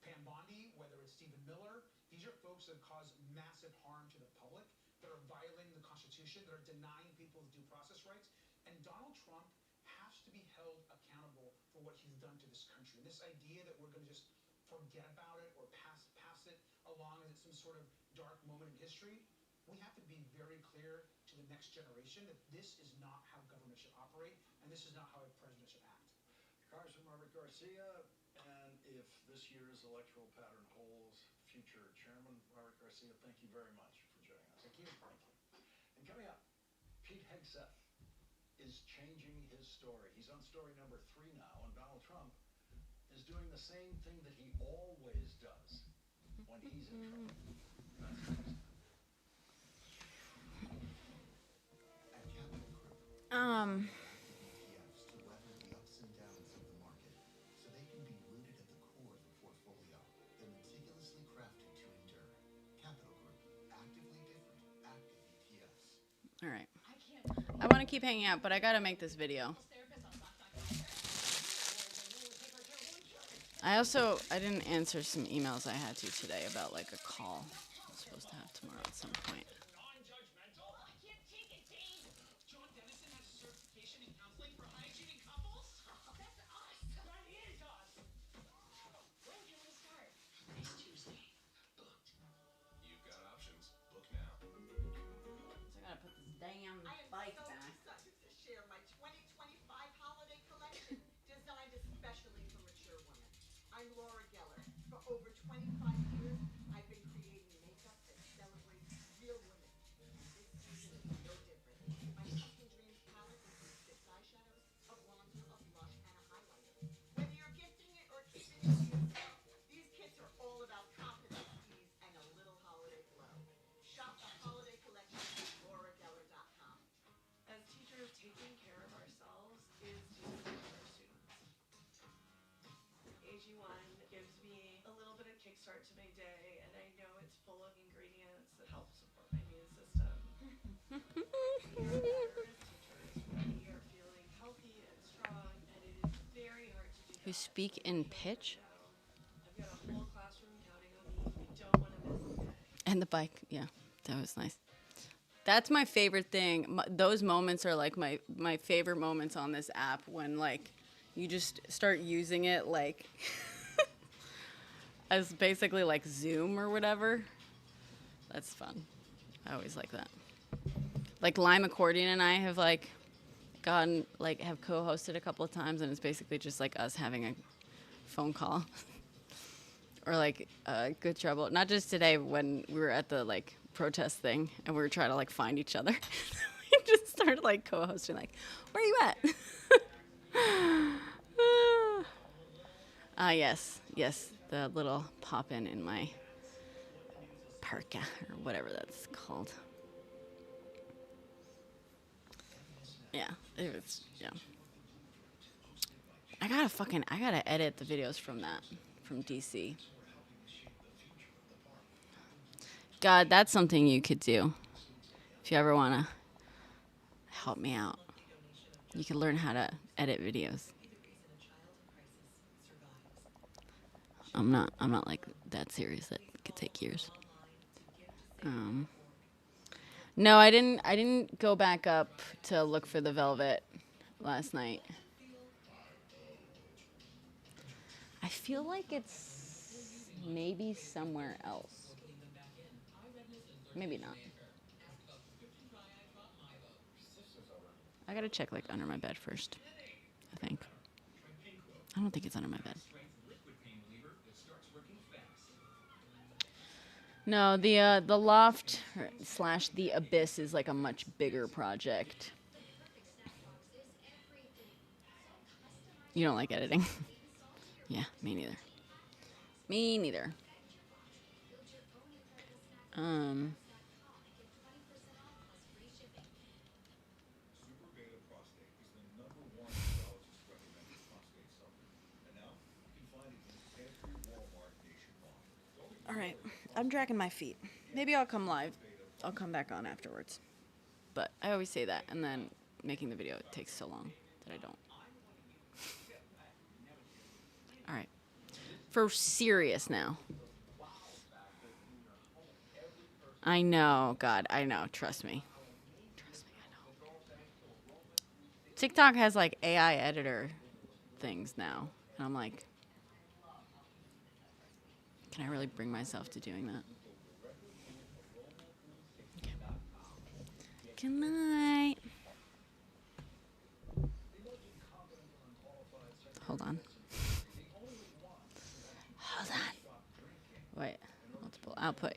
Pam Bondi, whether it's Stephen Miller. These are folks that cause massive harm to the public, that are violating the Constitution, that are denying people's due process rights. And Donald Trump has to be held accountable for what he's done to this country. And this idea that we're going to just forget about it or pass it along as it's some sort of dark moment in history, we have to be very clear to the next generation that this is not how government should operate, and this is not how a president should act. Congressman Robert Garcia, and if this year's electoral pattern holds, future Chairman Robert Garcia, thank you very much for joining us. Thank you. And coming up, Pete Hegseth is changing his story. He's on story number 3 now, and Donald Trump is doing the same thing that he always does when he's in trouble. That's next. ETFs to weather the ups and downs of the market, so they can be rooted at the core of the portfolio. They're meticulously crafted to endure. Capital Group, actively different, active ETFs. All right. I want to keep hanging out, but I got to make this video. I didn't answer some emails I had to today about like a call I'm supposed to have tomorrow at some point. You've got options. Book now. So I gotta put this damn bike back. Excited to share my 2025 holiday collection designed especially for mature women. I'm Laura Geller. For over 25 years, I've been creating makeup that celebrates real women. And this season is no different. My Custom Dreams palette includes 6 eyeshadows, a bronzer, a blush, and a highlighter. Whether you're gifting it or keeping it to yourself, these kits are all about confidence, ease, and a little holiday glow. Shop the holiday collection at laurageller.com. As teachers, taking care of ourselves is taking care of our students. AG1 gives me a little bit of kickstart to my day, and I know it's full of ingredients that help support my immune system. We are better as teachers when we are feeling healthy and strong, and it is very hard to do that. You speak in pitch? I've got a whole classroom counting on me. I don't want to miss a day. And the bike, yeah, that was nice. That's my favorite thing. Those moments are like my favorite moments on this app, when like you just start using it like as basically like Zoom or whatever. That's fun. I always like that. Like Lime Accordion and I have like have co-hosted a couple of times, and it's basically just like us having a phone call. Or like Good Trouble. Not just today when we were at the like protest thing, and we were trying to like find each other. We just started like co-hosting, like, where are you at? Yes, the little pop-in in my parka or whatever that's called. Yeah, it was, yeah. I gotta edit the videos from DC. God, that's something you could do if you ever want to help me out. You can learn how to edit videos. I'm not like that serious. That could take years. No, I didn't go back up to look for the velvet last night. I feel like it's maybe somewhere else. Maybe not. I gotta check like under my bed first, I think. I don't think it's under my bed. No, the loft / the abyss is like a much bigger project. You don't like editing? Yeah, me neither. Me neither. All right, I'm dragging my feet. Maybe I'll come live. I'll come back on afterwards. But I always say that, and then making the video takes so long that I don't. All right, for serious now. I know, God, I know. Trust me. I know. TikTok has like AI editor things now, and I'm like, can I really bring myself to doing that? Okay. Good night. Hold on. Hold on. Wait, multiple output here.